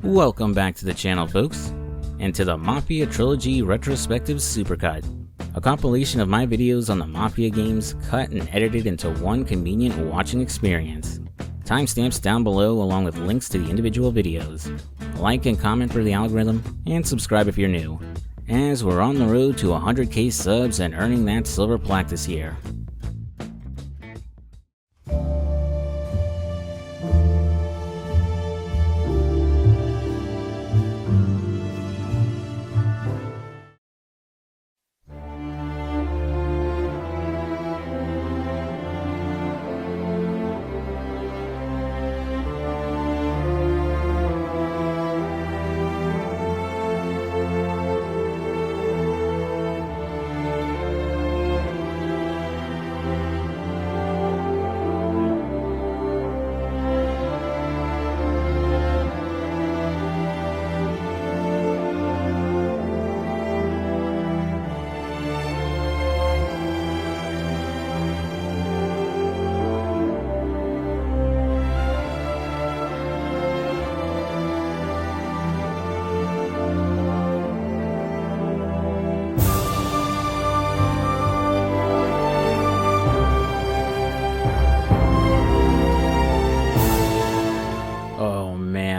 Welcome back to the channel, folks, and to the Mafia Trilogy Retrospective Supercut, a compilation of my videos on the Mafia games cut and edited into one convenient watching experience. Timestamps down below along with links to the individual videos. Like and comment for the algorithm, and subscribe if you're new, as we're on the road to 100k subs and earning that silver plaque this year.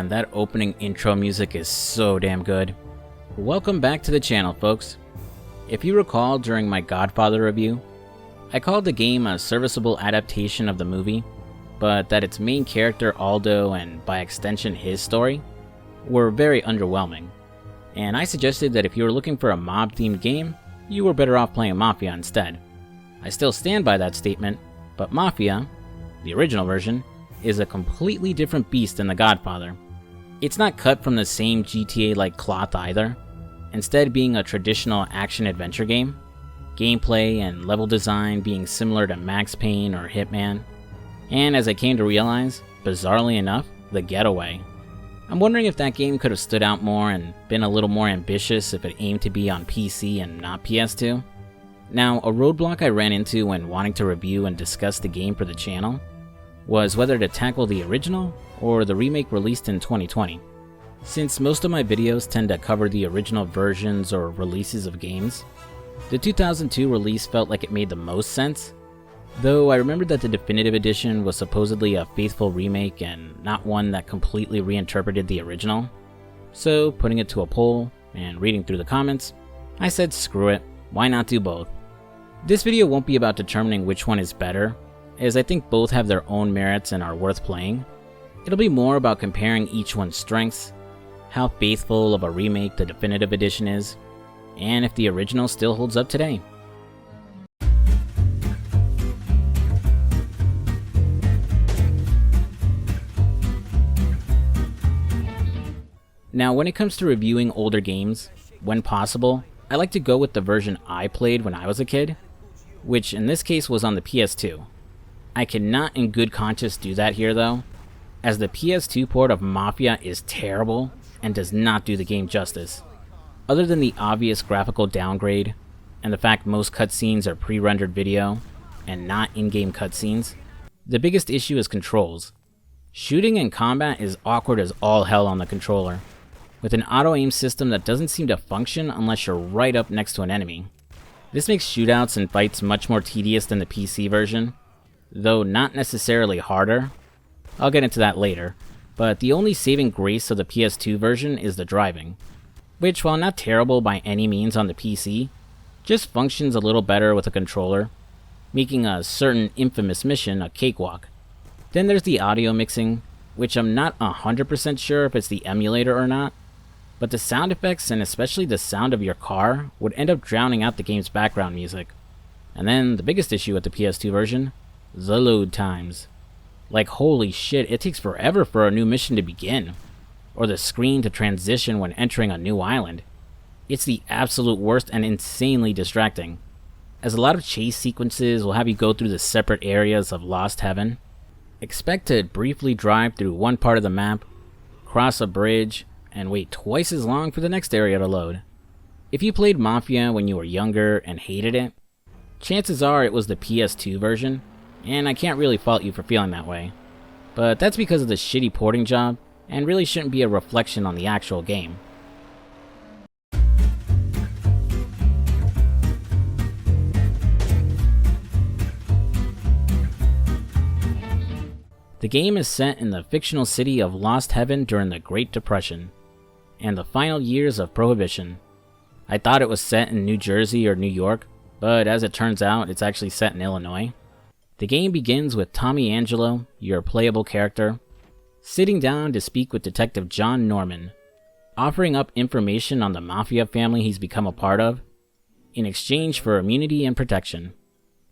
That opening intro music is so damn good. Welcome back to the channel, folks. If you recall, during my Godfather review, I called the game a serviceable adaptation of the movie, but that its main character Aldo, and by extension his story, were very underwhelming. And I suggested that if you were looking for a mob-themed game, you were better off playing Mafia instead. I still stand by that statement, but Mafia, the original version, is a completely different beast than the Godfather. It's not cut from the same GTA-like cloth either, instead being a traditional action-adventure game, gameplay and level design being similar to Max Payne or Hitman, and as I came to realize, bizarrely enough, The Getaway. I'm wondering if that game could have stood out more and been a little more ambitious if it aimed to be on PC and not PS2. Now, a roadblock I ran into when wanting to review and discuss the game for the channel was whether to tackle the original or the remake released in 2020. Since most of my videos tend to cover the original versions or releases of games, the 2002 release felt like it made the most sense, though I remembered that the definitive edition was supposedly a faithful remake and not one that completely reinterpreted the original. So, putting it to a poll and reading through the comments, I said screw it, why not do both? This video won't be about determining which one is better, as I think both have their own merits and are worth playing. It'll be more about comparing each one's strengths, how faithful of a remake the definitive edition is, and if the original still holds up today. Now, when it comes to reviewing older games, when possible, I like to go with the version I played when I was a kid, which in this case was on the PS2. I cannot in good conscience do that here though, as the PS2 port of Mafia is terrible and does not do the game justice. Other than the obvious graphical downgrade, and the fact most cutscenes are pre-rendered video, and not in-game cutscenes, the biggest issue is controls. Shooting and combat is awkward as all hell on the controller, with an auto-aim system that doesn't seem to function unless you're right up next to an enemy. This makes shootouts and fights much more tedious than the PC version, though not necessarily harder. I'll get into that later, but the only saving grace of the PS2 version is the driving, which, while not terrible by any means on the PC, just functions a little better with a controller, making a certain infamous mission a cakewalk. Then there's the audio mixing, which I'm not 100% sure if it's the emulator or not, but the sound effects and especially the sound of your car would end up drowning out the game's background music. And then the biggest issue with the PS2 version, the load times. Like holy shit, it takes forever for a new mission to begin, or the screen to transition when entering a new island. It's the absolute worst and insanely distracting, as a lot of chase sequences will have you go through the separate areas of Lost Heaven. Expect to briefly drive through one part of the map, cross a bridge, and wait twice as long for the next area to load. If you played Mafia when you were younger and hated it, chances are it was the PS2 version, and I can't really fault you for feeling that way. But that's because of the shitty porting job and really shouldn't be a reflection on the actual game. The game is set in the fictional city of Lost Heaven during the Great Depression and the final years of Prohibition. I thought it was set in New Jersey or New York, but as it turns out, it's actually set in Illinois. The game begins with Tommy Angelo, your playable character, sitting down to speak with Detective John Norman, offering up information on the Mafia family he's become a part of, in exchange for immunity and protection.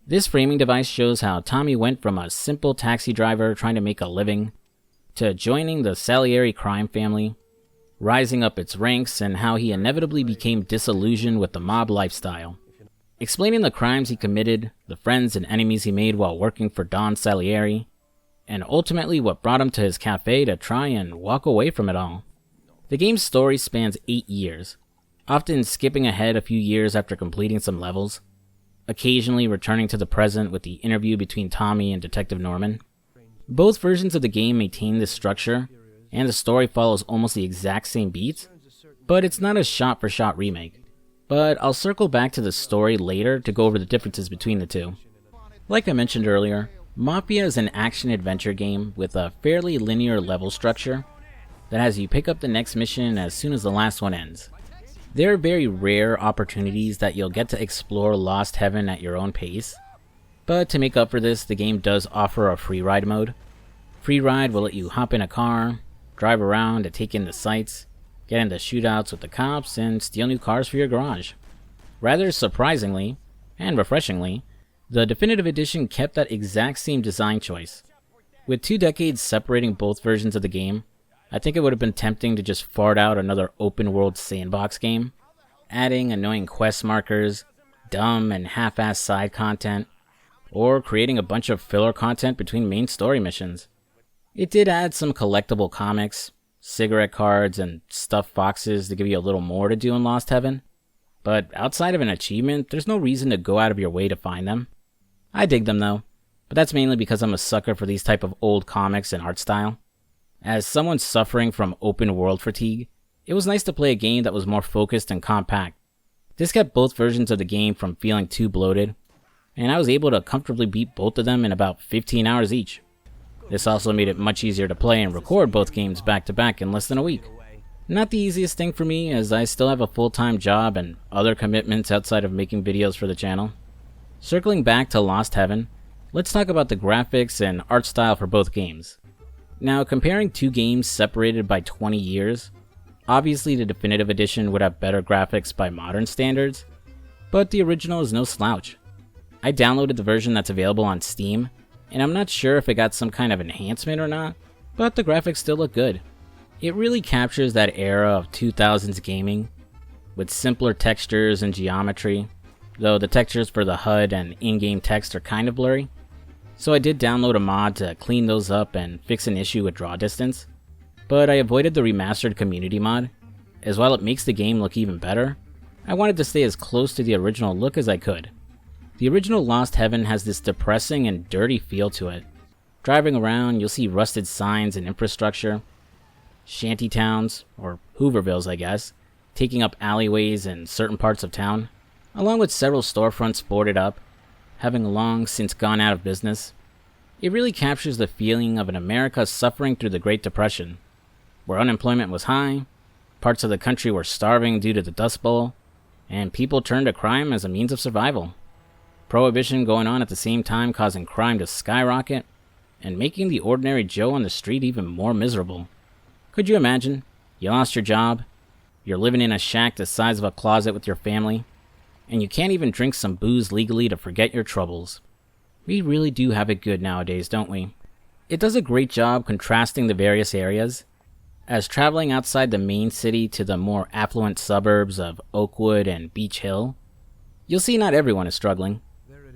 This framing device shows how Tommy went from a simple taxi driver trying to make a living to joining the Salieri crime family, rising up its ranks, and how he inevitably became disillusioned with the mob lifestyle. Explaining the crimes he committed, the friends and enemies he made while working for Don Salieri, and ultimately what brought him to his cafe to try and walk away from it all. The game's story spans 8 years, often skipping ahead a few years after completing some levels, occasionally returning to the present with the interview between Tommy and Detective Norman. Both versions of the game maintain this structure, and the story follows almost the exact same beats, but it's not a shot-for-shot remake. But I'll circle back to the story later to go over the differences between the two. Like I mentioned earlier, Mafia is an action-adventure game with a fairly linear level structure that has you pick up the next mission as soon as the last one ends. There are very rare opportunities that you'll get to explore Lost Heaven at your own pace, but to make up for this, the game does offer a free ride mode. Free ride will let you hop in a car, drive around to take in the sights, get into shootouts with the cops, and steal new cars for your garage. Rather surprisingly, and refreshingly, the Definitive Edition kept that exact same design choice. With 2 decades separating both versions of the game, I think it would have been tempting to just fart out another open-world sandbox game, adding annoying quest markers, dumb and half-assed side content, or creating a bunch of filler content between main story missions. It did add some collectible comics, cigarette cards, and stuffed foxes to give you a little more to do in Lost Heaven, but outside of an achievement, there's no reason to go out of your way to find them. I dig them though, but that's mainly because I'm a sucker for these type of old comics and art style. As someone suffering from open world fatigue, it was nice to play a game that was more focused and compact. This kept both versions of the game from feeling too bloated, and I was able to comfortably beat both of them in about 15 hours each. This also made it much easier to play and record both games back to back in less than a week. Not the easiest thing for me, as I still have a full-time job and other commitments outside of making videos for the channel. Circling back to Lost Heaven, let's talk about the graphics and art style for both games. Now, comparing two games separated by 20 years, obviously the Definitive Edition would have better graphics by modern standards, but the original is no slouch. I downloaded the version that's available on Steam, and I'm not sure if it got some kind of enhancement or not, but the graphics still look good. It really captures that era of 2000s gaming, with simpler textures and geometry, though the textures for the HUD and in-game text are kind of blurry. So I did download a mod to clean those up and fix an issue with draw distance, but I avoided the remastered community mod, as while it makes the game look even better, I wanted to stay as close to the original look as I could. The original Lost Heaven has this depressing and dirty feel to it. Driving around, you'll see rusted signs and infrastructure, shanty towns, or Hoovervilles I guess, taking up alleyways in certain parts of town, along with several storefronts boarded up, having long since gone out of business. It really captures the feeling of an America suffering through the Great Depression, where unemployment was high, parts of the country were starving due to the Dust Bowl, and people turned to crime as a means of survival. Prohibition going on at the same time causing crime to skyrocket, and making the ordinary Joe on the street even more miserable. Could you imagine? You lost your job, you're living in a shack the size of a closet with your family, and you can't even drink some booze legally to forget your troubles. We really do have it good nowadays, don't we? It does a great job contrasting the various areas, as traveling outside the main city to the more affluent suburbs of Oakwood and Beach Hill, you'll see not everyone is struggling,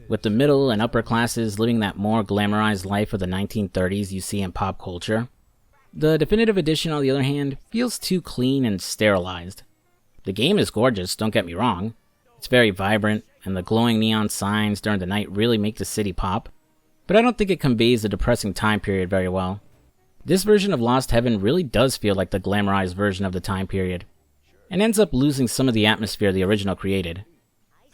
with the middle and upper classes living that more glamorized life of the 1930s you see in pop culture. The Definitive Edition, on the other hand, feels too clean and sterilized. The game is gorgeous, don't get me wrong. It's very vibrant, and the glowing neon signs during the night really make the city pop, but I don't think it conveys the depressing time period very well. This version of Lost Heaven really does feel like the glamorized version of the time period, and ends up losing some of the atmosphere the original created.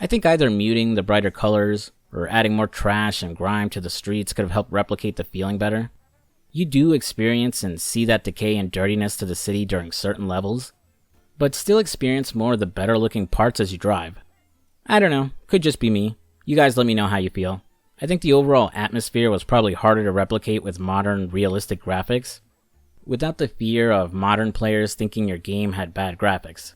I think either muting the brighter colors, or adding more trash and grime to the streets could have helped replicate the feeling better. You do experience and see that decay and dirtiness to the city during certain levels, but still experience more of the better looking parts as you drive. I don't know, could just be me. You guys let me know how you feel. I think the overall atmosphere was probably harder to replicate with modern, realistic graphics, without the fear of modern players thinking your game had bad graphics.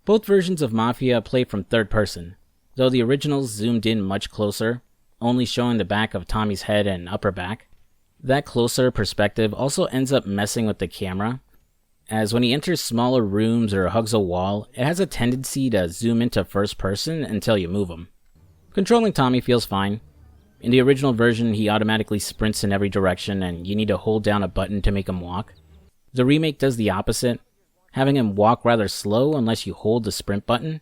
Both versions of Mafia play from third person, though the originals zoomed in much closer, only showing the back of Tommy's head and upper back. That closer perspective also ends up messing with the camera, as when he enters smaller rooms or hugs a wall, it has a tendency to zoom into first person until you move him. Controlling Tommy feels fine. In the original version, he automatically sprints in every direction and you need to hold down a button to make him walk. The remake does the opposite, having him walk rather slow unless you hold the sprint button,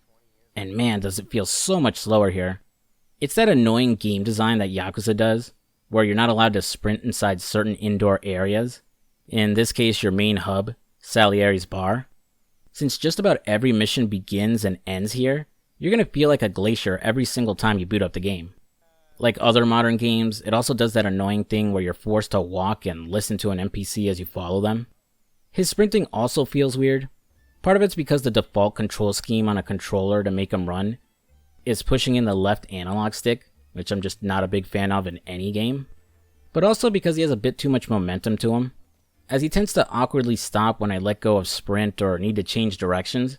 and man does it feel so much slower here. It's that annoying game design that Yakuza does, where you're not allowed to sprint inside certain indoor areas, in this case your main hub, Salieri's bar. Since just about every mission begins and ends here, you're going to feel like a glacier every single time you boot up the game. Like other modern games, it also does that annoying thing where you're forced to walk and listen to an NPC as you follow them. His sprinting also feels weird. Part of it's because the default control scheme on a controller to make him run is pushing in the left analog stick, which I'm just not a big fan of in any game. But also because he has a bit too much momentum to him, as he tends to awkwardly stop when I let go of sprint or need to change directions.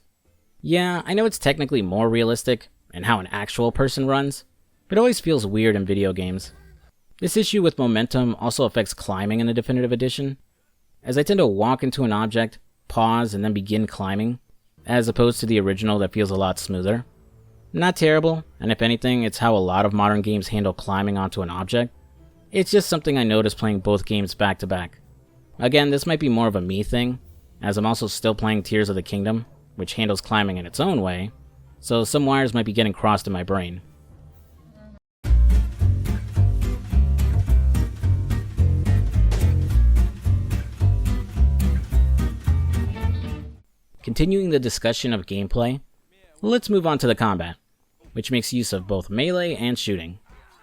Yeah, I know it's technically more realistic and how an actual person runs, but it always feels weird in video games. This issue with momentum also affects climbing in the Definitive Edition, as I tend to walk into an object, pause, and then begin climbing, as opposed to the original that feels a lot smoother. Not terrible, and if anything, it's how a lot of modern games handle climbing onto an object. It's just something I noticed playing both games back to back. Again, this might be more of a me thing, as I'm also still playing Tears of the Kingdom, which handles climbing in its own way, so some wires might be getting crossed in my brain. Continuing the discussion of gameplay, let's move on to the combat, which makes use of both melee and shooting.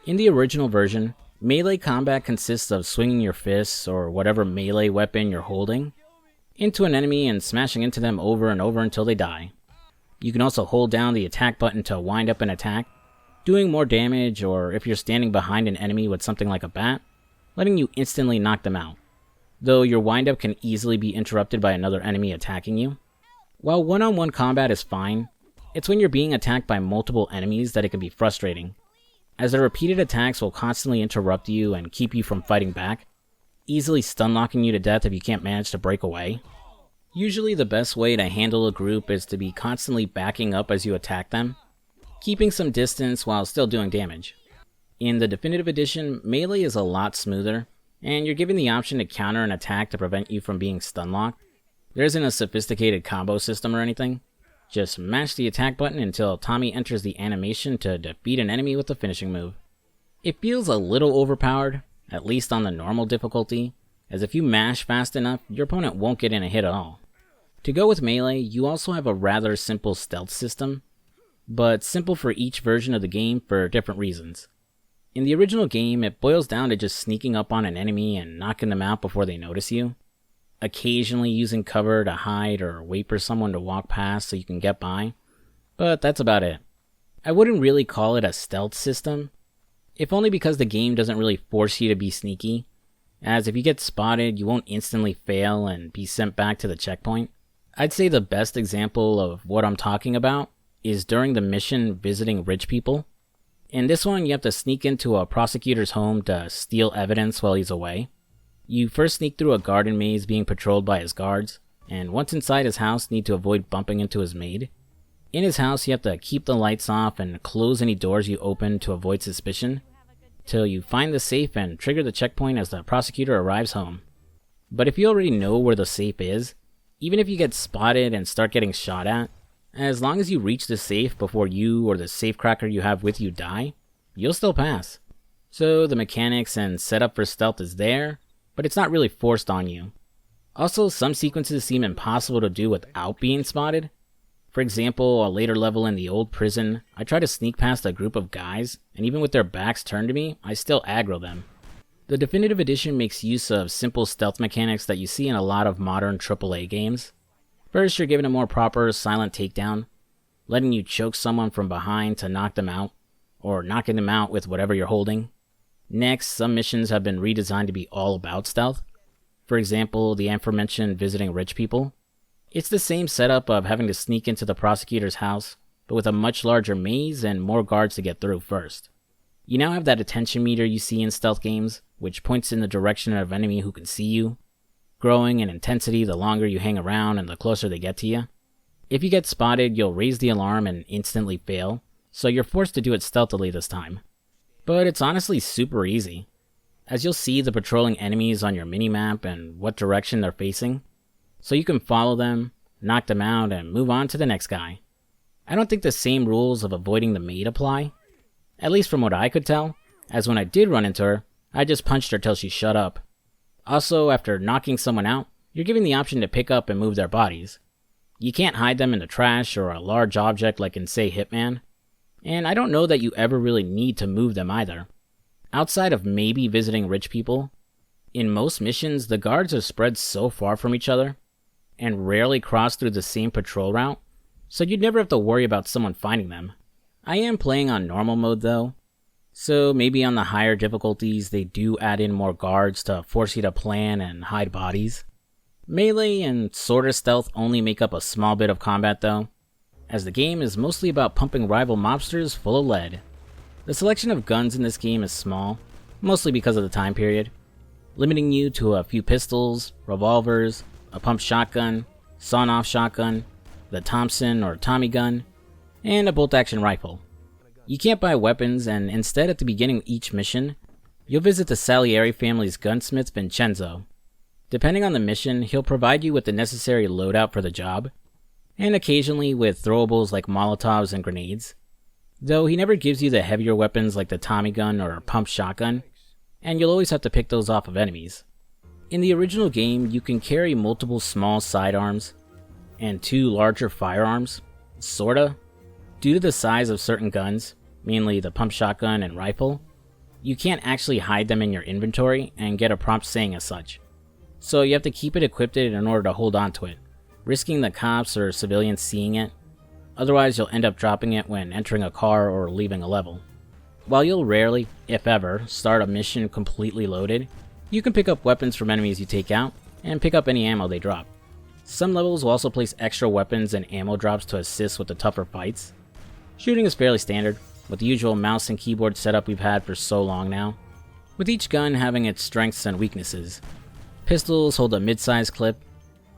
In the original version, melee combat consists of swinging your fists, or whatever melee weapon you're holding, into an enemy and smashing into them over and over until they die. You can also hold down the attack button to wind up an attack, doing more damage, or if you're standing behind an enemy with something like a bat, letting you instantly knock them out, though your windup can easily be interrupted by another enemy attacking you. While one-on-one combat is fine, it's when you're being attacked by multiple enemies that it can be frustrating, as the repeated attacks will constantly interrupt you and keep you from fighting back, easily stun-locking you to death if you can't manage to break away. Usually the best way to handle a group is to be constantly backing up as you attack them, keeping some distance while still doing damage. In the Definitive Edition, melee is a lot smoother, and you're given the option to counter an attack to prevent you from being stun-locked. There isn't a sophisticated combo system or anything. Just mash the attack button until Tommy enters the animation to defeat an enemy with a finishing move. It feels a little overpowered, at least on the normal difficulty, as if you mash fast enough, your opponent won't get in a hit at all. To go with melee, you also have a rather simple stealth system, but simple for each version of the game for different reasons. In the original game, it boils down to just sneaking up on an enemy and knocking them out before they notice you, occasionally using cover to hide or wait for someone to walk past so you can get by, but that's about it. I wouldn't really call it a stealth system, if only because the game doesn't really force you to be sneaky, as if you get spotted, you won't instantly fail and be sent back to the checkpoint. I'd say the best example of what I'm talking about is during the mission visiting rich people. In this one, you have to sneak into a prosecutor's home to steal evidence while he's away. You first sneak through a garden maze being patrolled by his guards, and once inside his house, need to avoid bumping into his maid. In his house, you have to keep the lights off and close any doors you open to avoid suspicion, till you find the safe and trigger the checkpoint as the prosecutor arrives home. But if you already know where the safe is, even if you get spotted and start getting shot at, As long as you reach the safe before you or the safecracker you have with you die, you'll still pass. So the mechanics and setup for stealth is there, but it's not really forced on you. Also, some sequences seem impossible to do without being spotted. For example, a later level in the old prison, I tried to sneak past a group of guys, and even with their backs turned to me, I still aggro them. The Definitive Edition makes use of simple stealth mechanics that you see in a lot of modern AAA games. First, you're given a more proper silent takedown, letting you choke someone from behind to knock them out, or knocking them out with whatever you're holding. Next, some missions have been redesigned to be all about stealth. For example, the aforementioned visiting rich people. It's the same setup of having to sneak into the prosecutor's house, but with a much larger maze and more guards to get through first. You now have that attention meter you see in stealth games, which points in the direction of an enemy who can see you, growing in intensity the longer you hang around and the closer they get to you. If you get spotted, you'll raise the alarm and instantly fail, so you're forced to do it stealthily this time. But it's honestly super easy, as you'll see the patrolling enemies on your minimap and what direction they're facing, so you can follow them, knock them out, and move on to the next guy. I don't think the same rules of avoiding the maid apply, at least from what I could tell, as when I did run into her, I just punched her till she shut up. Also, after knocking someone out, you're given the option to pick up and move their bodies. You can't hide them in the trash or a large object like in, say, Hitman, and I don't know that you ever really need to move them either. Outside of maybe visiting rich people, in most missions the guards are spread so far from each other, and rarely cross through the same patrol route, so you'd never have to worry about someone finding them. I am playing on normal mode though, so maybe on the higher difficulties they do add in more guards to force you to plan and hide bodies. Melee and sorta stealth only make up a small bit of combat though, as the game is mostly about pumping rival mobsters full of lead. The selection of guns in this game is small, mostly because of the time period, limiting you to a few pistols, revolvers, a pump shotgun, sawn-off shotgun, the Thompson or Tommy gun, and a bolt-action rifle. You can't buy weapons, and instead at the beginning of each mission, you'll visit the Salieri family's gunsmith Vincenzo. Depending on the mission, he'll provide you with the necessary loadout for the job, and occasionally with throwables like Molotovs and grenades, though he never gives you the heavier weapons like the Tommy gun or pump shotgun, and you'll always have to pick those off of enemies. In the original game, you can carry multiple small sidearms and 2 larger firearms, sorta. Due to the size of certain guns, mainly the pump shotgun and rifle, you can't actually hide them in your inventory and get a prompt saying as such. So you have to keep it equipped in order to hold on to it, risking the cops or civilians seeing it. Otherwise you'll end up dropping it when entering a car or leaving a level. While you'll rarely, if ever, start a mission completely loaded, you can pick up weapons from enemies you take out, and pick up any ammo they drop. Some levels will also place extra weapons and ammo drops to assist with the tougher fights. Shooting is fairly standard, with the usual mouse and keyboard setup we've had for so long now, with each gun having its strengths and weaknesses. Pistols hold a mid-sized clip,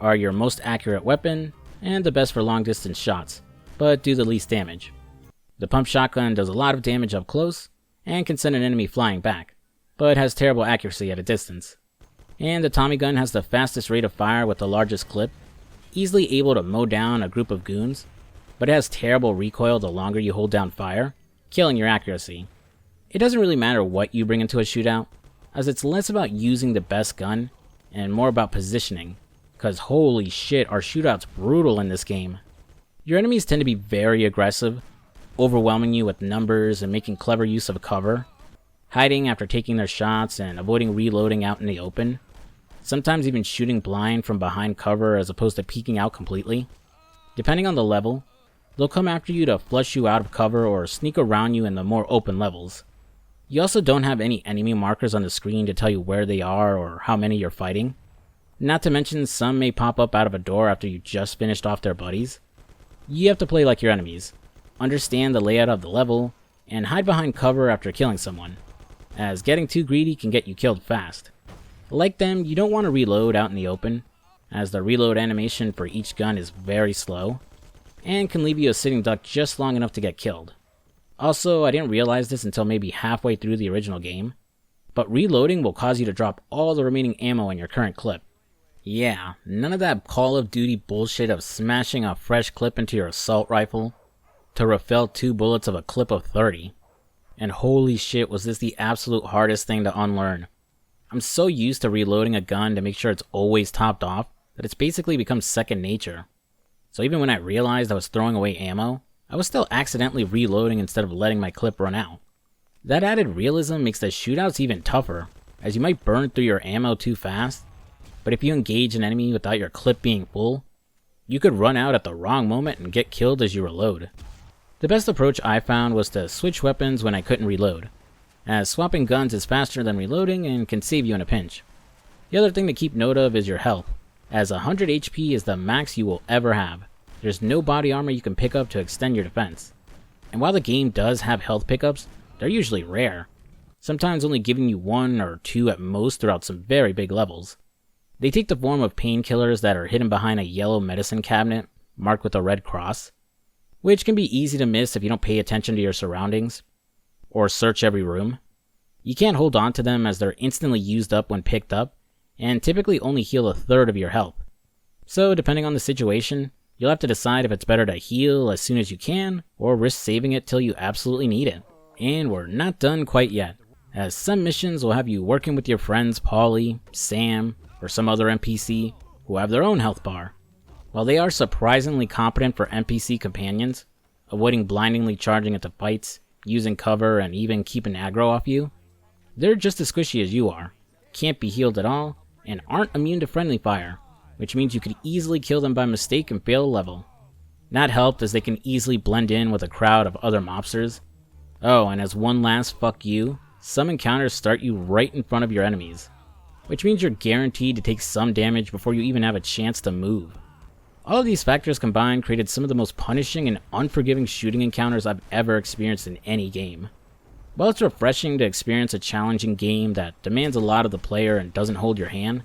are your most accurate weapon, and the best for long-distance shots, but do the least damage. The pump shotgun does a lot of damage up close, and can send an enemy flying back, but has terrible accuracy at a distance. And the Tommy gun has the fastest rate of fire with the largest clip, easily able to mow down a group of goons, but it has terrible recoil the longer you hold down fire, killing your accuracy. It doesn't really matter what you bring into a shootout, as it's less about using the best gun, and more about positioning, cause holy shit are shootouts brutal in this game. Your enemies tend to be very aggressive, overwhelming you with numbers and making clever use of cover, hiding after taking their shots and avoiding reloading out in the open, sometimes even shooting blind from behind cover as opposed to peeking out completely. Depending on the level, they'll come after you to flush you out of cover or sneak around you in the more open levels. You also don't have any enemy markers on the screen to tell you where they are or how many you're fighting. Not to mention some may pop up out of a door after you just finished off their buddies. You have to play like your enemies, understand the layout of the level, and hide behind cover after killing someone, as getting too greedy can get you killed fast. Like them, you don't want to reload out in the open, as the reload animation for each gun is very slow, and can leave you a sitting duck just long enough to get killed. Also, I didn't realize this until maybe halfway through the original game, but reloading will cause you to drop all the remaining ammo in your current clip. Yeah, none of that Call of Duty bullshit of smashing a fresh clip into your assault rifle to refill 2 bullets of a clip of 30. And holy shit, was this the absolute hardest thing to unlearn. I'm so used to reloading a gun to make sure it's always topped off that it's basically become second nature. So even when I realized I was throwing away ammo, I was still accidentally reloading instead of letting my clip run out. That added realism makes the shootouts even tougher, as you might burn through your ammo too fast, but if you engage an enemy without your clip being full, you could run out at the wrong moment and get killed as you reload. The best approach I found was to switch weapons when I couldn't reload, as swapping guns is faster than reloading and can save you in a pinch. The other thing to keep note of is your health, as 100 HP is the max you will ever have. There's no body armor you can pick up to extend your defense. And while the game does have health pickups, they're usually rare, sometimes only giving you 1 or 2 at most throughout some very big levels. They take the form of painkillers that are hidden behind a yellow medicine cabinet marked with a red cross, which can be easy to miss if you don't pay attention to your surroundings or search every room. You can't hold on to them as they're instantly used up when picked up and typically only heal 1/3 of your health. So depending on the situation, you'll have to decide if it's better to heal as soon as you can or risk saving it till you absolutely need it. And we're not done quite yet, as some missions will have you working with your friends Paulie, Sam, or some other NPC who have their own health bar. While they are surprisingly competent for NPC companions, avoiding blindingly charging into fights, using cover, and even keeping aggro off you, they're just as squishy as you are, can't be healed at all, and aren't immune to friendly fire, which means you could easily kill them by mistake and fail a level. Not helped as they can easily blend in with a crowd of other mobsters. Oh, and as one last fuck you, some encounters start you right in front of your enemies, which means you're guaranteed to take some damage before you even have a chance to move. All of these factors combined created some of the most punishing and unforgiving shooting encounters I've ever experienced in any game. While it's refreshing to experience a challenging game that demands a lot of the player and doesn't hold your hand,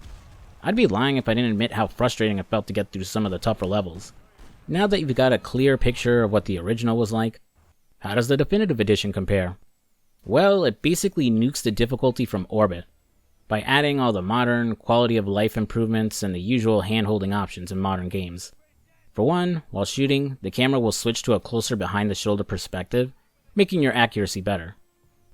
I'd be lying if I didn't admit how frustrating it felt to get through some of the tougher levels. Now that you've got a clear picture of what the original was like, how does the definitive edition compare? Well, it basically nukes the difficulty from orbit, by adding all the modern, quality of life improvements and the usual hand-holding options in modern games. For one, while shooting, the camera will switch to a closer behind-the-shoulder perspective, making your accuracy better.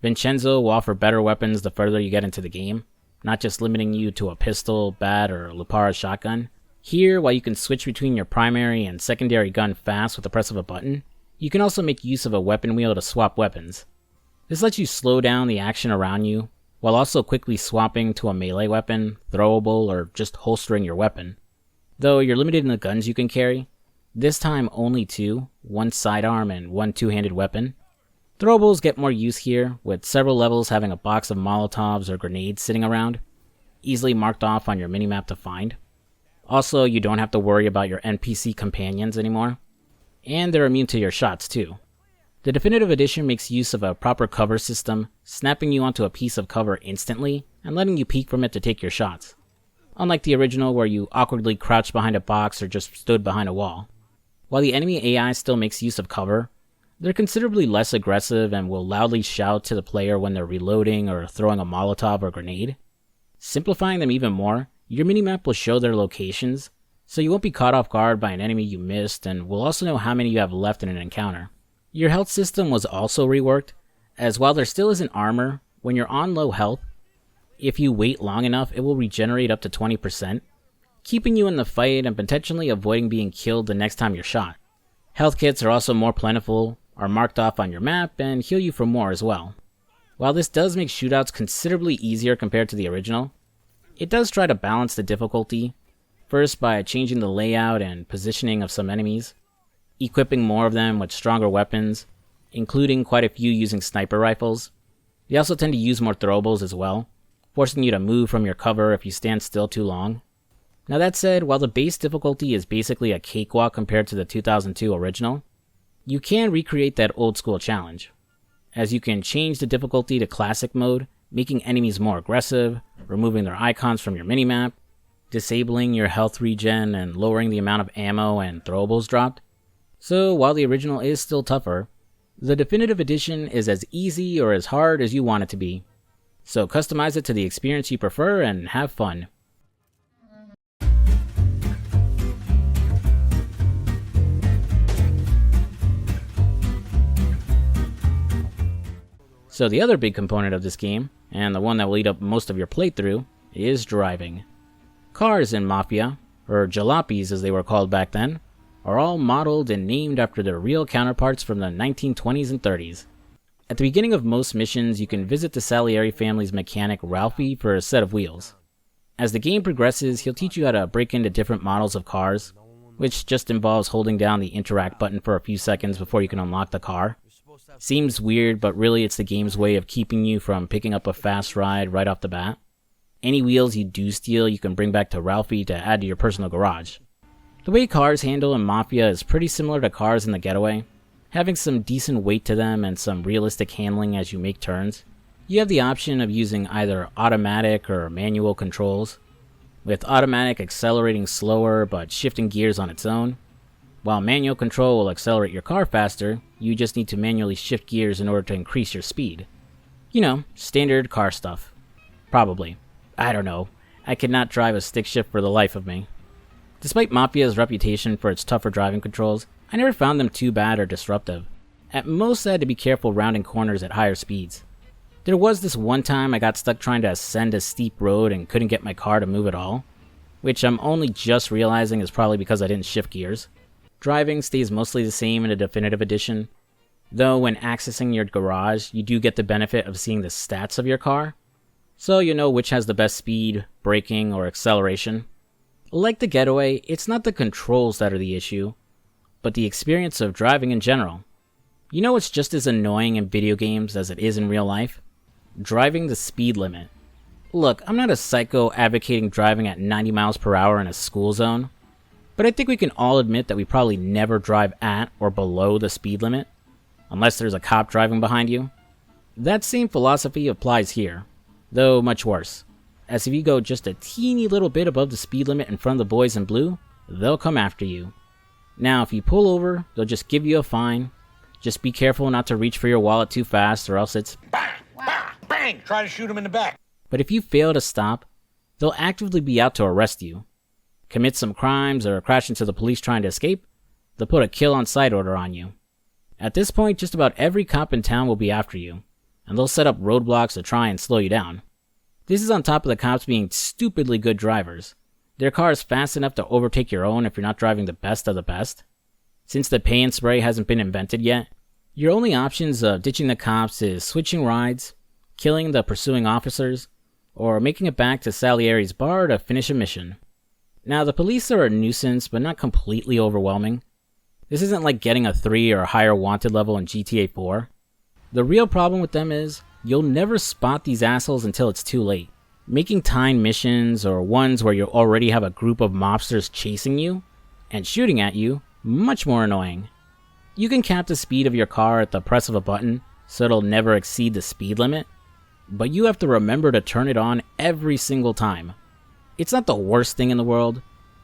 Vincenzo will offer better weapons the further you get into the game, not just limiting you to a pistol, bat, or Lupara shotgun. Here, while you can switch between your primary and secondary gun fast with the press of a button, you can also make use of a weapon wheel to swap weapons. This lets you slow down the action around you, while also quickly swapping to a melee weapon, throwable, or just holstering your weapon. Though you're limited in the guns you can carry, this time only 2, 1 sidearm and 1 two-handed weapon. Throwables get more use here, with several levels having a box of Molotovs or grenades sitting around, easily marked off on your minimap to find. Also, you don't have to worry about your NPC companions anymore, and they're immune to your shots too. The definitive edition makes use of a proper cover system, snapping you onto a piece of cover instantly and letting you peek from it to take your shots, unlike the original where you awkwardly crouched behind a box or just stood behind a wall. While the enemy AI still makes use of cover, they're considerably less aggressive and will loudly shout to the player when they're reloading or throwing a Molotov or grenade. Simplifying them even more, your minimap will show their locations, so you won't be caught off guard by an enemy you missed and will also know how many you have left in an encounter. Your health system was also reworked, as while there still isn't armor, when you're on low health, if you wait long enough it will regenerate up to 20%, keeping you in the fight and potentially avoiding being killed the next time you're shot. Health kits are also more plentiful, are marked off on your map, and heal you for more as well. While this does make shootouts considerably easier compared to the original, it does try to balance the difficulty, first by changing the layout and positioning of some enemies, equipping more of them with stronger weapons, including quite a few using sniper rifles. They also tend to use more throwables as well, forcing you to move from your cover if you stand still too long. Now that said, while the base difficulty is basically a cakewalk compared to the 2002 original, you can recreate that old school challenge, as you can change the difficulty to classic mode, making enemies more aggressive, removing their icons from your minimap, disabling your health regen, and lowering the amount of ammo and throwables dropped. So while the original is still tougher, the definitive edition is as easy or as hard as you want it to be. So customize it to the experience you prefer and have fun. So the other big component of this game, and the one that will eat up most of your playthrough, is driving. Cars in Mafia, or jalopies as they were called back then, are all modeled and named after their real counterparts from the 1920s and 30s. At the beginning of most missions, you can visit the Salieri family's mechanic Ralphie for a set of wheels. As the game progresses, he'll teach you how to break into different models of cars, which just involves holding down the interact button for a few seconds before you can unlock the car. Seems weird, but really it's the game's way of keeping you from picking up a fast ride right off the bat. Any wheels you do steal, you can bring back to Ralphie to add to your personal garage. The way cars handle in Mafia is pretty similar to cars in the Getaway, having some decent weight to them and some realistic handling as you make turns. You have the option of using either automatic or manual controls, with automatic accelerating slower but shifting gears on its own. While manual control will accelerate your car faster, you just need to manually shift gears in order to increase your speed. You know, standard car stuff. Probably. I don't know. I cannot drive a stick shift for the life of me. Despite Mafia's reputation for its tougher driving controls, I never found them too bad or disruptive. At most I had to be careful rounding corners at higher speeds. There was this one time I got stuck trying to ascend a steep road and couldn't get my car to move at all, which I'm only just realizing is probably because I didn't shift gears. Driving stays mostly the same in the Definitive Edition, though when accessing your garage, you do get the benefit of seeing the stats of your car, so you know which has the best speed, braking, or acceleration. Like the Getaway, it's not the controls that are the issue, but the experience of driving in general. You know it's just as annoying in video games as it is in real life? Driving the speed limit. Look, I'm not a psycho advocating driving at 90 miles per hour in a school zone, but I think we can all admit that we probably never drive at or below the speed limit, unless there's a cop driving behind you. That same philosophy applies here, though much worse, as if you go just a teeny little bit above the speed limit in front of the boys in blue, they'll come after you. Now if you pull over, they'll just give you a fine. Just be careful not to reach for your wallet too fast or else it's bang, bang, bang, try to shoot him in the back. But if you fail to stop, they'll actively be out to arrest you. Commit some crimes or crash into the police trying to escape, they'll put a kill on sight order on you. At this point, just about every cop in town will be after you, and they'll set up roadblocks to try and slow you down. This is on top of the cops being stupidly good drivers. Their car is fast enough to overtake your own if you're not driving the best of the best. Since the pay and spray hasn't been invented yet, your only options of ditching the cops is switching rides, killing the pursuing officers, or making it back to Salieri's bar to finish a mission. Now, the police are a nuisance, but not completely overwhelming. This isn't like getting a 3 or higher wanted level in GTA 4. The real problem with them is, you'll never spot these assholes until it's too late. Making timed missions, or ones where you already have a group of mobsters chasing you, and shooting at you, much more annoying. You can cap the speed of your car at the press of a button, so it'll never exceed the speed limit, but you have to remember to turn it on every single time. It's not the worst thing in the world,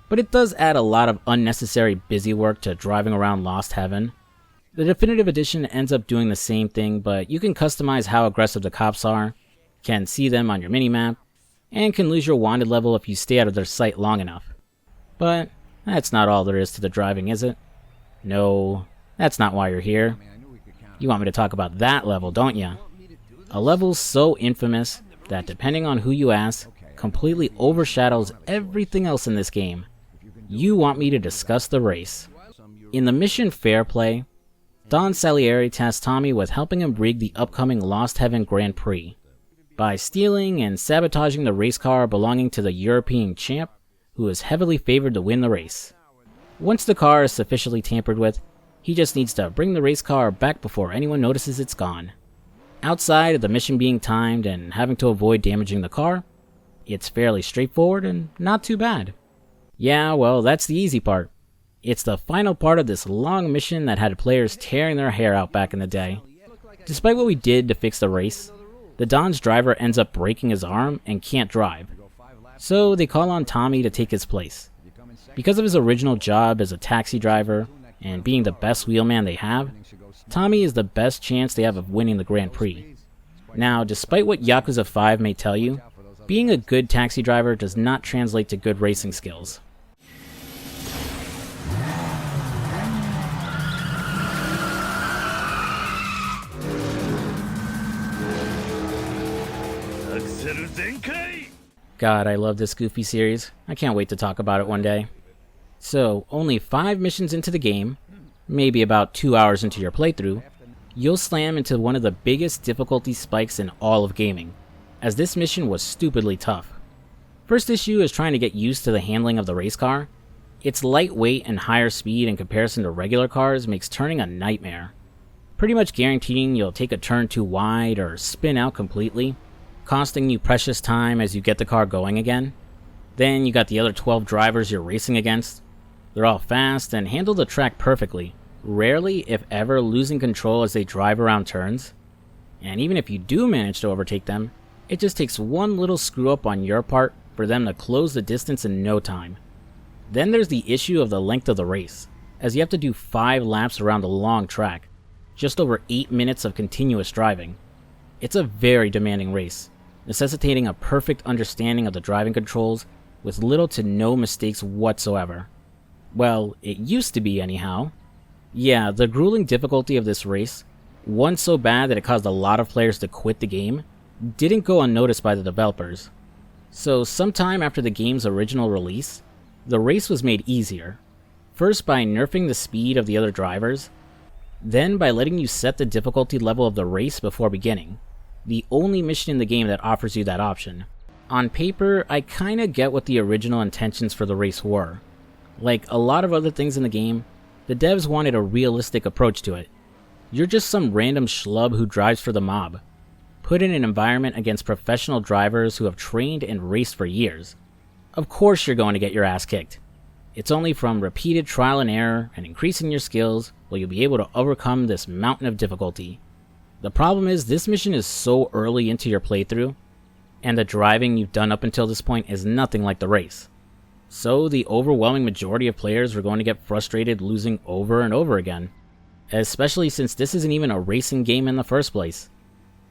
but it does add a lot of unnecessary busy work to driving around Lost Heaven. The Definitive Edition ends up doing the same thing, but you can customize how aggressive the cops are, can see them on your minimap, and can lose your wanted level if you stay out of their sight long enough. But that's not all there is to the driving, is it? No, that's not why you're here. You want me to talk about that level, don't ya? A level so infamous that, depending on who you ask, completely overshadows everything else in this game. You want me to discuss the race. In the mission Fair Play, Don Salieri tasked Tommy with helping him rig the upcoming Lost Heaven Grand Prix by stealing and sabotaging the race car belonging to the European champ, who is heavily favored to win the race. Once the car is sufficiently tampered with, he just needs to bring the race car back before anyone notices it's gone. Outside of the mission being timed and having to avoid damaging the car, it's fairly straightforward and not too bad. Yeah, well, that's the easy part. It's the final part of this long mission that had players tearing their hair out back in the day. Despite what we did to fix the race, the Don's driver ends up breaking his arm and can't drive. So they call on Tommy to take his place. Because of his original job as a taxi driver and being the best wheelman they have, Tommy is the best chance they have of winning the Grand Prix. Now, despite what Yakuza 5 may tell you, being a good taxi driver does not translate to good racing skills. God, I love this Goofy series. I can't wait to talk about it one day. So, only 5 missions into the game, maybe about 2 hours into your playthrough, you'll slam into one of the biggest difficulty spikes in all of gaming, as this mission was stupidly tough. First issue is trying to get used to the handling of the race car. Its lightweight and higher speed in comparison to regular cars makes turning a nightmare, pretty much guaranteeing you'll take a turn too wide or spin out completely, costing you precious time as you get the car going again. Then you got the other 12 drivers you're racing against. They're all fast and handle the track perfectly, rarely if ever losing control as they drive around turns. And even if you do manage to overtake them, it just takes one little screw up on your part for them to close the distance in no time. Then there's the issue of the length of the race, as you have to do 5 laps around a long track, just over 8 minutes of continuous driving. It's a very demanding race, necessitating a perfect understanding of the driving controls with little to no mistakes whatsoever. Well, it used to be anyhow. Yeah, the grueling difficulty of this race, one so bad that it caused a lot of players to quit the game, didn't go unnoticed by the developers. So sometime after the game's original release, the race was made easier. First by nerfing the speed of the other drivers, then by letting you set the difficulty level of the race before beginning, the only mission in the game that offers you that option. On paper, I kinda get what the original intentions for the race were. Like a lot of other things in the game, the devs wanted a realistic approach to it. You're just some random schlub who drives for the mob, put in an environment against professional drivers who have trained and raced for years. Of course you're going to get your ass kicked. It's only from repeated trial and error and increasing your skills will you be able to overcome this mountain of difficulty. The problem is this mission is so early into your playthrough, and the driving you've done up until this point is nothing like the race. So the overwhelming majority of players are going to get frustrated losing over and over again, especially since this isn't even a racing game in the first place.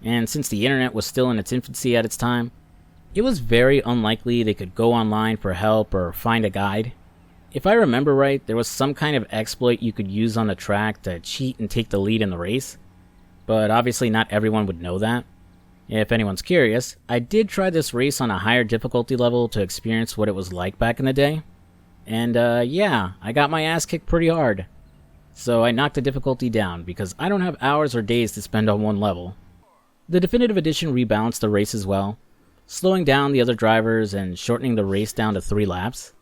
And since the internet was still in its infancy at its time, it was very unlikely they could go online for help or find a guide. If I remember right, there was some kind of exploit you could use on the track to cheat and take the lead in the race, but obviously not everyone would know that. If anyone's curious, I did try this race on a higher difficulty level to experience what it was like back in the day, and yeah, I got my ass kicked pretty hard. So I knocked the difficulty down because I don't have hours or days to spend on one level. The Definitive Edition rebalanced the race as well, slowing down the other drivers and shortening the race down to 3 laps.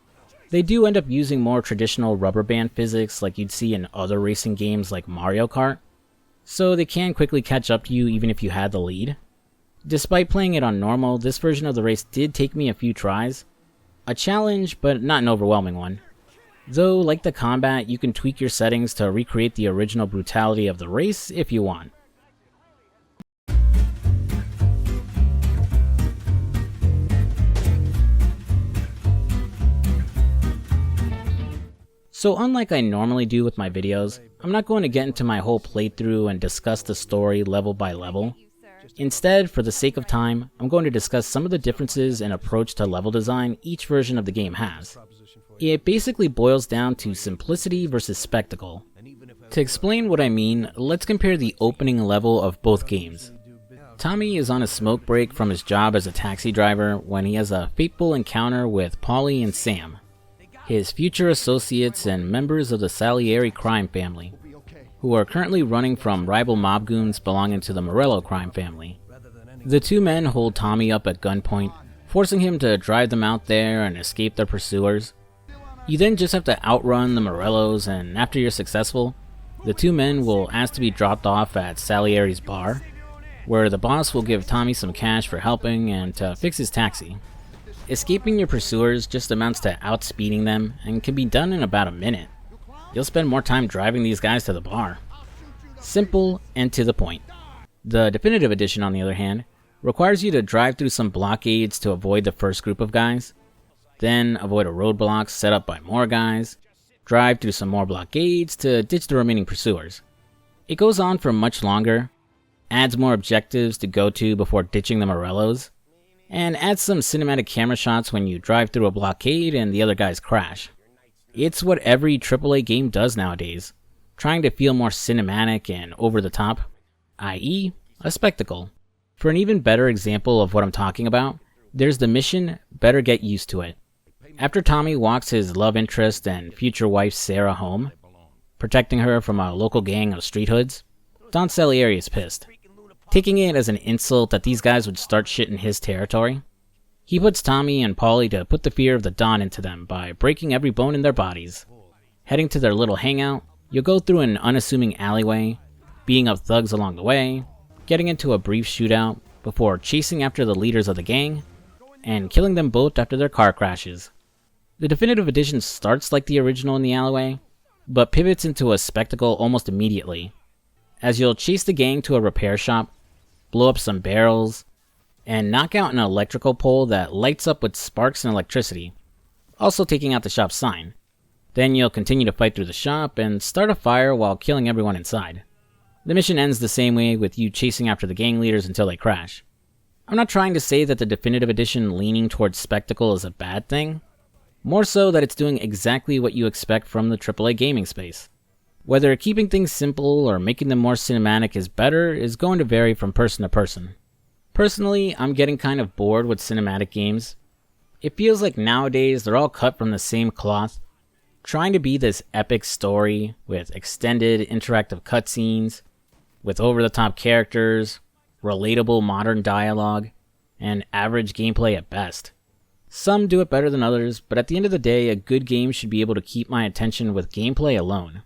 They do end up using more traditional rubber band physics like you'd see in other racing games like Mario Kart, so they can quickly catch up to you even if you had the lead. Despite playing it on normal, this version of the race did take me a few tries. A challenge, but not an overwhelming one. Though, like the combat, you can tweak your settings to recreate the original brutality of the race if you want. So unlike I normally do with my videos, I'm not going to get into my whole playthrough and discuss the story level by level. Instead, for the sake of time, I'm going to discuss some of the differences in approach to level design each version of the game has. It basically boils down to simplicity versus spectacle. To explain what I mean, let's compare the opening level of both games. Tommy is on a smoke break from his job as a taxi driver when he has a fateful encounter with Polly and Sam, his future associates and members of the Salieri crime family, who are currently running from rival mob goons belonging to the Morello crime family. The two men hold Tommy up at gunpoint, forcing him to drive them out there and escape their pursuers. You then just have to outrun the Morellos, and after you're successful, the two men will ask to be dropped off at Salieri's bar, where the boss will give Tommy some cash for helping and to fix his taxi. Escaping your pursuers just amounts to outspeeding them and can be done in about a minute. You'll spend more time driving these guys to the bar. Simple and to the point. The Definitive Edition, on the other hand, requires you to drive through some blockades to avoid the first group of guys, then avoid a roadblock set up by more guys, drive through some more blockades to ditch the remaining pursuers. It goes on for much longer, adds more objectives to go to before ditching the Morellos, and adds some cinematic camera shots when you drive through a blockade and the other guys crash. It's what every AAA game does nowadays, trying to feel more cinematic and over the top, i.e., a spectacle. For an even better example of what I'm talking about, there's the mission Better Get Used to It. After Tommy walks his love interest and future wife Sarah home, protecting her from a local gang of street hoods, Don Salieri is pissed, taking it as an insult that these guys would start shit in his territory. He puts Tommy and Paulie to put the fear of the Don into them by breaking every bone in their bodies. Heading to their little hangout, you'll go through an unassuming alleyway, beating up thugs along the way, getting into a brief shootout before chasing after the leaders of the gang, and killing them both after their car crashes. The definitive edition starts like the original in the alleyway, but pivots into a spectacle almost immediately, as you'll chase the gang to a repair shop, blow up some barrels, and knock out an electrical pole that lights up with sparks and electricity, also taking out the shop's sign. Then you'll continue to fight through the shop and start a fire while killing everyone inside. The mission ends the same way, with you chasing after the gang leaders until they crash. I'm not trying to say that the definitive edition leaning towards spectacle is a bad thing, more so that it's doing exactly what you expect from the AAA gaming space. Whether keeping things simple or making them more cinematic is better is going to vary from person to person. Personally, I'm getting kind of bored with cinematic games. It feels like nowadays they're all cut from the same cloth, trying to be this epic story with extended interactive cutscenes, with over-the-top characters, relatable modern dialogue, and average gameplay at best. Some do it better than others, but at the end of the day, a good game should be able to keep my attention with gameplay alone,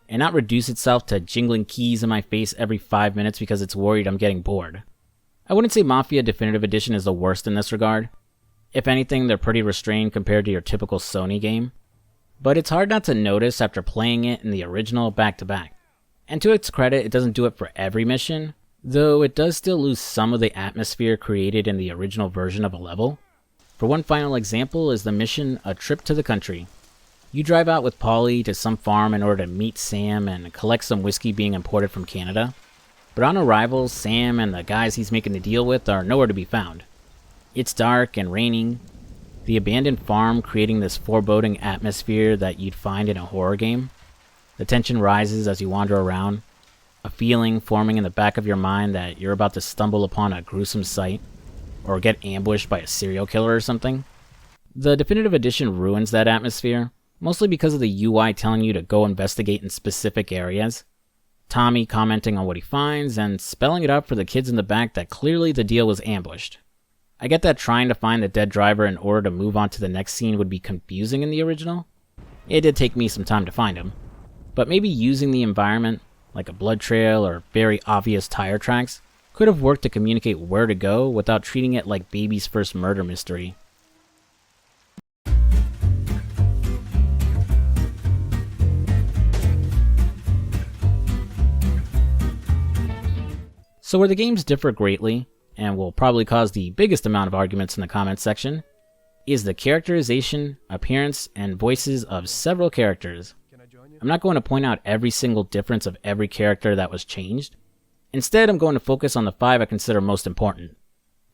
and not reduce itself to jingling keys in my face every 5 minutes because it's worried I'm getting bored. I wouldn't say Mafia Definitive Edition is the worst in this regard. If anything, they're pretty restrained compared to your typical Sony game, but it's hard not to notice after playing it in the original back-to-back. And to its credit, it doesn't do it for every mission, though it does still lose some of the atmosphere created in the original version of a level. For one final example is the mission A Trip to the Country. You drive out with Paulie to some farm in order to meet Sam and collect some whiskey being imported from Canada. But on arrival, Sam and the guys he's making the deal with are nowhere to be found. It's dark and raining, the abandoned farm creating this foreboding atmosphere that you'd find in a horror game. The tension rises as you wander around, a feeling forming in the back of your mind that you're about to stumble upon a gruesome sight, or get ambushed by a serial killer or something. The Definitive Edition ruins that atmosphere, mostly because of the UI telling you to go investigate in specific areas, Tommy commenting on what he finds, and spelling it out for the kids in the back that clearly the deal was ambushed. I get that trying to find the dead driver in order to move on to the next scene would be confusing in the original. It did take me some time to find him, but maybe using the environment, like a blood trail or very obvious tire tracks, could have worked to communicate where to go without treating it like baby's first murder mystery. So where the games differ greatly, and will probably cause the biggest amount of arguments in the comments section, is the characterization, appearance, and voices of several characters. I'm not going to point out every single difference of every character that was changed. Instead, I'm going to focus on the 5 I consider most important.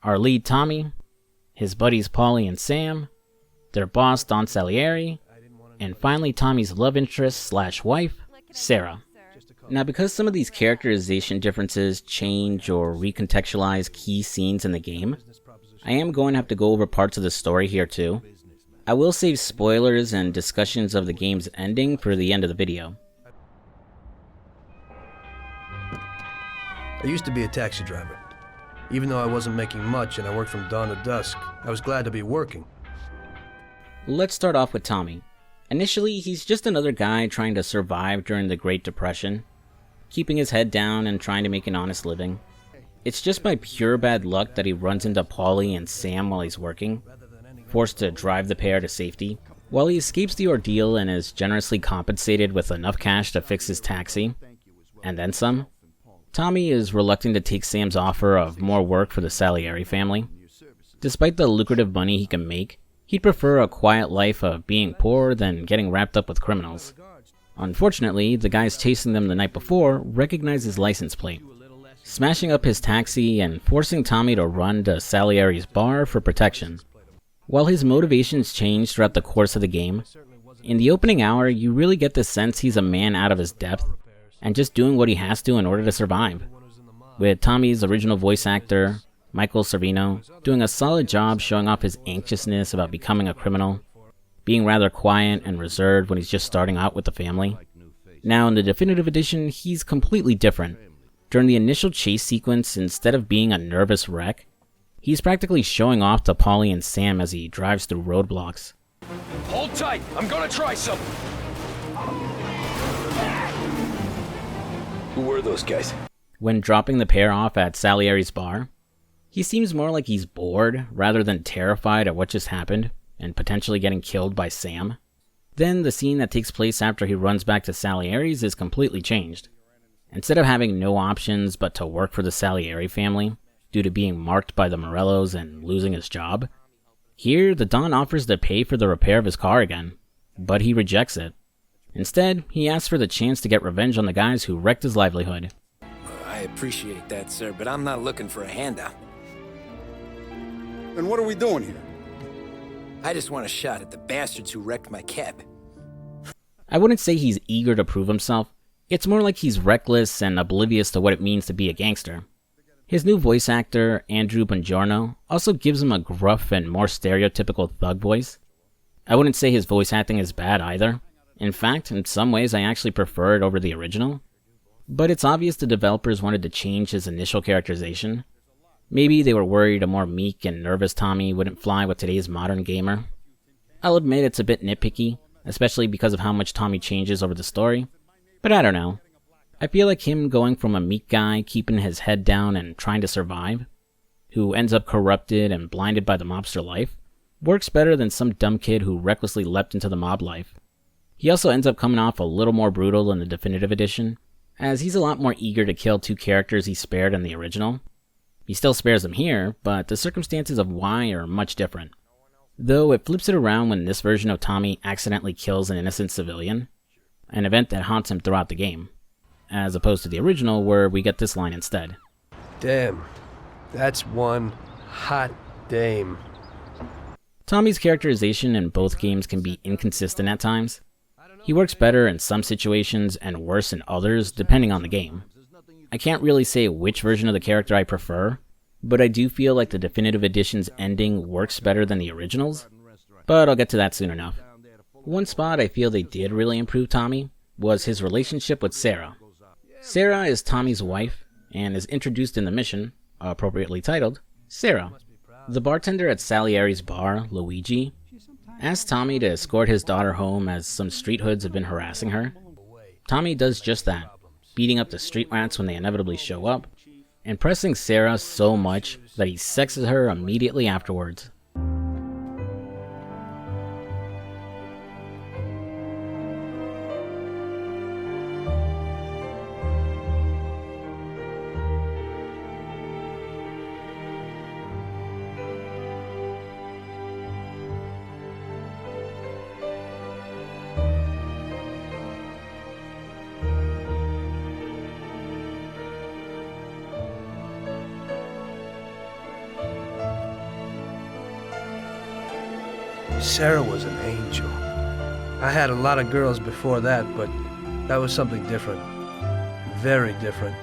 Our lead Tommy, his buddies Paulie and Sam, their boss Don Salieri, and finally Tommy's love interest / wife, Sarah. Now, because some of these characterization differences change or recontextualize key scenes in the game, I am going to have to go over parts of the story here too. I will save spoilers and discussions of the game's ending for the end of the video. I used to be a taxi driver. Even though I wasn't making much and I worked from dawn to dusk, I was glad to be working. Let's start off with Tommy. Initially, he's just another guy trying to survive during the Great Depression, keeping his head down and trying to make an honest living. It's just by pure bad luck that he runs into Paulie and Sam while he's working, forced to drive the pair to safety. While he escapes the ordeal and is generously compensated with enough cash to fix his taxi, and then some, Tommy is reluctant to take Sam's offer of more work for the Salieri family. Despite the lucrative money he can make, he'd prefer a quiet life of being poor than getting wrapped up with criminals. Unfortunately, the guys chasing them the night before recognize his license plate, smashing up his taxi and forcing Tommy to run to Salieri's bar for protection. While his motivations change throughout the course of the game, in the opening hour you really get the sense he's a man out of his depth, and just doing what he has to in order to survive. with Tommy's original voice actor, Michael Servino, doing a solid job showing off his anxiousness about becoming a criminal, being rather quiet and reserved when he's just starting out with the family. Now, in the definitive edition, he's completely different. During the initial chase sequence, instead of being a nervous wreck, he's practically showing off to Paulie and Sam as he drives through roadblocks. Hold tight, I'm gonna try something. Who were those guys? When dropping the pair off at Salieri's bar, he seems more like he's bored rather than terrified at what just happened and potentially getting killed by Sam. Then the scene that takes place after he runs back to Salieri's is completely changed. Instead of having no options but to work for the Salieri family, due to being marked by the Morellos and losing his job, here the Don offers to pay for the repair of his car again, but he rejects it. Instead, he asks for the chance to get revenge on the guys who wrecked his livelihood. I appreciate that, sir, but I'm not looking for a handout. Then what are we doing here? I just want a shot at the bastards who wrecked my cab. I wouldn't say he's eager to prove himself. It's more like he's reckless and oblivious to what it means to be a gangster. His new voice actor, Andrew Bongiorno, also gives him a gruff and more stereotypical thug voice. I wouldn't say his voice acting is bad either. In fact, in some ways I actually prefer it over the original. But it's obvious the developers wanted to change his initial characterization. Maybe they were worried a more meek and nervous Tommy wouldn't fly with today's modern gamer. I'll admit it's a bit nitpicky, especially because of how much Tommy changes over the story. But I don't know. I feel like him going from a meek guy keeping his head down and trying to survive, who ends up corrupted and blinded by the mobster life, works better than some dumb kid who recklessly leapt into the mob life. He also ends up coming off a little more brutal in the definitive edition, as he's a lot more eager to kill two characters he spared in the original. He still spares them here, but the circumstances of why are much different. Though it flips it around when this version of Tommy accidentally kills an innocent civilian, an event that haunts him throughout the game, as opposed to the original where we get this line instead. Damn, that's one hot dame. Tommy's characterization in both games can be inconsistent at times. He works better in some situations and worse in others depending on the game. I can't really say which version of the character I prefer, but I do feel like the definitive edition's ending works better than the original's, but I'll get to that soon enough. One spot I feel they did really improve Tommy was his relationship with Sarah. Sarah is Tommy's wife and is introduced in the mission, appropriately titled, Sarah. The bartender at Salieri's bar, Luigi, asks Tommy to escort his daughter home as some street hoods have been harassing her. Tommy does just that, beating up the street rats when they inevitably show up, and pressing Sarah so much that he sexes her immediately afterwards. Sarah was an angel. I had a lot of girls before that, but that was something different. Very different.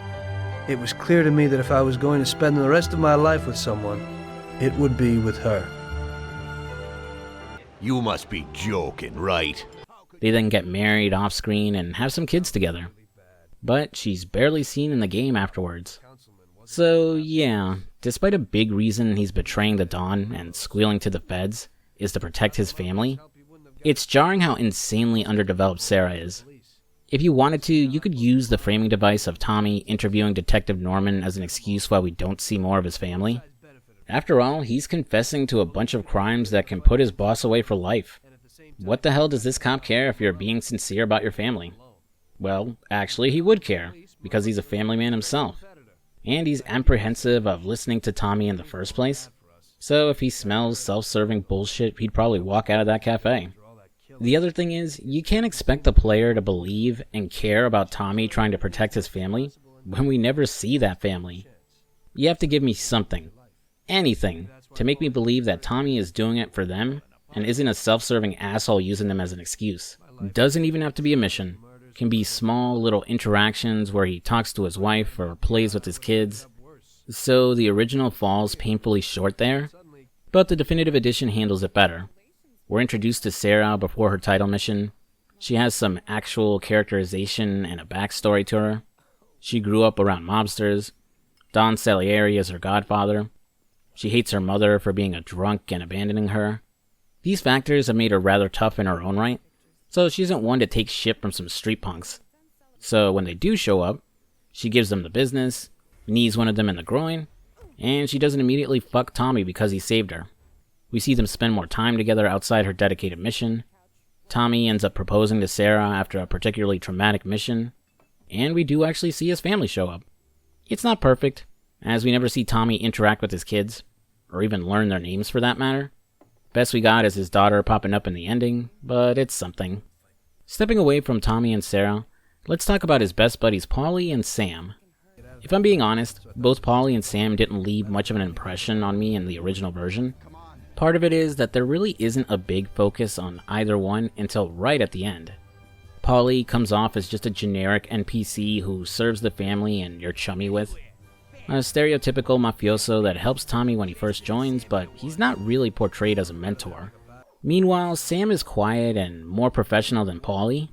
It was clear to me that if I was going to spend the rest of my life with someone, it would be with her. You must be joking, right? They then get married off-screen and have some kids together. But she's barely seen in the game afterwards. So yeah, despite a big reason he's betraying the Don and squealing to the feds is to protect his family, it's jarring how insanely underdeveloped Sarah is. If you wanted to, you could use the framing device of Tommy interviewing Detective Norman as an excuse why we don't see more of his family. After all, he's confessing to a bunch of crimes that can put his boss away for life. What the hell does this cop care if you're being sincere about your family? Well, actually he would care, because he's a family man himself. And he's apprehensive of listening to Tommy in the first place. So if he smells self-serving bullshit, he'd probably walk out of that cafe. The other thing is, you can't expect the player to believe and care about Tommy trying to protect his family when we never see that family. You have to give me something, anything, to make me believe that Tommy is doing it for them and isn't a self-serving asshole using them as an excuse. Doesn't even have to be a mission. can be small little interactions where he talks to his wife or plays with his kids, so the original falls painfully short there, but the definitive edition handles it better. We're introduced to Sarah before her title mission. She has some actual characterization and a backstory to her. She grew up around mobsters. Don Salieri is her godfather. She hates her mother for being a drunk and abandoning her. These factors have made her rather tough in her own right, so she isn't one to take shit from some street punks. So when they do show up, she gives them the business, knees one of them in the groin, and she doesn't immediately fuck Tommy because he saved her. We see them spend more time together outside her dedicated mission. Tommy ends up proposing to Sarah after a particularly traumatic mission, and we do actually see his family show up. It's not perfect, as we never see Tommy interact with his kids, or even learn their names for that matter. Best we got is his daughter popping up in the ending, but it's something. Stepping away from Tommy and Sarah, let's talk about his best buddies Paulie and Sam. If I'm being honest, both Paulie and Sam didn't leave much of an impression on me in the original version. Part of it is that there really isn't a big focus on either one until right at the end. Paulie comes off as just a generic NPC who serves the family and you're chummy with. A stereotypical mafioso that helps Tommy when he first joins, but he's not really portrayed as a mentor. Meanwhile, Sam is quiet and more professional than Paulie,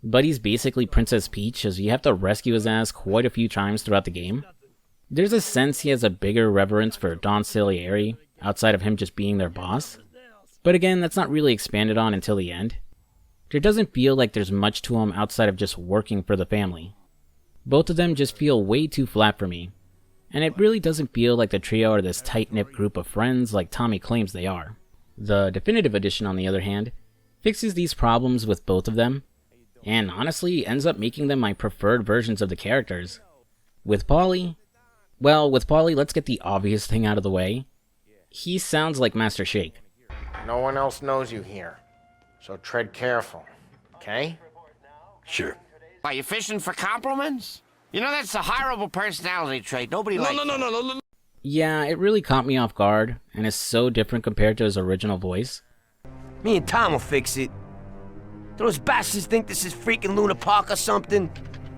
but he's basically Princess Peach as you have to rescue his ass quite a few times throughout the game. There's a sense he has a bigger reverence for Don Salieri, outside of him just being their boss. But again, that's not really expanded on until the end. There doesn't feel like there's much to him outside of just working for the family. Both of them just feel way too flat for me, and it really doesn't feel like the trio are this tight-knit group of friends like Tommy claims they are. The definitive edition, on the other hand, fixes these problems with both of them, and honestly ends up making them my preferred versions of the characters. With Paulie, let's get the obvious thing out of the way. He sounds like Master Shake. No one else knows you here, so tread careful, okay? Sure. Are you fishing for compliments? You know, that's a horrible personality trait. Nobody likes No. Yeah, it really caught me off guard, and is so different compared to his original voice. Me and Tom will fix it. Do those bastards think this is freaking Luna Park or something?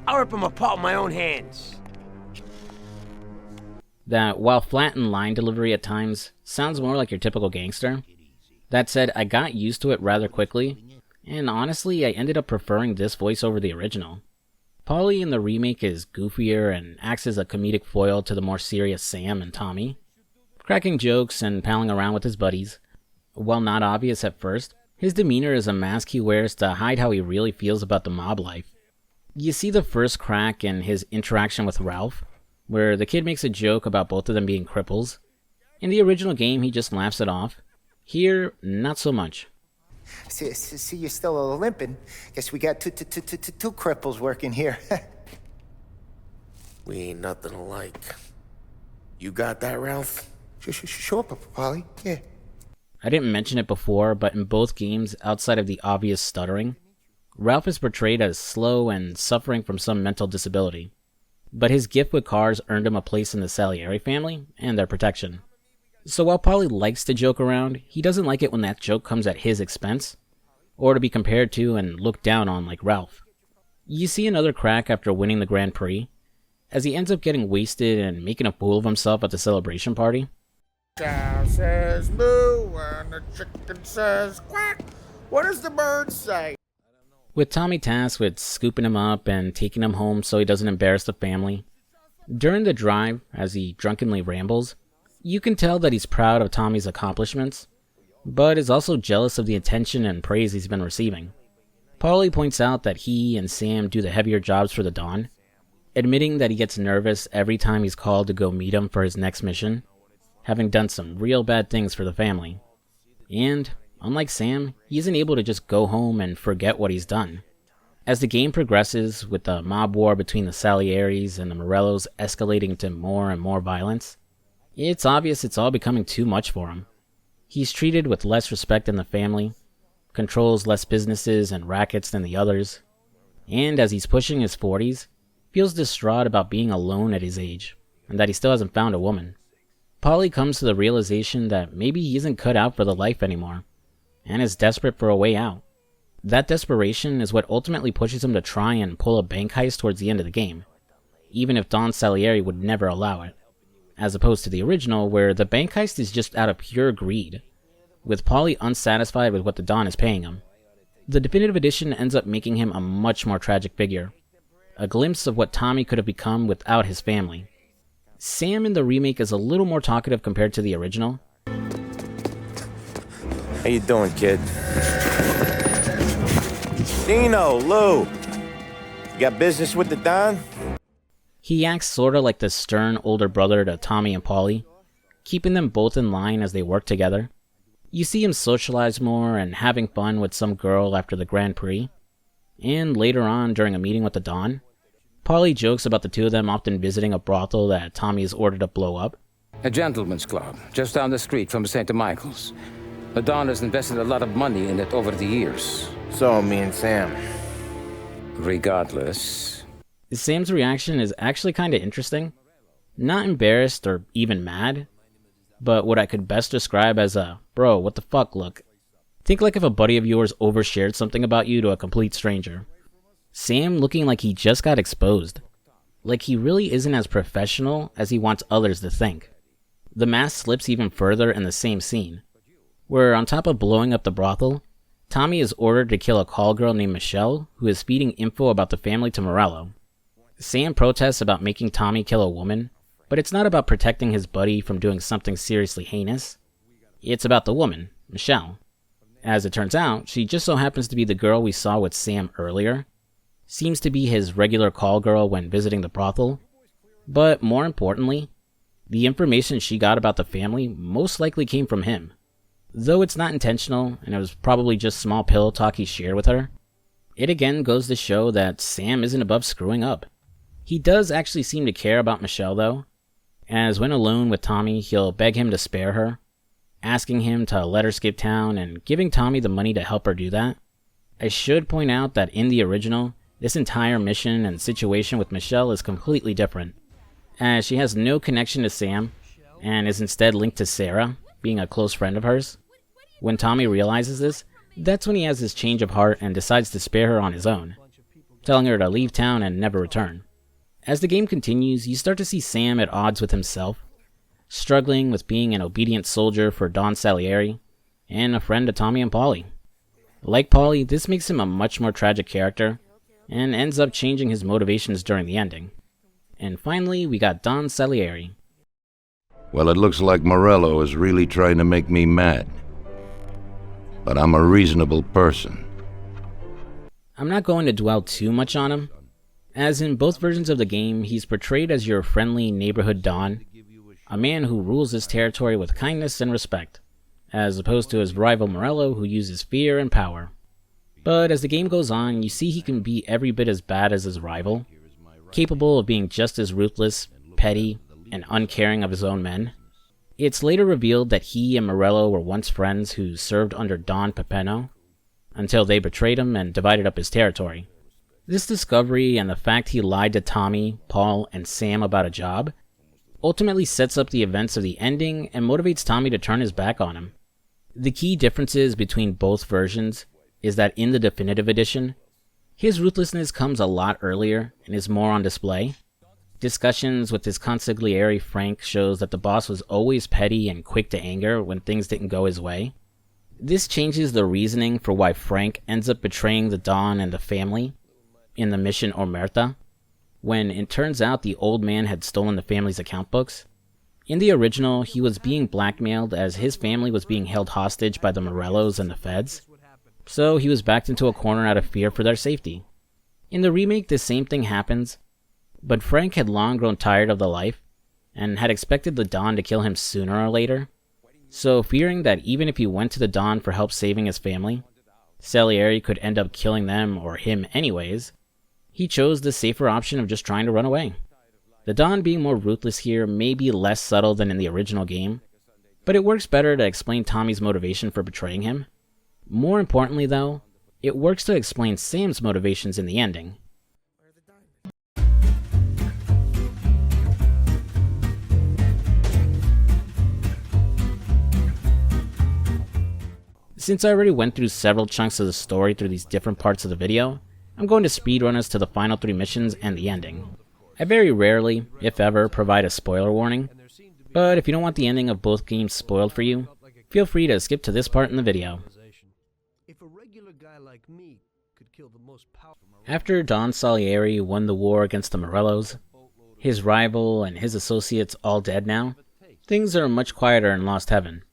I'll rip them apart with my own hands. That, while flat in line delivery at times, sounds more like your typical gangster. That said, I got used to it rather quickly, and honestly, I ended up preferring this voice over the original. Paulie in the remake is goofier and acts as a comedic foil to the more serious Sam and Tommy, cracking jokes and palling around with his buddies. While not obvious at first, his demeanor is a mask he wears to hide how he really feels about the mob life. You see the first crack in his interaction with Ralph, where the kid makes a joke about both of them being cripples. In the original game, he just laughs it off. Here, not so much. See, you're still limping. Guess we got two cripples working here. We ain't nothing alike. You got that, Ralph? Sure, Polly. Yeah. I didn't mention it before, but in both games, outside of the obvious stuttering, Ralph is portrayed as slow and suffering from some mental disability. But his gift with cars earned him a place in the Salieri family and their protection. So while Paulie likes to joke around, he doesn't like it when that joke comes at his expense, or to be compared to and looked down on like Ralph. You see another crack after winning the Grand Prix, as he ends up getting wasted and making a fool of himself at the celebration party. Cow says moo and the chicken says quack. What does the bird say? With Tommy tasked with scooping him up and taking him home so he doesn't embarrass the family. During the drive, as he drunkenly rambles, you can tell that he's proud of Tommy's accomplishments, but is also jealous of the attention and praise he's been receiving. Paulie points out that he and Sam do the heavier jobs for the Dawn, admitting that he gets nervous every time he's called to go meet him for his next mission, having done some real bad things for the family. And, unlike Sam, he isn't able to just go home and forget what he's done. As the game progresses, with the mob war between the Salieris and the Morellos escalating to more and more violence, it's obvious it's all becoming too much for him. He's treated with less respect in the family, controls less businesses and rackets than the others, and as he's pushing his 40s, feels distraught about being alone at his age, and that he still hasn't found a woman. Paulie comes to the realization that maybe he isn't cut out for the life anymore, and is desperate for a way out. That desperation is what ultimately pushes him to try and pull a bank heist towards the end of the game, even if Don Salieri would never allow it, as opposed to the original where the bank heist is just out of pure greed, with Paulie unsatisfied with what the Don is paying him. The definitive edition ends up making him a much more tragic figure, a glimpse of what Tommy could have become without his family. Sam in the remake is a little more talkative compared to the original. How you doing, kid? Dino, Lou, you got business with the Don? He acts sorta like the stern older brother to Tommy and Paulie, keeping them both in line as they work together. You see him socialize more and having fun with some girl after the Grand Prix. And later on, during a meeting with the Don, Paulie jokes about the two of them often visiting a brothel that Tommy is ordered to blow up. A gentleman's club, just down the street from St. Michael's. The Don has invested a lot of money in it over the years. So, me and Sam. Regardless. Sam's reaction is actually kinda interesting. Not embarrassed or even mad, but what I could best describe as a, bro, what the fuck look. Think like if a buddy of yours overshared something about you to a complete stranger. Sam looking like he just got exposed. Like he really isn't as professional as he wants others to think. The mask slips even further in the same scene, where on top of blowing up the brothel, Tommy is ordered to kill a call girl named Michelle who is feeding info about the family to Morello. Sam protests about making Tommy kill a woman, but it's not about protecting his buddy from doing something seriously heinous. It's about the woman, Michelle. As it turns out, she just so happens to be the girl we saw with Sam earlier. Seems to be his regular call girl when visiting the brothel. But more importantly, the information she got about the family most likely came from him. Though it's not intentional, and it was probably just small pillow talk he shared with her, it again goes to show that Sam isn't above screwing up. He does actually seem to care about Michelle though, as when alone with Tommy, he'll beg him to spare her, asking him to let her skip town and giving Tommy the money to help her do that. I should point out that in the original, this entire mission and situation with Michelle is completely different, as she has no connection to Sam, and is instead linked to Sarah, being a close friend of hers. When Tommy realizes this, that's when he has his change of heart and decides to spare her on his own, telling her to leave town and never return. As the game continues, you start to see Sam at odds with himself, struggling with being an obedient soldier for Don Salieri, and a friend to Tommy and Paulie. Like Paulie, this makes him a much more tragic character, and ends up changing his motivations during the ending. And finally, we got Don Salieri. Well, it looks like Morello is really trying to make me mad. But I'm a reasonable person. I'm not going to dwell too much on him, as in both versions of the game, he's portrayed as your friendly neighborhood Don, a man who rules his territory with kindness and respect, as opposed to his rival Morello who uses fear and power. But as the game goes on, you see he can be every bit as bad as his rival, capable of being just as ruthless, petty, and uncaring of his own men. It's later revealed that he and Morello were once friends who served under Don Pepeno, until they betrayed him and divided up his territory. This discovery and the fact he lied to Tommy, Paul, and Sam about a job ultimately sets up the events of the ending and motivates Tommy to turn his back on him. The key differences between both versions is that in the definitive edition, his ruthlessness comes a lot earlier and is more on display. Discussions with his consigliere Frank shows that the boss was always petty and quick to anger when things didn't go his way. This changes the reasoning for why Frank ends up betraying the Don and the family in the mission Omerta, when it turns out the old man had stolen the family's account books. In the original, he was being blackmailed as his family was being held hostage by the Morellos and the feds, so he was backed into a corner out of fear for their safety. In the remake, the same thing happens, but Frank had long grown tired of the life, and had expected the Don to kill him sooner or later, so fearing that even if he went to the Don for help saving his family, Salieri could end up killing them or him anyways, he chose the safer option of just trying to run away. The Don being more ruthless here may be less subtle than in the original game, but it works better to explain Tommy's motivation for betraying him. More importantly though, it works to explain Sam's motivations in the ending. Since I already went through several chunks of the story through these different parts of the video, I'm going to speedrun us to the final 3 missions and the ending. I very rarely, if ever, provide a spoiler warning, but if you don't want the ending of both games spoiled for you, feel free to skip to this part in the video. After Don Salieri won the war against the Morellos, his rival and his associates all dead now, things are much quieter in Lost Heaven.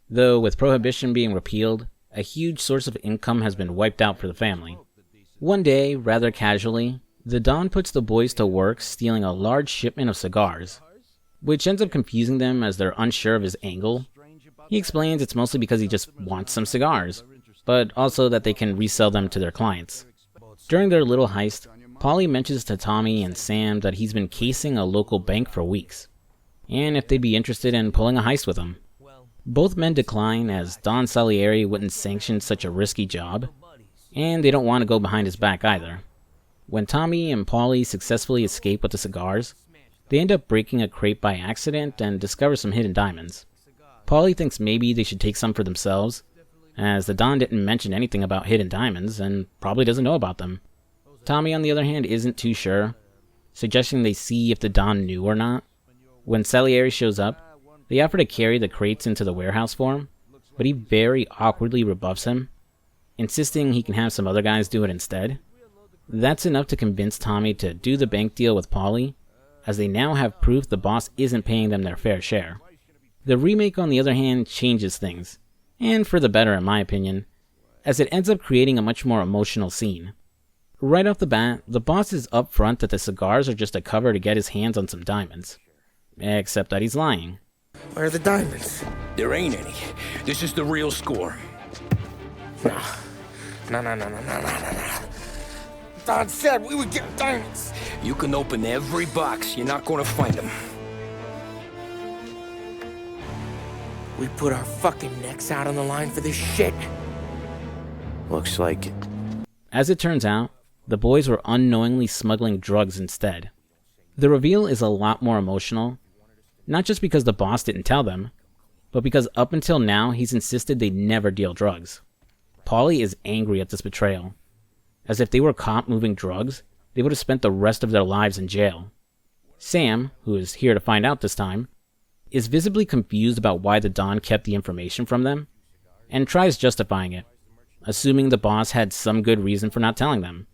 Though with Prohibition being repealed, a huge source of income has been wiped out for the family. One day, rather casually, the Don puts the boys to work stealing a large shipment of cigars, which ends up confusing them as they're unsure of his angle. He explains it's mostly because he just wants some cigars, but also that they can resell them to their clients. During their little heist, Paulie mentions to Tommy and Sam that he's been casing a local bank for weeks, and if they'd be interested in pulling a heist with him. Both men decline, as Don Salieri wouldn't sanction such a risky job, and they don't want to go behind his back either. When Tommy and Paulie successfully escape with the cigars, they end up breaking a crate by accident and discover some hidden diamonds. Paulie thinks maybe they should take some for themselves, as the Don didn't mention anything about hidden diamonds and probably doesn't know about them. Tommy, on the other hand, isn't too sure, suggesting they see if the Don knew or not. When Salieri shows up, they offer to carry the crates into the warehouse for him, but he very awkwardly rebuffs him, insisting he can have some other guys do it instead. That's enough to convince Tommy to do the bank deal with Paulie, as they now have proof the boss isn't paying them their fair share. The remake, on the other hand, changes things, and for the better in my opinion, as it ends up creating a much more emotional scene. Right off the bat, the boss is upfront that the cigars are just a cover to get his hands on some diamonds. Except that he's lying. Where are the diamonds? There ain't any. This is the real score. No. Don said we would get diamonds. You can open every box. You're not gonna find them. We put our fucking necks out on the line for this shit. Looks like it. As it turns out, the boys were unknowingly smuggling drugs instead. The reveal is a lot more emotional, not just because the boss didn't tell them, but because up until now he's insisted they never deal drugs. Paulie is angry at this betrayal, as if they were caught moving drugs, they would have spent the rest of their lives in jail. Sam, who is here to find out this time, is visibly confused about why the Don kept the information from them, and tries justifying it, assuming the boss had some good reason for not telling them.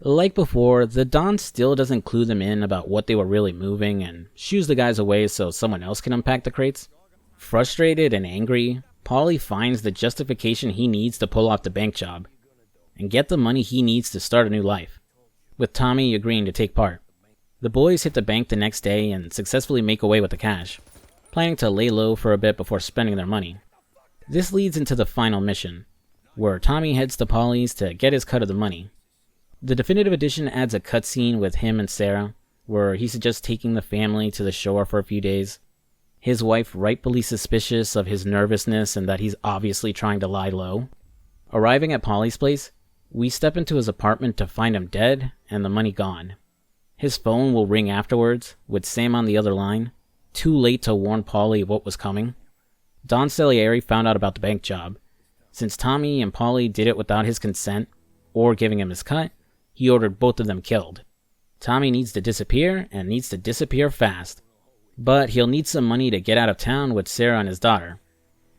Like before, the Don still doesn't clue them in about what they were really moving and shoos the guys away so someone else can unpack the crates. Frustrated and angry, Paulie finds the justification he needs to pull off the bank job and get the money he needs to start a new life, with Tommy agreeing to take part. The boys hit the bank the next day and successfully make away with the cash, planning to lay low for a bit before spending their money. This leads into the final mission, where Tommy heads to Paulie's to get his cut of the money. The definitive edition adds a cutscene with him and Sarah, where he suggests taking the family to the shore for a few days. His wife rightfully suspicious of his nervousness and that he's obviously trying to lie low. Arriving at Paulie's place, we step into his apartment to find him dead and the money gone. His phone will ring afterwards, with Sam on the other line, too late to warn Paulie of what was coming. Don Salieri found out about the bank job. Since Tommy and Paulie did it without his consent, or giving him his cut, he ordered both of them killed. Tommy needs to disappear, and needs to disappear fast. But he'll need some money to get out of town with Sarah and his daughter.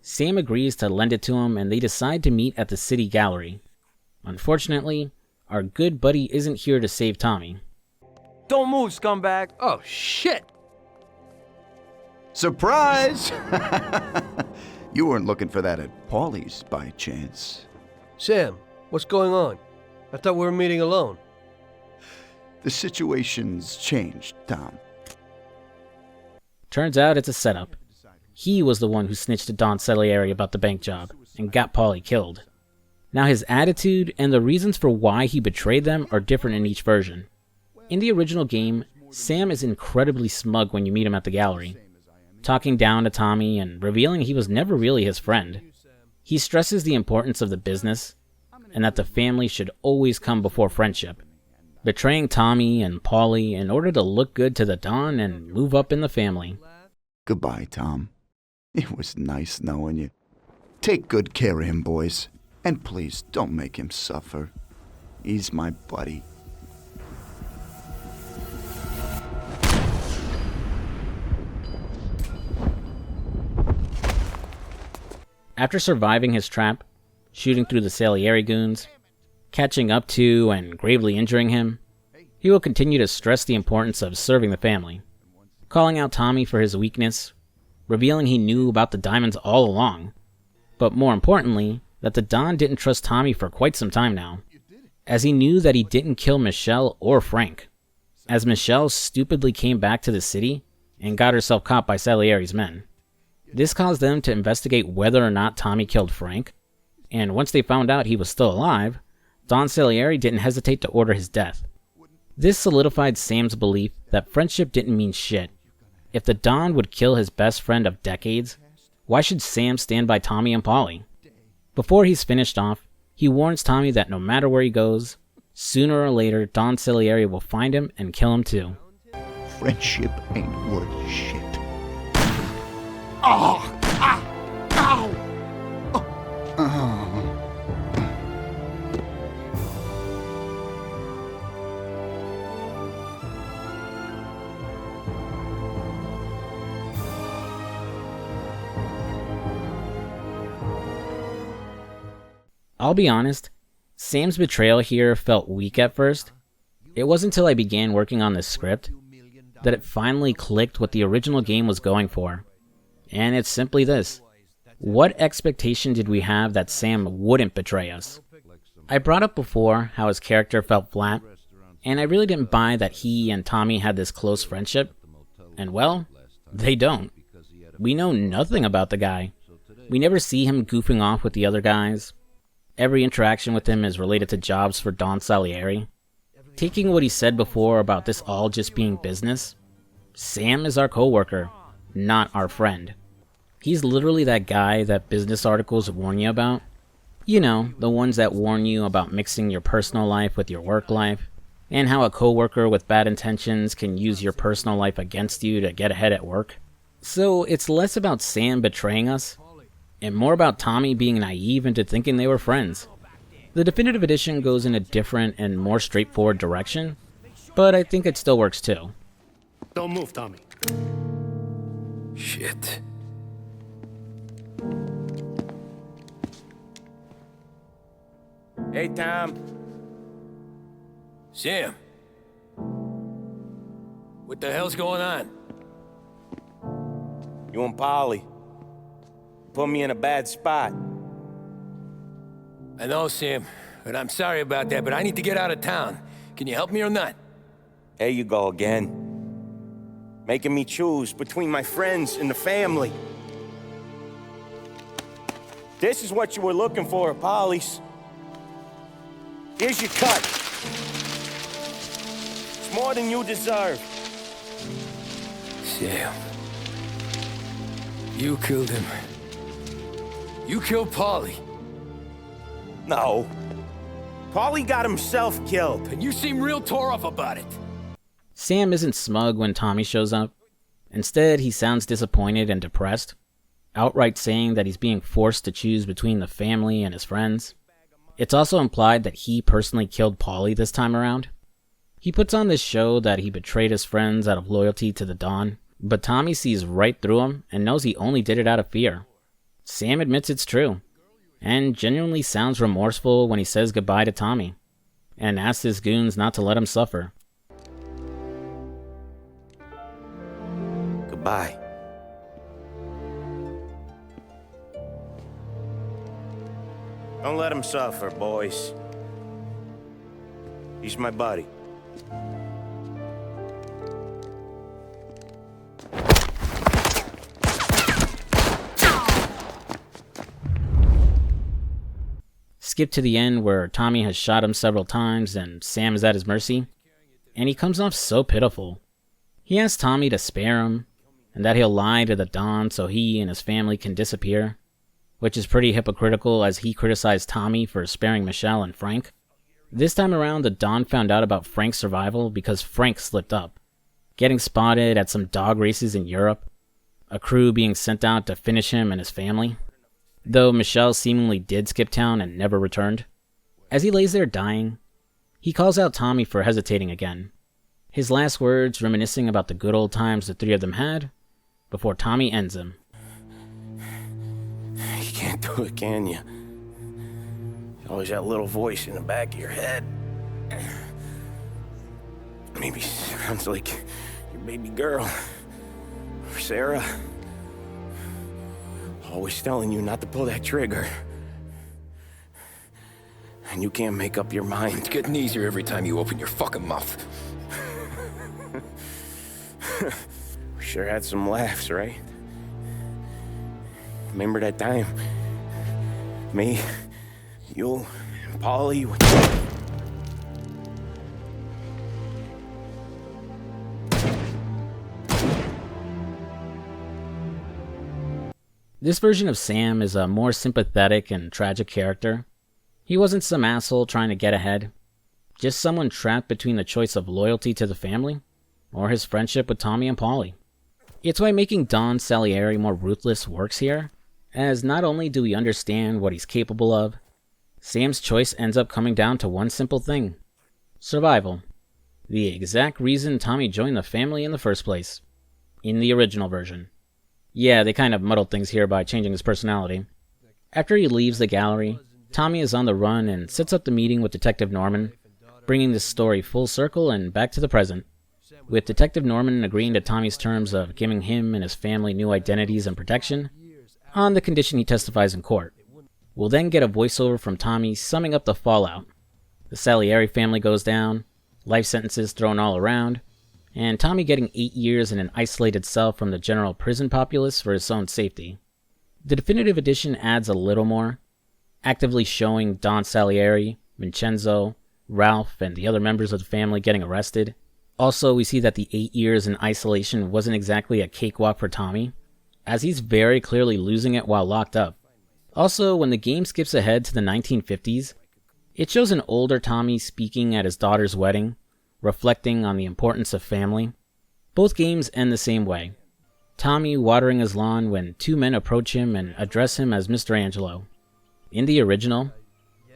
Sam agrees to lend it to him, and they decide to meet at the city gallery. Unfortunately, our good buddy isn't here to save Tommy. Don't move, scumbag. Oh, shit! Surprise! You weren't looking for that at Paulie's by chance. Sam, what's going on? I thought we were meeting alone. The situation's changed, Tom. Turns out it's a setup. He was the one who snitched to Don Salieri about the bank job and got Paulie killed. Now his attitude and the reasons for why he betrayed them are different in each version. In the original game, Sam is incredibly smug when you meet him at the gallery, talking down to Tommy and revealing he was never really his friend. He stresses the importance of the business, and that the family should always come before friendship, betraying Tommy and Paulie in order to look good to the Don and move up in the family. Goodbye, Tom. It was nice knowing you. Take good care of him, boys. And please, don't make him suffer. He's my buddy. After surviving his trap, shooting through the Salieri goons, catching up to and gravely injuring him, he will continue to stress the importance of serving the family, calling out Tommy for his weakness, revealing he knew about the diamonds all along, but more importantly, that the Don didn't trust Tommy for quite some time now, as he knew that he didn't kill Michelle or Frank, as Michelle stupidly came back to the city and got herself caught by Salieri's men. This caused them to investigate whether or not Tommy killed Frank, and once they found out he was still alive, Don Salieri didn't hesitate to order his death. This solidified Sam's belief that friendship didn't mean shit. If the Don would kill his best friend of decades, why should Sam stand by Tommy and Polly? Before he's finished off, he warns Tommy that no matter where he goes, sooner or later Don Salieri will find him and kill him too. Friendship ain't worth shit. Oh! Ah! Ow! Oh. I'll be honest, Sam's betrayal here felt weak at first. It wasn't until I began working on this script that it finally clicked what the original game was going for. And it's simply this. What expectation did we have that Sam wouldn't betray us? I brought up before how his character felt flat, and I really didn't buy that he and Tommy had this close friendship. And well, they don't. We know nothing about the guy. We never see him goofing off with the other guys. Every interaction with him is related to jobs for Don Salieri. Taking what he said before about this all just being business, Sam is our co-worker, not our friend. He's literally that guy that business articles warn you about. You know, the ones that warn you about mixing your personal life with your work life, and how a co-worker with bad intentions can use your personal life against you to get ahead at work. So it's less about Sam betraying us, and more about Tommy being naive into thinking they were friends. The definitive edition goes in a different and more straightforward direction, but I think it still works too. Don't move, Tommy. Shit. Hey, Tom. Sam. What the hell's going on? You and Polly put me in a bad spot. I know, Sam, and I'm sorry about that, but I need to get out of town. Can you help me or not? There you go again. Making me choose between my friends and the family. This is what you were looking for at Polly's. Here's your cut. It's more than you deserve. Sam. You killed him. You killed Polly. No. Polly got himself killed. And you seem real tore up about it. Sam isn't smug when Tommy shows up. Instead, he sounds disappointed and depressed, outright saying that he's being forced to choose between the family and his friends. It's also implied that he personally killed Polly this time around. He puts on this show that he betrayed his friends out of loyalty to the Don, but Tommy sees right through him and knows he only did it out of fear. Sam admits it's true, and genuinely sounds remorseful when he says goodbye to Tommy, and asks his goons not to let him suffer. Goodbye. Don't let him suffer, boys. He's my buddy. Skip to the end where Tommy has shot him several times and Sam is at his mercy, and he comes off so pitiful. He asks Tommy to spare him, and that he'll lie to the Don so he and his family can disappear, which is pretty hypocritical as he criticized Tommy for sparing Michelle and Frank. This time around, the Don found out about Frank's survival because Frank slipped up, getting spotted at some dog races in Europe, a crew being sent out to finish him and his family. though Michelle seemingly did skip town and never returned. As he lays there dying, he calls out Tommy for hesitating again, his last words reminiscing about the good old times the three of them had, before Tommy ends him. You can't do it, can you? Always that little voice in the back of your head. Maybe sounds like your baby girl, or Sarah. Always telling you not to pull that trigger. And you can't make up your mind. It's getting easier every time you open your fucking mouth. We sure had some laughs, right? Remember that time? Me, you, and Paulie. This version of Sam is a more sympathetic and tragic character. He wasn't some asshole trying to get ahead, just someone trapped between the choice of loyalty to the family or his friendship with Tommy and Paulie. It's why making Don Salieri more ruthless works here, as not only do we understand what he's capable of, Sam's choice ends up coming down to one simple thing: survival. The exact reason Tommy joined the family in the first place, in the original version. Yeah, they kind of muddled things here by changing his personality. After he leaves the gallery, Tommy is on the run and sets up the meeting with Detective Norman, bringing this story full circle and back to the present, with Detective Norman agreeing to Tommy's terms of giving him and his family new identities and protection, on the condition he testifies in court. We'll then get a voiceover from Tommy summing up the fallout. The Salieri family goes down, life sentences thrown all around, and Tommy getting 8 years in an isolated cell from the general prison populace for his own safety. The definitive edition adds a little more, actively showing Don Salieri, Vincenzo, Ralph, and the other members of the family getting arrested. Also, we see that the 8 years in isolation wasn't exactly a cakewalk for Tommy, as he's very clearly losing it while locked up. Also, when the game skips ahead to the 1950s, it shows an older Tommy speaking at his daughter's wedding, reflecting on the importance of family. Both games end the same way. Tommy watering his lawn when two men approach him and address him as Mr. Angelo. In the original,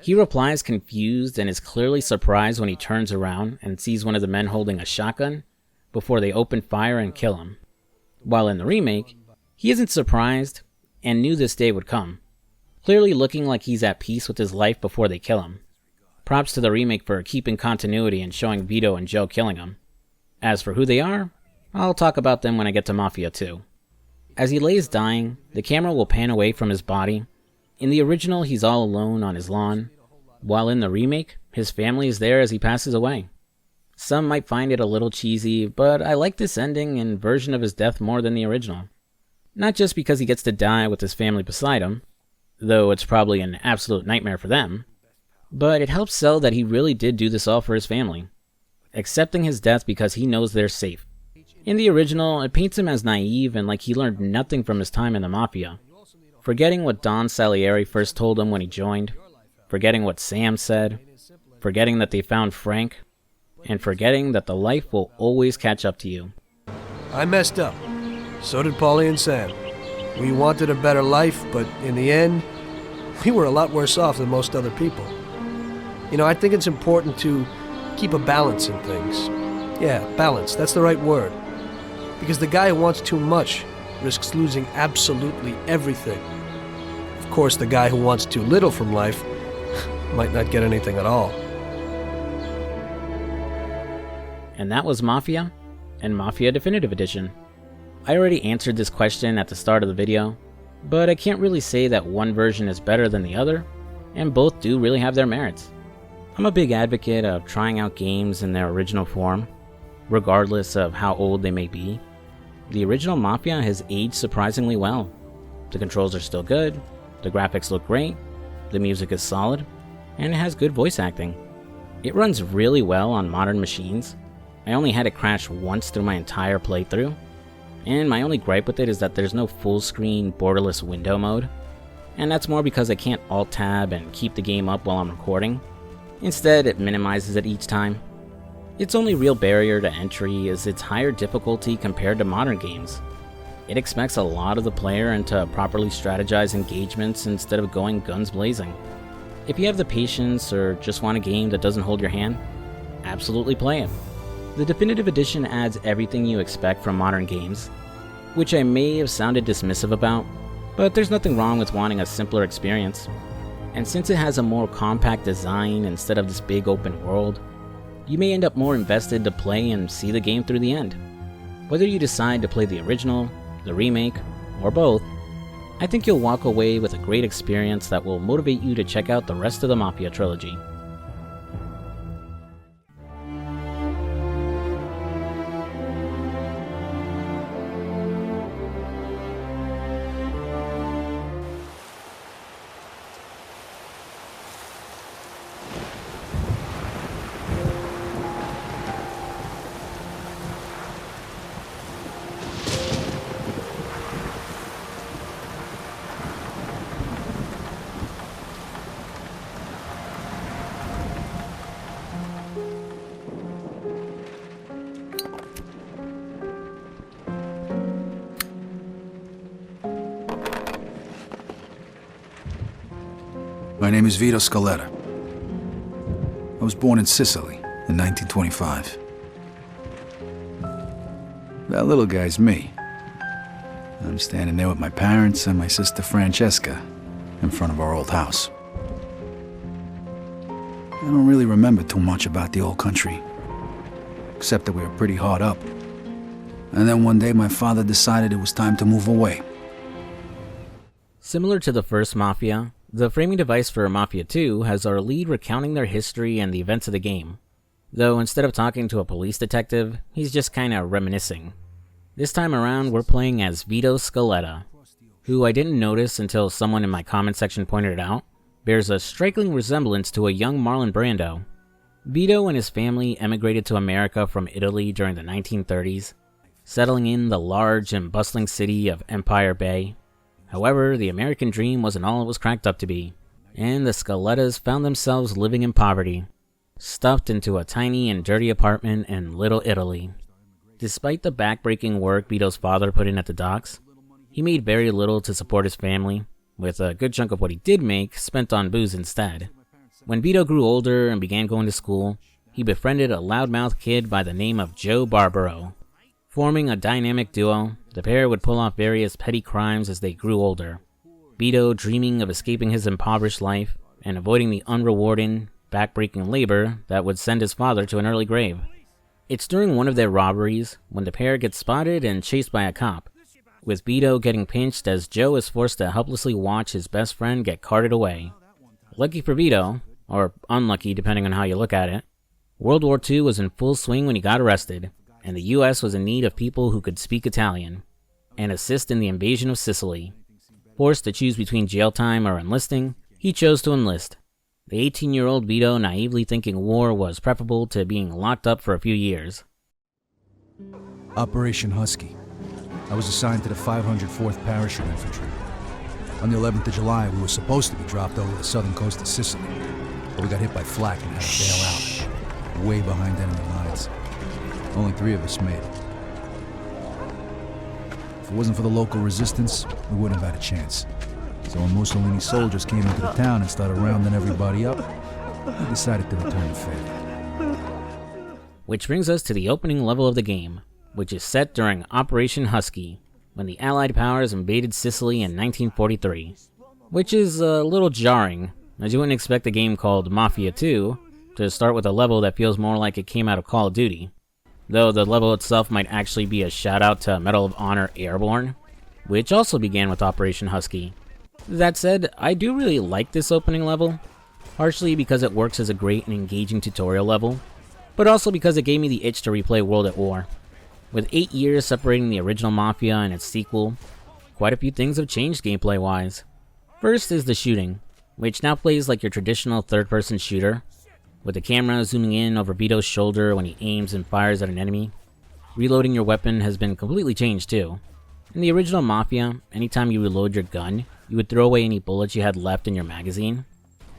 he replies confused and is clearly surprised when he turns around and sees one of the men holding a shotgun before they open fire and kill him. While in the remake, he isn't surprised and knew this day would come, clearly looking like he's at peace with his life before they kill him. Props to the remake for keeping continuity and showing Vito and Joe killing him. As for who they are, I'll talk about them when I get to Mafia 2. As he lays dying, the camera will pan away from his body. In the original, he's all alone on his lawn, while in the remake, his family is there as he passes away. Some might find it a little cheesy, but I like this ending and version of his death more than the original. Not just because he gets to die with his family beside him, though it's probably an absolute nightmare for them, but it helps sell that he really did do this all for his family, accepting his death because he knows they're safe. In the original, it paints him as naive and like he learned nothing from his time in the Mafia, forgetting what Don Salieri first told him when he joined, forgetting what Sam said, forgetting that they found Frank, and forgetting that the life will always catch up to you. I messed up. So did Paulie and Sam. We wanted a better life, but in the end, we were a lot worse off than most other people. You know, I think it's important to keep a balance in things. Yeah, balance, that's the right word. Because the guy who wants too much risks losing absolutely everything. Of course, the guy who wants too little from life might not get anything at all. And that was Mafia and Mafia Definitive Edition. I already answered this question at the start of the video, but I can't really say that one version is better than the other, and both do really have their merits. I'm a big advocate of trying out games in their original form, regardless of how old they may be. The original Mafia has aged surprisingly well. The controls are still good, the graphics look great, the music is solid, and it has good voice acting. It runs really well on modern machines. I only had it crash once through my entire playthrough, and my only gripe with it is that there's no full-screen borderless window mode, and that's more because I can't alt-tab and keep the game up while I'm recording. Instead, it minimizes it each time. Its only real barrier to entry is its higher difficulty compared to modern games. It expects a lot of the player and to properly strategize engagements instead of going guns blazing. If you have the patience or just want a game that doesn't hold your hand, absolutely play it. The Definitive Edition adds everything you expect from modern games, which I may have sounded dismissive about, but there's nothing wrong with wanting a simpler experience. And since it has a more compact design instead of this big open world, you may end up more invested to play and see the game through the end. Whether you decide to play the original, the remake, or both, I think you'll walk away with a great experience that will motivate you to check out the rest of the Mafia trilogy. My name is Vito Scaletta. I was born in Sicily in 1925. That little guy's me. I'm standing there with my parents and my sister Francesca in front of our old house. I don't really remember too much about the old country, except that we were pretty hard up. And then one day my father decided it was time to move away. Similar to the first Mafia, the framing device for Mafia 2 has our lead recounting their history and the events of the game, though instead of talking to a police detective, he's just kinda reminiscing. This time around, we're playing as Vito Scaletta, who I didn't notice until someone in my comment section pointed it out, bears a striking resemblance to a young Marlon Brando. Vito and his family emigrated to America from Italy during the 1930s, settling in the large and bustling city of Empire Bay. However, the American dream wasn't all it was cracked up to be, and the Scalettas found themselves living in poverty, stuffed into a tiny and dirty apartment in Little Italy. Despite the backbreaking work Vito's father put in at the docks, he made very little to support his family, with a good chunk of what he did make spent on booze instead. When Vito grew older and began going to school, he befriended a loudmouth kid by the name of Joe Barbaro. Forming a dynamic duo, the pair would pull off various petty crimes as they grew older. Vito dreaming of escaping his impoverished life and avoiding the unrewarding, backbreaking labor that would send his father to an early grave. It's during one of their robberies when the pair gets spotted and chased by a cop, with Vito getting pinched as Joe is forced to helplessly watch his best friend get carted away. Lucky for Vito, or unlucky depending on how you look at it, World War II was in full swing when he got arrested, and the US was in need of people who could speak Italian and assist in the invasion of Sicily. Forced to choose between jail time or enlisting, he chose to enlist. The 18-year-old Vito naively thinking war was preferable to being locked up for a few years. Operation Husky. I was assigned to the 504th Parachute Infantry. On the 11th of July, we were supposed to be dropped over the southern coast of Sicily, but we got hit by flak and had to bail out, way behind enemy lines. Only 3 of us made it. If it wasn't for the local resistance, we wouldn't have had a chance. So when Mussolini's soldiers came into the town and started rounding everybody up, we decided to return the favor. Which brings us to the opening level of the game, which is set during Operation Husky, when the Allied powers invaded Sicily in 1943. Which is a little jarring, as you wouldn't expect a game called Mafia 2 to start with a level that feels more like it came out of Call of Duty. Though the level itself might actually be a shout out to Medal of Honor Airborne, which also began with Operation Husky. That said, I do really like this opening level, partially because it works as a great and engaging tutorial level, but also because it gave me the itch to replay World at War. With 8 years separating the original Mafia and its sequel, quite a few things have changed gameplay-wise. First is the shooting, which now plays like your traditional third-person shooter, with the camera zooming in over Vito's shoulder when he aims and fires at an enemy. Reloading your weapon has been completely changed too. In the original Mafia, anytime you reload your gun, you would throw away any bullets you had left in your magazine.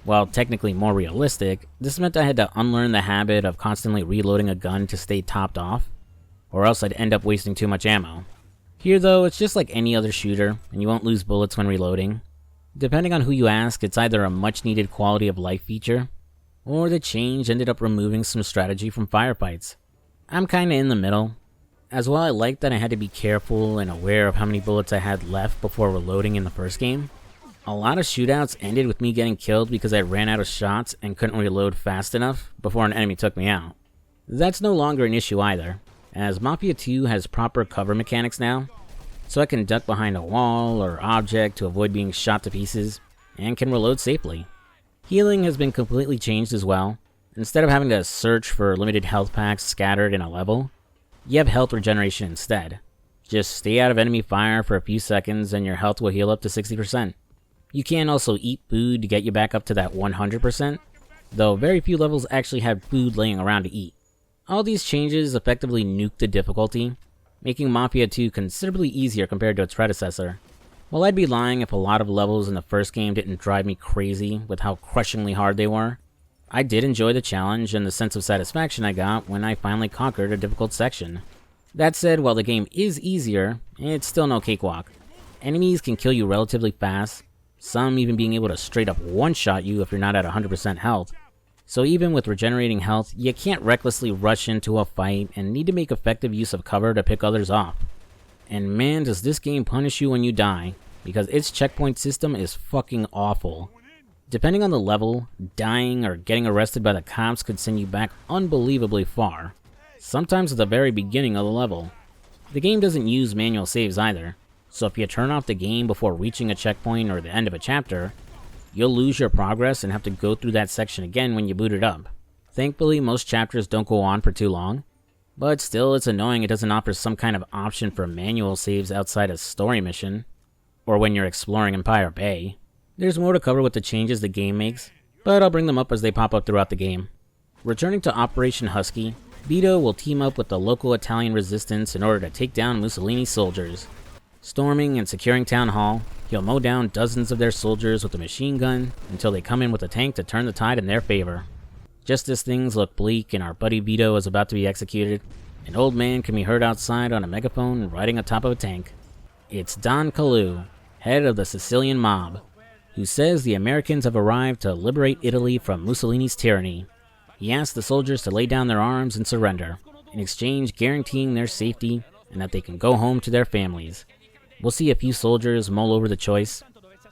While technically more realistic, this meant I had to unlearn the habit of constantly reloading a gun to stay topped off, or else I'd end up wasting too much ammo. Here though, it's just like any other shooter, and you won't lose bullets when reloading. Depending on who you ask, it's either a much needed quality of life feature, or the change ended up removing some strategy from firefights. I'm kinda in the middle. As well, I liked that I had to be careful and aware of how many bullets I had left before reloading in the first game. A lot of shootouts ended with me getting killed because I ran out of shots and couldn't reload fast enough before an enemy took me out. That's no longer an issue either, as Mafia 2 has proper cover mechanics now, so I can duck behind a wall or object to avoid being shot to pieces, and can reload safely. Healing has been completely changed as well. Instead of having to search for limited health packs scattered in a level, you have health regeneration instead. Just stay out of enemy fire for a few seconds and your health will heal up to 60%. You can also eat food to get you back up to that 100%, though very few levels actually have food laying around to eat. All these changes effectively nuke the difficulty, making Mafia 2 considerably easier compared to its predecessor. While I'd be lying if a lot of levels in the first game didn't drive me crazy with how crushingly hard they were, I did enjoy the challenge and the sense of satisfaction I got when I finally conquered a difficult section. That said, while the game is easier, it's still no cakewalk. Enemies can kill you relatively fast, some even being able to straight up one-shot you if you're not at 100% health. So even with regenerating health, you can't recklessly rush into a fight and need to make effective use of cover to pick others off. And man, does this game punish you when you die, because its checkpoint system is fucking awful. Depending on the level, dying or getting arrested by the cops could send you back unbelievably far, sometimes at the very beginning of the level. The game doesn't use manual saves either, so if you turn off the game before reaching a checkpoint or the end of a chapter, you'll lose your progress and have to go through that section again when you boot it up. Thankfully, most chapters don't go on for too long, but still it's annoying it doesn't offer some kind of option for manual saves outside a story mission, or when you're exploring Empire Bay. There's more to cover with the changes the game makes, but I'll bring them up as they pop up throughout the game. Returning to Operation Husky, Vito will team up with the local Italian resistance in order to take down Mussolini's soldiers. Storming and securing Town Hall, he'll mow down dozens of their soldiers with a machine gun until they come in with a tank to turn the tide in their favor. Just as things look bleak and our buddy Vito is about to be executed, an old man can be heard outside on a megaphone riding atop of a tank. It's Don Calou, head of the Sicilian mob, who says the Americans have arrived to liberate Italy from Mussolini's tyranny. He asks the soldiers to lay down their arms and surrender, in exchange guaranteeing their safety and that they can go home to their families. We'll see a few soldiers mull over the choice,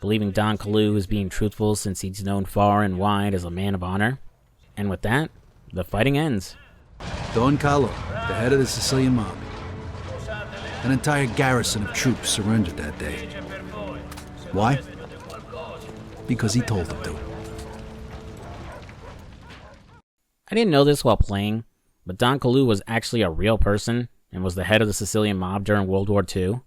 believing Don Calou is being truthful since he's known far and wide as a man of honor. And with that, the fighting ends. Don Calou, the head of the Sicilian mob. An entire garrison of troops surrendered that day. Why? Because he told them to. I didn't know this while playing, but Don Calou was actually a real person and was the head of the Sicilian mob during World War II.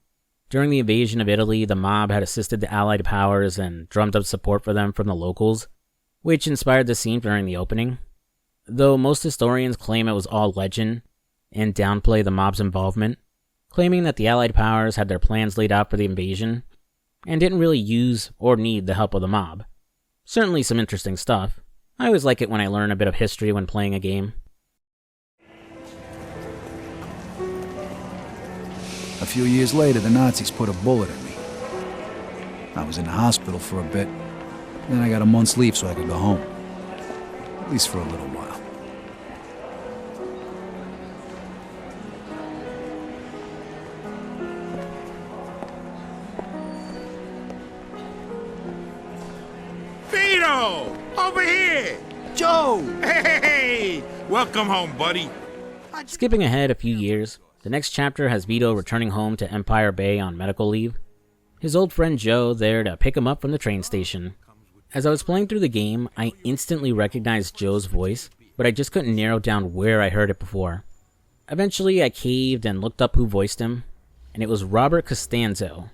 During the invasion of Italy, the mob had assisted the Allied powers and drummed up support for them from the locals, which inspired the scene during the opening. Though most historians claim it was all legend and downplay the mob's involvement, claiming that the Allied powers had their plans laid out for the invasion and didn't really use or need the help of the mob. Certainly some interesting stuff. I always like it when I learn a bit of history when playing a game. A few years later, the Nazis put a bullet in me. I was in the hospital for a bit, then I got a month's leave so I could go home. At least for a little while. Vito! Over here! Joe! Hey! Welcome home, buddy. Skipping ahead a few years, the next chapter has Vito returning home to Empire Bay on medical leave. His old friend Joe there to pick him up from the train station. As I was playing through the game, I instantly recognized Joe's voice, but I just couldn't narrow down where I heard it before. Eventually, I caved and looked up who voiced him, and it was Robert Costanzo.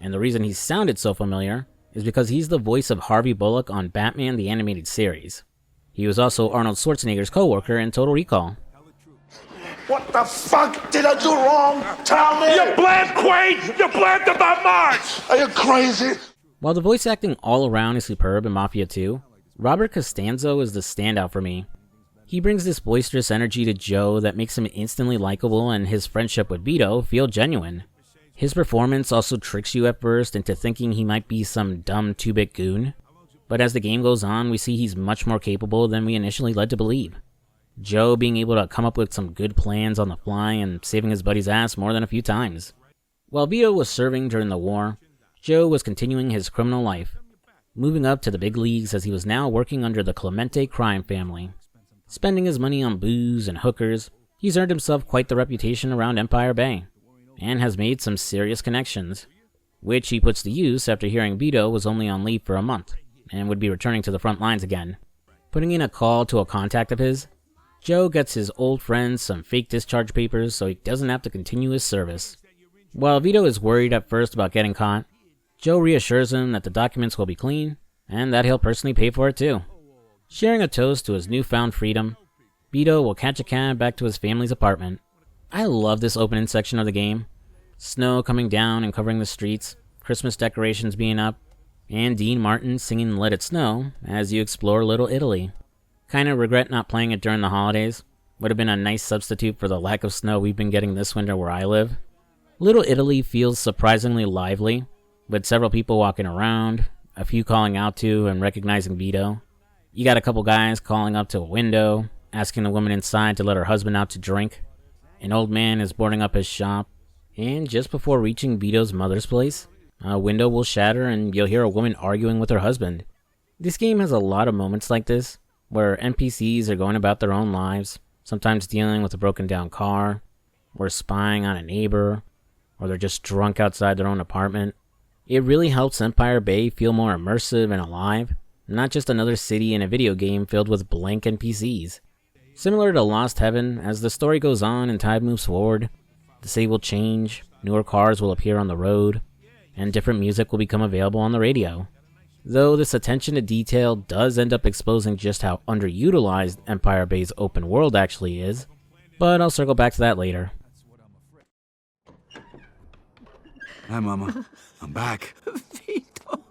And the reason he sounded so familiar is because he's the voice of Harvey Bullock on Batman the Animated Series. He was also Arnold Schwarzenegger's co-worker in Total Recall. What the fuck did I do wrong? Tell me! You blamed Quaid! You blamed about March! Are you crazy? While the voice acting all around is superb in Mafia 2, Robert Costanzo is the standout for me. He brings this boisterous energy to Joe that makes him instantly likable and his friendship with Vito feel genuine. His performance also tricks you at first into thinking he might be some dumb 2-bit goon, but as the game goes on, we see he's much more capable than we initially led to believe. Joe being able to come up with some good plans on the fly and saving his buddy's ass more than a few times. While Vito was serving during the war, Joe was continuing his criminal life, moving up to the big leagues as he was now working under the Clemente crime family. Spending his money on booze and hookers, he's earned himself quite the reputation around Empire Bay, and has made some serious connections, which he puts to use after hearing Vito was only on leave for a month, and would be returning to the front lines again. Putting in a call to a contact of his, Joe gets his old friend some fake discharge papers so he doesn't have to continue his service. While Vito is worried at first about getting caught, Joe reassures him that the documents will be clean, and that he'll personally pay for it too. Sharing a toast to his newfound freedom, Vito will catch a cab back to his family's apartment. I love this opening section of the game. Snow coming down and covering the streets, Christmas decorations being up, and Dean Martin singing Let It Snow as you explore Little Italy. Kinda regret not playing it during the holidays. Would have been a nice substitute for the lack of snow we've been getting this winter where I live. Little Italy feels surprisingly lively, with several people walking around, a few calling out to and recognizing Vito. You got a couple guys calling up to a window, asking the woman inside to let her husband out to drink. An old man is boarding up his shop, and just before reaching Vito's mother's place, a window will shatter and you'll hear a woman arguing with her husband. This game has a lot of moments like this, where NPCs are going about their own lives, sometimes dealing with a broken down car, or spying on a neighbor, or they're just drunk outside their own apartment. It really helps Empire Bay feel more immersive and alive, not just another city in a video game filled with blank NPCs. Similar to Lost Heaven, as the story goes on and time moves forward, the city will change, newer cars will appear on the road, and different music will become available on the radio. Though this attention to detail does end up exposing just how underutilized Empire Bay's open world actually is, but I'll circle back to that later. Hi, Mama. I'm back. Vito.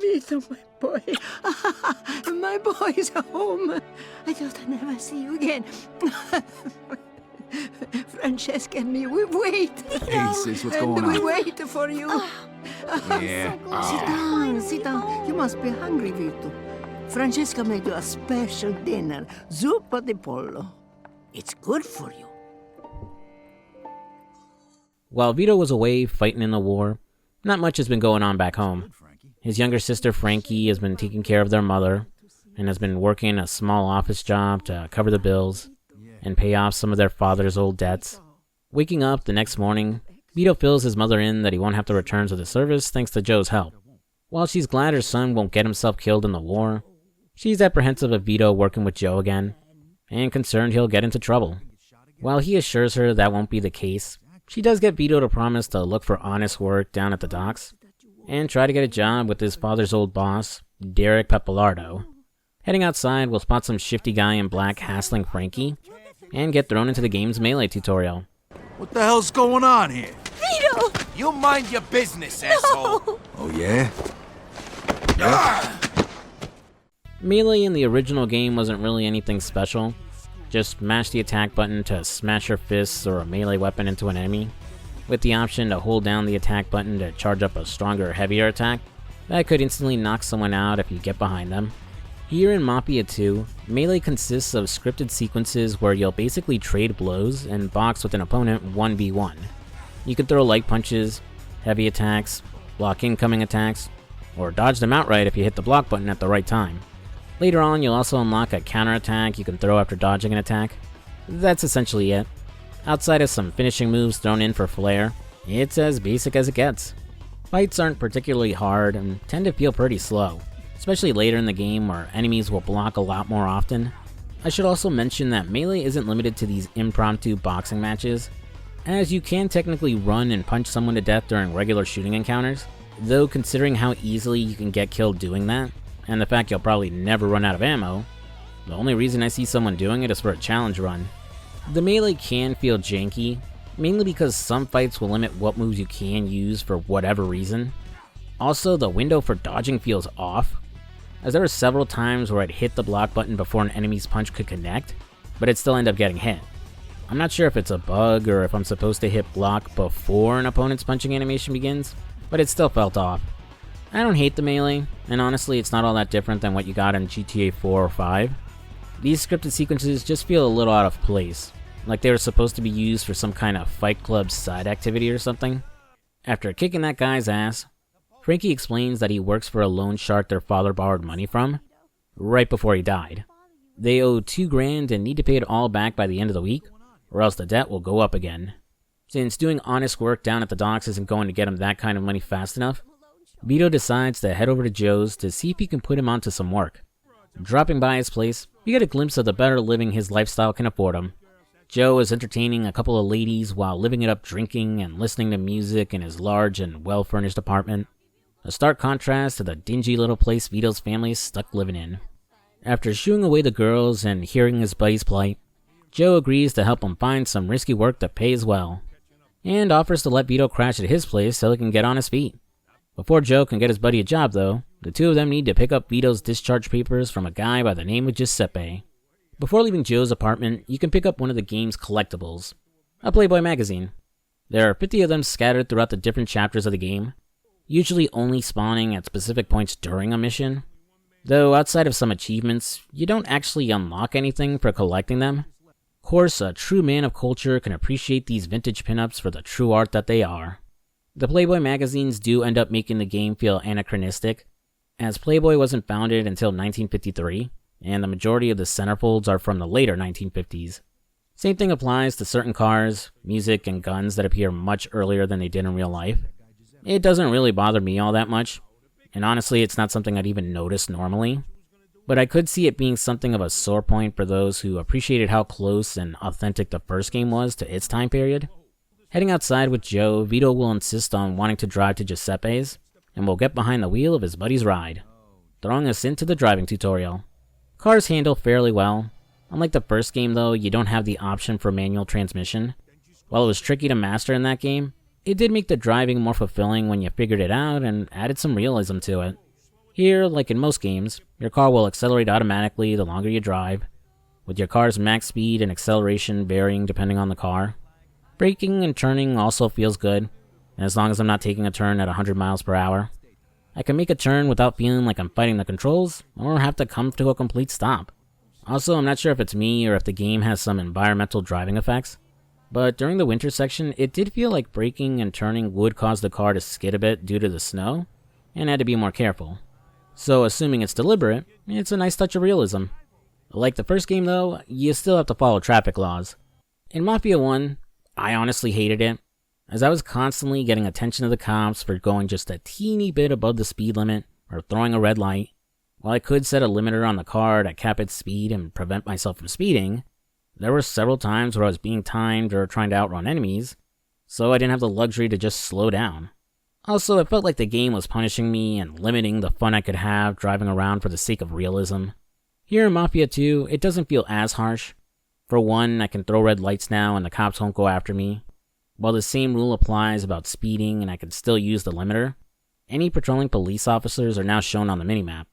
Vito, my boy. My boy's home. I thought I'd never see you again. Francesca and me, we wait. Hey, sis, what's going on? We wait for you. Yeah. Sit down. You must be hungry, Vito. Francesca made you a special dinner, zuppa di pollo. It's good for you. While Vito was away fighting in the war, not much has been going on back home. His younger sister Frankie has been taking care of their mother, and has been working a small office job to cover the bills and pay off some of their father's old debts. Waking up the next morning, Vito fills his mother in that he won't have to return to the service thanks to Joe's help. While she's glad her son won't get himself killed in the war, she's apprehensive of Vito working with Joe again, and concerned he'll get into trouble. While he assures her that won't be the case, she does get Vito to promise to look for honest work down at the docks, and try to get a job with his father's old boss, Derek Pappalardo. Heading outside, we'll spot some shifty guy in black hassling Frankie, and get thrown into the game's melee tutorial. What the hell's going on here? Vito! You mind your business, asshole. Oh, yeah? Melee in the original game wasn't really anything special. Just mash the attack button to smash your fists or a melee weapon into an enemy, with the option to hold down the attack button to charge up a stronger, heavier attack that could instantly knock someone out if you get behind them. Here in Mafia 2, melee consists of scripted sequences where you'll basically trade blows and box with an opponent 1v1. You can throw light punches, heavy attacks, block incoming attacks, or dodge them outright if you hit the block button at the right time. Later on, you'll also unlock a counterattack you can throw after dodging an attack. That's essentially it. Outside of some finishing moves thrown in for flair, it's as basic as it gets. Fights aren't particularly hard and tend to feel pretty slow, especially later in the game where enemies will block a lot more often. I should also mention that melee isn't limited to these impromptu boxing matches, as you can technically run and punch someone to death during regular shooting encounters, though considering how easily you can get killed doing that, and the fact you'll probably never run out of ammo, the only reason I see someone doing it is for a challenge run. The melee can feel janky, mainly because some fights will limit what moves you can use for whatever reason. Also, the window for dodging feels off, as there were several times where I'd hit the block button before an enemy's punch could connect, but it'd still end up getting hit. I'm not sure if it's a bug or if I'm supposed to hit block before an opponent's punching animation begins, but it still felt off. I don't hate the melee, and honestly it's not all that different than what you got in GTA 4 or 5. These scripted sequences just feel a little out of place, like they were supposed to be used for some kind of Fight Club side activity or something. After kicking that guy's ass, Frankie explains that he works for a loan shark their father borrowed money from, right before he died. They owe $2 grand and need to pay it all back by the end of the week, or else the debt will go up again. Since doing honest work down at the docks isn't going to get him that kind of money fast enough, Vito decides to head over to Joe's to see if he can put him onto some work. Dropping by his place, we get a glimpse of the better living his lifestyle can afford him. Joe is entertaining a couple of ladies while living it up drinking and listening to music in his large and well-furnished apartment. A stark contrast to the dingy little place Vito's family is stuck living in. After shooing away the girls and hearing his buddy's plight, Joe agrees to help him find some risky work that pays well, and offers to let Vito crash at his place so he can get on his feet. Before Joe can get his buddy a job though, the two of them need to pick up Vito's discharge papers from a guy by the name of Giuseppe. Before leaving Joe's apartment, you can pick up one of the game's collectibles, a Playboy magazine. There are 50 of them scattered throughout the different chapters of the game, usually only spawning at specific points during a mission. Though outside of some achievements, you don't actually unlock anything for collecting them. Of course, a true man of culture can appreciate these vintage pinups for the true art that they are. The Playboy magazines do end up making the game feel anachronistic, as Playboy wasn't founded until 1953, and the majority of the centerfolds are from the later 1950s. Same thing applies to certain cars, music, and guns that appear much earlier than they did in real life. It doesn't really bother me all that much, and honestly it's not something I'd even notice normally, but I could see it being something of a sore point for those who appreciated how close and authentic the first game was to its time period. Heading outside with Joe, Vito will insist on wanting to drive to Giuseppe's, and will get behind the wheel of his buddy's ride, throwing us into the driving tutorial. Cars handle fairly well. Unlike the first game though, you don't have the option for manual transmission. While it was tricky to master in that game, it did make the driving more fulfilling when you figured it out and added some realism to it. Here, like in most games, your car will accelerate automatically the longer you drive, with your car's max speed and acceleration varying depending on the car. Braking and turning also feels good, and as long as I'm not taking a turn at 100 miles per hour. I can make a turn without feeling like I'm fighting the controls, or have to come to a complete stop. Also, I'm not sure if it's me or if the game has some environmental driving effects, but during the winter section, it did feel like braking and turning would cause the car to skid a bit due to the snow, and I had to be more careful. So assuming it's deliberate, it's a nice touch of realism. Like the first game though, you still have to follow traffic laws. In Mafia 1, I honestly hated it, as I was constantly getting attention of the cops for going just a teeny bit above the speed limit or throwing a red light. While I could set a limiter on the car to cap its speed and prevent myself from speeding, there were several times where I was being timed or trying to outrun enemies, so I didn't have the luxury to just slow down. Also, it felt like the game was punishing me and limiting the fun I could have driving around for the sake of realism. Here in Mafia 2, it doesn't feel as harsh. For one, I can throw red lights now and the cops won't go after me. While the same rule applies about speeding and I can still use the limiter, any patrolling police officers are now shown on the minimap,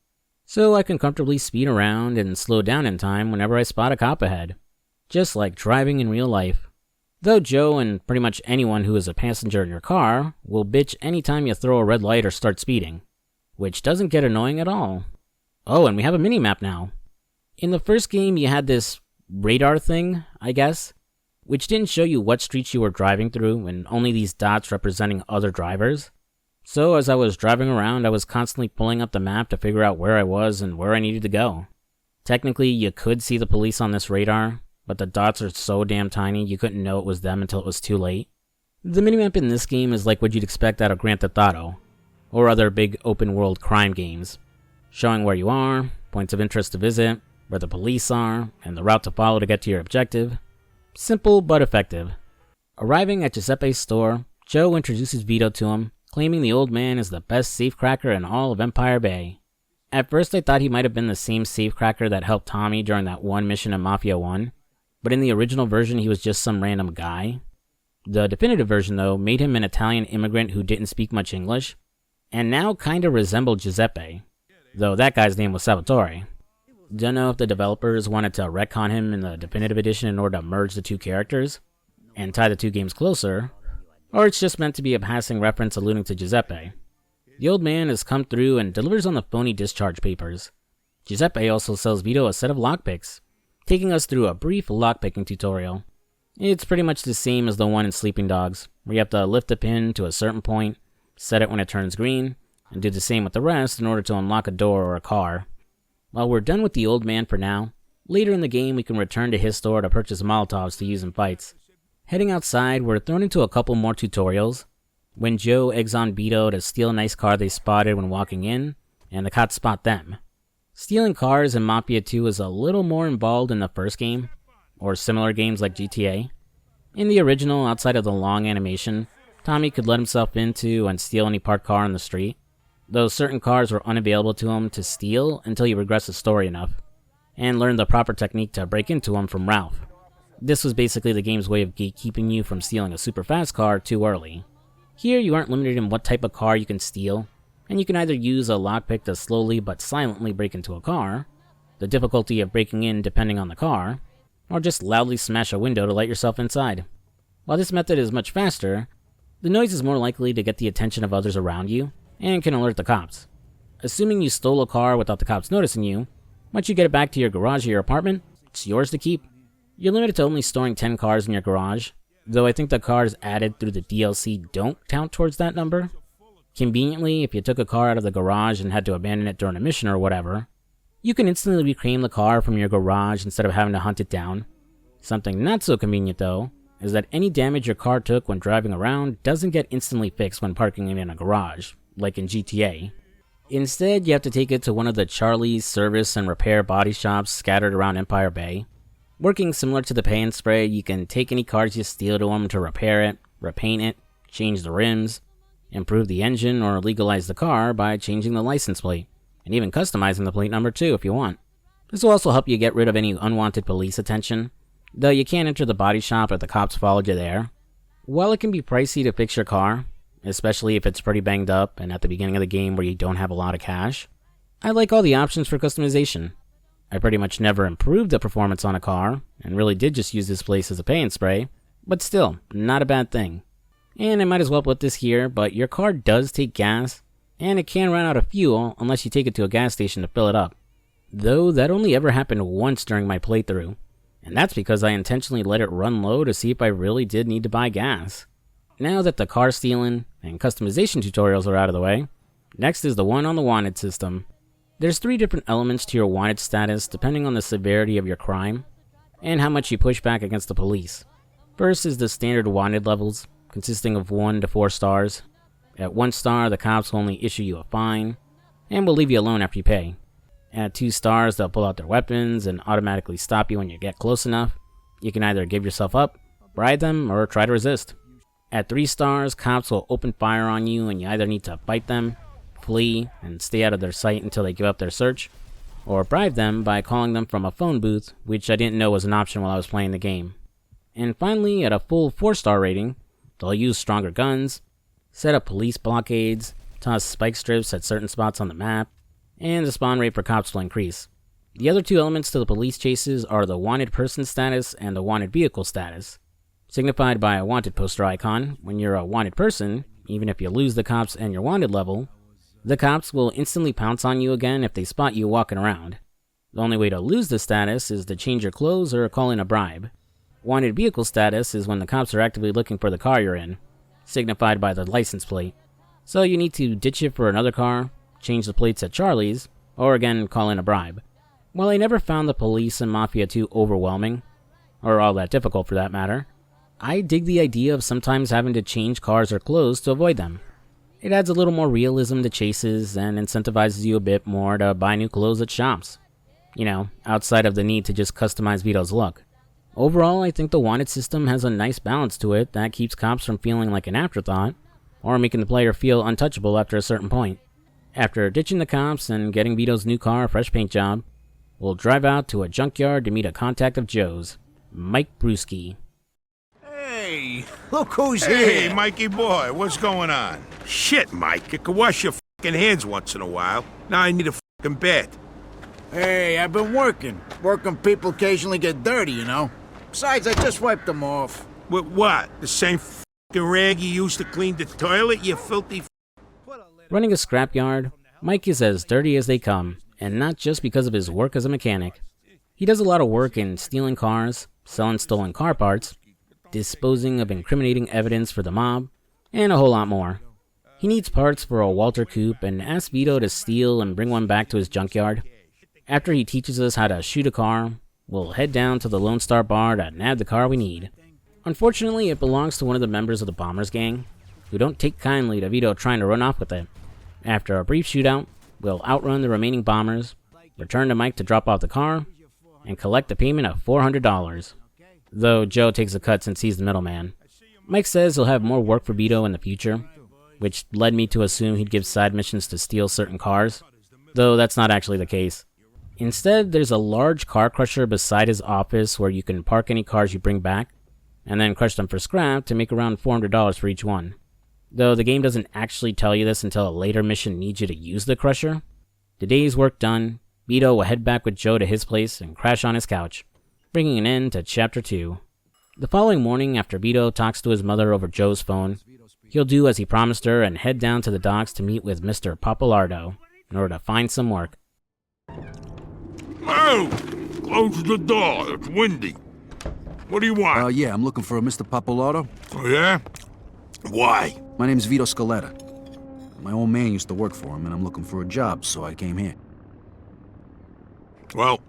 so I can comfortably speed around and slow down in time whenever I spot a cop ahead. Just like driving in real life. Though Joe and pretty much anyone who is a passenger in your car will bitch anytime you throw a red light or start speeding, which doesn't get annoying at all. Oh, and we have a minimap now. In the first game you had this radar thing, I guess, which didn't show you what streets you were driving through and only these dots representing other drivers. So as I was driving around, I was constantly pulling up the map to figure out where I was and where I needed to go. Technically, you could see the police on this radar, but the dots are so damn tiny you couldn't know it was them until it was too late. The minimap in this game is like what you'd expect out of Grand Theft Auto, or other big open-world crime games, showing where you are, points of interest to visit, where the police are, and the route to follow to get to your objective. Simple but effective. Arriving at Giuseppe's store, Joe introduces Vito to him, claiming the old man is the best safecracker in all of Empire Bay. At first I thought he might have been the same safecracker that helped Tommy during that one mission in Mafia 1, but in the original version he was just some random guy. The definitive version though made him an Italian immigrant who didn't speak much English, and now kinda resembled Giuseppe, though that guy's name was Salvatore. Don't know if the developers wanted to retcon him in the definitive edition in order to merge the two characters and tie the two games closer, or it's just meant to be a passing reference alluding to Giuseppe. The old man has come through and delivers on the phony discharge papers. Giuseppe also sells Vito a set of lockpicks, taking us through a brief lockpicking tutorial. It's pretty much the same as the one in Sleeping Dogs, where you have to lift a pin to a certain point, set it when it turns green, and do the same with the rest in order to unlock a door or a car. While we're done with the old man for now, later in the game we can return to his store to purchase Molotovs to use in fights. Heading outside, we're thrown into a couple more tutorials. When Joe eggs on Vito to steal a nice car they spotted when walking in, and the cops spot them. Stealing cars in Mafia 2 is a little more involved in the first game, or similar games like GTA. In the original, outside of the long animation, Tommy could let himself into and steal any parked car on the street, though certain cars were unavailable to him to steal until you regress the story enough, and learn the proper technique to break into them from Ralph. This was basically the game's way of gatekeeping you from stealing a super fast car too early. Here you aren't limited in what type of car you can steal, and you can either use a lockpick to slowly but silently break into a car, the difficulty of breaking in depending on the car, or just loudly smash a window to let yourself inside. While this method is much faster, the noise is more likely to get the attention of others around you, and can alert the cops. Assuming you stole a car without the cops noticing you, once you get it back to your garage or your apartment, it's yours to keep. You're limited to only storing 10 cars in your garage, though I think the cars added through the DLC don't count towards that number. Conveniently, if you took a car out of the garage and had to abandon it during a mission or whatever, you can instantly reclaim the car from your garage instead of having to hunt it down. Something not so convenient though, is that any damage your car took when driving around doesn't get instantly fixed when parking it in a garage, like in GTA. Instead, you have to take it to one of the Charlie's service and repair body shops scattered around Empire Bay. Working similar to the pay and spray, you can take any cars you steal to them to repair it, repaint it, change the rims, improve the engine, or legalize the car by changing the license plate, and even customizing the plate number too if you want. This will also help you get rid of any unwanted police attention, though you can't enter the body shop if the cops followed you there. While it can be pricey to fix your car, especially if it's pretty banged up and at the beginning of the game where you don't have a lot of cash, I like all the options for customization. I pretty much never improved the performance on a car, and really did just use this place as a pay and spray, but still, not a bad thing. And I might as well put this here, but your car does take gas, and it can run out of fuel unless you take it to a gas station to fill it up. Though that only ever happened once during my playthrough, and that's because I intentionally let it run low to see if I really did need to buy gas. Now that the car stealing and customization tutorials are out of the way, next is the one on the wanted system. There's 3 different elements to your wanted status depending on the severity of your crime, and how much you push back against the police. First is the standard wanted levels, consisting of 1 to 4 stars. At 1 star, the cops will only issue you a fine, and will leave you alone after you pay. At 2 stars, they'll pull out their weapons and automatically stop you when you get close enough. You can either give yourself up, bribe them, or try to resist. At 3 stars, cops will open fire on you and you either need to fight them, flee, and stay out of their sight until they give up their search, or bribe them by calling them from a phone booth, which I didn't know was an option while I was playing the game. And finally, at a full 4-star rating, they'll use stronger guns, set up police blockades, toss spike strips at certain spots on the map, and the spawn rate for cops will increase. The other 2 elements to the police chases are the wanted person status and the wanted vehicle status. Signified by a wanted poster icon, when you're a wanted person, even if you lose the cops and your wanted level, the cops will instantly pounce on you again if they spot you walking around. The only way to lose the status is to change your clothes or call in a bribe. Wanted vehicle status is when the cops are actively looking for the car you're in, signified by the license plate. So you need to ditch it for another car, change the plates at Charlie's, or again call in a bribe. While I never found the police in Mafia 2 overwhelming, or all that difficult for that matter, I dig the idea of sometimes having to change cars or clothes to avoid them. It adds a little more realism to chases and incentivizes you a bit more to buy new clothes at shops. You know, outside of the need to just customize Vito's look. Overall, I think the wanted system has a nice balance to it that keeps cops from feeling like an afterthought, or making the player feel untouchable after a certain point. After ditching the cops and getting Vito's new car a fresh paint job, we'll drive out to a junkyard to meet a contact of Joe's, Mike Brewski. Hey, look who's here. Hey, Mikey boy, what's going on? Shit, Mike, you can wash your fucking hands once in a while. Now I need a fucking bed. Hey, I've been working. Working people occasionally get dirty, you know? Besides, I just wiped them off. With what? The same f***ing rag you used to clean the toilet, you filthy Running a scrapyard, Mike is as dirty as they come, and not just because of his work as a mechanic. He does a lot of work in stealing cars, selling stolen car parts, disposing of incriminating evidence for the mob, and a whole lot more. He needs parts for a Walter coupe and asks Vito to steal and bring one back to his junkyard. After he teaches us how to shoot a car, we'll head down to the Lone Star bar to nab the car we need. Unfortunately, it belongs to one of the members of the Bombers gang, who don't take kindly to Vito trying to run off with it. After a brief shootout, we'll outrun the remaining bombers, return to Mike to drop off the car, and collect the payment of $400. Though Joe takes a cut since he's the middleman. Mike says he'll have more work for Vito in the future, which led me to assume he'd give side missions to steal certain cars, though that's not actually the case. Instead, there's a large car crusher beside his office where you can park any cars you bring back, and then crush them for scrap to make around $400 for each one. Though the game doesn't actually tell you this until a later mission needs you to use the crusher. The day's work done, Vito will head back with Joe to his place and crash on his couch, bringing an end to Chapter 2. The following morning, after Vito talks to his mother over Joe's phone, he'll do as he promised her and head down to the docks to meet with Mr. Papalardo in order to find some work. Oh! Close the door. It's windy. What do you want? Yeah, I'm looking for a Mr. Papalardo. Oh, yeah? Why? My name's Vito Scaletta. My old man used to work for him, and I'm looking for a job, so I came here. Well,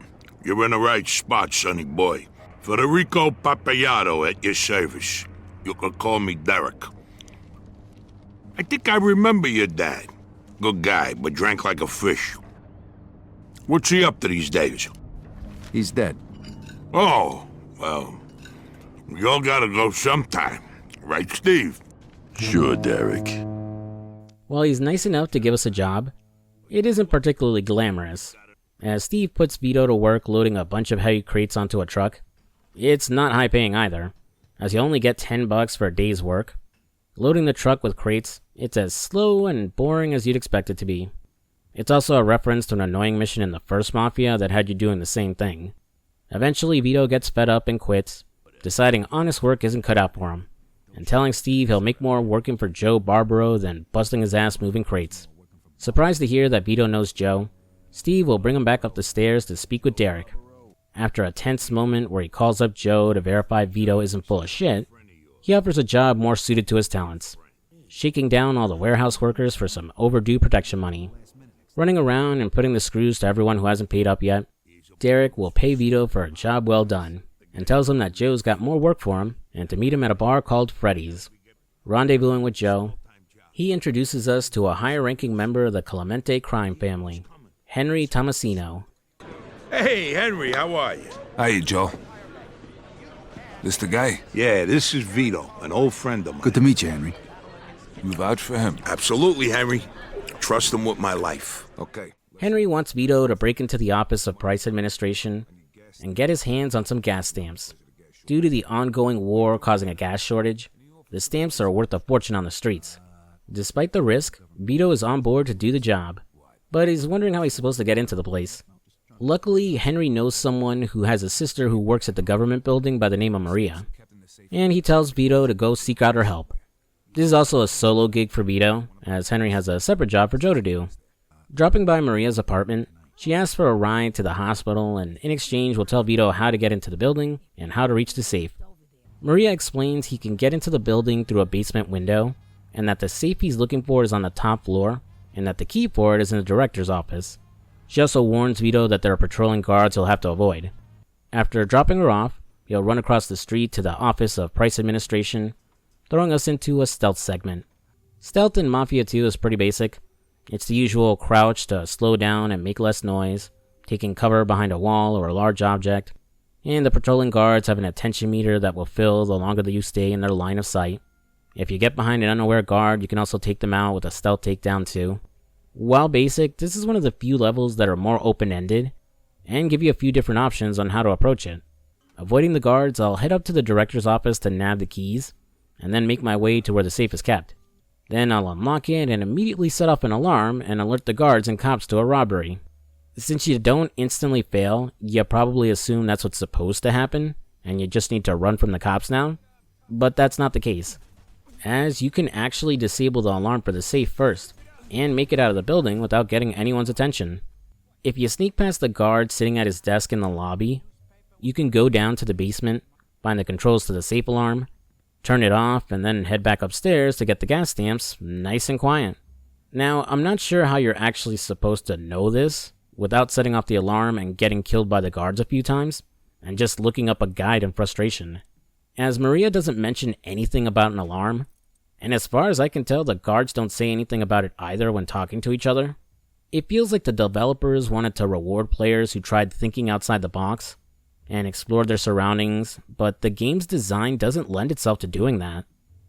you're in the right spot, sonny boy. Federico Papalardo at your service. You can call me Derek. I think I remember your dad. Good guy, but drank like a fish. What's he up to these days? He's dead. Oh, well, we all gotta go sometime. Right, Steve? Sure, Derek. While he's nice enough to give us a job, it isn't particularly glamorous. As Steve puts Vito to work loading a bunch of heavy crates onto a truck, it's not high paying either, as you only get $10 for a day's work. Loading the truck with crates, it's as slow and boring as you'd expect it to be. It's also a reference to an annoying mission in the first Mafia that had you doing the same thing. Eventually, Vito gets fed up and quits, deciding honest work isn't cut out for him, and telling Steve he'll make more working for Joe Barbaro than busting his ass moving crates. Surprised to hear that Vito knows Joe, Steve will bring him back up the stairs to speak with Derek. After a tense moment where he calls up Joe to verify Vito isn't full of shit, he offers a job more suited to his talents, shaking down all the warehouse workers for some overdue protection money. Running around and putting the screws to everyone who hasn't paid up yet, Derek will pay Vito for a job well done, and tells him that Joe's got more work for him, and to meet him at a bar called Freddy's. Rendezvousing with Joe, he introduces us to a higher-ranking member of the Clemente crime family, Henry Tomasino. Hey, Henry, how are you? Hiya, Joe. This the guy? Yeah, this is Vito, an old friend of mine. Good to meet you, Henry. You vouch for him? Absolutely, Henry. Trust him with my life. Okay. Henry wants Vito to break into the Office of Price Administration and get his hands on some gas stamps. Due to the ongoing war causing a gas shortage, the stamps are worth a fortune on the streets. Despite the risk, Vito is on board to do the job, but he's wondering how he's supposed to get into the place. Luckily, Henry knows someone who has a sister who works at the government building by the name of Maria, and he tells Vito to go seek out her help. This is also a solo gig for Vito, as Henry has a separate job for Joe to do. Dropping by Maria's apartment, she asks for a ride to the hospital, and in exchange will tell Vito how to get into the building and how to reach the safe. Maria explains he can get into the building through a basement window, and that the safe he's looking for is on the top floor, and that the key for it is in the director's office. She also warns Vito that there are patrolling guards he'll have to avoid. After dropping her off, he'll run across the street to the Office of Price Administration, throwing us into a stealth segment. Stealth in Mafia 2 is pretty basic. It's the usual crouch to slow down and make less noise, taking cover behind a wall or a large object, and the patrolling guards have an attention meter that will fill the longer that you stay in their line of sight. If you get behind an unaware guard, you can also take them out with a stealth takedown too. While basic, this is one of the few levels that are more open-ended, and give you a few different options on how to approach it. Avoiding the guards, I'll head up to the director's office to nab the keys, and then make my way to where the safe is kept. Then I'll unlock it and immediately set off an alarm and alert the guards and cops to a robbery. Since you don't instantly fail, you probably assume that's what's supposed to happen, and you just need to run from the cops now. But that's not the case, as you can actually disable the alarm for the safe first, and make it out of the building without getting anyone's attention. If you sneak past the guard sitting at his desk in the lobby, you can go down to the basement, find the controls to the safe alarm, turn it off, and then head back upstairs to get the gas stamps nice and quiet. Now, I'm not sure how you're actually supposed to know this without setting off the alarm and getting killed by the guards a few times, and just looking up a guide in frustration, as Maria doesn't mention anything about an alarm, and as far as I can tell, the guards don't say anything about it either when talking to each other. It feels like the developers wanted to reward players who tried thinking outside the box and explored their surroundings, but the game's design doesn't lend itself to doing that,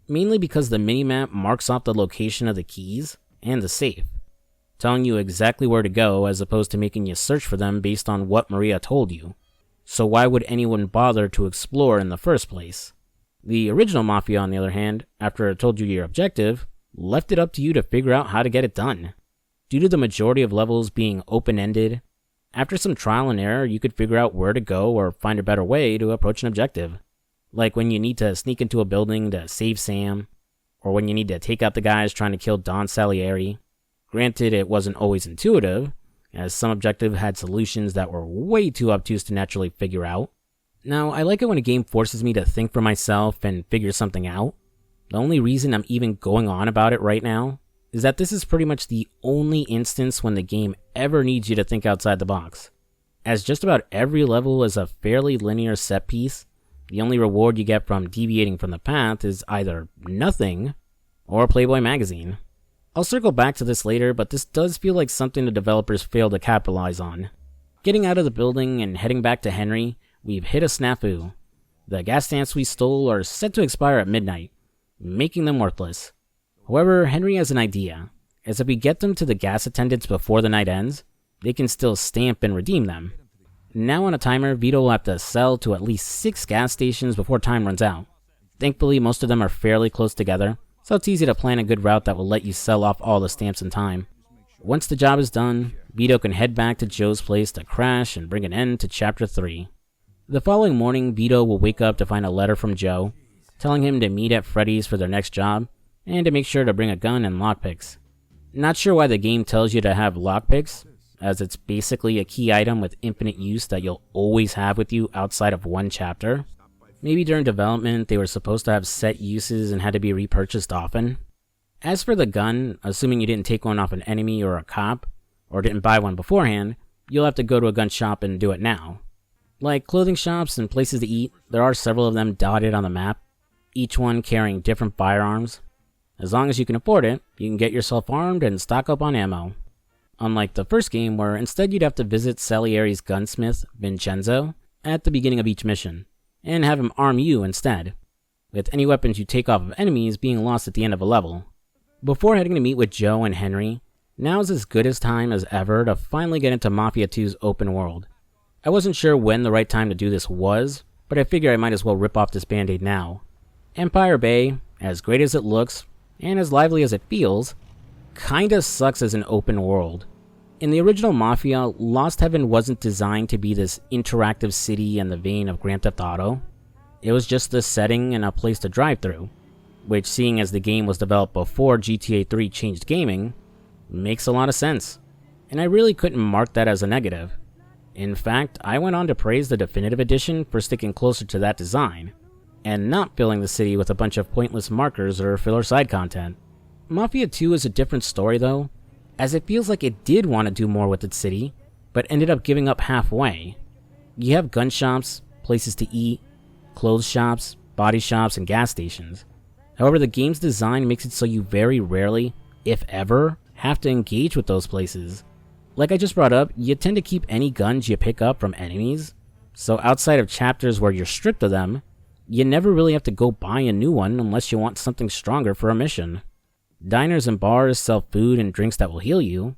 mainly because the minimap marks off the location of the keys and the safe, telling you exactly where to go as opposed to making you search for them based on what Maria told you. So why would anyone bother to explore in the first place? The original Mafia, on the other hand, after it told you your objective, left it up to you to figure out how to get it done. Due to the majority of levels being open-ended, after some trial and error, you could figure out where to go or find a better way to approach an objective. Like when you need to sneak into a building to save Sam, or when you need to take out the guys trying to kill Don Salieri. Granted, it wasn't always intuitive, as some objective had solutions that were way too obtuse to naturally figure out. Now, I like it when a game forces me to think for myself and figure something out. The only reason I'm even going on about it right now is that this is pretty much the only instance when the game ever needs you to think outside the box. As just about every level is a fairly linear set piece, the only reward you get from deviating from the path is either nothing or Playboy magazine. I'll circle back to this later, but this does feel like something the developers failed to capitalize on. Getting out of the building and heading back to Henry, we've hit a snafu. The gas stamps we stole are set to expire at midnight, making them worthless. However, Henry has an idea, as if we get them to the gas attendants before the night ends, they can still stamp and redeem them. Now on a timer, Vito will have to sell to at least 6 gas stations before time runs out. Thankfully, most of them are fairly close together, so it's easy to plan a good route that will let you sell off all the stamps in time. Once the job is done, Vito can head back to Joe's place to crash and bring an end to Chapter 3. The following morning, Vito will wake up to find a letter from Joe, telling him to meet at Freddy's for their next job, and to make sure to bring a gun and lockpicks. Not sure why the game tells you to have lockpicks, as it's basically a key item with infinite use that you'll always have with you outside of one chapter. Maybe during development they were supposed to have set uses and had to be repurchased often. As for the gun, assuming you didn't take one off an enemy or a cop, or didn't buy one beforehand, you'll have to go to a gun shop and do it now. Like clothing shops and places to eat, there are several of them dotted on the map, each one carrying different firearms. As long as you can afford it, you can get yourself armed and stock up on ammo. Unlike the first game, where instead you'd have to visit Salieri's gunsmith, Vincenzo, at the beginning of each mission, and have him arm you instead, with any weapons you take off of enemies being lost at the end of a level. Before heading to meet with Joe and Henry, now's as good a time as ever to finally get into Mafia 2's open world. I wasn't sure when the right time to do this was, but I figure I might as well rip off this band-aid now. Empire Bay, as great as it looks, and as lively as it feels, kinda sucks as an open world. In the original Mafia, Lost Heaven wasn't designed to be this interactive city in the vein of Grand Theft Auto. It was just a setting and a place to drive through, which, seeing as the game was developed before GTA 3 changed gaming, makes a lot of sense. And I really couldn't mark that as a negative. In fact, I went on to praise the Definitive Edition for sticking closer to that design, and not filling the city with a bunch of pointless markers or filler side content. Mafia 2 is a different story though, as it feels like it did want to do more with its city, but ended up giving up halfway. You have gun shops, places to eat, clothes shops, body shops, and gas stations. However, the game's design makes it so you very rarely, if ever, have to engage with those places. Like I just brought up, you tend to keep any guns you pick up from enemies, so outside of chapters where you're stripped of them, you never really have to go buy a new one unless you want something stronger for a mission. Diners and bars sell food and drinks that will heal you,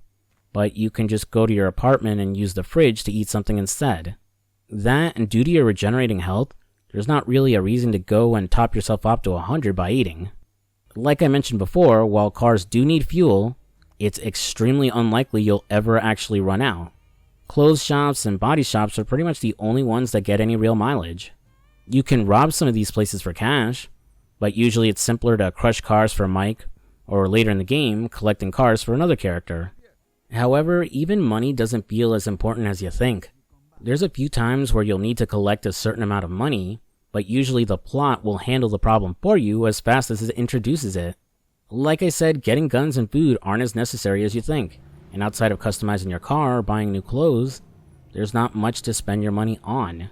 but you can just go to your apartment and use the fridge to eat something instead. That, and due to your regenerating health, there's not really a reason to go and top yourself up to 100 by eating. Like I mentioned before, while cars do need fuel, it's extremely unlikely you'll ever actually run out. Clothes shops and body shops are pretty much the only ones that get any real mileage. You can rob some of these places for cash, but usually it's simpler to crush cars for Mike, or later in the game, collecting cars for another character. However, even money doesn't feel as important as you think. There's a few times where you'll need to collect a certain amount of money, but usually the plot will handle the problem for you as fast as it introduces it. Like I said, getting guns and food aren't as necessary as you think, and outside of customizing your car or buying new clothes, there's not much to spend your money on.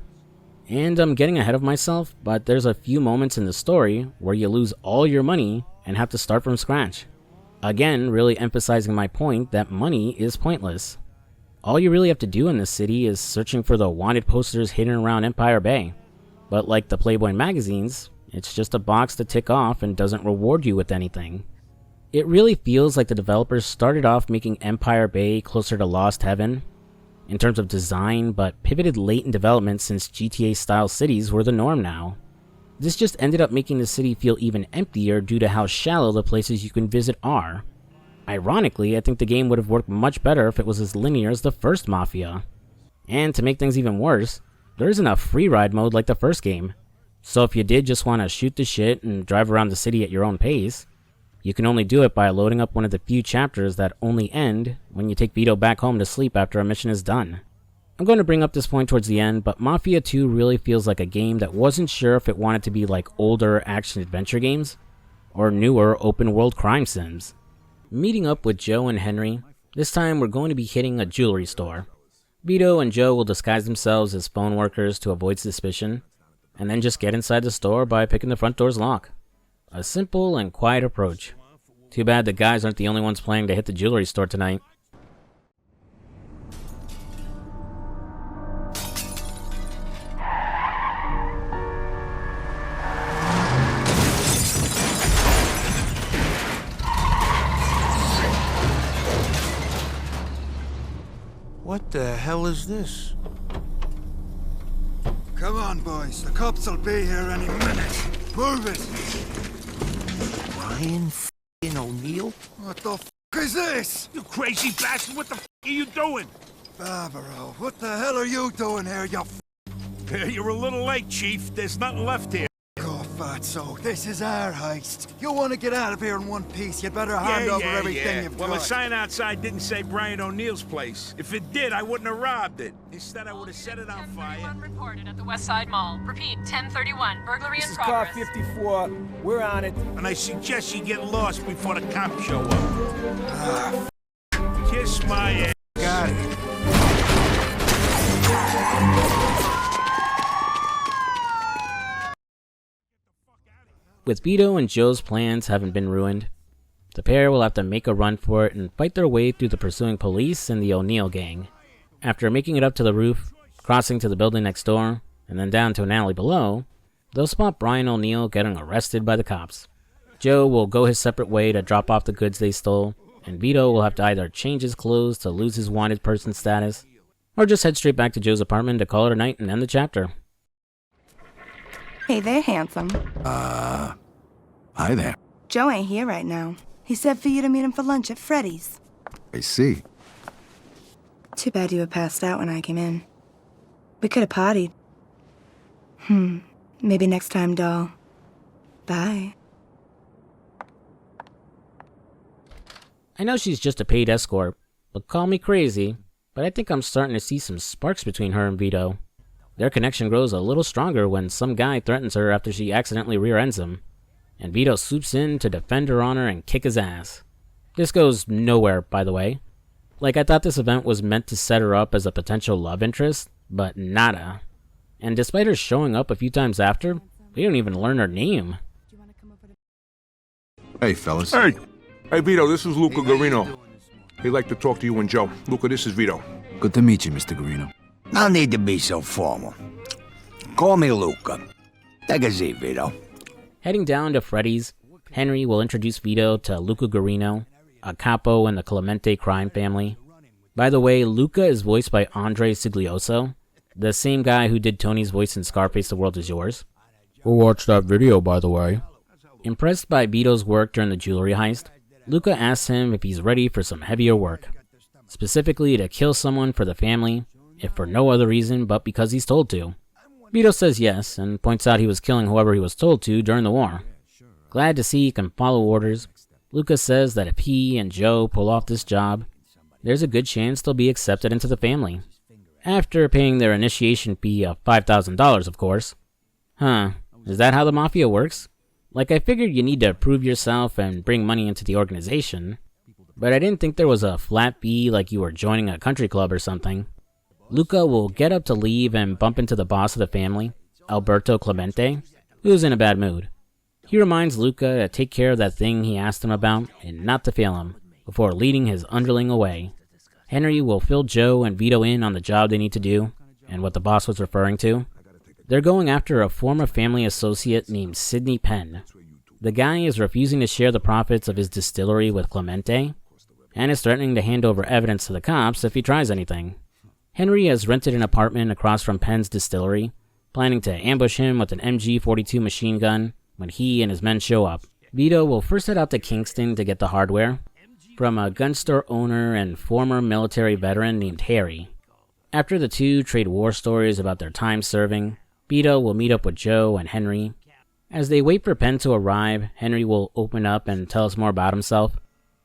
And I'm getting ahead of myself, but there's a few moments in the story where you lose all your money and have to start from scratch. Again, really emphasizing my point that money is pointless. All you really have to do in this city is searching for the wanted posters hidden around Empire Bay. But like the Playboy magazines, it's just a box to tick off and doesn't reward you with anything. It really feels like the developers started off making Empire Bay closer to Lost Heaven in terms of design, but pivoted late in development since GTA-style cities were the norm now. This just ended up making the city feel even emptier due to how shallow the places you can visit are. Ironically, I think the game would have worked much better if it was as linear as the first Mafia. And to make things even worse, there isn't a free ride mode like the first game. So if you did just want to shoot the shit and drive around the city at your own pace, you can only do it by loading up one of the few chapters that only end when you take Vito back home to sleep after a mission is done. I'm going to bring up this point towards the end, but Mafia 2 really feels like a game that wasn't sure if it wanted to be like older action-adventure games, or newer open-world crime sims. Meeting up with Joe and Henry, this time we're going to be hitting a jewelry store. Vito and Joe will disguise themselves as phone workers to avoid suspicion, and then just get inside the store by picking the front door's lock. A simple and quiet approach. Too bad the guys aren't the only ones planning to hit the jewelry store tonight. What the hell is this? Come on, boys. The cops will be here any minute. Move it! Brian f***ing O'Neill? What the f*** is this? You crazy bastard, what the f*** are you doing? Barbaro, what the hell are you doing here, you f***? You're a little late, Chief. There's nothing left here. Oh, fatso, this is our heist. You want to get out of here in one piece, you'd better hand over everything you've got. Well, the sign outside didn't say Brian O'Neill's place. If it did, I wouldn't have robbed it. Instead, I would have set it on fire. 1031 reported at the West Side Mall. Repeat, 1031. Burglary in This is progress. car 54. We're on it. And I suggest you get lost before the cops show up. Kiss my ass. Got it. With Vito and Joe's plans having been ruined, the pair will have to make a run for it and fight their way through the pursuing police and the O'Neill gang. After making it up to the roof, crossing to the building next door, and then down to an alley below, they'll spot Brian O'Neill getting arrested by the cops. Joe will go his separate way to drop off the goods they stole, and Vito will have to either change his clothes to lose his wanted person status, or just head straight back to Joe's apartment to call it a night and end the chapter. Hey there, handsome. Hi there. Joe ain't here right now. He said for you to meet him for lunch at Freddy's. I see. Too bad you were passed out when I came in. We could have partied. Maybe next time, doll. Bye. I know she's just a paid escort, but call me crazy, but I think I'm starting to see some sparks between her and Vito. Their connection grows a little stronger when some guy threatens her after she accidentally rear-ends him, and Vito swoops in to defend her honor and kick his ass. This goes nowhere, by the way. Like, I thought this event was meant to set her up as a potential love interest, but nada. And despite her showing up a few times after, we don't even learn her name. Hey, fellas. Hey! Hey, Vito, this is Luca Garino. He'd like to talk to you and Joe. Luca, this is Vito. Good to meet you, Mr. Garino. No need to be so formal. Call me Luca. Take a seat, Vito. Heading down to Freddy's, Henry will introduce Vito to Luca Garino, a capo in the Clemente crime family. By the way, Luca is voiced by Andre Siglioso, the same guy who did Tony's voice in Scarface: The World Is Yours. Go watch that video, by the way. Impressed by Vito's work during the jewelry heist, Luca asks him if he's ready for some heavier work. specifically to kill someone for the family, if for no other reason but because he's told to. Vito says yes, and points out he was killing whoever he was told to during the war. Glad to see he can follow orders, Lucas says that if he and Joe pull off this job, there's a good chance they'll be accepted into the family. After paying their initiation fee of $5,000, of course. Huh, is that how the Mafia works? Like, I figured you need to prove yourself and bring money into the organization, but I didn't think there was a flat fee like you were joining a country club or something. Luca will get up to leave and bump into the boss of the family, Alberto Clemente, who's in a bad mood. He reminds Luca to take care of that thing he asked him about and not to fail him, before leading his underling away. Henry will fill Joe and Vito in on the job they need to do, and what the boss was referring to. They're going after a former family associate named Sidney Penn. The guy is refusing to share the profits of his distillery with Clemente, and is threatening to hand over evidence to the cops if he tries anything. Henry has rented an apartment across from Penn's distillery, planning to ambush him with an MG-42 machine gun when he and his men show up. Vito will first head out to Kingston to get the hardware from a gun store owner and former military veteran named Harry. After the two trade war stories about their time serving, Vito will meet up with Joe and Henry. As they wait for Penn to arrive, Henry will open up and tell us more about himself.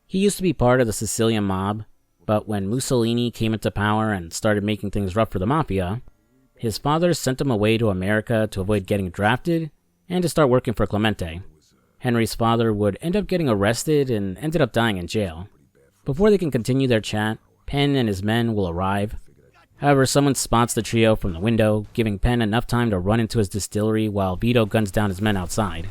He used to be part of the Sicilian mob, but when Mussolini came into power and started making things rough for the Mafia, his father sent him away to America to avoid getting drafted and to start working for Clemente. Henry's father would end up getting arrested and ended up dying in jail. Before they can continue their chat, Penn and his men will arrive. However, someone spots the trio from the window, giving Penn enough time to run into his distillery while Vito guns down his men outside.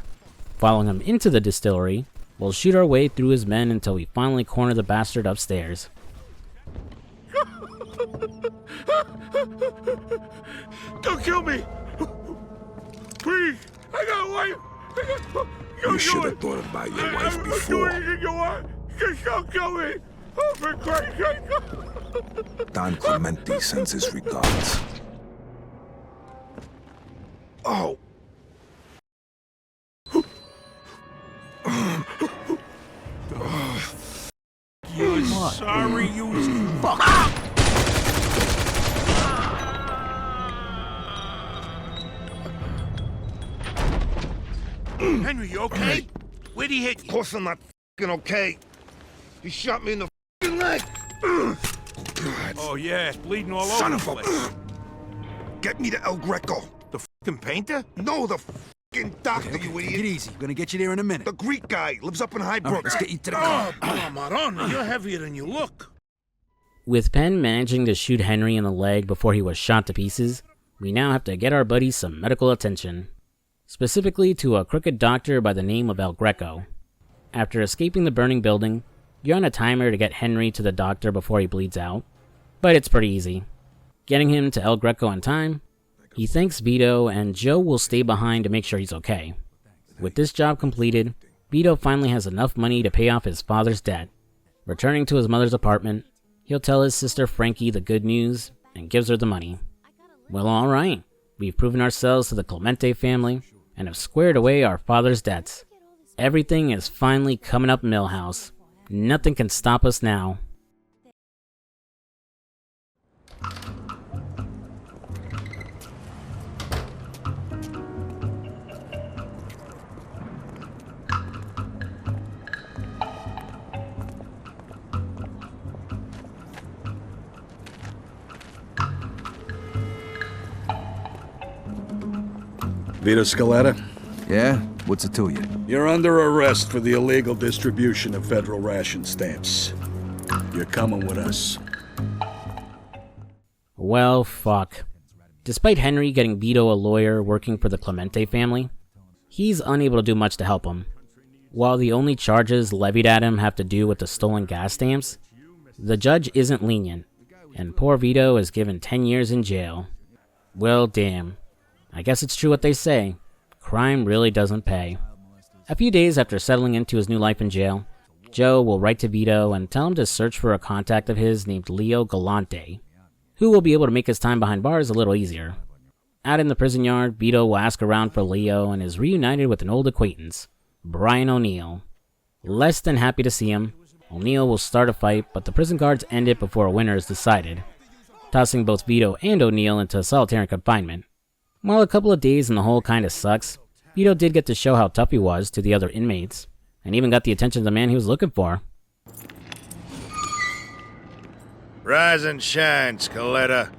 Following him into the distillery, we'll shoot our way through his men until we finally corner the bastard upstairs. Don't kill me! Please! I got a wife! You should have thought about your wife before. Do anything you want! Just don't kill me! Oh, for Christ's sake! Don Clemente sends his regards. Oh! You sorry, you fuck! Henry, you okay? Where'd he hit you? Of course I'm not f***ing okay. He shot me in the f***ing leg. Oh, yeah, it's bleeding all Son over of the a... place. Get me to El Greco. The f***ing painter? No, the f***ing doctor, you idiot. Take it easy. We're gonna get you there in a minute. The Greek guy lives up in Highbrook. All right, let's get you to the car. Oh, Marona, you're heavier than you look. With Penn managing to shoot Henry in the leg before he was shot to pieces, we now have to get our buddies some medical attention. Specifically to a crooked doctor by the name of El Greco. After escaping the burning building, you're on a timer to get Henry to the doctor before he bleeds out, but it's pretty easy. Getting him to El Greco on time, he thanks Vito and Joe will stay behind to make sure he's okay. With this job completed, Vito finally has enough money to pay off his father's debt. Returning to his mother's apartment, he'll tell his sister Frankie the good news and gives her the money. Well, alright, we've proven ourselves to the Clemente family and have squared away our father's debts. Everything is finally coming up Millhouse. Nothing can stop us now. Vito Scaletta? Yeah? What's it to you? You're under arrest for the illegal distribution of federal ration stamps. You're coming with us. Well, fuck. Despite Henry getting Vito a lawyer working for the Clemente family, he's unable to do much to help him. While the only charges levied at him have to do with the stolen gas stamps, the judge isn't lenient, and poor Vito is given 10 years in jail. Well, damn. I guess it's true what they say. Crime really doesn't pay. A few days after settling into his new life in jail, Joe will write to Vito and tell him to search for a contact of his named Leo Galante, who will be able to make his time behind bars a little easier. Out in the prison yard, Vito will ask around for Leo and is reunited with an old acquaintance, Brian O'Neill. Less than happy to see him, O'Neill will start a fight, but the prison guards end it before a winner is decided, tossing both Vito and O'Neill into solitary confinement. While a couple of days in the hole kinda sucks, Vito did get to show how tough he was to the other inmates, and even got the attention of the man he was looking for. Rise and shine, Scaletta.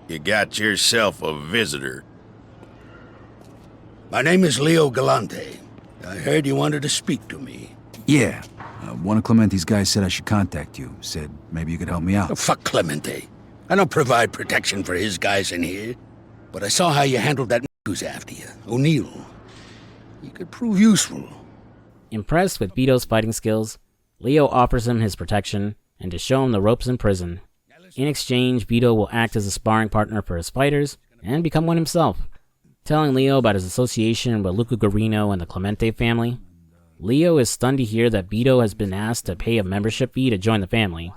You got yourself a visitor. My name is Leo Galante. I heard you wanted to speak to me. Yeah. One of Clemente's guys said I should contact you. Said maybe you could help me out. Oh, fuck Clemente. I don't provide protection for his guys in here. But I saw how you handled that who's after you, O'Neill. You could prove useful. Impressed with Vito's fighting skills, Leo offers him his protection and to show him the ropes in prison. In exchange, Vito will act as a sparring partner for his fighters and become one himself. Telling Leo about his association with Luca Guarino and the Clemente family, Leo is stunned to hear that Vito has been asked to pay a membership fee to join the family.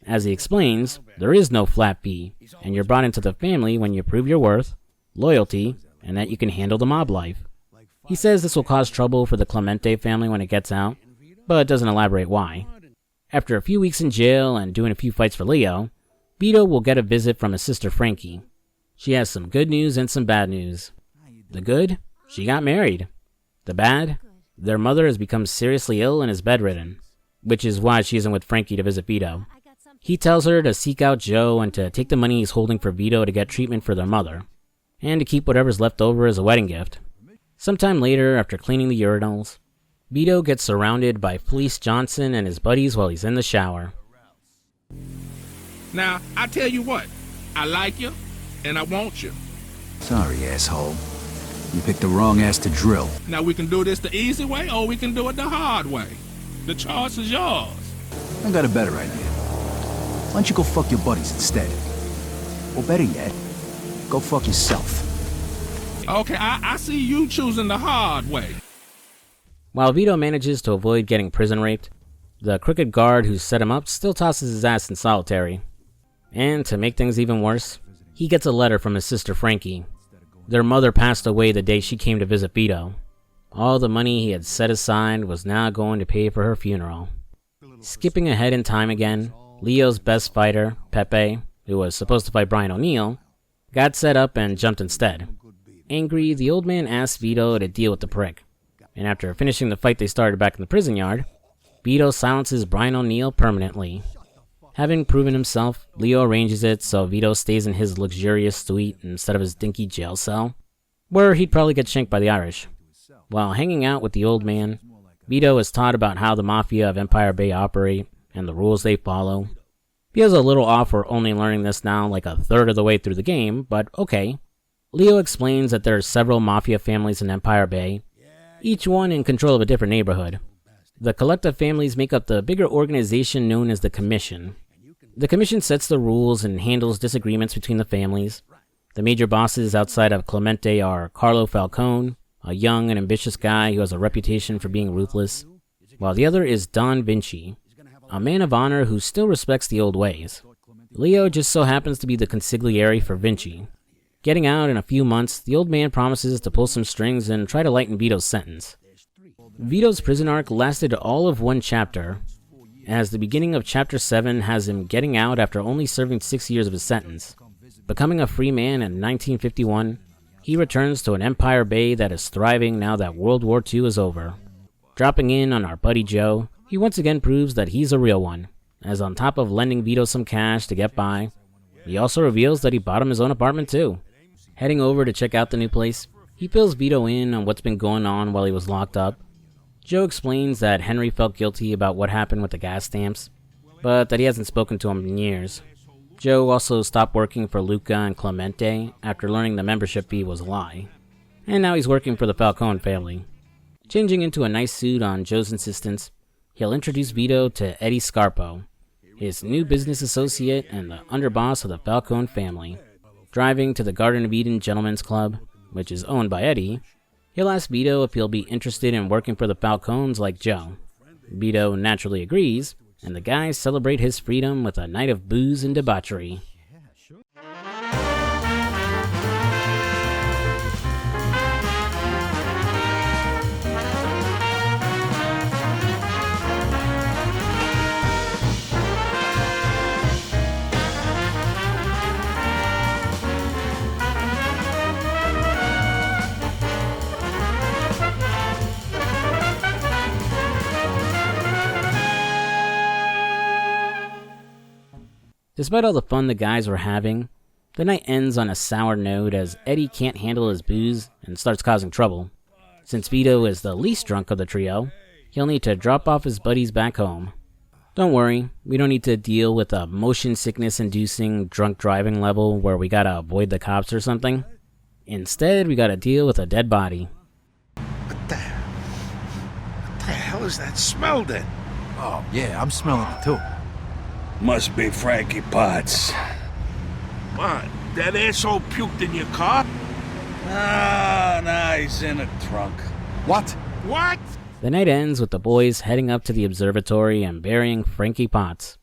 As he explains, there is no flat fee, and you're brought into the family when you prove your worth, loyalty, and that you can handle the mob life. He says this will cause trouble for the Clemente family when it gets out, but doesn't elaborate why. After a few weeks in jail and doing a few fights for Leo, Vito will get a visit from his sister Frankie. She has some good news and some bad news. The good? She got married. The bad? Their mother has become seriously ill and is bedridden, which is why she isn't with Frankie to visit Vito. He tells her to seek out Joe and to take the money he's holding for Vito to get treatment for their mother, and to keep whatever's left over as a wedding gift. Sometime later, after cleaning the urinals, Vito gets surrounded by Felice Johnson and his buddies while he's in the shower. Now, I tell you what, I like you, and I want you. Sorry, asshole. You picked the wrong ass to drill. Now we can do this the easy way, or we can do it the hard way. The choice is yours. I got a better idea. Why don't you go fuck your buddies instead? Or better yet, go fuck yourself. Okay, I see you choosing the hard way. While Vito manages to avoid getting prison raped, the crooked guard who set him up still tosses his ass in solitary. And to make things even worse, he gets a letter from his sister Frankie. Their mother passed away the day she came to visit Vito. All the money he had set aside was now going to pay for her funeral. Skipping ahead in time again, Leo's best fighter, Pepe, who was supposed to fight Brian O'Neill, got set up and jumped instead. Angry, the old man asked Vito to deal with the prick, and after finishing the fight they started back in the prison yard, Vito silences Brian O'Neill permanently. Having proven himself, Leo arranges it so Vito stays in his luxurious suite instead of his dinky jail cell, where he'd probably get shanked by the Irish. While hanging out with the old man, Vito is taught about how the Mafia of Empire Bay operate and the rules they follow. Feels a little off for only learning this now like a third of the way through the game, but okay. Leo explains that there are several Mafia families in Empire Bay, each one in control of a different neighborhood. The collective families make up the bigger organization known as the Commission. The Commission sets the rules and handles disagreements between the families. The major bosses outside of Clemente are Carlo Falcone, a young and ambitious guy who has a reputation for being ruthless, while the other is Don Vinci, a man of honor who still respects the old ways. Leo just so happens to be the consigliere for Vinci. Getting out in a few months, the old man promises to pull some strings and try to lighten Vito's sentence. Vito's prison arc lasted all of one chapter, as the beginning of Chapter 7 has him getting out after only serving 6 years of his sentence. Becoming a free man in 1951, he returns to an Empire Bay that is thriving now that World War II is over. Dropping in on our buddy Joe, he once again proves that he's a real one, as on top of lending Vito some cash to get by, he also reveals that he bought him his own apartment too. Heading over to check out the new place, he fills Vito in on what's been going on while he was locked up. Joe explains that Henry felt guilty about what happened with the gas stamps, but that he hasn't spoken to him in years. Joe also stopped working for Luca and Clemente after learning the membership fee was a lie, and now he's working for the Falcone family. Changing into a nice suit on Joe's insistence, he'll introduce Vito to Eddie Scarpo, his new business associate and the underboss of the Falcone family. Driving to the Garden of Eden Gentlemen's Club, which is owned by Eddie, he'll ask Vito if he'll be interested in working for the Falcones like Joe. Vito naturally agrees, and the guys celebrate his freedom with a night of booze and debauchery. Despite all the fun the guys were having, the night ends on a sour note as Eddie can't handle his booze and starts causing trouble. Since Vito is the least drunk of the trio, he'll need to drop off his buddies back home. Don't worry, we don't need to deal with a motion sickness inducing drunk driving level where we gotta avoid the cops or something. Instead, we gotta deal with a dead body. What the hell is that smell then? Oh, yeah, I'm smelling it too. Must be Frankie Potts. What? That asshole puked in your car? Nah, he's in a trunk. What? What? The night ends with the boys heading up to the observatory and burying Frankie Potts.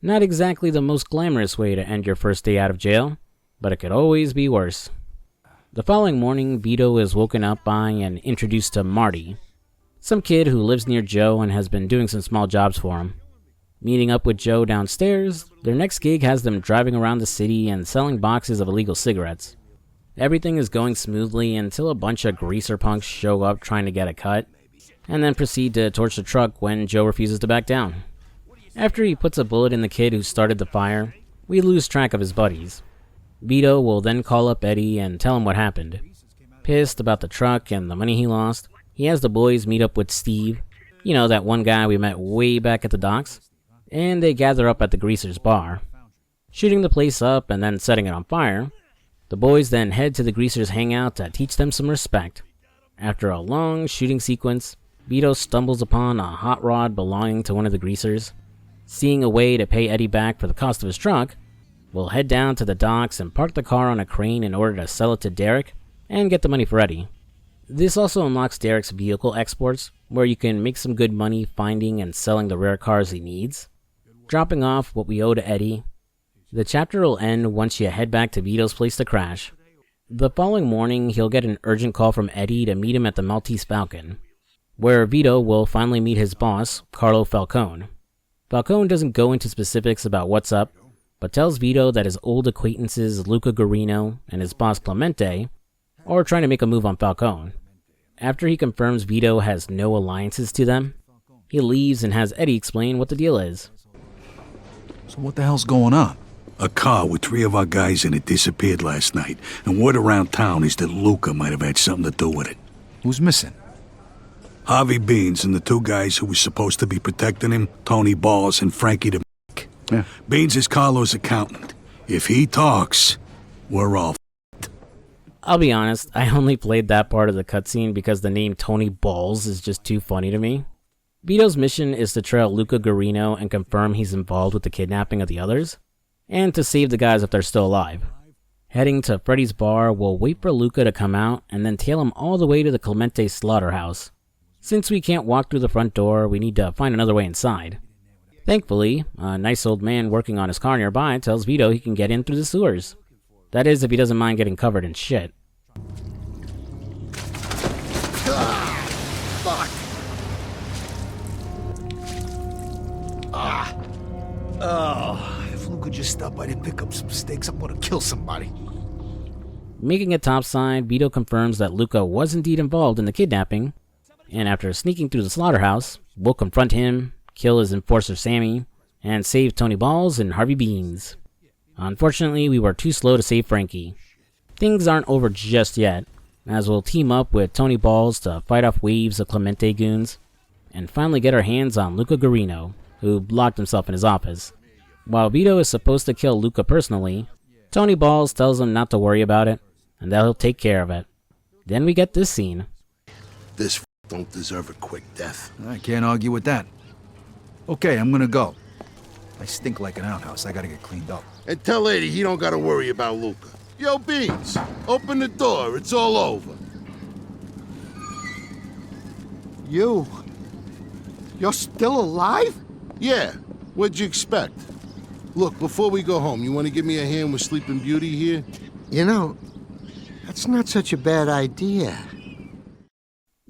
Not exactly the most glamorous way to end your first day out of jail, but it could always be worse. The following morning, Vito is woken up by and introduced to Marty, some kid who lives near Joe and has been doing some small jobs for him. Meeting up with Joe downstairs, their next gig has them driving around the city and selling boxes of illegal cigarettes. Everything is going smoothly until a bunch of greaser punks show up trying to get a cut, and then proceed to torch the truck when Joe refuses to back down. After he puts a bullet in the kid who started the fire, we lose track of his buddies. Vito will then call up Eddie and tell him what happened. Pissed about the truck and the money he lost, he has the boys meet up with Steve, you know, that one guy we met way back at the docks, and they gather up at the Greaser's bar. Shooting the place up and then setting it on fire, the boys then head to the Greaser's hangout to teach them some respect. After a long shooting sequence, Vito stumbles upon a hot rod belonging to one of the Greasers. Seeing a way to pay Eddie back for the cost of his truck, we'll head down to the docks and park the car on a crane in order to sell it to Derek and get the money for Eddie. This also unlocks Derek's vehicle exports, where you can make some good money finding and selling the rare cars he needs. Dropping off what we owe to Eddie, the chapter will end once you head back to Vito's place to crash. The following morning, he'll get an urgent call from Eddie to meet him at the Maltese Falcon, where Vito will finally meet his boss, Carlo Falcone. Falcone doesn't go into specifics about what's up, but tells Vito that his old acquaintances Luca Guarino and his boss Clemente are trying to make a move on Falcone. After he confirms Vito has no alliances to them, he leaves and has Eddie explain what the deal is. So what the hell's going on? A car with 3 of our guys in it disappeared last night, and word around town is that Luca might have had something to do with it. Who's missing? Harvey Beans and the 2 guys who were supposed to be protecting him, Tony Balls and Frankie the Yeah. Beans is Carlo's accountant. If he talks, we're all I'll be honest, I only played that part of the cutscene because the name Tony Balls is just too funny to me. Vito's mission is to trail Luca Guarino and confirm he's involved with the kidnapping of the others, and to save the guys if they're still alive. Heading to Freddy's bar, we'll wait for Luca to come out and then tail him all the way to the Clemente slaughterhouse. Since we can't walk through the front door, we need to find another way inside. Thankfully, a nice old man working on his car nearby tells Vito he can get in through the sewers. That is, if he doesn't mind getting covered in shit. Fuck! If Luke could just stop by to pick up some steaks, I'm gonna kill somebody. Making it topside, Vito confirms that Luca was indeed involved in the kidnapping, and after sneaking through the slaughterhouse, we'll confront him, kill his enforcer Sammy, and save Tony Balls and Harvey Beans. Unfortunately, we were too slow to save Frankie. Things aren't over just yet, as we'll team up with Tony Balls to fight off waves of Clemente goons, and finally get our hands on Luca Guarino, who locked himself in his office. While Vito is supposed to kill Luca personally, Tony Balls tells him not to worry about it, and that he'll take care of it. Then we get this scene. This don't deserve a quick death. I can't argue with that. Okay, I'm gonna go. I stink like an outhouse. I gotta get cleaned up. And tell Eddie he don't gotta worry about Luca. Yo, Beans, open the door. It's all over. You're still alive? Yeah, what'd you expect? Look, before we go home, you want to give me a hand with Sleeping Beauty here? You know, that's not such a bad idea.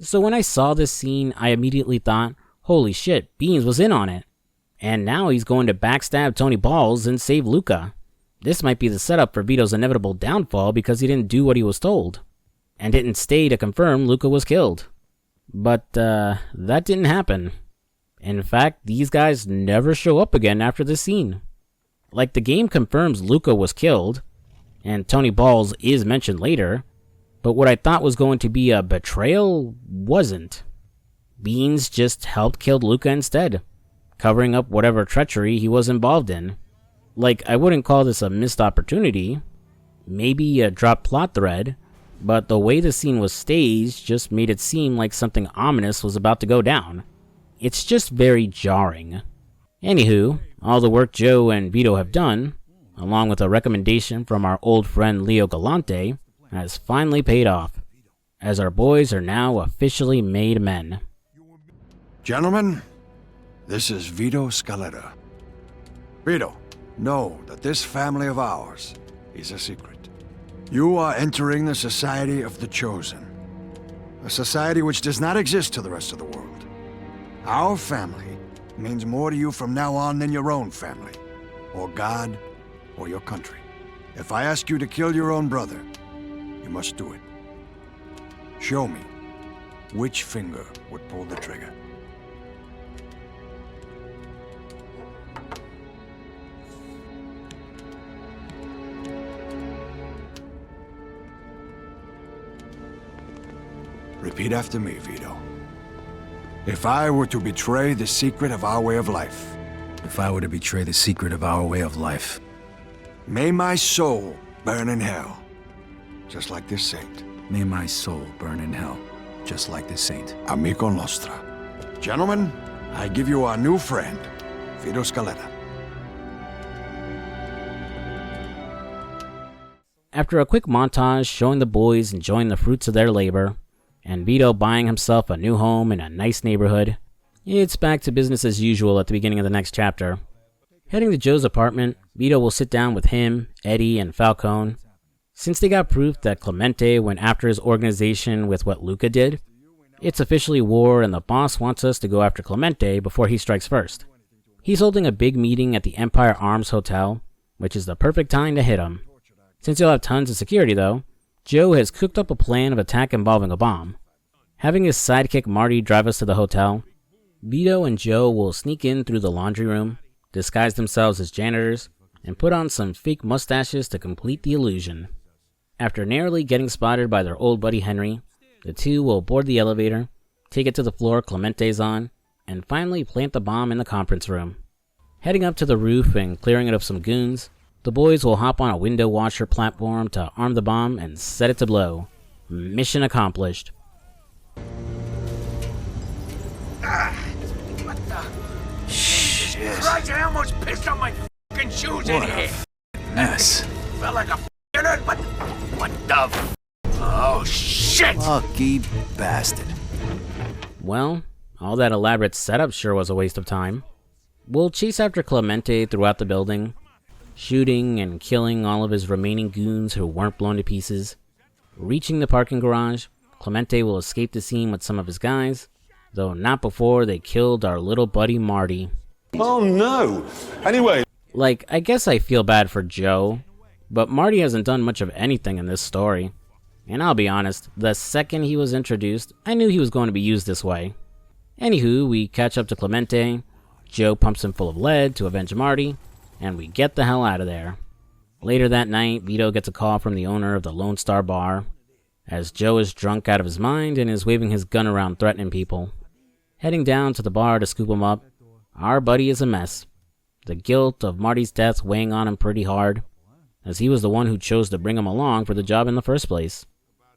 So when I saw this scene, I immediately thought, holy shit, Beans was in on it. And now he's going to backstab Tony Balls and save Luca. This might be the setup for Vito's inevitable downfall because he didn't do what he was told, and didn't stay to confirm Luca was killed. But, that didn't happen. In fact, these guys never show up again after this scene. Like, the game confirms Luca was killed, and Tony Balls is mentioned later, but what I thought was going to be a betrayal wasn't. Beans just helped kill Luca instead, covering up whatever treachery he was involved in. Like, I wouldn't call this a missed opportunity, maybe a dropped plot thread, but the way the scene was staged just made it seem like something ominous was about to go down. It's just very jarring. Anywho, all the work Joe and Vito have done, along with a recommendation from our old friend Leo Galante, has finally paid off, as our boys are now officially made men. Gentlemen, this is Vito Scaletta. Vito, know that this family of ours is a secret. You are entering the Society of the Chosen, a society which does not exist to the rest of the world. Our family means more to you from now on than your own family, or God, or your country. If I ask you to kill your own brother, you must do it. Show me which finger would pull the trigger. Repeat after me, Vito. If I were to betray the secret of our way of life. If I were to betray the secret of our way of life. May my soul burn in hell, just like this saint. May my soul burn in hell, just like this saint. Amico nostra. Gentlemen, I give you our new friend, Vito Scaletta. After a quick montage showing the boys enjoying the fruits of their labor, and Vito buying himself a new home in a nice neighborhood, it's back to business as usual at the beginning of the next chapter. Heading to Joe's apartment, Vito will sit down with him, Eddie, and Falcone. Since they got proof that Clemente went after his organization with what Luca did, it's officially war and the boss wants us to go after Clemente before he strikes first. He's holding a big meeting at the Empire Arms Hotel, which is the perfect time to hit him. Since he'll have tons of security though, Joe has cooked up a plan of attack involving a bomb. Having his sidekick Marty drive us to the hotel, Vito and Joe will sneak in through the laundry room, disguise themselves as janitors, and put on some fake mustaches to complete the illusion. After narrowly getting spotted by their old buddy Henry, the two will board the elevator, take it to the floor Clemente's on, and finally plant the bomb in the conference room. Heading up to the roof and clearing it of some goons, the boys will hop on a window washer platform to arm the bomb and set it to blow. Mission accomplished. What the? Shit. Christ, I almost pissed on my fucking shoes in here. Mess. Felt like a fucking but what the oh, shit! Lucky bastard. Well, all that elaborate setup sure was a waste of time. We'll chase after Clemente throughout the building, shooting and killing all of his remaining goons who weren't blown to pieces. Reaching the parking garage, Clemente will escape the scene with some of his guys, though not before they killed our little buddy Marty. Oh no! Anyway... Like, I guess I feel bad for Joe, but Marty hasn't done much of anything in this story. And I'll be honest, the second he was introduced, I knew he was going to be used this way. Anywho, we catch up to Clemente, Joe pumps him full of lead to avenge Marty, and we get the hell out of there. Later that night, Vito gets a call from the owner of the Lone Star Bar, as Joe is drunk out of his mind and is waving his gun around threatening people. Heading down to the bar to scoop him up, our buddy is a mess. The guilt of Marty's death weighing on him pretty hard, as he was the one who chose to bring him along for the job in the first place.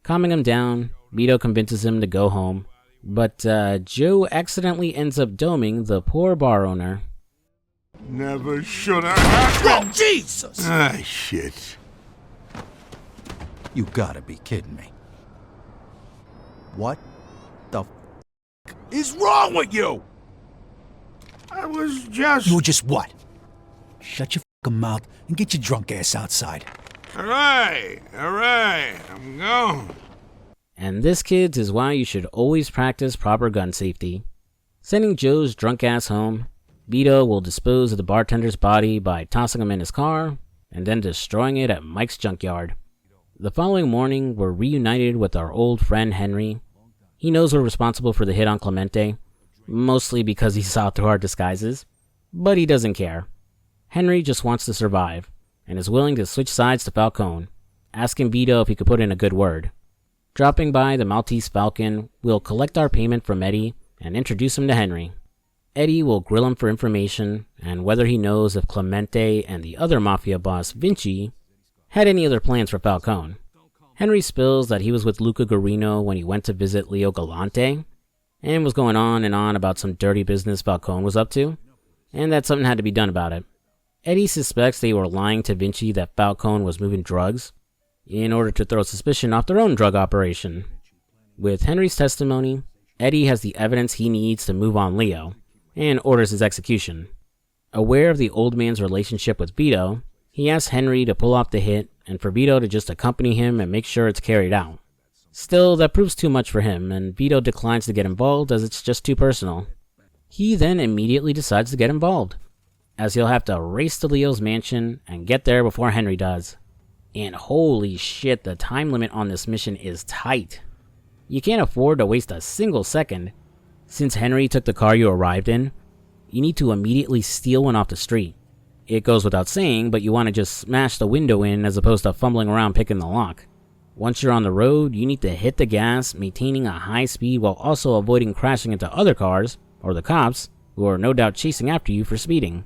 Calming him down, Vito convinces him to go home, but Joe accidentally ends up doming the poor bar owner. Never should have. Oh, Jesus! Ah, shit. You gotta be kidding me. What the is wrong with you? I was just... You were just what? Shut your fucking mouth and get your drunk ass outside. All right, I'm going. And this, kids, is why you should always practice proper gun safety. Sending Joe's drunk ass home, Vito will dispose of the bartender's body by tossing him in his car, and then destroying it at Mike's junkyard. The following morning, we're reunited with our old friend Henry. He knows we're responsible for the hit on Clemente, mostly because he saw through our disguises, but he doesn't care. Henry just wants to survive, and is willing to switch sides to Falcone, asking Vito if he could put in a good word. Dropping by the Maltese Falcon, we'll collect our payment from Eddie and introduce him to Henry. Eddie will grill him for information, and whether he knows if Clemente and the other Mafia boss, Vinci, had any other plans for Falcone. Henry spills that he was with Luca Guarino when he went to visit Leo Galante, and was going on and on about some dirty business Falcone was up to, and that something had to be done about it. Eddie suspects they were lying to Vinci that Falcone was moving drugs, in order to throw suspicion off their own drug operation. With Henry's testimony, Eddie has the evidence he needs to move on Leo, and orders his execution. Aware of the old man's relationship with Vito, he asks Henry to pull off the hit, and for Vito to just accompany him and make sure it's carried out. Still, that proves too much for him, and Vito declines to get involved as it's just too personal. He then immediately decides to get involved, as he'll have to race to Leo's mansion and get there before Henry does. And holy shit, the time limit on this mission is tight. You can't afford to waste a single second. Since Henry took the car you arrived in, you need to immediately steal one off the street. It goes without saying, but you want to just smash the window in as opposed to fumbling around picking the lock. Once you're on the road, you need to hit the gas, maintaining a high speed while also avoiding crashing into other cars, or the cops, who are no doubt chasing after you for speeding.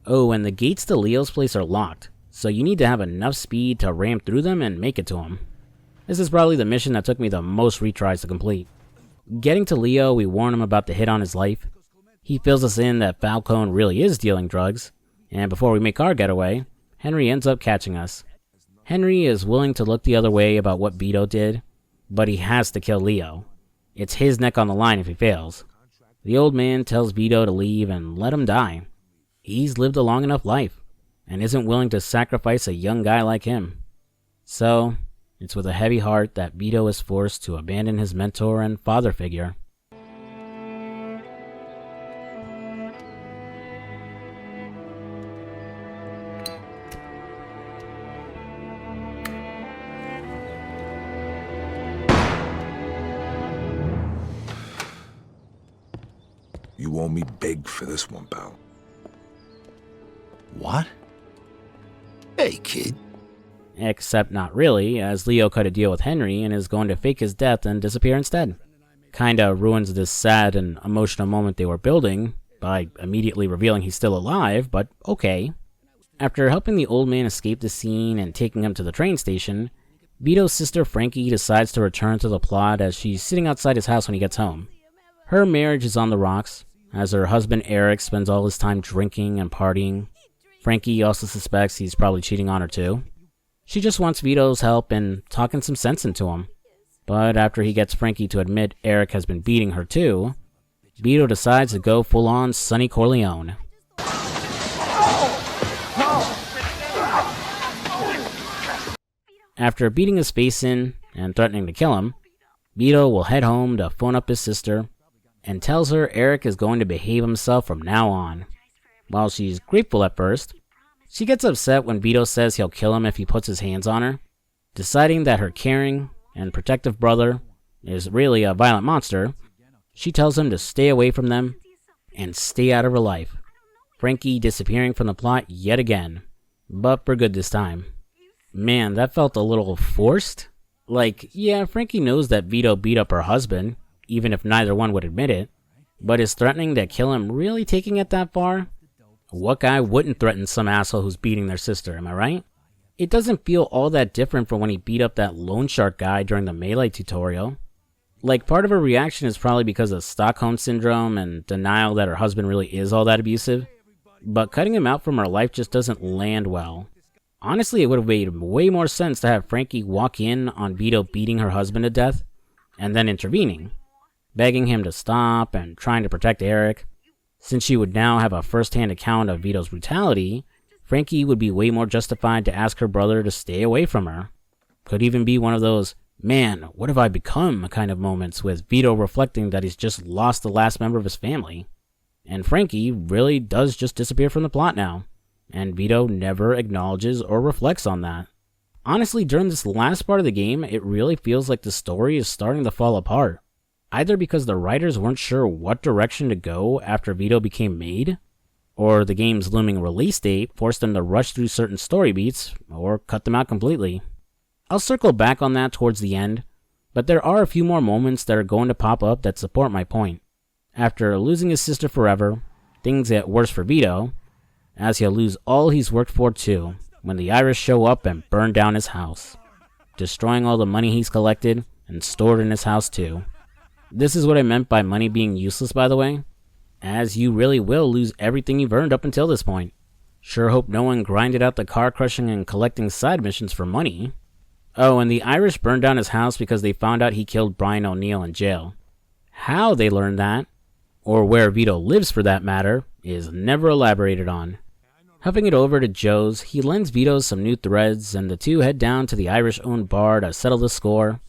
Oh, and the gates to Leo's place are locked, so you need to have enough speed to ram through them and make it to him. This is probably the mission that took me the most retries to complete. Getting to Leo, we warn him about the hit on his life. He fills us in that Falcone really is dealing drugs, and before we make our getaway, Henry ends up catching us. Henry is willing to look the other way about what Vito did, but he has to kill Leo. It's his neck on the line if he fails. The old man tells Vito to leave and let him die. He's lived a long enough life, and isn't willing to sacrifice a young guy like him. So, it's with a heavy heart that Vito is forced to abandon his mentor and father figure. You owe me big for this one, pal. What? Hey, kid. Except not really, as Leo cut a deal with Henry and is going to fake his death and disappear instead. Kinda ruins this sad and emotional moment they were building by immediately revealing he's still alive, but okay. After helping the old man escape the scene and taking him to the train station, Vito's sister Frankie decides to return to the plot as she's sitting outside his house when he gets home. Her marriage is on the rocks, as her husband Eric spends all his time drinking and partying. Frankie also suspects he's probably cheating on her too. She just wants Vito's help in talking some sense into him. But after he gets Frankie to admit Eric has been beating her too, Vito decides to go full-on Sonny Corleone. After beating his face in and threatening to kill him, Vito will head home to phone up his sister and tells her Eric is going to behave himself from now on. While she's grateful at first, she gets upset when Vito says he'll kill him if he puts his hands on her. Deciding that her caring and protective brother is really a violent monster, she tells him to stay away from them and stay out of her life. Frankie disappearing from the plot yet again, but for good this time. Man, that felt a little forced. Like, yeah, Frankie knows that Vito beat up her husband, even if neither one would admit it, but is threatening to kill him really taking it that far? What guy wouldn't threaten some asshole who's beating their sister, am I right? It doesn't feel all that different from when he beat up that loan shark guy during the melee tutorial. Like, part of her reaction is probably because of Stockholm Syndrome and denial that her husband really is all that abusive, but cutting him out from her life just doesn't land well. Honestly, it would have made way more sense to have Frankie walk in on Vito beating her husband to death, and then intervening, begging him to stop and trying to protect Eric. Since she would now have a first-hand account of Vito's brutality, Frankie would be way more justified to ask her brother to stay away from her. Could even be one of those, man, what have I become kind of moments, with Vito reflecting that he's just lost the last member of his family. And Frankie really does just disappear from the plot now, and Vito never acknowledges or reflects on that. Honestly, during this last part of the game, it really feels like the story is starting to fall apart. Either because the writers weren't sure what direction to go after Vito became made, or the game's looming release date forced them to rush through certain story beats, or cut them out completely. I'll circle back on that towards the end, but there are a few more moments that are going to pop up that support my point. After losing his sister forever, things get worse for Vito, as he'll lose all he's worked for too, when the Irish show up and burn down his house, destroying all the money he's collected and stored in his house too. This is what I meant by money being useless, by the way, as you really will lose everything you've earned up until this point. Sure hope no one grinded out the car crushing and collecting side missions for money. Oh, and the Irish burned down his house because they found out he killed Brian O'Neill in jail. How they learned that, or where Vito lives for that matter, is never elaborated on. Huffing it over to Joe's, he lends Vito some new threads, and the two head down to the Irish-owned bar to settle the score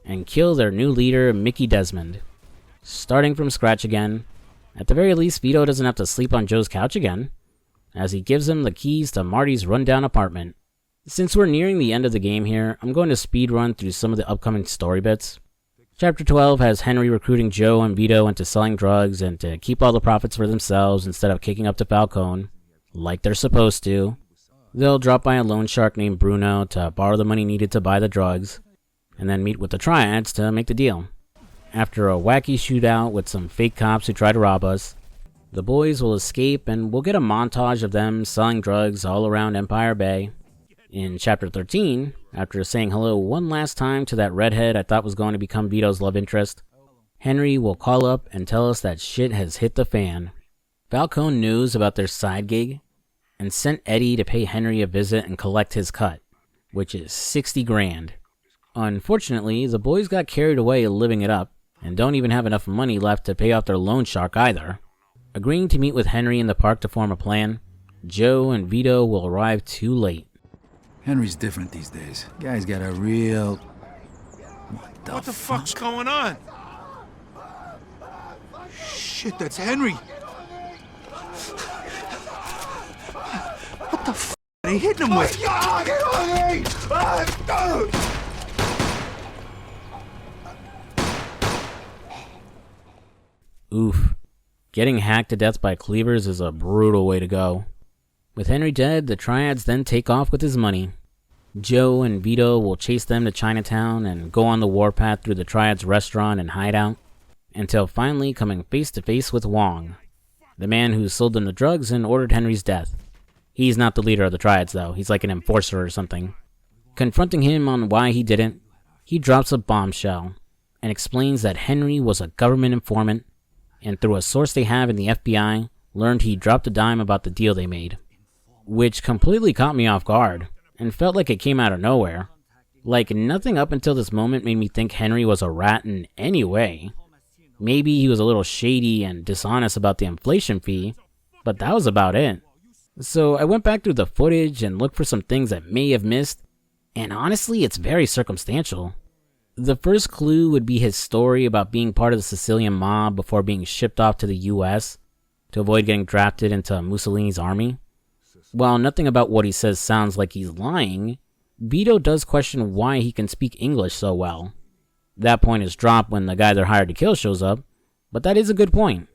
and kill their new leader, Mickey Desmond. Starting from scratch again, at the very least Vito doesn't have to sleep on Joe's couch again, as he gives him the keys to Marty's rundown apartment. Since we're nearing the end of the game here, I'm going to speedrun through some of the upcoming story bits. Chapter 12 has Henry recruiting Joe and Vito into selling drugs and to keep all the profits for themselves instead of kicking up to Falcone, like they're supposed to. They'll drop by a loan shark named Bruno to borrow the money needed to buy the drugs, and then meet with the Triads to make the deal. After a wacky shootout with some fake cops who try to rob us, the boys will escape and we'll get a montage of them selling drugs all around Empire Bay. In Chapter 13, after saying hello one last time to that redhead I thought was going to become Vito's love interest, Henry will call up and tell us that shit has hit the fan. Falcone knows about their side gig and sent Eddie to pay Henry a visit and collect his cut, which is 60 grand. Unfortunately, the boys got carried away living it up and don't even have enough money left to pay off their loan shark either. Agreeing to meet with Henry in the park to form a plan, Joe and Vito will arrive too late. Henry's different these days. Guy's got a real... What the fuck's going on? Shit, that's Henry. What the f*** are they hitting him with? Oof. Getting hacked to death by cleavers is a brutal way to go. With Henry dead, the Triads then take off with his money. Joe and Vito will chase them to Chinatown and go on the warpath through the Triads' restaurant and hideout, until finally coming face to face with Wong, the man who sold them the drugs and ordered Henry's death. He's not the leader of the Triads though, he's like an enforcer or something. Confronting him on why he didn't, he drops a bombshell and explains that Henry was a government informant, and through a source they have in the FBI, learned he dropped a dime about the deal they made. Which completely caught me off guard, and felt like it came out of nowhere. Like, nothing up until this moment made me think Henry was a rat in any way. Maybe he was a little shady and dishonest about the inflation fee, but that was about it. So I went back through the footage and looked for some things I may have missed, and honestly it's very circumstantial. The first clue would be his story about being part of the Sicilian mob before being shipped off to the US to avoid getting drafted into Mussolini's army. While nothing about what he says sounds like he's lying, Vito does question why he can speak English so well. That point is dropped when the guy they're hired to kill shows up, but that is a good point.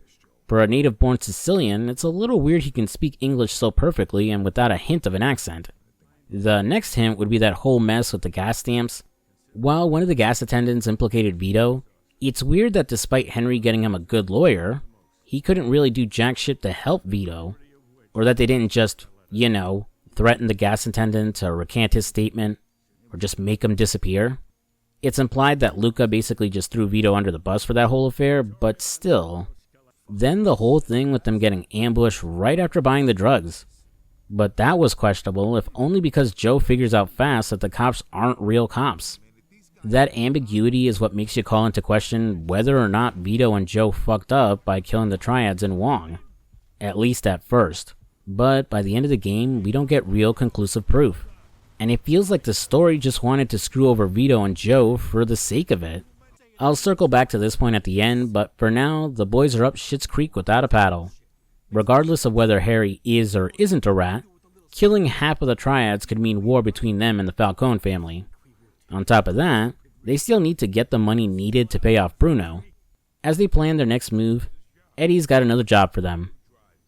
For a native-born Sicilian, it's a little weird he can speak English so perfectly and without a hint of an accent. The next hint would be that whole mess with the gas stamps. While one of the gas attendants implicated Vito, it's weird that despite Henry getting him a good lawyer, he couldn't really do jack shit to help Vito, or that they didn't just, threaten the gas attendant to recant his statement, or just make him disappear. It's implied that Luca basically just threw Vito under the bus for that whole affair, but still. Then the whole thing with them getting ambushed right after buying the drugs. But that was questionable, if only because Joe figures out fast that the cops aren't real cops. That ambiguity is what makes you call into question whether or not Vito and Joe fucked up by killing the Triads and Wong. At least at first. But by the end of the game, we don't get real conclusive proof. And it feels like the story just wanted to screw over Vito and Joe for the sake of it. I'll circle back to this point at the end, but for now, the boys are up Schitt's Creek without a paddle. Regardless of whether Harry is or isn't a rat, killing half of the Triads could mean war between them and the Falcone family. On top of that, they still need to get the money needed to pay off Bruno. As they plan their next move, Eddie's got another job for them.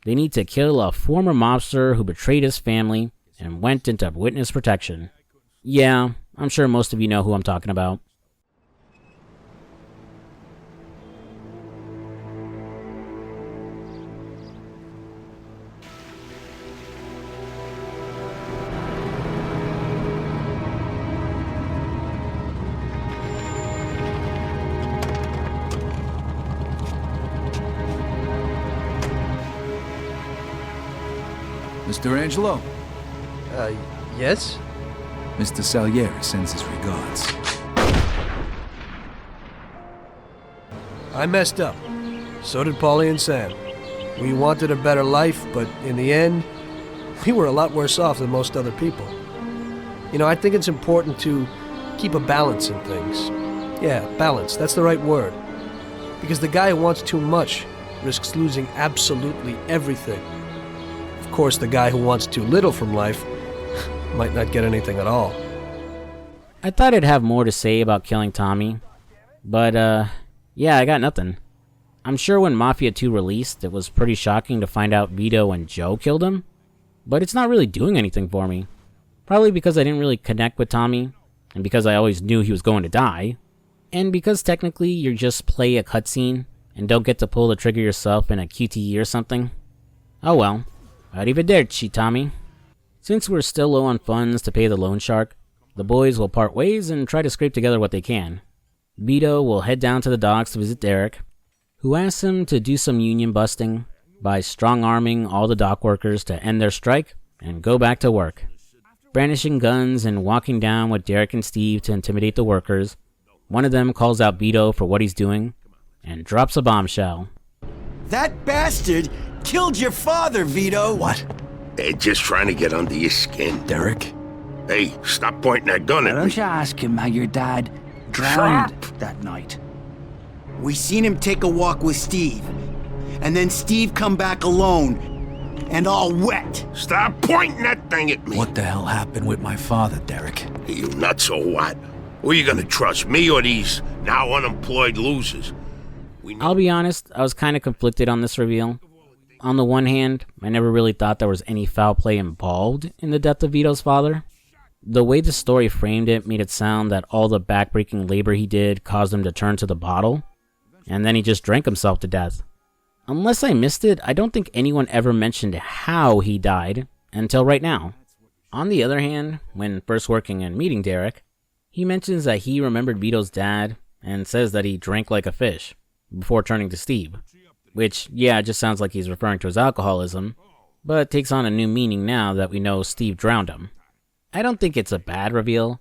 They need to kill a former mobster who betrayed his family and went into witness protection. Yeah, I'm sure most of you know who I'm talking about. Mr. Angelo? Yes? Mr. Salieri sends his regards. I messed up. So did Paulie and Sam. We wanted a better life, but in the end, we were a lot worse off than most other people. You know, I think it's important to keep a balance in things. Yeah, balance, that's the right word. Because the guy who wants too much risks losing absolutely everything. Of course, the guy who wants too little from life might not get anything at all. I thought I'd have more to say about killing Tommy, but yeah, I got nothing. I'm sure when Mafia 2 released, it was pretty shocking to find out Vito and Joe killed him, but it's not really doing anything for me. Probably because I didn't really connect with Tommy, and because I always knew he was going to die, and because technically you just play a cutscene and don't get to pull the trigger yourself in a QTE or something. Oh well. Arrivederci, Tommy. Since we're still low on funds to pay the loan shark, the boys will part ways and try to scrape together what they can. Vito will head down to the docks to visit Derek, who asks him to do some union busting by strong-arming all the dock workers to end their strike and go back to work. Brandishing guns and walking down with Derek and Steve to intimidate the workers, one of them calls out Vito for what he's doing and drops a bombshell. That bastard killed your father, Vito! What? They're just trying to get under your skin. Derek? Hey, stop pointing that gun at me. Why don't you ask him how your dad drowned that night? We seen him take a walk with Steve. And then Steve come back alone. And all wet. Stop pointing that thing at me. What the hell happened with my father, Derek? You nuts or what? Who are you gonna trust, me or these now unemployed losers? I'll be honest, I was kind of conflicted on this reveal. On the one hand, I never really thought there was any foul play involved in the death of Vito's father. The way the story framed it made it sound that all the backbreaking labor he did caused him to turn to the bottle, and then he just drank himself to death. Unless I missed it, I don't think anyone ever mentioned how he died until right now. On the other hand, when first working and meeting Derek, he mentions that he remembered Vito's dad and says that he drank like a fish before turning to Steve. Which, yeah, just sounds like he's referring to his alcoholism, but takes on a new meaning now that we know Steve drowned him. I don't think it's a bad reveal.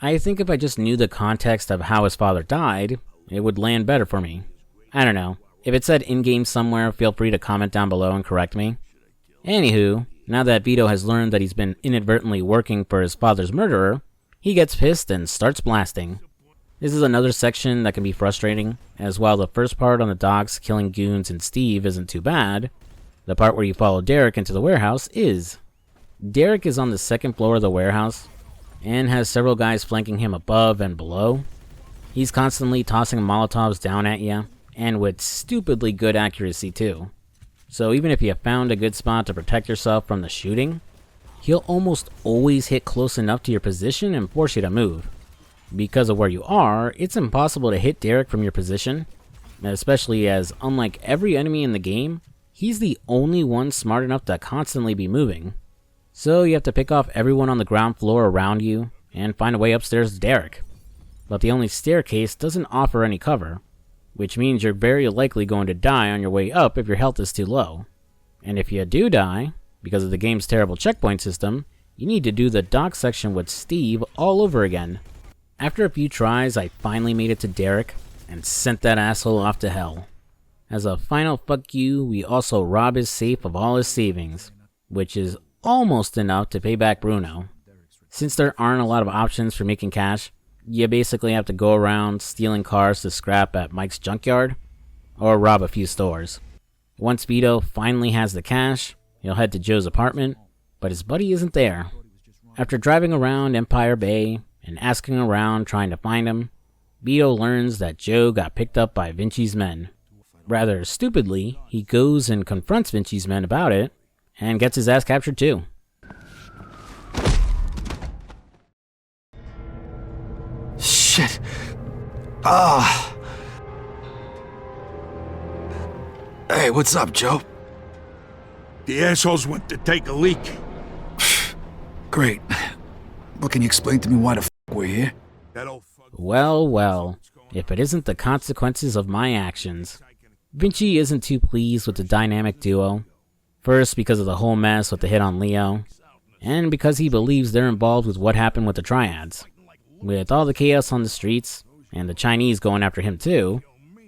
I think if I just knew the context of how his father died, it would land better for me. I don't know. If it said in-game somewhere, feel free to comment down below and correct me. Anywho, now that Vito has learned that he's been inadvertently working for his father's murderer, he gets pissed and starts blasting. This is another section that can be frustrating, as while the first part on the docks killing Goons and Steve isn't too bad, the part where you follow Derek into the warehouse is. Derek is on the second floor of the warehouse, and has several guys flanking him above and below. He's constantly tossing Molotovs down at you, and with stupidly good accuracy too. So even if you found a good spot to protect yourself from the shooting, he'll almost always hit close enough to your position and force you to move. Because of where you are, it's impossible to hit Derek from your position, especially as, unlike every enemy in the game, he's the only one smart enough to constantly be moving. So you have to pick off everyone on the ground floor around you, and find a way upstairs to Derek. But the only staircase doesn't offer any cover, which means you're very likely going to die on your way up if your health is too low. And if you do die, because of the game's terrible checkpoint system, you need to do the dock section with Steve all over again. After a few tries, I finally made it to Derek, and sent that asshole off to hell. As a final fuck you, we also rob his safe of all his savings, which is almost enough to pay back Bruno. Since there aren't a lot of options for making cash, you basically have to go around stealing cars to scrap at Mike's junkyard, or rob a few stores. Once Vito finally has the cash, he'll head to Joe's apartment, but his buddy isn't there. After driving around Empire Bay, and asking around trying to find him, Vito learns that Joe got picked up by Vinci's men. Rather stupidly, he goes and confronts Vinci's men about it, and gets his ass captured too. Shit. Ah. Hey, what's up, Joe? The assholes went to take a leak. Great. Well, can you explain to me why the f we're here? Well, well, if it isn't the consequences of my actions. Vinci isn't too pleased with the dynamic duo. First, because of the whole mess with the hit on Leo, and because he believes they're involved with what happened with the Triads. With all the chaos on the streets, and the Chinese going after him too,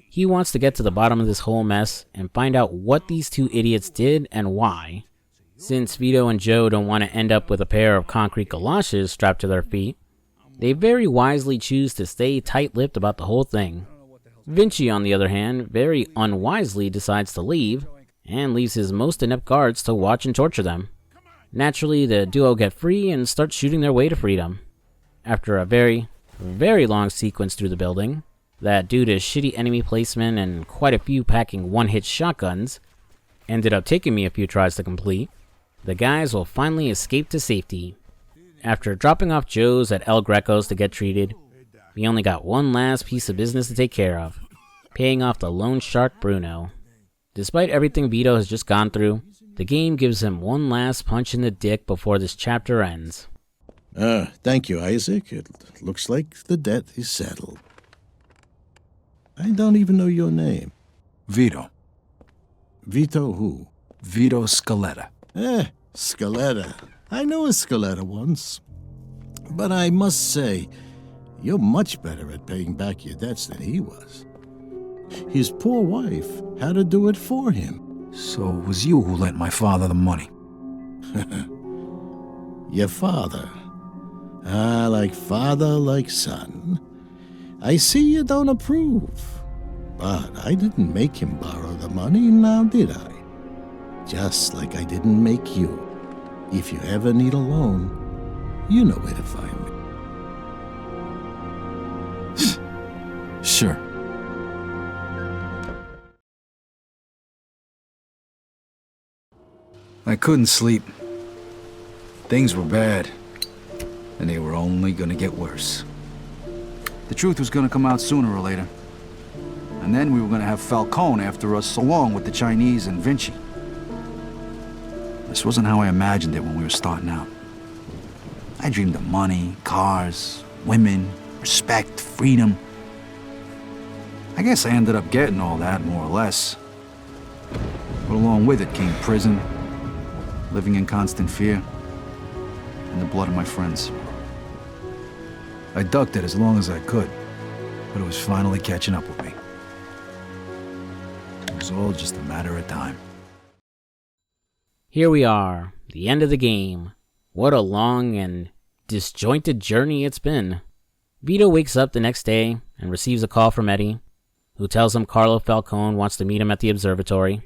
he wants to get to the bottom of this whole mess and find out what these two idiots did and why. Since Vito and Joe don't want to end up with a pair of concrete galoshes strapped to their feet, they very wisely choose to stay tight-lipped about the whole thing. Vinci, on the other hand, very unwisely decides to leave, and leaves his most inept guards to watch and torture them. Naturally, the duo get free and start shooting their way to freedom. After a very, very long sequence through the building, that due to shitty enemy placement and quite a few packing one-hit shotguns, ended up taking me a few tries to complete, the guys will finally escape to safety. After dropping off Joe's at El Greco's to get treated, we only got one last piece of business to take care of, paying off the loan shark Bruno. Despite everything Vito has just gone through, the game gives him one last punch in the dick before this chapter ends. Thank you, Isaac. It looks like the debt is settled. I don't even know your name. Vito. Vito who? Vito Scaletta. Scaletta. I knew a Scaletta once. But I must say, you're much better at paying back your debts than he was. His poor wife had to do it for him. So it was you who lent my father the money? Your father? Like father, like son. I see you don't approve. But I didn't make him borrow the money, now did I? Just like I didn't make you. If you ever need a loan, you know where to find me. Sure. I couldn't sleep. Things were bad, and they were only gonna get worse. The truth was gonna come out sooner or later. And then we were gonna have Falcone after us, along with the Chinese and Vinci. This wasn't how I imagined it when we were starting out. I dreamed of money, cars, women, respect, freedom. I guess I ended up getting all that, more or less. But along with it came prison, living in constant fear, and the blood of my friends. I ducked it as long as I could, but it was finally catching up with me. It was all just a matter of time. Here we are, the end of the game. What a long and disjointed journey it's been. Vito wakes up the next day and receives a call from Eddie, who tells him Carlo Falcone wants to meet him at the observatory,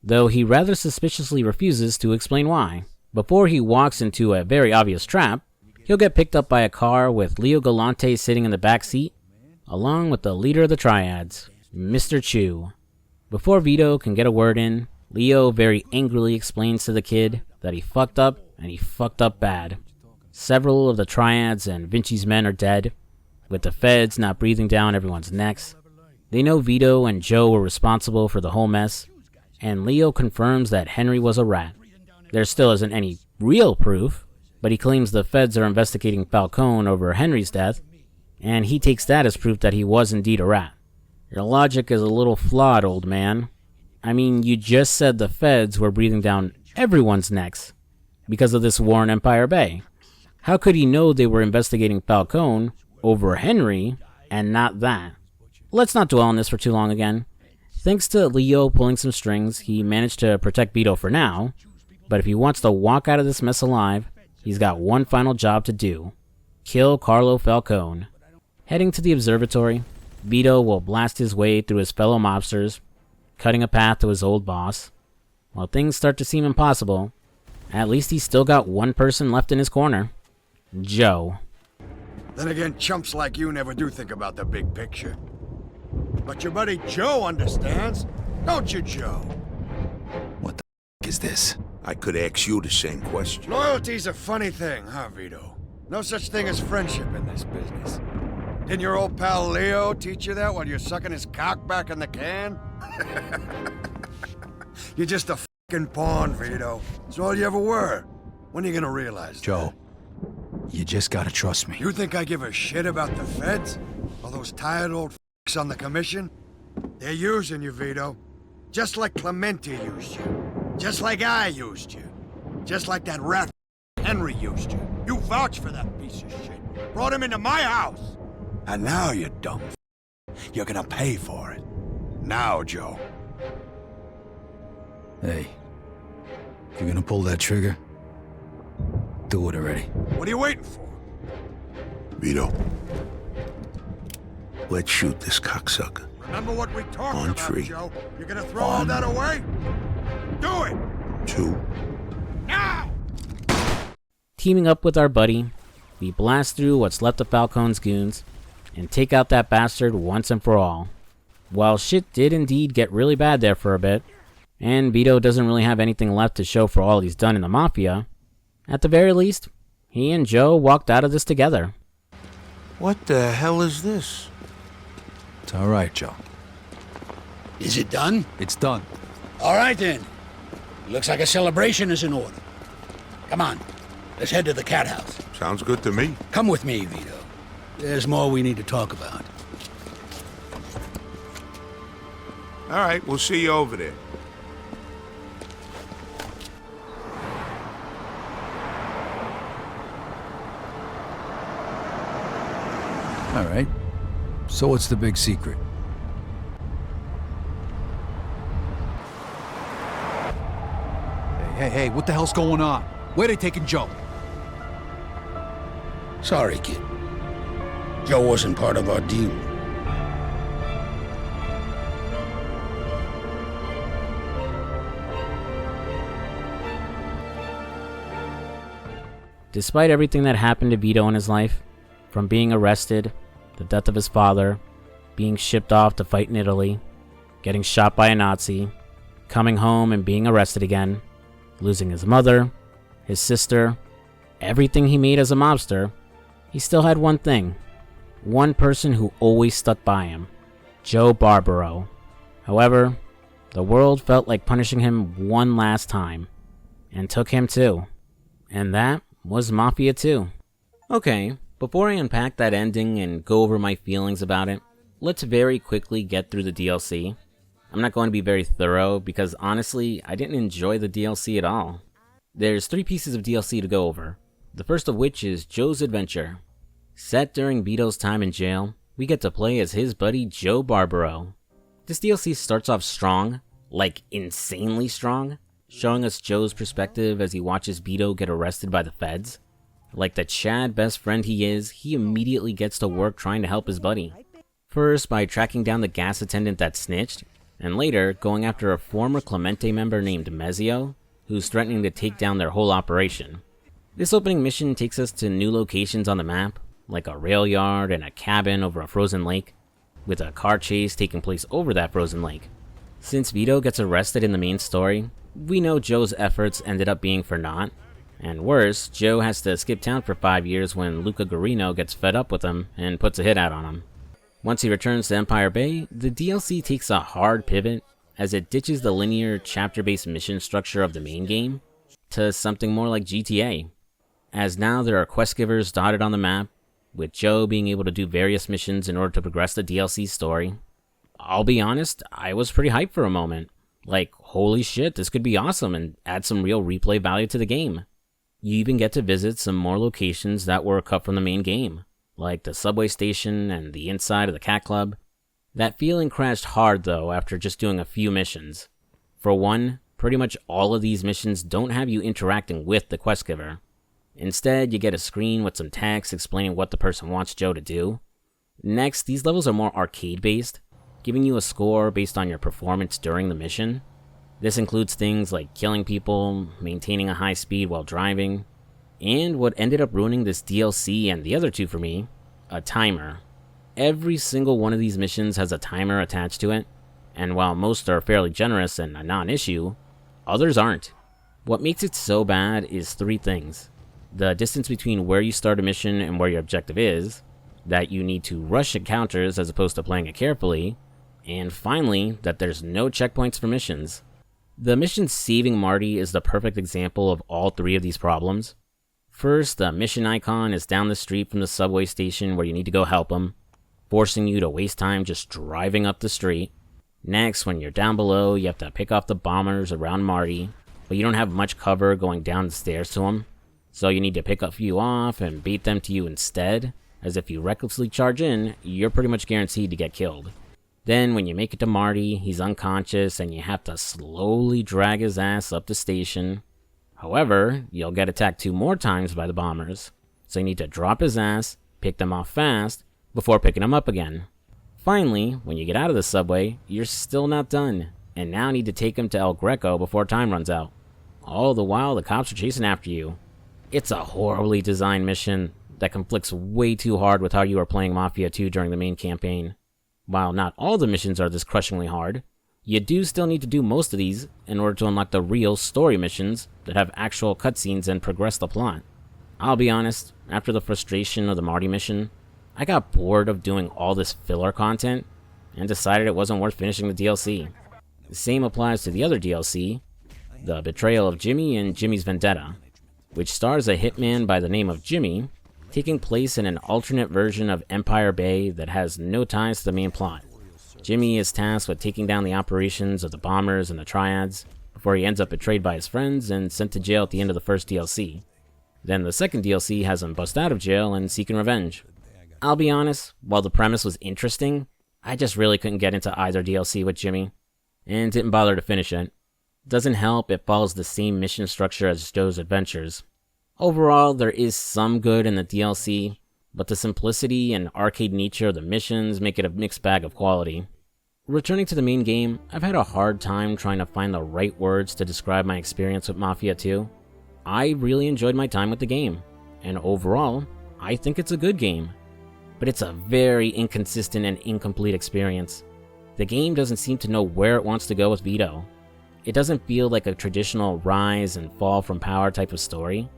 though he rather suspiciously refuses to explain why. Before he walks into a very obvious trap, he'll get picked up by a car with Leo Galante sitting in the back seat, along with the leader of the Triads, Mr. Chu. Before Vito can get a word in, Leo very angrily explains to the kid that he fucked up, and he fucked up bad. Several of the Triads and Vinci's men are dead, with the feds not breathing down everyone's necks. They know Vito and Joe were responsible for the whole mess, and Leo confirms that Henry was a rat. There still isn't any real proof, but he claims the feds are investigating Falcone over Henry's death, and he takes that as proof that he was indeed a rat. Your logic is a little flawed, old man. I mean, you just said the feds were breathing down everyone's necks because of this war in Empire Bay. How could he know they were investigating Falcone over Henry and not that? Let's not dwell on this for too long again. Thanks to Leo pulling some strings, he managed to protect Vito for now, but if he wants to walk out of this mess alive, he's got one final job to do: kill Carlo Falcone. Heading to the observatory, Vito will blast his way through his fellow mobsters, cutting a path to his old boss. While things start to seem impossible, at least he's still got one person left in his corner: Joe. Then again, chumps like you never do think about the big picture. But your buddy Joe understands. Don't you, Joe? What the f is this? I could ask you the same question. Loyalty's a funny thing, huh, Vito? No such thing as friendship in this business. Didn't your old pal Leo teach you that while you're sucking his cock back in the can? You're just a fucking pawn, Vito. That's all you ever were. When are you gonna realize Joe, you just gotta trust me. You think I give a shit about the feds? All those tired old f***s on the commission? They're using you, Vito. Just like Clemente used you. Just like I used you. Just like that rat Henry used you. You vouched for that piece of shit. Brought him into my house. And now, you dumb f***, you're gonna pay for it. Now, Joe. Hey, if you're gonna pull that trigger, do it already. What are you waiting for? Vito, let's shoot this cocksucker. Remember what we talked On about, tree. Joe? You're gonna throw all that away? Do it! 2. Now! Teaming up with our buddy, we blast through what's left of Falcone's goons and take out that bastard once and for all. While shit did indeed get really bad there for a bit, and Vito doesn't really have anything left to show for all he's done in the Mafia, at the very least, he and Joe walked out of this together. What the hell is this? It's all right, Joe. Is it done? It's done. All right, then. Looks like a celebration is in order. Come on, let's head to the cat house. Sounds good to me. Come with me, Vito. There's more we need to talk about. All right, we'll see you over there. All right. So what's the big secret? Hey, what the hell's going on? Where they taking Joe? Sorry, kid. Joe wasn't part of our deal. Despite everything that happened to Vito in his life, from being arrested, the death of his father, being shipped off to fight in Italy, getting shot by a Nazi, coming home and being arrested again, losing his mother, his sister, everything he made as a mobster, he still had one thing. One person who always stuck by him. Joe Barbaro. However, the world felt like punishing him one last time. And took him too. And that was Mafia 2. Okay, before I unpack that ending and go over my feelings about it, let's very quickly get through the DLC. I'm not going to be very thorough because honestly, I didn't enjoy the DLC at all. There's 3 pieces of DLC to go over. The first of which is Joe's adventure. Set during Vito's time in jail, we get to play as his buddy Joe Barbaro. This DLC starts off strong, like insanely strong, showing us Joe's perspective as he watches Vito get arrested by the feds. Like the Chad best friend he is, he immediately gets to work trying to help his buddy. First by tracking down the gas attendant that snitched, and later going after a former Clemente member named Mezio, who's threatening to take down their whole operation. This opening mission takes us to new locations on the map, like a rail yard and a cabin over a frozen lake, with a car chase taking place over that frozen lake. Since Vito gets arrested in the main story, we know Joe's efforts ended up being for naught, and worse, Joe has to skip town for 5 years when Luca Guarino gets fed up with him and puts a hit out on him. Once he returns to Empire Bay, the DLC takes a hard pivot as it ditches the linear chapter-based mission structure of the main game to something more like GTA, as now there are quest givers dotted on the map, with Joe being able to do various missions in order to progress the DLC story. I'll be honest, I was pretty hyped for a moment. Like, holy shit, this could be awesome and add some real replay value to the game. You even get to visit some more locations that were cut from the main game, like the subway station and the inside of the cat club. That feeling crashed hard though after just doing a few missions. For one, pretty much all of these missions don't have you interacting with the quest giver. Instead, you get a screen with some text explaining what the person wants Joe to do. Next, these levels are more arcade-based, giving you a score based on your performance during the mission. This includes things like killing people, maintaining a high speed while driving, and what ended up ruining this DLC and the other 2 for me, a timer. Every single one of these missions has a timer attached to it, and while most are fairly generous and a non-issue, others aren't. What makes it so bad is three things. The distance between where you start a mission and where your objective is, that you need to rush encounters as opposed to playing it carefully, and finally, that there's no checkpoints for missions. The mission saving Marty is the perfect example of all three of these problems. First, the mission icon is down the street from the subway station where you need to go help him, forcing you to waste time just driving up the street. Next, when you're down below, you have to pick off the bombers around Marty, but you don't have much cover going down the stairs to him, so you need to pick a few off and bait them to you instead, as if you recklessly charge in, you're pretty much guaranteed to get killed. Then, when you make it to Marty, he's unconscious and you have to slowly drag his ass up the station. However, you'll get attacked 2 more times by the bombers, so you need to drop his ass, pick them off fast, before picking him up again. Finally, when you get out of the subway, you're still not done, and now need to take him to El Greco before time runs out. All the while, the cops are chasing after you. It's a horribly designed mission that conflicts way too hard with how you are playing Mafia 2 during the main campaign. While not all the missions are this crushingly hard, you do still need to do most of these in order to unlock the real story missions that have actual cutscenes and progress the plot. I'll be honest, after the frustration of the Marty mission, I got bored of doing all this filler content and decided it wasn't worth finishing the DLC. The same applies to the other DLC, The Betrayal of Jimmy and Jimmy's Vendetta, which stars a hitman by the name of Jimmy, taking place in an alternate version of Empire Bay that has no ties to the main plot. Jimmy is tasked with taking down the operations of the bombers and the triads, before he ends up betrayed by his friends and sent to jail at the end of the first DLC. Then the second DLC has him bust out of jail and seeking revenge. I'll be honest, while the premise was interesting, I just really couldn't get into either DLC with Jimmy, and didn't bother to finish it. Doesn't help, it follows the same mission structure as Joe's Adventures. Overall, there is some good in the DLC, but the simplicity and arcade nature of the missions make it a mixed bag of quality. Returning to the main game, I've had a hard time trying to find the right words to describe my experience with Mafia 2. I really enjoyed my time with the game, and overall, I think it's a good game. But it's a very inconsistent and incomplete experience. The game doesn't seem to know where it wants to go with Vito. It doesn't feel like a traditional rise and fall from power type of story,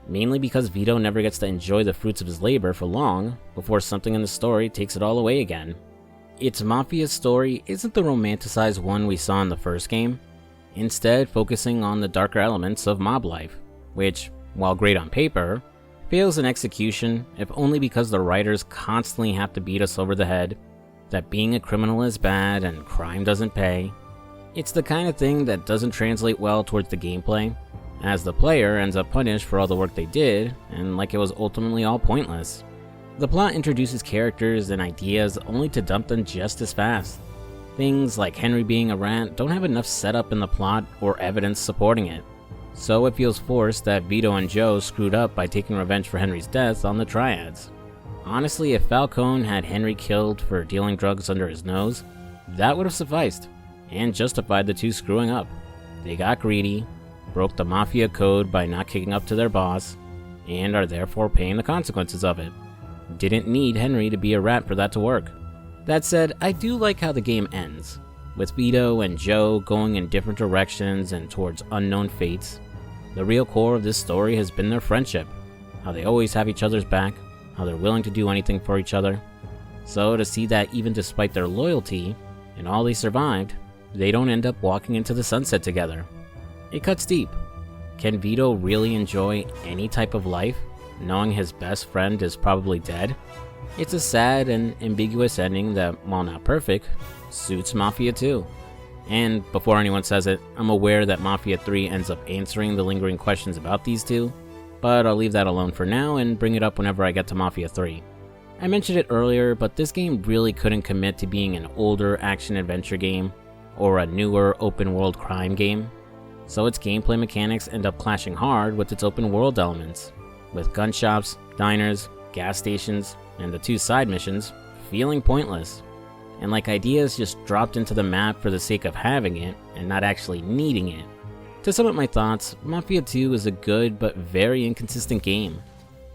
mainly because Vito never gets to enjoy the fruits of his labor for long before something in the story takes it all away again. Its Mafia story isn't the romanticized one we saw in the first game, instead focusing on the darker elements of mob life, which, while great on paper, fails in execution if only because the writers constantly have to beat us over the head that being a criminal is bad and crime doesn't pay. It's the kind of thing that doesn't translate well towards the gameplay, as the player ends up punished for all the work they did, and like it was ultimately all pointless. The plot introduces characters and ideas only to dump them just as fast. Things like Henry being a rat don't have enough setup in the plot or evidence supporting it, so it feels forced that Vito and Joe screwed up by taking revenge for Henry's death on the triads. Honestly, if Falcone had Henry killed for dealing drugs under his nose, that would have sufficed, and justified the two screwing up. They got greedy, broke the Mafia code by not kicking up to their boss, and are therefore paying the consequences of it. Didn't need Henry to be a rat for that to work. That said, I do like how the game ends, with Vito and Joe going in different directions and towards unknown fates. The real core of this story has been their friendship, how they always have each other's back, how they're willing to do anything for each other. So to see that even despite their loyalty and all they survived, they don't end up walking into the sunset together. It cuts deep. Can Vito really enjoy any type of life, knowing his best friend is probably dead? It's a sad and ambiguous ending that, while not perfect, suits Mafia 2. And before anyone says it, I'm aware that Mafia 3 ends up answering the lingering questions about these two, but I'll leave that alone for now and bring it up whenever I get to Mafia 3. I mentioned it earlier, but this game really couldn't commit to being an older action-adventure game or a newer open-world crime game, so its gameplay mechanics end up clashing hard with its open-world elements, with gun shops, diners, gas stations, and the 2 side missions feeling pointless, and like ideas just dropped into the map for the sake of having it and not actually needing it. To sum up my thoughts, Mafia 2 is a good but very inconsistent game.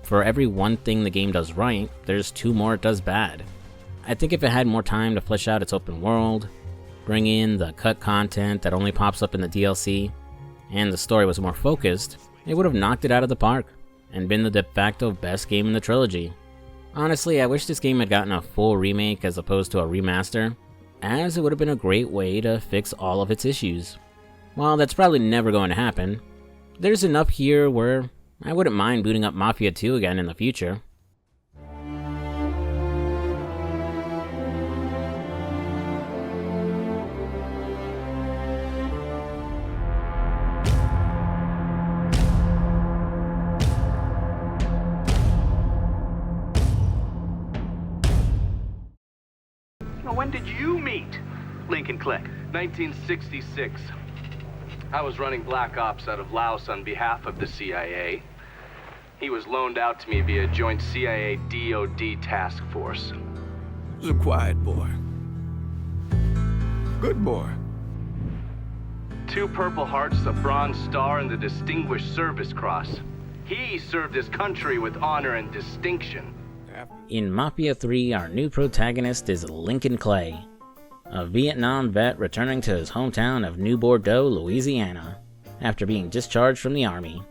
For every one thing the game does right, there's 2 more it does bad. I think if it had more time to flesh out its open world, Bring in the cut content that only pops up in the DLC, and the story was more focused, it would have knocked it out of the park, and been the de facto best game in the trilogy. Honestly, I wish this game had gotten a full remake as opposed to a remaster, as it would have been a great way to fix all of its issues. While that's probably never going to happen, there's enough here where I wouldn't mind booting up Mafia 2 again in the future. When did you meet Lincoln Clay? 1966. I was running Black Ops out of Laos on behalf of the CIA. He was loaned out to me via joint CIA-DOD task force. He was a quiet boy. Good boy. 2 Purple Hearts, a Bronze Star, and the Distinguished Service Cross. He served his country with honor and distinction. In Mafia 3, our new protagonist is Lincoln Clay, a Vietnam vet returning to his hometown of New Bordeaux, Louisiana, after being discharged from the army.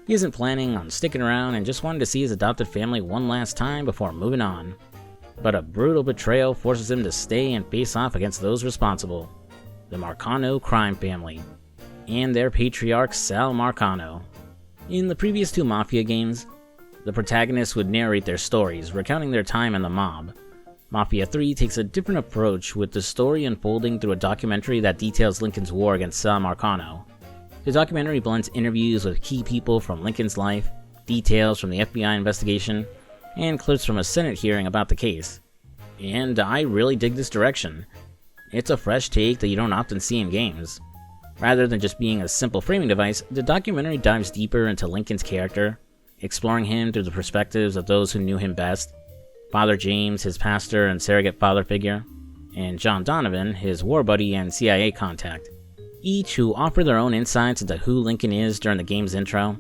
He isn't planning on sticking around and just wanted to see his adopted family one last time before moving on. But a brutal betrayal forces him to stay and face off against those responsible, the Marcano crime family, and their patriarch Sal Marcano. In the previous 2 Mafia games, the protagonists would narrate their stories, recounting their time in the mob. Mafia 3 takes a different approach, with the story unfolding through a documentary that details Lincoln's war against Sal Marcano. The documentary blends interviews with key people from Lincoln's life, details from the FBI investigation, and clips from a Senate hearing about the case. And I really dig this direction. It's a fresh take that you don't often see in games. Rather than just being a simple framing device, the documentary dives deeper into Lincoln's character, exploring him through the perspectives of those who knew him best: Father James, his pastor and surrogate father figure, and John Donovan, his war buddy and CIA contact, each who offer their own insights into who Lincoln is during the game's intro.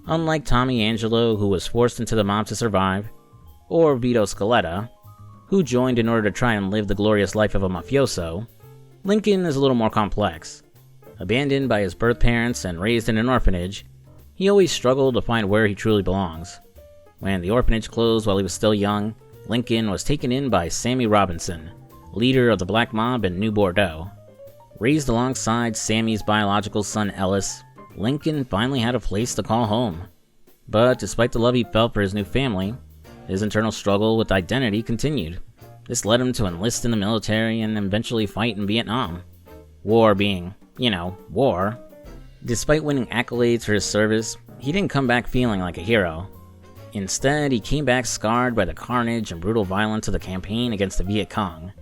Unlike Tommy Angelo, who was forced into the mob to survive, or Vito Scaletta, who joined in order to try and live the glorious life of a mafioso, Lincoln is a little more complex. Abandoned by his birth parents and raised in an orphanage, he always struggled to find where he truly belongs. When the orphanage closed while he was still young, Lincoln was taken in by Sammy Robinson, leader of the Black Mob in New Bordeaux. Raised alongside Sammy's biological son Ellis, Lincoln finally had a place to call home. But despite the love he felt for his new family, his internal struggle with identity continued. This led him to enlist in the military and eventually fight in Vietnam. War being, war. Despite winning accolades for his service, he didn't come back feeling like a hero. Instead, he came back scarred by the carnage and brutal violence of the campaign against the Viet Cong.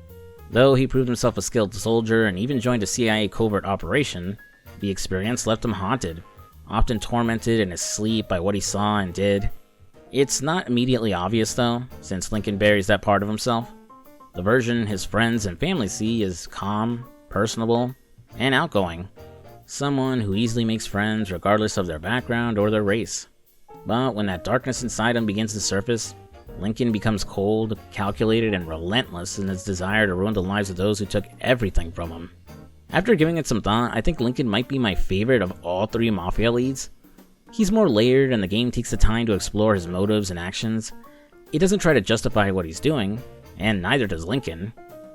Though he proved himself a skilled soldier and even joined a CIA covert operation, the experience left him haunted, often tormented in his sleep by what he saw and did. It's not immediately obvious though, since Lincoln buries that part of himself. The version his friends and family see is calm, personable, and outgoing. Someone who easily makes friends regardless of their background or their race. But when that darkness inside him begins to surface, Lincoln becomes cold, calculated, and relentless in his desire to ruin the lives of those who took everything from him. After giving it some thought, I think Lincoln might be my favorite of all 3 Mafia leads. He's more layered and the game takes the time to explore his motives and actions. It doesn't try to justify what he's doing, and neither does Lincoln.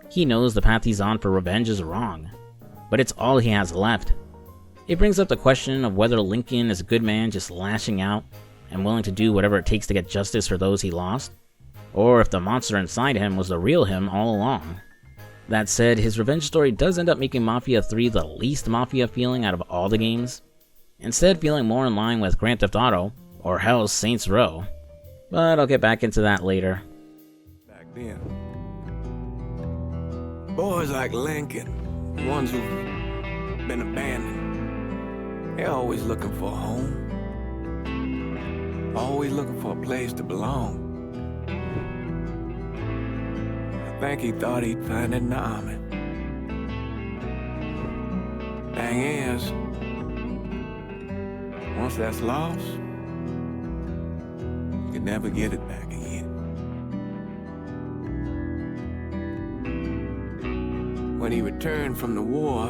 He knows the path he's on for revenge is wrong, but it's all he has left. It brings up the question of whether Lincoln is a good man just lashing out and willing to do whatever it takes to get justice for those he lost, or if the monster inside him was the real him all along. That said, his revenge story does end up making Mafia 3 the least Mafia feeling out of all the games, instead feeling more in line with Grand Theft Auto or hell's Saints Row. But I'll get back into that later. Back then, boys like Lincoln, ones who've been abandoned, they're always looking for a home. Always looking for a place to belong. I think he thought he'd find it in the army. Thing is, once that's lost, you can never get it back again. When he returned from the war,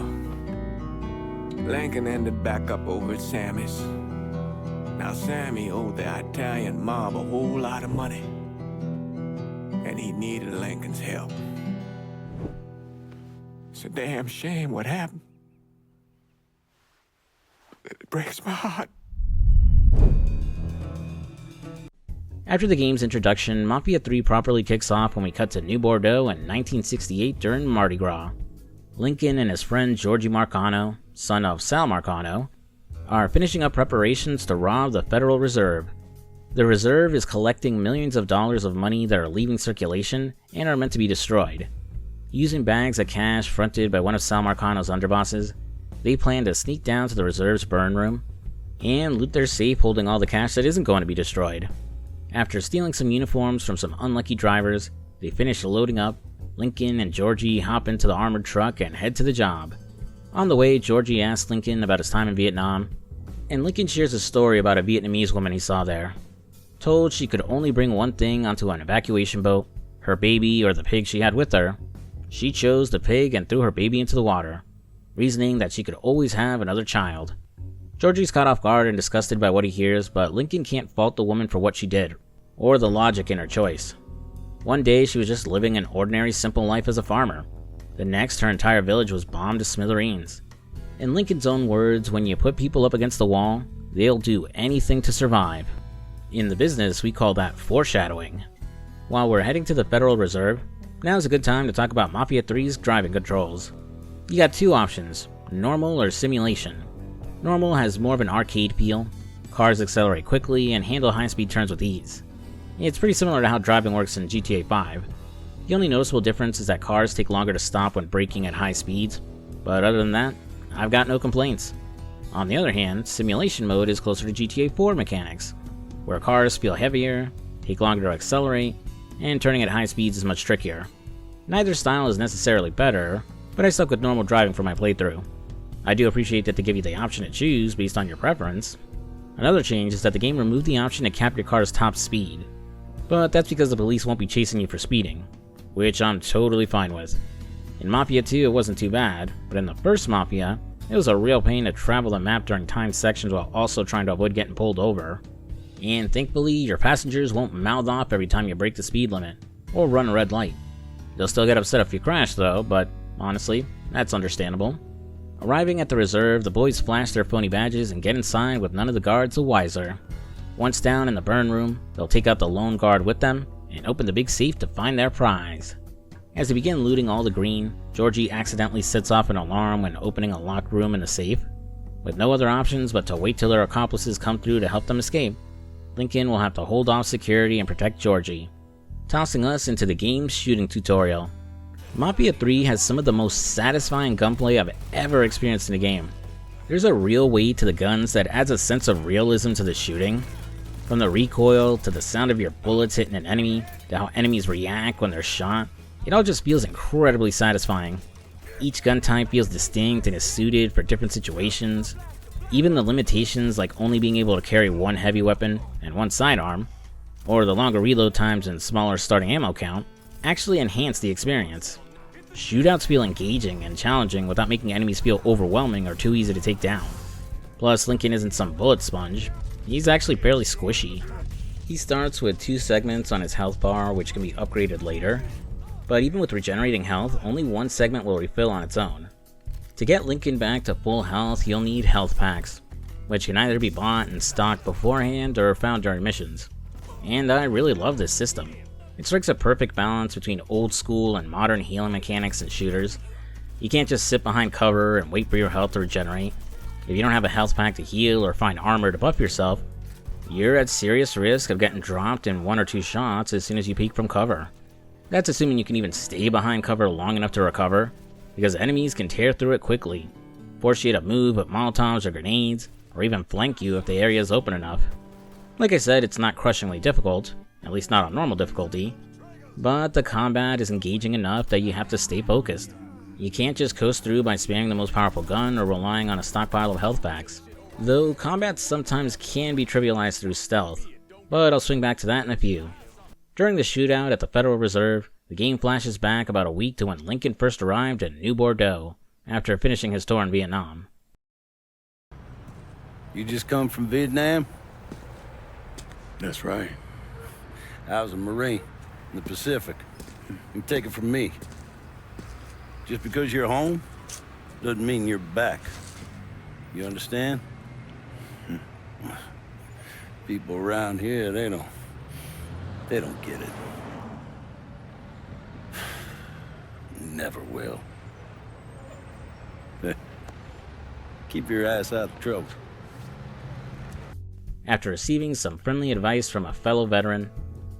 Lincoln ended back up over at Sammy's. Now Sammy owed the Italian mob a whole lot of money, and he needed Lincoln's help. It's a damn shame what happened. It breaks my heart. After the game's introduction, Mafia 3 properly kicks off when we cut to New Bordeaux in 1968 during Mardi Gras. Lincoln and his friend Georgie Marcano, son of Sal Marcano, are finishing up preparations to rob the Federal Reserve. The Reserve is collecting millions of dollars of money that are leaving circulation and are meant to be destroyed. Using bags of cash fronted by one of Sal Marcano's underbosses, they plan to sneak down to the Reserve's burn room and loot their safe holding all the cash that isn't going to be destroyed. After stealing some uniforms from some unlucky drivers, they finish loading up. Lincoln and Georgie hop into the armored truck and head to the job. On the way, Georgie asks Lincoln about his time in Vietnam, and Lincoln shares a story about a Vietnamese woman he saw there. Told she could only bring one thing onto an evacuation boat, her baby or the pig she had with her, she chose the pig and threw her baby into the water, reasoning that she could always have another child. Georgie's caught off guard and disgusted by what he hears, but Lincoln can't fault the woman for what she did, or the logic in her choice. One day she was just living an ordinary simple life as a farmer. The next, her entire village was bombed to smithereens. In Lincoln's own words, when you put people up against the wall, they'll do anything to survive. In the business, we call that foreshadowing. While we're heading to the Federal Reserve, now's a good time to talk about Mafia 3's driving controls. You got two options, normal or simulation. Normal has more of an arcade feel. Cars accelerate quickly and handle high-speed turns with ease. It's pretty similar to how driving works in GTA 5. The only noticeable difference is that cars take longer to stop when braking at high speeds, but other than that, I've got no complaints. On the other hand, simulation mode is closer to GTA 4 mechanics, where cars feel heavier, take longer to accelerate, and turning at high speeds is much trickier. Neither style is necessarily better, but I stuck with normal driving for my playthrough. I do appreciate that they give you the option to choose based on your preference. Another change is that the game removed the option to cap your car's top speed, but that's because the police won't be chasing you for speeding, which I'm totally fine with. In Mafia 2 it wasn't too bad, but in the first Mafia, it was a real pain to travel the map during timed sections while also trying to avoid getting pulled over. And thankfully, your passengers won't mouth off every time you break the speed limit, or run a red light. They'll still get upset if you crash though, but honestly, that's understandable. Arriving at the reserve, the boys flash their phony badges and get inside with none of the guards the wiser. Once down in the burn room, they'll take out the lone guard with them and open the big safe to find their prize. As they begin looting all the green, Georgie accidentally sets off an alarm when opening a locked room in the safe. With no other options but to wait till their accomplices come through to help them escape, Lincoln will have to hold off security and protect Georgie, tossing us into the game's shooting tutorial. Mafia 3 has some of the most satisfying gunplay I've ever experienced in a game. There's a real weight to the guns that adds a sense of realism to the shooting. From the recoil, to the sound of your bullets hitting an enemy, to how enemies react when they're shot, it all just feels incredibly satisfying. Each gun type feels distinct and is suited for different situations. Even the limitations like only being able to carry one heavy weapon and one sidearm, or the longer reload times and smaller starting ammo count, actually enhance the experience. Shootouts feel engaging and challenging without making enemies feel overwhelming or too easy to take down. Plus, Lincoln isn't some bullet sponge. He's actually fairly squishy. He starts with 2 segments on his health bar, which can be upgraded later, but even with regenerating health, only one segment will refill on its own. To get Lincoln back to full health, you'll need health packs, which can either be bought and stocked beforehand or found during missions. And I really love this system. It strikes a perfect balance between old school and modern healing mechanics in shooters. You can't just sit behind cover and wait for your health to regenerate. If you don't have a health pack to heal or find armor to buff yourself, you're at serious risk of getting dropped in 1 or 2 shots as soon as you peek from cover. That's assuming you can even stay behind cover long enough to recover, because enemies can tear through it quickly, force you to move with Molotovs or grenades, or even flank you if the area is open enough. Like I said, it's not crushingly difficult, at least not on normal difficulty, but the combat is engaging enough that you have to stay focused. You can't just coast through by spamming the most powerful gun or relying on a stockpile of health packs. Though combat sometimes can be trivialized through stealth, but I'll swing back to that in a few. During the shootout at the Federal Reserve, the game flashes back about a week to when Lincoln first arrived in New Bordeaux after finishing his tour in Vietnam. You just come from Vietnam? That's right. I was a Marine in the Pacific. You take it from me. Just because you're home doesn't mean you're back. You understand? People around here, they don't get it. Never will. Keep your ass out of trouble. After receiving some friendly advice from a fellow veteran,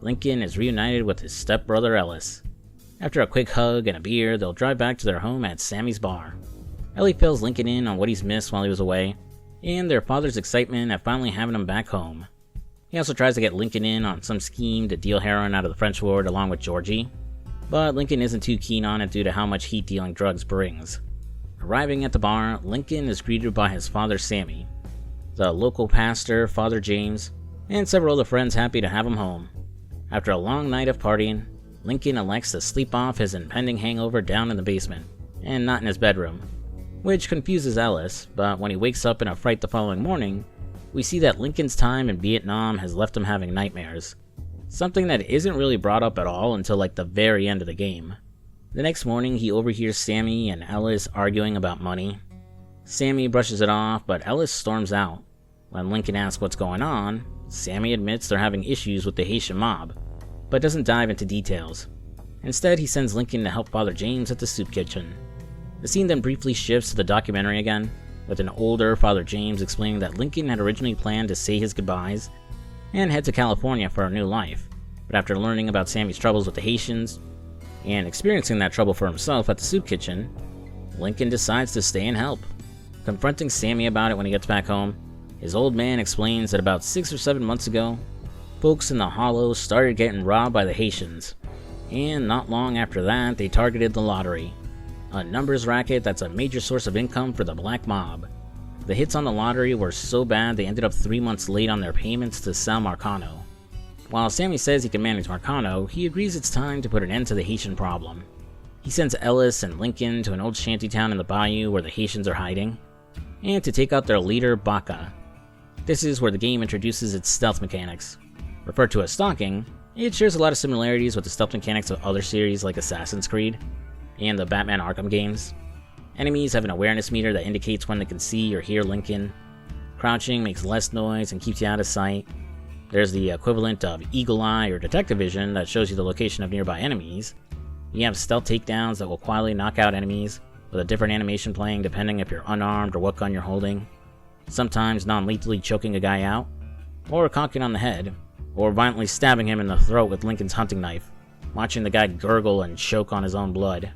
Lincoln is reunited with his stepbrother Ellis. After a quick hug and a beer, they'll drive back to their home at Sammy's bar. Ellie fills Lincoln in on what he's missed while he was away, and their father's excitement at finally having him back home. He also tries to get Lincoln in on some scheme to deal heroin out of the French ward along with Georgie, but Lincoln isn't too keen on it due to how much heat dealing drugs brings. Arriving at the bar, Lincoln is greeted by his father Sammy, the local pastor, Father James, and several other friends happy to have him home. After a long night of partying, Lincoln elects to sleep off his impending hangover down in the basement, and not in his bedroom, which confuses Ellis, but when he wakes up in a fright the following morning, we see that Lincoln's time in Vietnam has left him having nightmares, something that isn't really brought up at all until like the very end of the game. The next morning, he overhears Sammy and Ellis arguing about money. Sammy brushes it off, but Ellis storms out. When Lincoln asks what's going on, Sammy admits they're having issues with the Haitian mob, but doesn't dive into details. Instead, he sends Lincoln to help Father James at the soup kitchen. The scene then briefly shifts to the documentary again, with an older Father James explaining that Lincoln had originally planned to say his goodbyes and head to California for a new life, but after learning about Sammy's troubles with the Haitians, and experiencing that trouble for himself at the soup kitchen, Lincoln decides to stay and help. Confronting Sammy about it when he gets back home, his old man explains that about 6 or 7 months ago, folks in the Hollows started getting robbed by the Haitians, and not long after that, they targeted the lottery, a numbers racket that's a major source of income for the black mob. The hits on the lottery were so bad they ended up 3 months late on their payments to Sal Marcano. While Sammy says he can manage Marcano, he agrees it's time to put an end to the Haitian problem. He sends Ellis and Lincoln to an old shantytown in the bayou where the Haitians are hiding, and to take out their leader, Baca. This is where the game introduces its stealth mechanics. Referred to as stalking, it shares a lot of similarities with the stealth mechanics of other series like Assassin's Creed and the Batman Arkham games. Enemies have an awareness meter that indicates when they can see or hear Lincoln. Crouching makes less noise and keeps you out of sight. There's the equivalent of Eagle Eye or Detective Vision that shows you the location of nearby enemies. You have stealth takedowns that will quietly knock out enemies, with a different animation playing depending if you're unarmed or what gun you're holding. Sometimes non-lethally choking a guy out, or conking on the head, or violently stabbing him in the throat with Lincoln's hunting knife, watching the guy gurgle and choke on his own blood.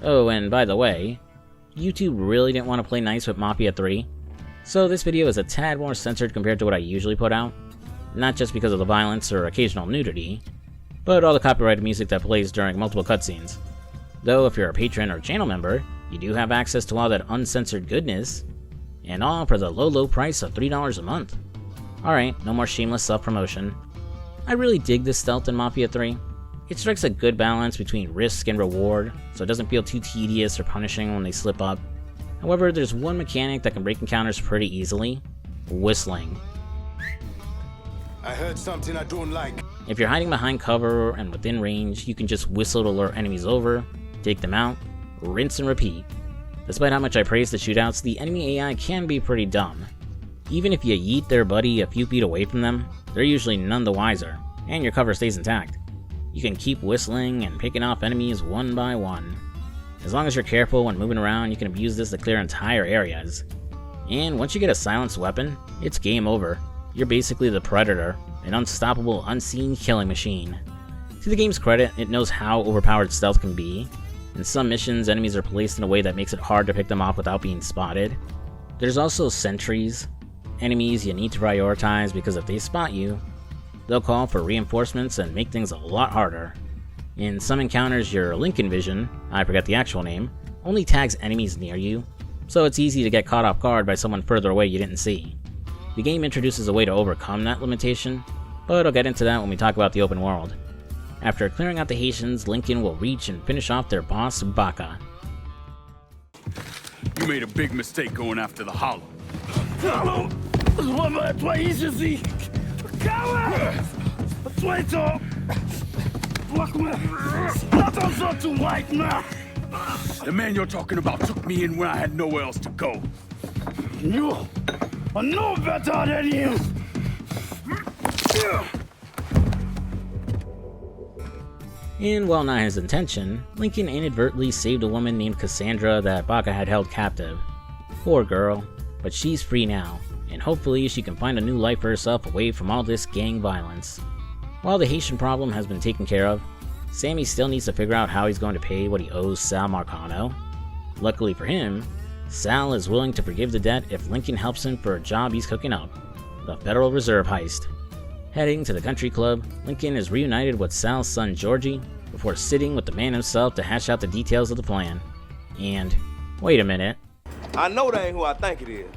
Oh, and by the way, YouTube really didn't want to play nice with Mafia 3, so this video is a tad more censored compared to what I usually put out, not just because of the violence or occasional nudity, but all the copyrighted music that plays during multiple cutscenes. Though if you're a patron or channel member, you do have access to all that uncensored goodness, and all for the low price of $3 a month. Alright, no more shameless self-promotion. I really dig this stealth in Mafia 3. It strikes a good balance between risk and reward, so it doesn't feel too tedious or punishing when they slip up. However, there's one mechanic that can break encounters pretty easily: whistling. I heard something I don't like. If you're hiding behind cover and within range, you can just whistle to lure enemies over, take them out, rinse and repeat. Despite how much I praise the shootouts, the enemy AI can be pretty dumb. Even if you yeet their buddy a few feet away from them, they're usually none the wiser, and your cover stays intact. You can keep whistling and picking off enemies one by one. As long as you're careful when moving around, you can abuse this to clear entire areas. And once you get a silenced weapon, it's game over. You're basically the Predator, an unstoppable, unseen killing machine. To the game's credit, it knows how overpowered stealth can be. In some missions, enemies are placed in a way that makes it hard to pick them off without being spotted. There's also sentries, enemies you need to prioritize because if they spot you, they'll call for reinforcements and make things a lot harder. In some encounters, your Lincoln Vision, I forget the actual name, only tags enemies near you, so it's easy to get caught off guard by someone further away you didn't see. The game introduces a way to overcome that limitation, but I'll get into that when we talk about the open world. After clearing out the Haitians, Lincoln will reach and finish off their boss, Baka. You made a big mistake going after the Hollow. The man you're talking about took me in when I had nowhere else to go. You are no better than him. And while not his intention, Lincoln inadvertently saved a woman named Cassandra that Baka had held captive. Poor girl, but she's free now, and hopefully she can find a new life for herself away from all this gang violence. While the Haitian problem has been taken care of, Sammy still needs to figure out how he's going to pay what he owes Sal Marcano. Luckily for him, Sal is willing to forgive the debt if Lincoln helps him for a job he's cooking up, the Federal Reserve heist. Heading to the country club, Lincoln is reunited with Sal's son Georgie before sitting with the man himself to hash out the details of the plan. And, wait a minute. I know that ain't who I think it is.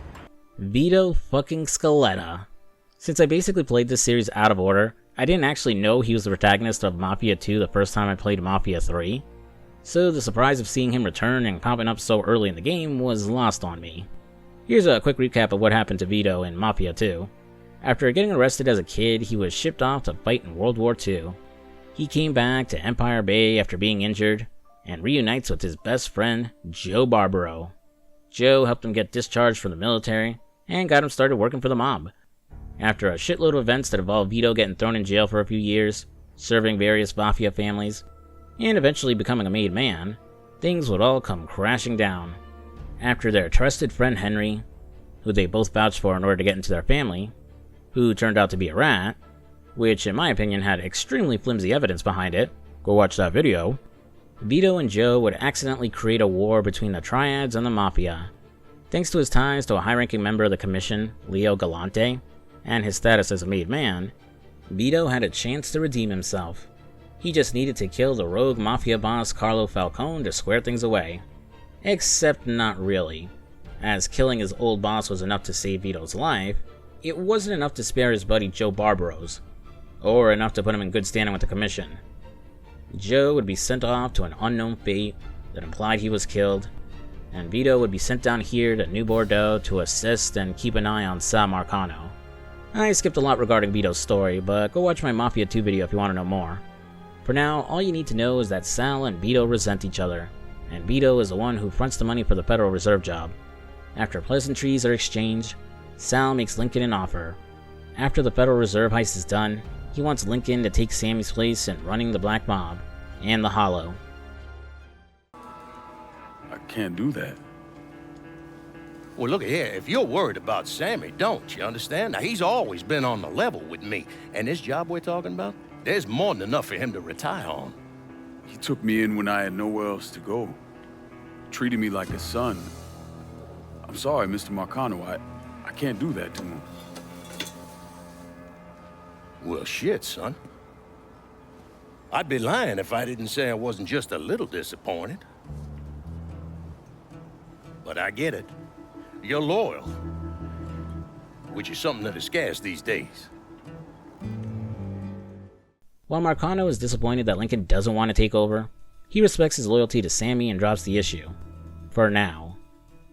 Vito fucking Scaletta. Since I basically played this series out of order, I didn't actually know he was the protagonist of Mafia 2 the first time I played Mafia 3. So the surprise of seeing him return and popping up so early in the game was lost on me. Here's a quick recap of what happened to Vito in Mafia 2. After getting arrested as a kid, he was shipped off to fight in World War II. He came back to Empire Bay after being injured, and reunites with his best friend, Joe Barbaro. Joe helped him get discharged from the military, and got him started working for the mob. After a shitload of events that involved Vito getting thrown in jail for a few years, serving various mafia families, and eventually becoming a made man, things would all come crashing down. After their trusted friend Henry, who they both vouched for in order to get into their family, who turned out to be a rat, which in my opinion had extremely flimsy evidence behind it, go watch that video, Vito and Joe would accidentally create a war between the Triads and the Mafia. Thanks to his ties to a high-ranking member of the Commission, Leo Galante, and his status as a made man, Vito had a chance to redeem himself. He just needed to kill the rogue Mafia boss Carlo Falcone to square things away. Except not really. As killing his old boss was enough to save Vito's life, it wasn't enough to spare his buddy Joe Barbaro's, or enough to put him in good standing with the Commission. Joe would be sent off to an unknown fate that implied he was killed, and Vito would be sent down here to New Bordeaux to assist and keep an eye on Sal Marcano. I skipped a lot regarding Vito's story, but go watch my Mafia 2 video if you want to know more. For now, all you need to know is that Sal and Vito resent each other, and Vito is the one who fronts the money for the Federal Reserve job. After pleasantries are exchanged, Sal makes Lincoln an offer. After the Federal Reserve heist is done, he wants Lincoln to take Sammy's place in running the Black Mob and the Hollow. I can't do that. Well, look here, if you're worried about Sammy, don't you understand? Now, he's always been on the level with me, and this job we're talking about, there's more than enough for him to retire on. He took me in when I had nowhere else to go. Treated me like a son. I'm sorry, Mr. Marcano, I can't do that to him. Well, shit, son. I'd be lying if I didn't say I wasn't just a little disappointed. But I get it. You're loyal. Which is something that is scarce these days. While Marcano is disappointed that Lincoln doesn't want to take over, he respects his loyalty to Sammy and drops the issue. For now.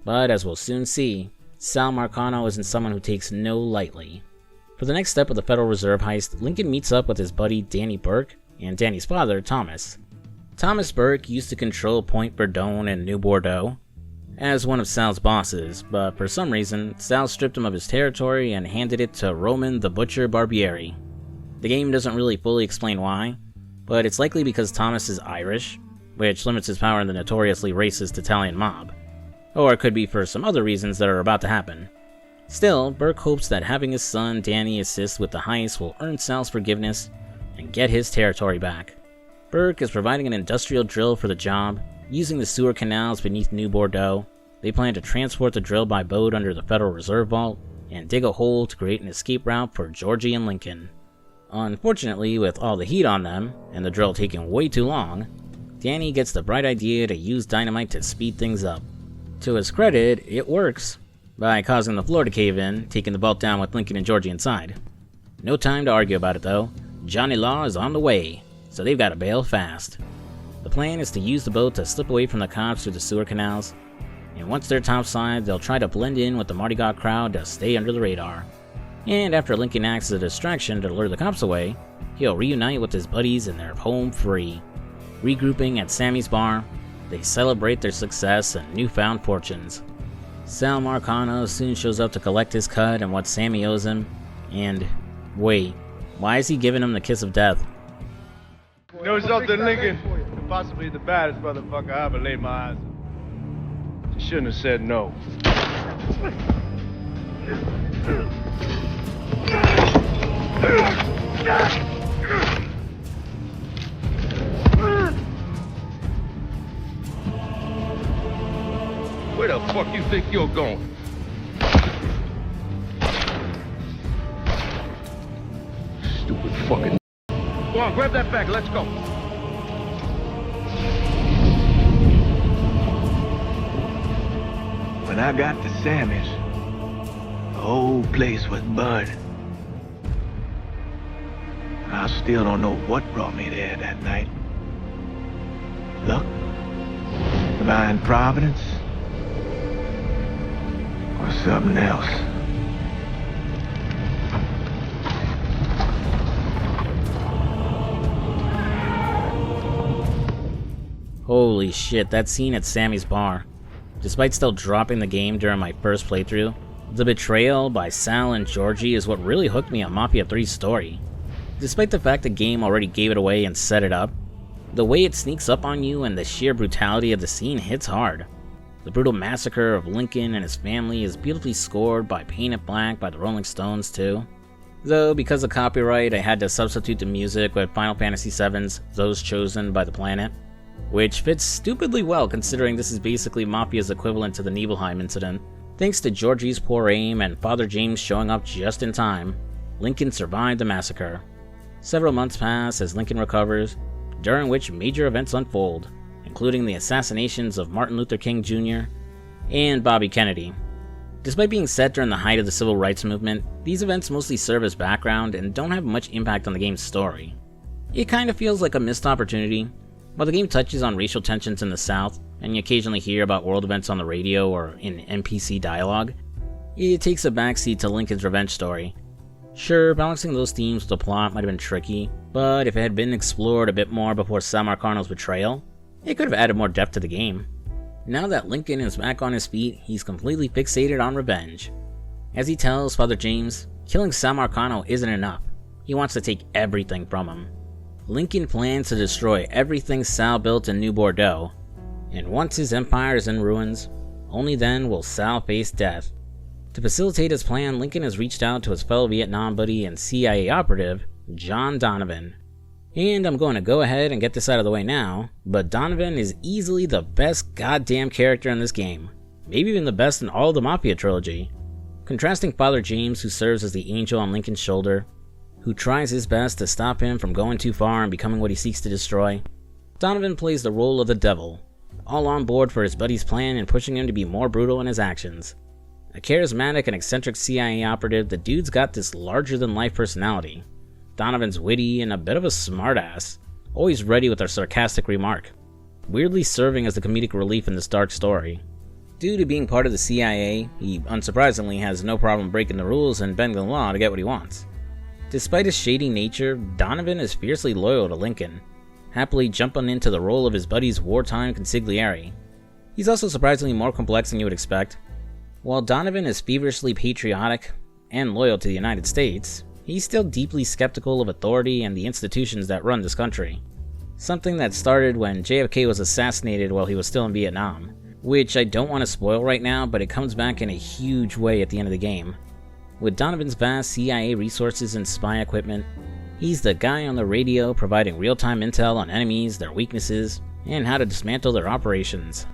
But as we'll soon see, Sal Marcano isn't someone who takes no lightly. For the next step of the Federal Reserve heist, Lincoln meets up with his buddy Danny Burke and Danny's father, Thomas. Thomas Burke used to control Point Verdun and New Bordeaux as one of Sal's bosses, but for some reason, Sal stripped him of his territory and handed it to Roman the Butcher Barbieri. The game doesn't really fully explain why, but it's likely because Thomas is Irish, which limits his power in the notoriously racist Italian mob. Or it could be for some other reasons that are about to happen. Still, Burke hopes that having his son Danny assist with the heist will earn Sal's forgiveness and get his territory back. Burke is providing an industrial drill for the job. Using the sewer canals beneath New Bordeaux, they plan to transport the drill by boat under the Federal Reserve Vault and dig a hole to create an escape route for Georgie and Lincoln. Unfortunately, with all the heat on them, and the drill taking way too long, Danny gets the bright idea to use dynamite to speed things up. To his credit, it works. by causing the floor to cave in, taking the boat down with Lincoln and Georgie inside. No time to argue about it though. Johnny Law is on the way, so they've got to bail fast. The plan is to use the boat to slip away from the cops through the sewer canals, and once they're topside, they'll try to blend in with the Mardi Gras crowd to stay under the radar. And after Lincoln acts as a distraction to lure the cops away, he'll reunite with his buddies and they're home free. Regrouping at Sammy's bar, they celebrate their success and newfound fortunes. Sal Marcano soon shows up to collect his cut and what Sammy owes him, and wait, why is he giving him the kiss of death? You know something, Lincoln? You're possibly the baddest motherfucker I ever laid my eyes on. You shouldn't have said no. Where the fuck you think you're going? Stupid fucking. Go on, grab that bag, let's go. When I got to Sammy's, the whole place was buzzing. I still don't know what brought me there that night. Luck? Divine providence? Or something else? Holy shit, that scene at Sammy's bar. Despite still dropping the game during my first playthrough, the betrayal by Sal and Georgie is what really hooked me on Mafia 3's story. Despite the fact the game already gave it away and set it up, the way it sneaks up on you and the sheer brutality of the scene hits hard. The brutal massacre of Lincoln and his family is beautifully scored by Paint It Black by the Rolling Stones too. Though because of copyright I had to substitute the music with Final Fantasy VII's Those Chosen by the Planet, which fits stupidly well considering this is basically Mafia's equivalent to the Nibelheim incident. Thanks to Georgie's poor aim and Father James showing up just in time, Lincoln survived the massacre. Several months pass as Lincoln recovers, during which major events unfold, including the assassinations of Martin Luther King Jr. and Bobby Kennedy. Despite being set during the height of the civil rights movement, these events mostly serve as background and don't have much impact on the game's story. It kinda feels like a missed opportunity. While the game touches on racial tensions in the South, and you occasionally hear about world events on the radio or in NPC dialogue, it takes a backseat to Lincoln's revenge story. Sure, balancing those themes with the plot might have been tricky, but if it had been explored a bit more before Sal Marcano's betrayal, it could have added more depth to the game. Now that Lincoln is back on his feet, he's completely fixated on revenge. As he tells Father James, killing Sal Marcano isn't enough. He wants to take everything from him. Lincoln plans to destroy everything Sal built in New Bordeaux, and once his empire is in ruins, only then will Sal face death. To facilitate his plan, Lincoln has reached out to his fellow Vietnam buddy and CIA operative, John Donovan. And I'm going to go ahead and get this out of the way now, but Donovan is easily the best goddamn character in this game, maybe even the best in all of the Mafia Trilogy. Contrasting Father James, who serves as the angel on Lincoln's shoulder, who tries his best to stop him from going too far and becoming what he seeks to destroy, Donovan plays the role of the devil, all on board for his buddy's plan and pushing him to be more brutal in his actions. A charismatic and eccentric CIA operative, the dude's got this larger-than-life personality. Donovan's witty and a bit of a smartass, always ready with a sarcastic remark, weirdly serving as the comedic relief in this dark story. Due to being part of the CIA, he unsurprisingly has no problem breaking the rules and bending the law to get what he wants. Despite his shady nature, Donovan is fiercely loyal to Lincoln, happily jumping into the role of his buddy's wartime consigliere. He's also surprisingly more complex than you would expect. While Donovan is feverishly patriotic and loyal to the United States, he's still deeply skeptical of authority and the institutions that run this country. Something that started when JFK was assassinated while he was still in Vietnam, which I don't want to spoil right now, but it comes back in a huge way at the end of the game. With Donovan's vast CIA resources and spy equipment, he's the guy on the radio providing real-time intel on enemies, their weaknesses, and how to dismantle their operations.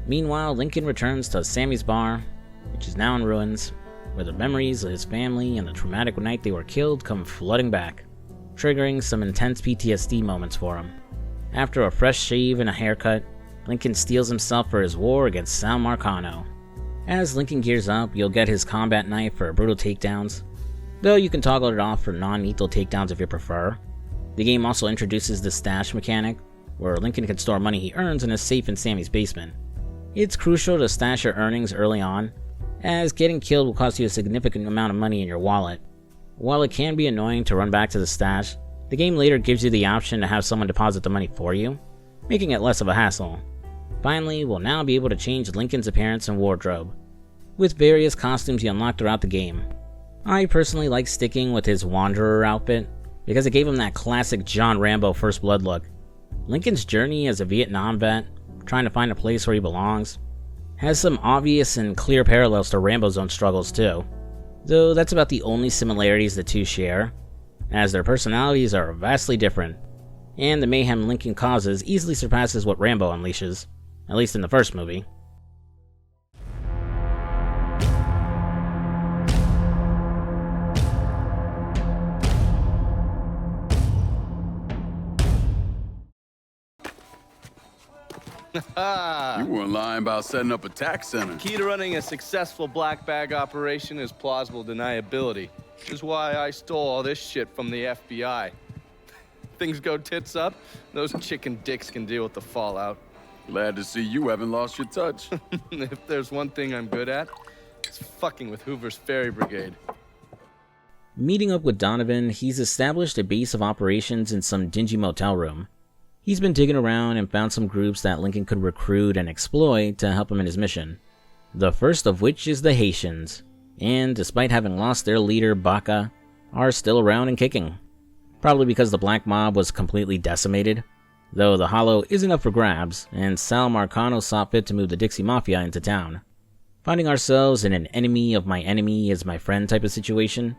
Meanwhile, Lincoln returns to Sammy's bar, which is now in ruins, where the memories of his family and the traumatic night they were killed come flooding back, triggering some intense PTSD moments for him. After a fresh shave and a haircut, Lincoln steels himself for his war against Sal Marcano. As Lincoln gears up, you'll get his combat knife for brutal takedowns, though you can toggle it off for non-lethal takedowns if you prefer. The game also introduces the stash mechanic, where Lincoln can store money he earns in a safe in Sammy's basement. It's crucial to stash your earnings early on, as getting killed will cost you a significant amount of money in your wallet. While it can be annoying to run back to the stash, the game later gives you the option to have someone deposit the money for you, making it less of a hassle. Finally, we'll now be able to change Lincoln's appearance and wardrobe, with various costumes you unlock throughout the game. I personally like sticking with his Wanderer outfit, because it gave him that classic John Rambo First Blood look. Lincoln's journey as a Vietnam vet, trying to find a place where he belongs, has some obvious and clear parallels to Rambo's own struggles too, though that's about the only similarities the two share, as their personalities are vastly different, and the mayhem Lincoln causes easily surpasses what Rambo unleashes, at least in the first movie. You weren't lying about setting up a tax center. Key to running a successful black bag operation is plausible deniability, which is why I stole all this shit from the FBI. Things go tits up, those chicken dicks can deal with the fallout. Glad to see you haven't lost your touch. If there's one thing I'm good at, it's fucking with Hoover's Ferry Brigade. Meeting up with Donovan, he's established a base of operations in some dingy motel room. He's been digging around and found some groups that Lincoln could recruit and exploit to help him in his mission. The first of which is the Haitians, and despite having lost their leader, Baca, are still around and kicking. Probably because the black mob was completely decimated, though the Hollow isn't up for grabs, and Sal Marcano saw fit to move the Dixie Mafia into town. Finding ourselves in an enemy of my enemy is my friend type of situation,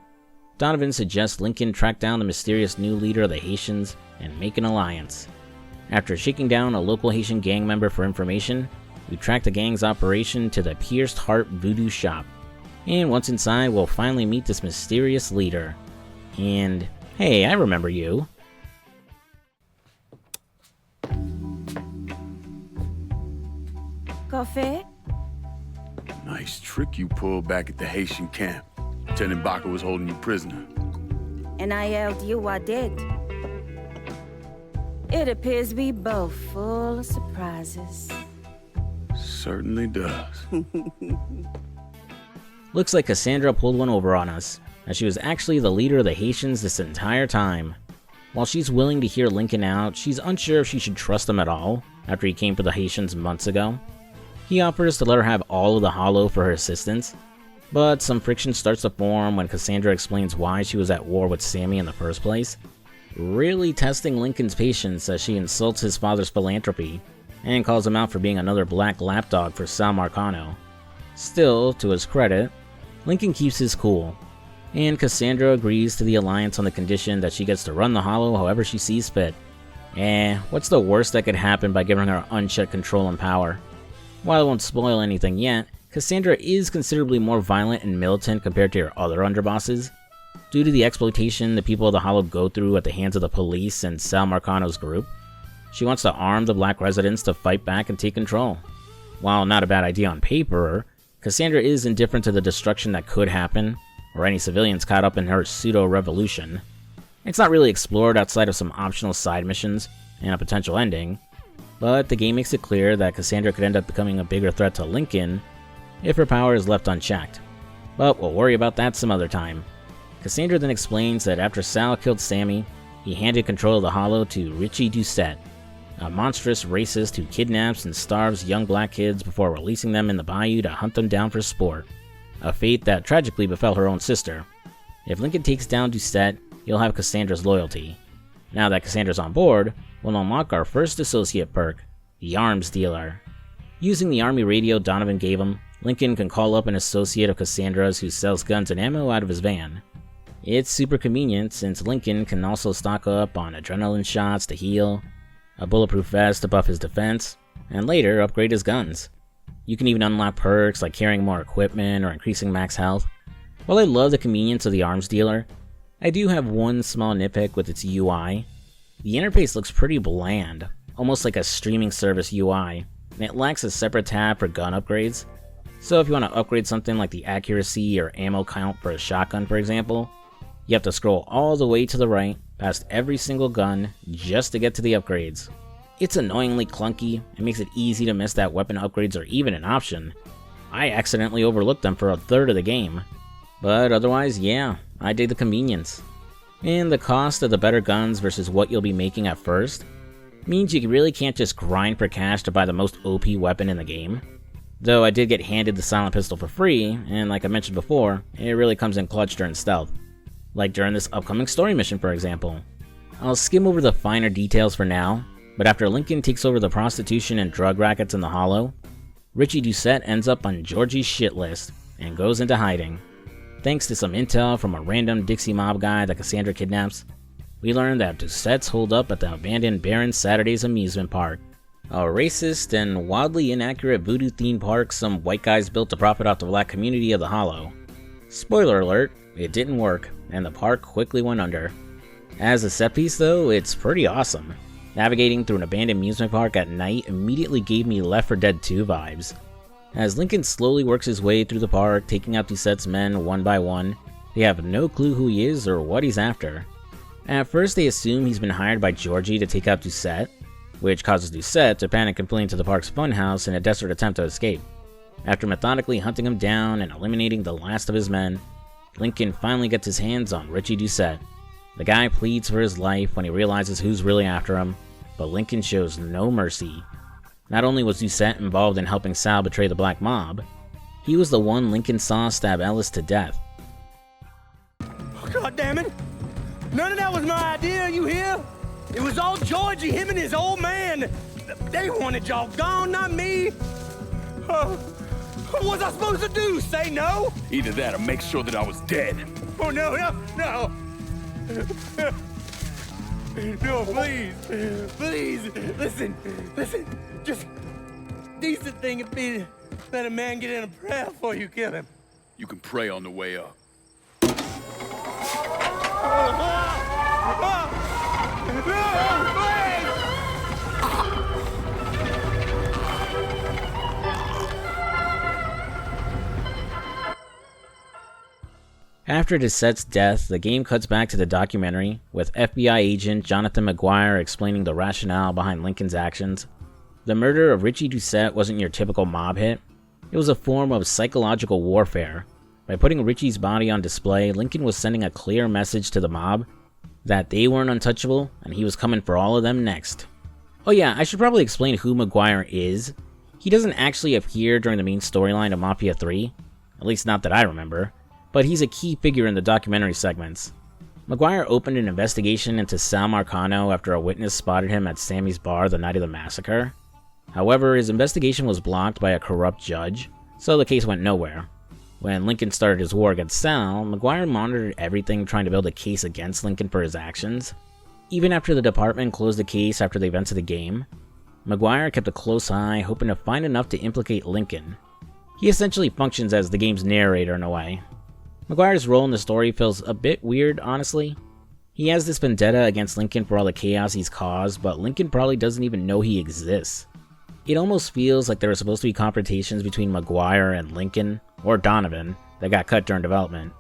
Donovan suggests Lincoln track down the mysterious new leader of the Haitians and make an alliance. After shaking down a local Haitian gang member for information, we track the gang's operation to the Pierced Heart Voodoo Shop. And once inside, we'll finally meet this mysterious leader. And, hey, I remember you. Coffee? Nice trick you pulled back at the Haitian camp. Lieutenant Baca was holding you prisoner. And I yelled you I did. It appears we both full of surprises. Certainly does. Looks like Cassandra pulled one over on us, as she was actually the leader of the Haitians this entire time. While she's willing to hear Lincoln out, she's unsure if she should trust him at all, after he came for the Haitians months ago. He offers to let her have all of the Hollow for her assistance, but some friction starts to form when Cassandra explains why she was at war with Sammy in the first place, really testing Lincoln's patience as she insults his father's philanthropy, and calls him out for being another black lapdog for Sal Marcano. Still, to his credit, Lincoln keeps his cool, and Cassandra agrees to the alliance on the condition that she gets to run the Hollow however she sees fit. What's the worst that could happen by giving her unchecked control and power? While I won't spoil anything yet, Cassandra is considerably more violent and militant compared to her other underbosses, due to the exploitation the people of the Hollow go through at the hands of the police and Sal Marcano's group. She wants to arm the black residents to fight back and take control. While not a bad idea on paper, Cassandra is indifferent to the destruction that could happen, or any civilians caught up in her pseudo-revolution. It's not really explored outside of some optional side missions and a potential ending, but the game makes it clear that Cassandra could end up becoming a bigger threat to Lincoln if her power is left unchecked. But we'll worry about that some other time. Cassandra then explains that after Sal killed Sammy, he handed control of the Hollow to Richie Doucette, a monstrous racist who kidnaps and starves young black kids before releasing them in the bayou to hunt them down for sport, a fate that tragically befell her own sister. If Lincoln takes down Doucette, he'll have Cassandra's loyalty. Now that Cassandra's on board, we'll unlock our first associate perk, the Arms Dealer. Using the army radio Donovan gave him, Lincoln can call up an associate of Cassandra's who sells guns and ammo out of his van. It's super convenient since Lincoln can also stock up on adrenaline shots to heal, a bulletproof vest to buff his defense, and later upgrade his guns. You can even unlock perks like carrying more equipment or increasing max health. While I love the convenience of the Arms Dealer, I do have one small nitpick with its UI. The interface looks pretty bland, almost like a streaming service UI, and it lacks a separate tab for gun upgrades. So if you want to upgrade something like the accuracy or ammo count for a shotgun, for example, you have to scroll all the way to the right, past every single gun, just to get to the upgrades. It's annoyingly clunky, and makes it easy to miss that weapon upgrades are even an option. I accidentally overlooked them for a third of the game. But otherwise, yeah, I dig the convenience. And the cost of the better guns versus what you'll be making at first means you really can't just grind for cash to buy the most OP weapon in the game. Though I did get handed the silent pistol for free, and like I mentioned before, it really comes in clutch during stealth. Like during this upcoming story mission, for example. I'll skim over the finer details for now, but after Lincoln takes over the prostitution and drug rackets in the Hollow, Richie Doucette ends up on Georgie's shit list and goes into hiding. Thanks to some intel from a random Dixie mob guy that Cassandra kidnaps, we learn that Doucette's holed up at the abandoned Baron Saturday's amusement park, a racist and wildly inaccurate voodoo theme park some white guys built to profit off the black community of the Hollow. Spoiler alert, it didn't work, and the park quickly went under. As a set piece though, it's pretty awesome. Navigating through an abandoned amusement park at night immediately gave me Left 4 Dead 2 vibes. As Lincoln slowly works his way through the park, taking out Doucette's men one by one, they have no clue who he is or what he's after. At first they assume he's been hired by Georgie to take out Doucette, which causes Doucette to panic and flee into the park's funhouse in a desperate attempt to escape. After methodically hunting him down and eliminating the last of his men, Lincoln finally gets his hands on Richie Doucette. The guy pleads for his life when he realizes who's really after him, but Lincoln shows no mercy. Not only was Doucette involved in helping Sal betray the Black Mob, he was the one Lincoln saw stab Ellis to death. Oh, God damn it! None of that was my idea, you hear? It was all Georgie, him and his old man. They wanted y'all gone, not me. What was I supposed to do? Say no? Either that or make sure that I was dead. Oh, no. No, please. Listen. Just decent thing would be to let a man get in a prayer before you kill him. You can pray on the way up. After Doucette's death, the game cuts back to the documentary, with FBI agent Jonathan McGuire explaining the rationale behind Lincoln's actions. The murder of Richie Doucette wasn't your typical mob hit. It was a form of psychological warfare. By putting Richie's body on display, Lincoln was sending a clear message to the mob that they weren't untouchable and he was coming for all of them next. Oh yeah, I should probably explain who McGuire is. He doesn't actually appear during the main storyline of Mafia 3, at least not that I remember, but he's a key figure in the documentary segments. McGuire opened an investigation into Sal Marcano after a witness spotted him at Sammy's bar the night of the massacre. However, his investigation was blocked by a corrupt judge, so the case went nowhere. When Lincoln started his war against Sal, McGuire monitored everything trying to build a case against Lincoln for his actions. Even after the department closed the case after the events of the game, McGuire kept a close eye, hoping to find enough to implicate Lincoln. He essentially functions as the game's narrator in a way. McGuire's role in the story feels a bit weird, honestly. He has this vendetta against Lincoln for all the chaos he's caused, but Lincoln probably doesn't even know he exists. It almost feels like there were supposed to be confrontations between McGuire and Lincoln, or Donovan, that got cut during development.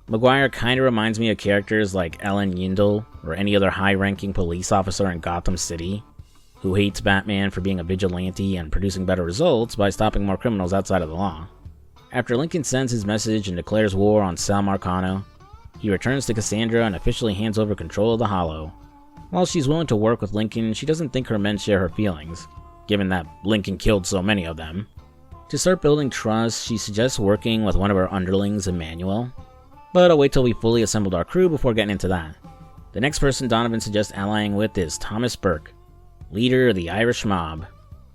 McGuire kinda reminds me of characters like Ellen Yindel, or any other high-ranking police officer in Gotham City, who hates Batman for being a vigilante and producing better results by stopping more criminals outside of the law. After Lincoln sends his message and declares war on Sal Marcano, he returns to Cassandra and officially hands over control of the Hollow. While she's willing to work with Lincoln, she doesn't think her men share her feelings, given that Lincoln killed so many of them. To start building trust, she suggests working with one of her underlings, Emmanuel, but I'll wait till we fully assembled our crew before getting into that. The next person Donovan suggests allying with is Thomas Burke, leader of the Irish mob.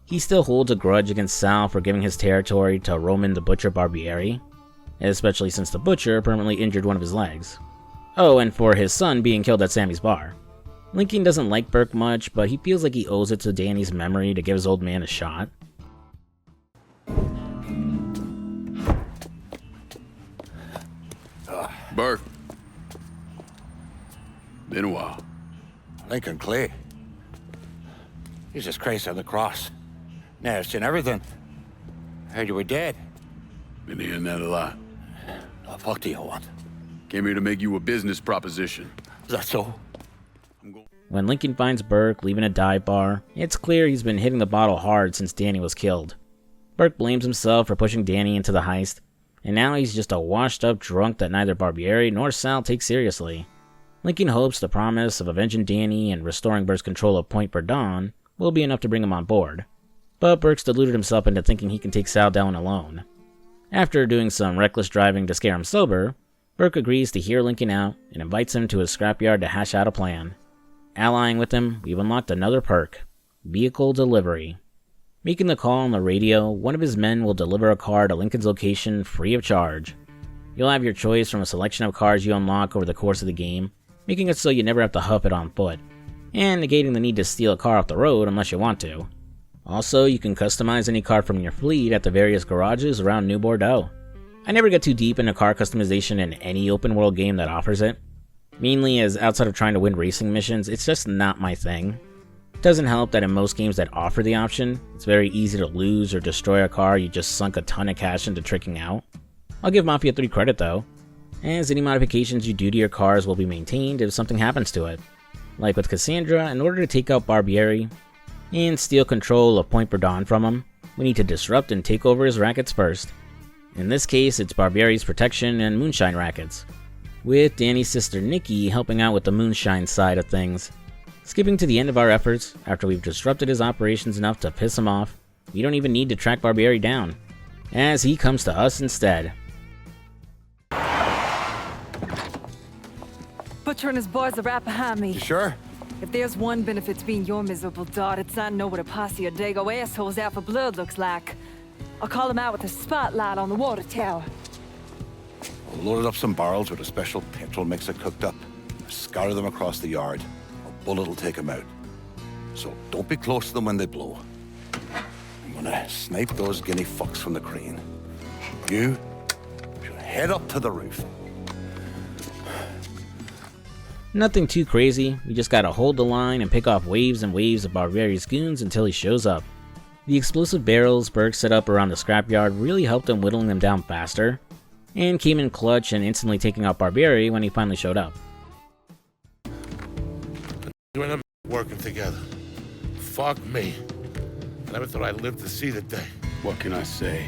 He still holds a grudge against Sal for giving his territory to Roman the Butcher Barbieri, especially since the Butcher permanently injured one of his legs. Oh, and for his son being killed at Sammy's bar. Lincoln doesn't like Burke much, but he feels like he owes it to Danny's memory to give his old man a shot. Burke. Been a while. Lincoln Clay. Jesus Christ on the cross. Nasty and everything. Heard you were dead. Been hearing that a lot. The fuck do you want? Came here to make you a business proposition. Is that so? When Lincoln finds Burke leaving a dive bar, it's clear he's been hitting the bottle hard since Danny was killed. Burke blames himself for pushing Danny into the heist, and now he's just a washed-up drunk that neither Barbieri nor Sal take seriously. Lincoln hopes the promise of avenging Danny and restoring Burke's control of Point Verdun will be enough to bring him on board, but Burke's deluded himself into thinking he can take Sal down alone. After doing some reckless driving to scare him sober, Burke agrees to hear Lincoln out and invites him to his scrapyard to hash out a plan. Allying with him, we've unlocked another perk, vehicle delivery. Making the call on the radio, one of his men will deliver a car to Lincoln's location free of charge. You'll have your choice from a selection of cars you unlock over the course of the game, making it so you never have to huff it on foot, and negating the need to steal a car off the road unless you want to. Also, you can customize any car from your fleet at the various garages around New Bordeaux. I never get too deep into car customization in any open world game that offers it. Mainly as outside of trying to win racing missions, it's just not my thing. It doesn't help that in most games that offer the option, it's very easy to lose or destroy a car you just sunk a ton of cash into tricking out. I'll give Mafia 3 credit though, as any modifications you do to your cars will be maintained if something happens to it. Like with Cassandra, in order to take out Barbieri and steal control of Point Verdun from him, we need to disrupt and take over his rackets first. In this case, it's Barbieri's protection and moonshine rackets, with Danny's sister Nikki helping out with the moonshine side of things. Skipping to the end of our efforts, after we've disrupted his operations enough to piss him off, we don't even need to track Barbieri down, as he comes to us instead. Butcher and his boys are right behind me. You sure? If there's one benefit to being your miserable dot, it's I know what a posse of Dago assholes out for blood looks like. I'll call them out with a spotlight on the water tower. We'll load up some barrels with a special petrol mixer cooked up. Scatter them across the yard. A bullet will take them out. So don't be close to them when they blow. I'm gonna snipe those guinea fucks from the crane. You should head up to the roof. Nothing too crazy, we just gotta hold the line and pick off waves and waves of Barbieri's goons until he shows up. The explosive barrels Burke set up around the scrapyard really helped him whittling them down faster, and came in clutch and instantly taking out Barbieri when he finally showed up. You and him working together. Fuck me. I never thought I'd live to see the day. What can I say?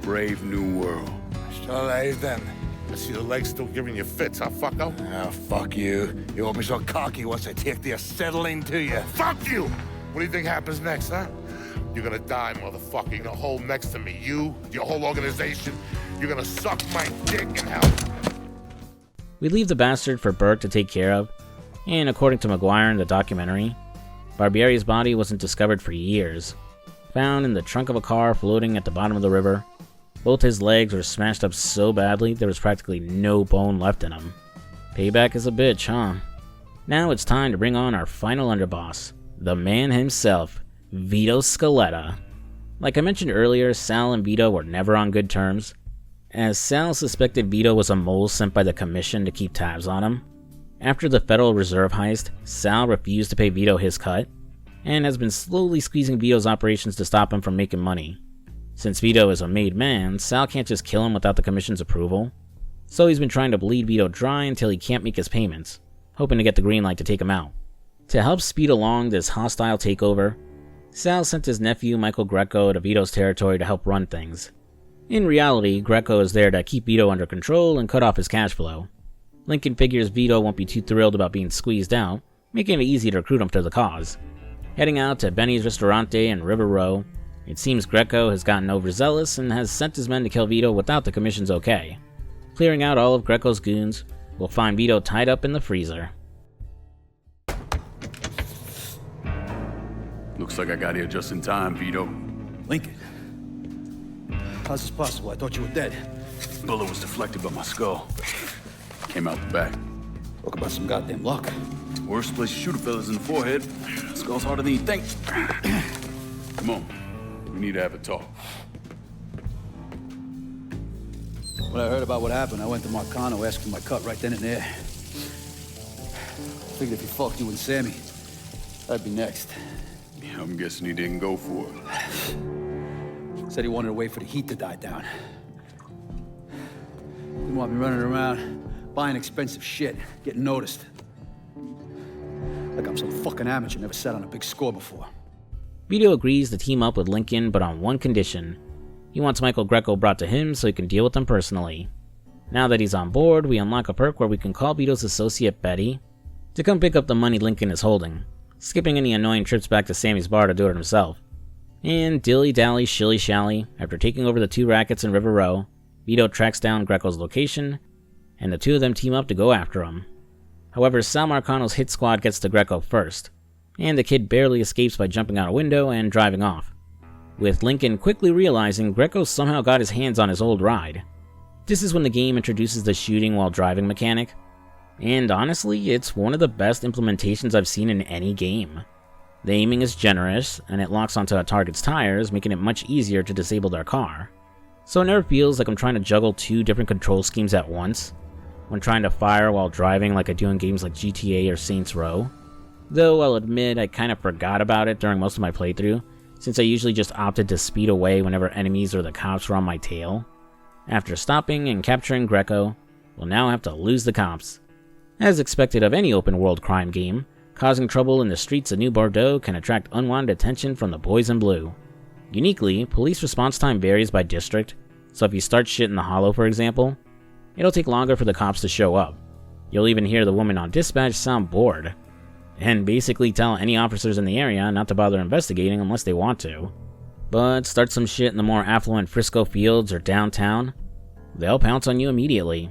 Brave new world. Still alive then. I see the legs still giving you fits, huh, fucko? Ah, fuck you. You won't be so cocky once I take the acetylene to you. Fuck you! What do you think happens next, huh? You're gonna die, motherfucker. You're gonna hold next to me. You, your whole organization. You're gonna suck my dick in hell. We leave the bastard for Burke to take care of, and according to McGuire in the documentary, Barbieri's body wasn't discovered for years. Found in the trunk of a car floating at the bottom of the river. Both his legs were smashed up so badly there was practically no bone left in them. Payback is a bitch, huh? Now it's time to bring on our final underboss, the man himself, Vito Scaletta. Like I mentioned earlier, Sal and Vito were never on good terms, as Sal suspected Vito was a mole sent by the Commission to keep tabs on him. After the Federal Reserve heist, Sal refused to pay Vito his cut, and has been slowly squeezing Vito's operations to stop him from making money. Since Vito is a made man, Sal can't just kill him without the Commission's approval, so he's been trying to bleed Vito dry until he can't make his payments, hoping to get the green light to take him out. To help speed along this hostile takeover, Sal sent his nephew Michael Greco to Vito's territory to help run things. In reality, Greco is there to keep Vito under control and cut off his cash flow. Lincoln figures Vito won't be too thrilled about being squeezed out, making it easy to recruit him to the cause. Heading out to Benny's Ristorante in River Row, it seems Greco has gotten overzealous and has sent his men to kill Vito without the Commission's okay. Clearing out all of Greco's goons, we'll find Vito tied up in the freezer. Looks like I got here just in time, Vito. Lincoln. How's this possible? I thought you were dead. Bullet was deflected by my skull. Came out the back. Talk about some goddamn luck. Worst place to shoot a fella's in the forehead. Skull's harder than you think. Come on. We need to have a talk. When I heard about what happened, I went to Marcano asking my cut right then and there. Figured if he fucked you and Sammy, I'd be next. Yeah, I'm guessing he didn't go for it. Said he wanted to wait for the heat to die down. Didn't want me running around, buying expensive shit, getting noticed. Like I'm some fucking amateur never sat on a big score before. Vito agrees to team up with Lincoln, but on one condition. He wants Michael Greco brought to him so he can deal with them personally. Now that he's on board, we unlock a perk where we can call Vito's associate Betty to come pick up the money Lincoln is holding, skipping any annoying trips back to Sammy's bar to do it himself. And dilly-dally, shilly-shally, after taking over the two rackets in River Row, Vito tracks down Greco's location, and the two of them team up to go after him. However, Sal Marcano's hit squad gets to Greco first, and the kid barely escapes by jumping out a window and driving off, with Lincoln quickly realizing Greco somehow got his hands on his old ride. This is when the game introduces the shooting while driving mechanic, and honestly, it's one of the best implementations I've seen in any game. The aiming is generous, and it locks onto a target's tires, making it much easier to disable their car. So it never feels like I'm trying to juggle two different control schemes at once, when trying to fire while driving like I do in games like GTA or Saints Row. Though I'll admit I kind of forgot about it during most of my playthrough, since I usually just opted to speed away whenever enemies or the cops were on my tail. After stopping and capturing Greco, we'll now have to lose the cops. As expected of any open world crime game, causing trouble in the streets of New Bordeaux can attract unwanted attention from the boys in blue. Uniquely, police response time varies by district, so if you start shit in the Hollow for example, it'll take longer for the cops to show up. You'll even hear the woman on dispatch sound bored, and basically tell any officers in the area not to bother investigating unless they want to. But start some shit in the more affluent Frisco Fields or downtown, they'll pounce on you immediately.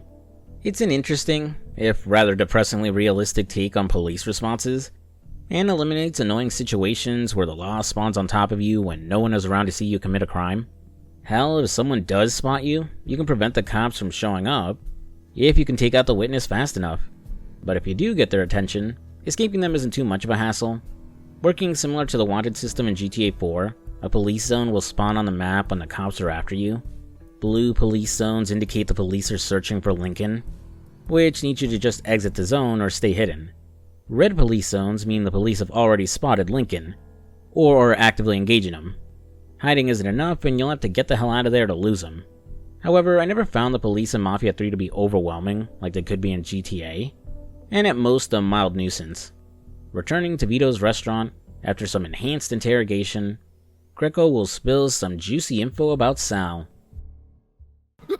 It's an interesting, if rather depressingly realistic take on police responses, and eliminates annoying situations where the law spawns on top of you when no one is around to see you commit a crime. Hell, if someone does spot you, you can prevent the cops from showing up, if you can take out the witness fast enough. But if you do get their attention, escaping them isn't too much of a hassle. Working similar to the wanted system in GTA 4, a police zone will spawn on the map when the cops are after you. Blue police zones indicate the police are searching for Lincoln, which needs you to just exit the zone or stay hidden. Red police zones mean the police have already spotted Lincoln, or are actively engaging him. Hiding isn't enough, and you'll have to get the hell out of there to lose him. However, I never found the police in Mafia 3 to be overwhelming like they could be in GTA, and at most a mild nuisance. Returning to Vito's restaurant, after some enhanced interrogation, Greco will spill some juicy info about Sal. You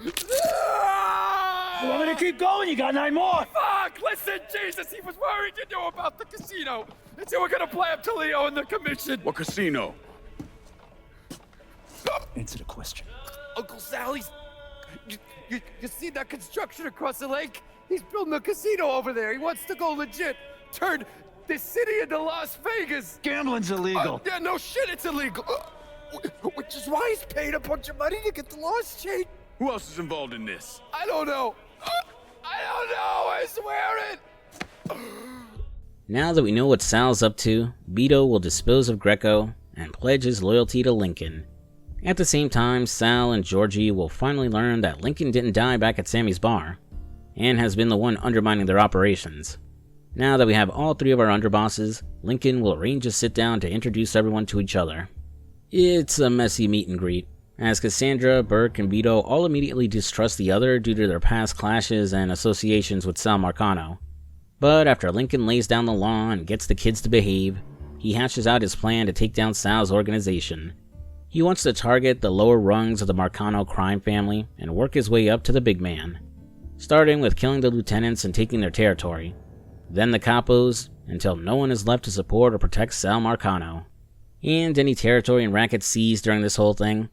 want me to keep going? You got 9 more. Fuck! Listen, Jesus, he was worried you knew about the casino. And so we're gonna play up to Leo and the commission. What casino? Answer the question. Uncle Sally's... You see that construction across the lake? He's building a casino over there. He wants to go legit. Turn this city into Las Vegas. Gambling's illegal. Yeah, no shit, it's illegal. Which is why he's paid a bunch of money to get the laws changed. Who else is involved in this? I don't know. I don't know, I swear it! Now that we know what Sal's up to, Vito will dispose of Greco and pledge his loyalty to Lincoln. At the same time, Sal and Georgie will finally learn that Lincoln didn't die back at Sammy's bar, and has been the one undermining their operations. Now that we have all 3 of our underbosses, Lincoln will arrange a sit-down to introduce everyone to each other. It's a messy meet and greet, as Cassandra, Burke, and Vito all immediately distrust the other due to their past clashes and associations with Sal Marcano. But after Lincoln lays down the law and gets the kids to behave, he hashes out his plan to take down Sal's organization. He wants to target the lower rungs of the Marcano crime family and work his way up to the big man, starting with killing the lieutenants and taking their territory, then the capos, until no one is left to support or protect Sal Marcano. And any territory and racket seized during this whole thing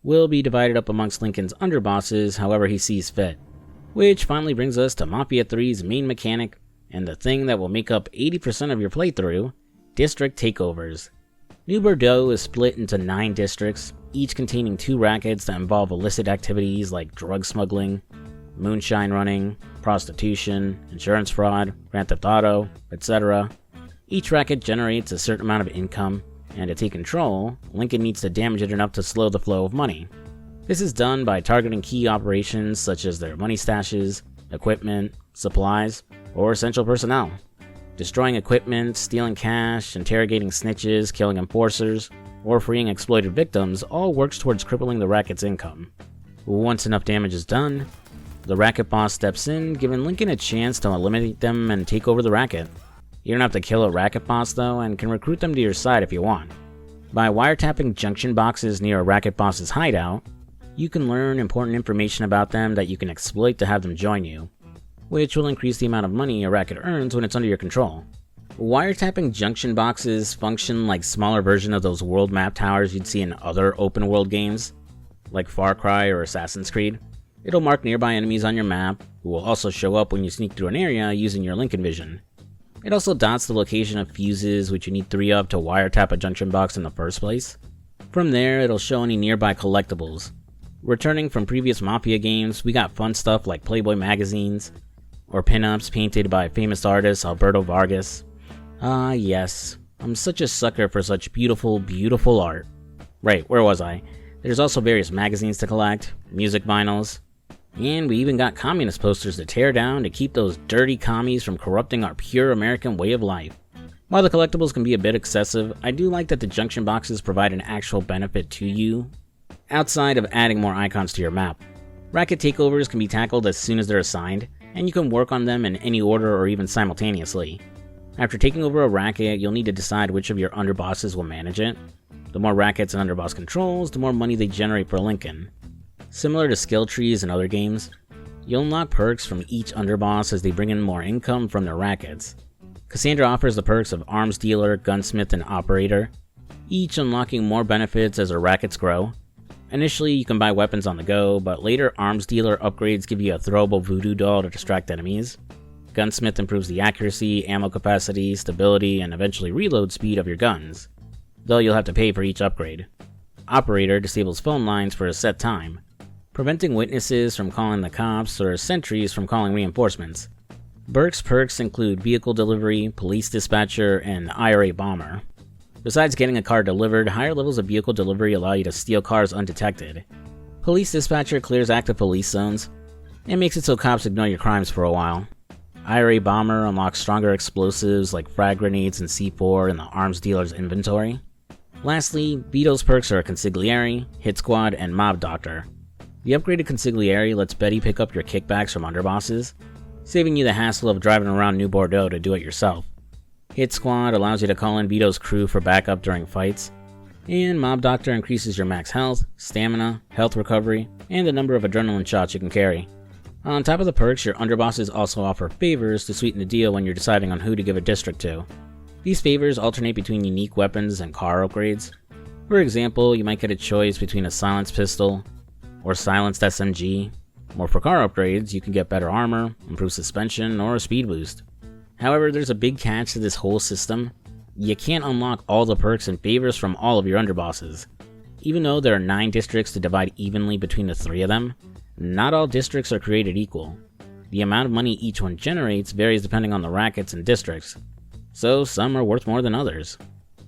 will be divided up amongst Lincoln's underbosses however he sees fit. Which finally brings us to Mafia 3's main mechanic, and the thing that will make up 80% of your playthrough, district takeovers. New Bordeaux is split into 9 districts, each containing 2 rackets that involve illicit activities like drug smuggling, moonshine running, prostitution, insurance fraud, Grand Theft Auto, etc. Each racket generates a certain amount of income, and to take control, Lincoln needs to damage it enough to slow the flow of money. This is done by targeting key operations such as their money stashes, equipment, supplies, or essential personnel. Destroying equipment, stealing cash, interrogating snitches, killing enforcers, or freeing exploited victims all works towards crippling the racket's income. Once enough damage is done, The racket boss steps in, giving Lincoln a chance to eliminate them and take over the racket. You don't have to kill a racket boss though, and can recruit them to your side if you want. By wiretapping junction boxes near a racket boss's hideout, you can learn important information about them that you can exploit to have them join you, which will increase the amount of money a racket earns when it's under your control. Wiretapping junction boxes function like smaller version of those world map towers you'd see in other open world games, like Far Cry or Assassin's Creed. It'll mark nearby enemies on your map, who will also show up when you sneak through an area using your Lincoln vision. It also dots the location of fuses, which you need 3 of to wiretap a junction box in the first place. From there, it'll show any nearby collectibles. Returning from previous Mafia games, we got fun stuff like Playboy magazines, or pinups painted by famous artist Alberto Vargas. Ah yes, I'm such a sucker for such beautiful, beautiful art. Right, where was I? There's also various magazines to collect, music vinyls, and we even got communist posters to tear down to keep those dirty commies from corrupting our pure American way of life. While the collectibles can be a bit excessive, I do like that the junction boxes provide an actual benefit to you, outside of adding more icons to your map. Racket takeovers can be tackled as soon as they're assigned, and you can work on them in any order or even simultaneously. After taking over a racket, you'll need to decide which of your underbosses will manage it. The more rackets an underboss controls, the more money they generate for Lincoln. Similar to skill trees in other games, you'll unlock perks from each underboss as they bring in more income from their rackets. Cassandra offers the perks of Arms Dealer, Gunsmith, and Operator, each unlocking more benefits as her rackets grow. Initially, you can buy weapons on the go, but later Arms Dealer upgrades give you a throwable voodoo doll to distract enemies. Gunsmith improves the accuracy, ammo capacity, stability, and eventually reload speed of your guns, though you'll have to pay for each upgrade. Operator disables phone lines for a set time, preventing witnesses from calling the cops or sentries from calling reinforcements. Burke's perks include Vehicle Delivery, Police Dispatcher, and IRA Bomber. Besides getting a car delivered, higher levels of Vehicle Delivery allow you to steal cars undetected. Police Dispatcher clears active police zones, and makes it so cops ignore your crimes for a while. IRA Bomber unlocks stronger explosives like frag grenades and C4 in the arms dealer's inventory. Lastly, Vito's perks are Consigliere, Hit Squad, and Mob Doctor. The upgraded Consigliere lets Betty pick up your kickbacks from underbosses, saving you the hassle of driving around New Bordeaux to do it yourself. Hit Squad allows you to call in Vito's crew for backup during fights, and Mob Doctor increases your max health, stamina, health recovery, and the number of adrenaline shots you can carry. On top of the perks, your underbosses also offer favors to sweeten the deal when you're deciding on who to give a district to. These favors alternate between unique weapons and car upgrades. For example, you might get a choice between a silenced pistol or silenced SMG, or for car upgrades, you can get better armor, improved suspension, or a speed boost. However, there's a big catch to this whole system. You can't unlock all the perks and favors from all of your underbosses. Even though there are 9 districts to divide evenly between the 3 of them, not all districts are created equal. The amount of money each one generates varies depending on the rackets and districts, so some are worth more than others.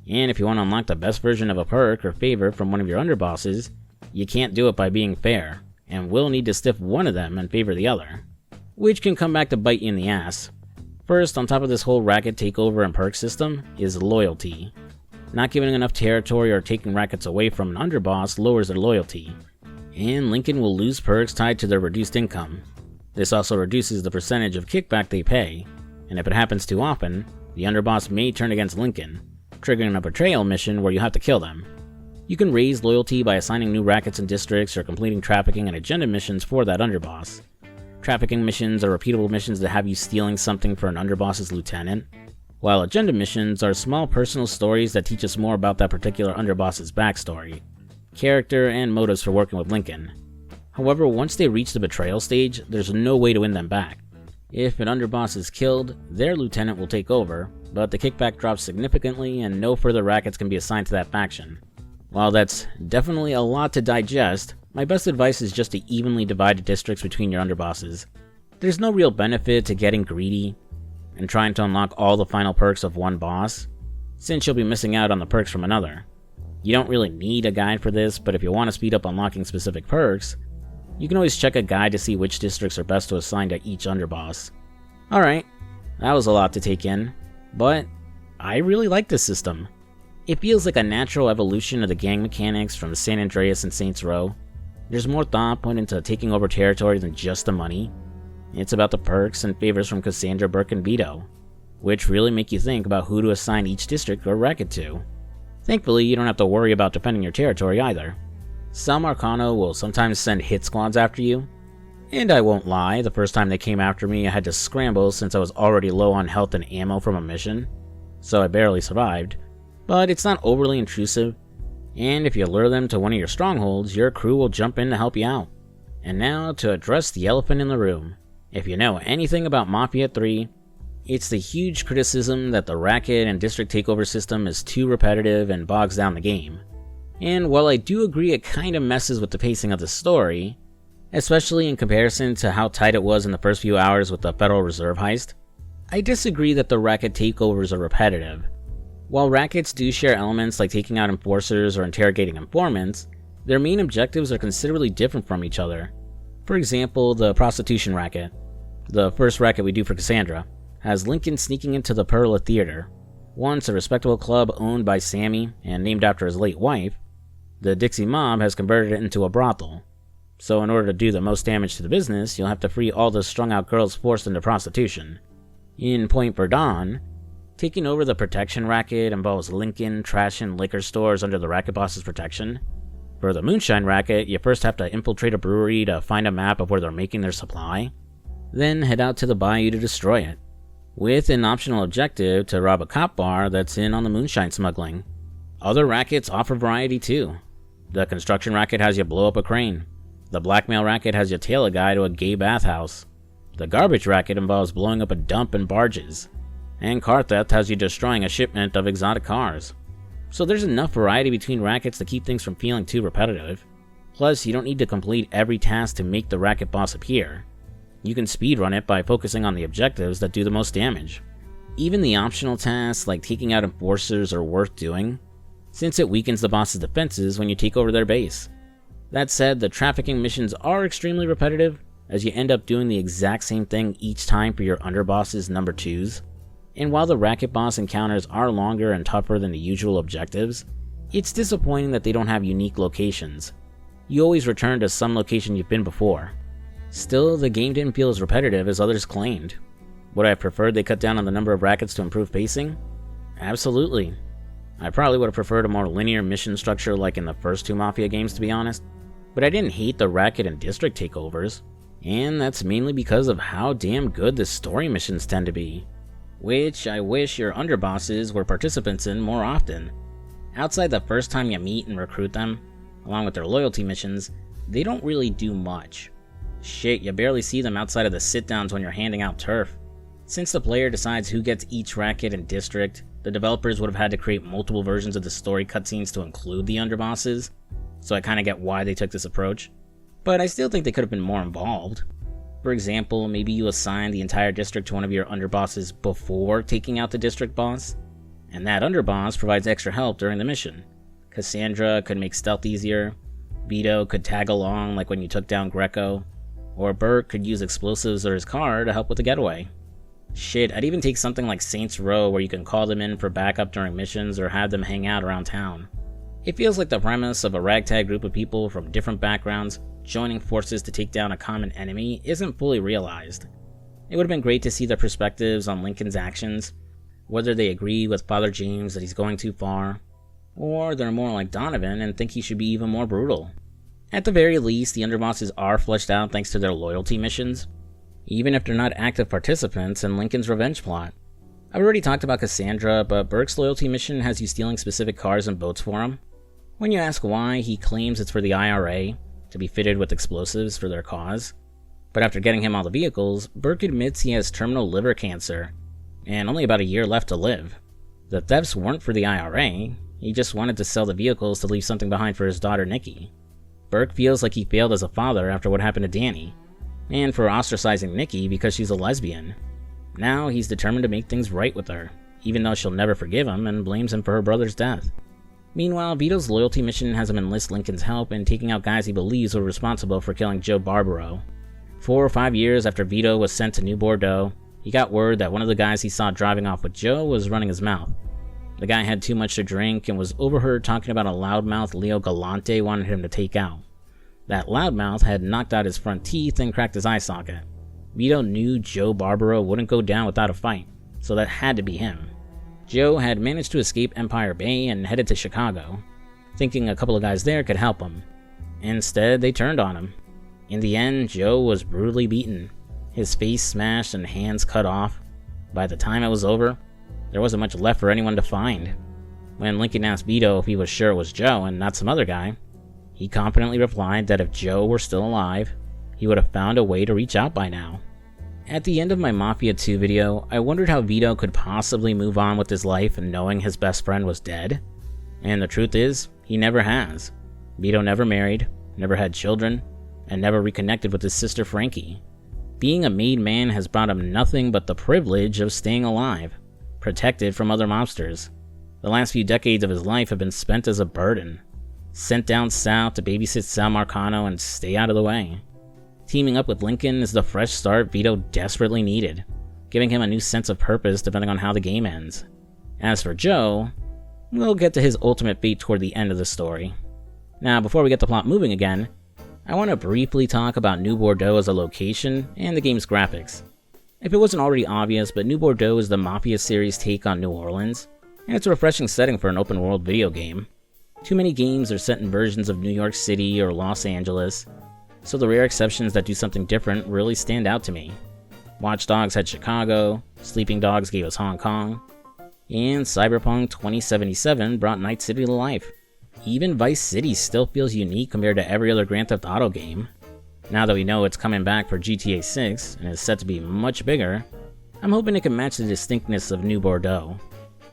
And if you want to unlock the best version of a perk or favor from one of your underbosses, you can't do it by being fair, and will need to stiff one of them and favor the other, which can come back to bite you in the ass. First, on top of this whole racket takeover and perk system, is loyalty. Not giving enough territory or taking rackets away from an underboss lowers their loyalty, and Lincoln will lose perks tied to their reduced income. This also reduces the percentage of kickback they pay, and if it happens too often, the underboss may turn against Lincoln, triggering a betrayal mission where you have to kill them. You can raise loyalty by assigning new rackets and districts or completing trafficking and agenda missions for that underboss. Trafficking missions are repeatable missions that have you stealing something for an underboss's lieutenant, while agenda missions are small personal stories that teach us more about that particular underboss's backstory, character, and motives for working with Lincoln. However, once they reach the betrayal stage, there's no way to win them back. If an underboss is killed, their lieutenant will take over, but the kickback drops significantly and no further rackets can be assigned to that faction. While that's definitely a lot to digest, my best advice is just to evenly divide the districts between your underbosses. There's no real benefit to getting greedy and trying to unlock all the final perks of one boss, since you'll be missing out on the perks from another. You don't really need a guide for this, but if you want to speed up unlocking specific perks, you can always check a guide to see which districts are best to assign to each underboss. Alright, that was a lot to take in, but I really like this system. It feels like a natural evolution of the gang mechanics from San Andreas and Saints Row. There's more thought put into taking over territory than just the money. It's about the perks and favors from Cassandra, Burke, and Vito, which really make you think about who to assign each district or racket to. Thankfully, you don't have to worry about defending your territory either. Sal Marcano will sometimes send hit squads after you, and I won't lie, the first time they came after me I had to scramble since I was already low on health and ammo from a mission, so I barely survived, but it's not overly intrusive, and if you lure them to one of your strongholds, your crew will jump in to help you out. And now to address the elephant in the room. If you know anything about Mafia 3, it's the huge criticism that the racket and district takeover system is too repetitive and bogs down the game. And while I do agree it kinda messes with the pacing of the story, especially in comparison to how tight it was in the first few hours with the Federal Reserve heist, I disagree that the racket takeovers are repetitive. While rackets do share elements like taking out enforcers or interrogating informants, their main objectives are considerably different from each other. For example, the prostitution racket, the first racket we do for Cassandra, has Lincoln sneaking into the Perla Theater, once a respectable club owned by Sammy and named after his late wife. The Dixie Mob has converted it into a brothel, so in order to do the most damage to the business, you'll have to free all the strung-out girls forced into prostitution. In Point Verdun, taking over the protection racket involves Lincoln trashing liquor stores under the racket boss's protection. For the Moonshine racket, you first have to infiltrate a brewery to find a map of where they're making their supply, then head out to the bayou to destroy it, with an optional objective to rob a cop bar that's in on the moonshine smuggling. Other rackets offer variety too. The construction racket has you blow up a crane. The blackmail racket has you tail a guy to a gay bathhouse. The garbage racket involves blowing up a dump and barges. And car theft has you destroying a shipment of exotic cars. So there's enough variety between rackets to keep things from feeling too repetitive. Plus, you don't need to complete every task to make the racket boss appear. You can speedrun it by focusing on the objectives that do the most damage. Even the optional tasks like taking out enforcers are worth doing, since it weakens the boss's defenses when you take over their base. That said, the trafficking missions are extremely repetitive, as you end up doing the exact same thing each time for your underbosses number 2s. And while the racket boss encounters are longer and tougher than the usual objectives, it's disappointing that they don't have unique locations. You always return to some location you've been before. Still, the game didn't feel as repetitive as others claimed. Would I have preferred they cut down on the number of rackets to improve pacing? Absolutely. I probably would have preferred a more linear mission structure like in the first 2 Mafia games, to be honest, but I didn't hate the racket and district takeovers, and that's mainly because of how damn good the story missions tend to be, which I wish your underbosses were participants in more often. Outside the first time you meet and recruit them, along with their loyalty missions, they don't really do much. Shit, you barely see them outside of the sit-downs when you're handing out turf. Since the player decides who gets each racket and district, the developers would have had to create multiple versions of the story cutscenes to include the underbosses, so I kinda get why they took this approach. But I still think they could have been more involved. For example, maybe you assign the entire district to one of your underbosses before taking out the district boss, and that underboss provides extra help during the mission. Cassandra could make stealth easier, Vito could tag along like when you took down Greco, or Burke could use explosives or his car to help with the getaway. Shit, I'd even take something like Saints Row where you can call them in for backup during missions or have them hang out around town. It feels like the premise of a ragtag group of people from different backgrounds joining forces to take down a common enemy isn't fully realized. It would have been great to see their perspectives on Lincoln's actions, whether they agree with Father James that he's going too far, or they're more like Donovan and think he should be even more brutal. At the very least, the underbosses are fleshed out thanks to their loyalty missions, even if they're not active participants in Lincoln's revenge plot. I've already talked about Cassandra, but Burke's loyalty mission has you stealing specific cars and boats for him. When you ask why, he claims it's for the IRA, to be fitted with explosives for their cause. But after getting him all the vehicles, Burke admits he has terminal liver cancer, and only about a year left to live. The thefts weren't for the IRA, he just wanted to sell the vehicles to leave something behind for his daughter Nikki. Burke feels like he failed as a father after what happened to Danny, and for ostracizing Nikki because she's a lesbian. Now he's determined to make things right with her, even though she'll never forgive him and blames him for her brother's death. Meanwhile, Vito's loyalty mission has him enlist Lincoln's help in taking out guys he believes were responsible for killing Joe Barbaro. 4 or 5 years after Vito was sent to New Bordeaux, he got word that one of the guys he saw driving off with Joe was running his mouth. The guy had too much to drink and was overheard talking about a loudmouth Leo Galante wanted him to take out. That loudmouth had knocked out his front teeth and cracked his eye socket. Vito knew Joe Barbaro wouldn't go down without a fight, so that had to be him. Joe had managed to escape Empire Bay and headed to Chicago, thinking a couple of guys there could help him. Instead, they turned on him. In the end, Joe was brutally beaten, his face smashed and hands cut off. By the time it was over, there wasn't much left for anyone to find. When Lincoln asked Vito if he was sure it was Joe and not some other guy, he confidently replied that if Joe were still alive, he would have found a way to reach out by now. At the end of my Mafia 2 video, I wondered how Vito could possibly move on with his life knowing his best friend was dead. And the truth is, he never has. Vito never married, never had children, and never reconnected with his sister Frankie. Being a made man has brought him nothing but the privilege of staying alive, protected from other mobsters. The last few decades of his life have been spent as a burden, sent down south to babysit Sal Marcano and stay out of the way. Teaming up with Lincoln is the fresh start Vito desperately needed, giving him a new sense of purpose depending on how the game ends. As for Joe, we'll get to his ultimate fate toward the end of the story. Now, before we get the plot moving again, I want to briefly talk about New Bordeaux as a location and the game's graphics. If it wasn't already obvious, but New Bordeaux is the Mafia series' take on New Orleans, and it's a refreshing setting for an open-world video game. Too many games are set in versions of New York City or Los Angeles, so the rare exceptions that do something different really stand out to me. Watch Dogs had Chicago, Sleeping Dogs gave us Hong Kong, and Cyberpunk 2077 brought Night City to life. Even Vice City still feels unique compared to every other Grand Theft Auto game. Now that we know it's coming back for GTA 6 and is set to be much bigger, I'm hoping it can match the distinctness of New Bordeaux.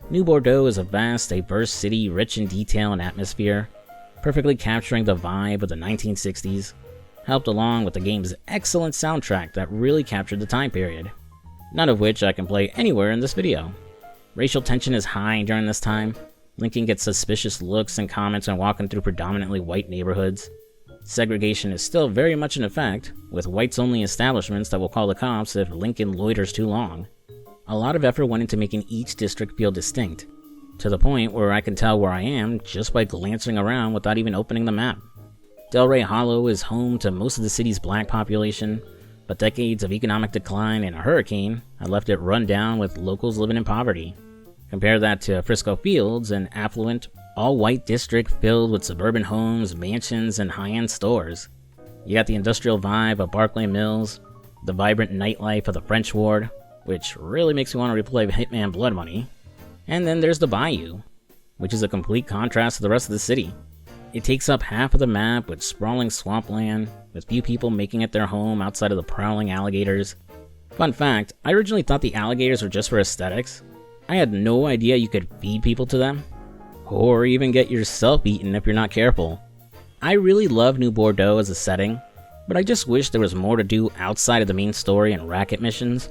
New Bordeaux is a vast, diverse city rich in detail and atmosphere, perfectly capturing the vibe of the 1960s, helped along with the game's excellent soundtrack that really captured the time period, none of which I can play anywhere in this video. Racial tension is high during this time. Lincoln gets suspicious looks and comments when walking through predominantly white neighborhoods. Segregation is still very much in effect, with whites-only establishments that will call the cops if Lincoln loiters too long. A lot of effort went into making each district feel distinct, to the point where I can tell where I am just by glancing around without even opening the map. Delray Hollow is home to most of the city's black population, but decades of economic decline and a hurricane had left it run down with locals living in poverty. Compare that to Frisco Fields, an affluent, all-white district filled with suburban homes, mansions, and high-end stores. You got the industrial vibe of Barclay Mills, the vibrant nightlife of the French Ward, which really makes me want to replay Hitman Blood Money. And then there's the Bayou, which is a complete contrast to the rest of the city. It takes up half of the map with sprawling swampland, with few people making it their home outside of the prowling alligators. Fun fact, I originally thought the alligators were just for aesthetics. I had no idea you could feed people to them, or even get yourself eaten if you're not careful. I really love New Bordeaux as a setting, but I just wish there was more to do outside of the main story and racket missions.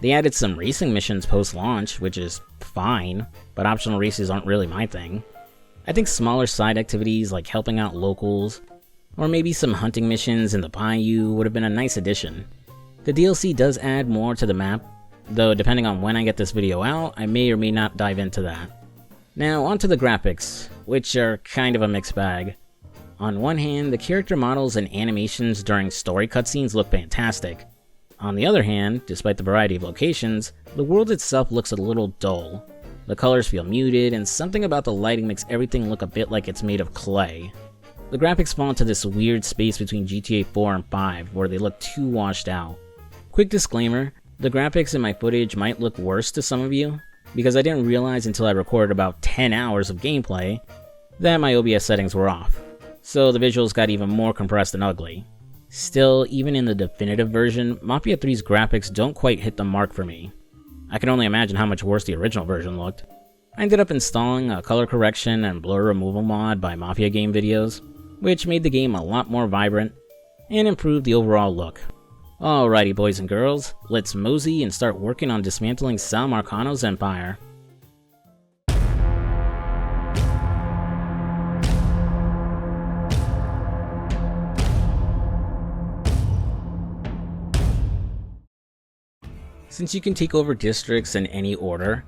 They added some racing missions post-launch, which is fine, but optional races aren't really my thing. I think smaller side activities like helping out locals, or maybe some hunting missions in the Bayou would have been a nice addition. The DLC does add more to the map, though depending on when I get this video out, I may or may not dive into that. Now onto the graphics, which are kind of a mixed bag. On one hand, the character models and animations during story cutscenes look fantastic. On the other hand, despite the variety of locations, the world itself looks a little dull. The colors feel muted, and something about the lighting makes everything look a bit like it's made of clay. The graphics fall into this weird space between GTA 4 and 5, where they look too washed out. Quick disclaimer, the graphics in my footage might look worse to some of you, because I didn't realize until I recorded about 10 hours of gameplay that my OBS settings were off, so the visuals got even more compressed and ugly. Still, even in the definitive version, Mafia 3's graphics don't quite hit the mark for me. I can only imagine how much worse the original version looked. I ended up installing a color correction and blur removal mod by Mafia Game Videos, which made the game a lot more vibrant and improved the overall look. Alrighty boys and girls, let's mosey and start working on dismantling Sal Marcano's empire. Since you can take over districts in any order,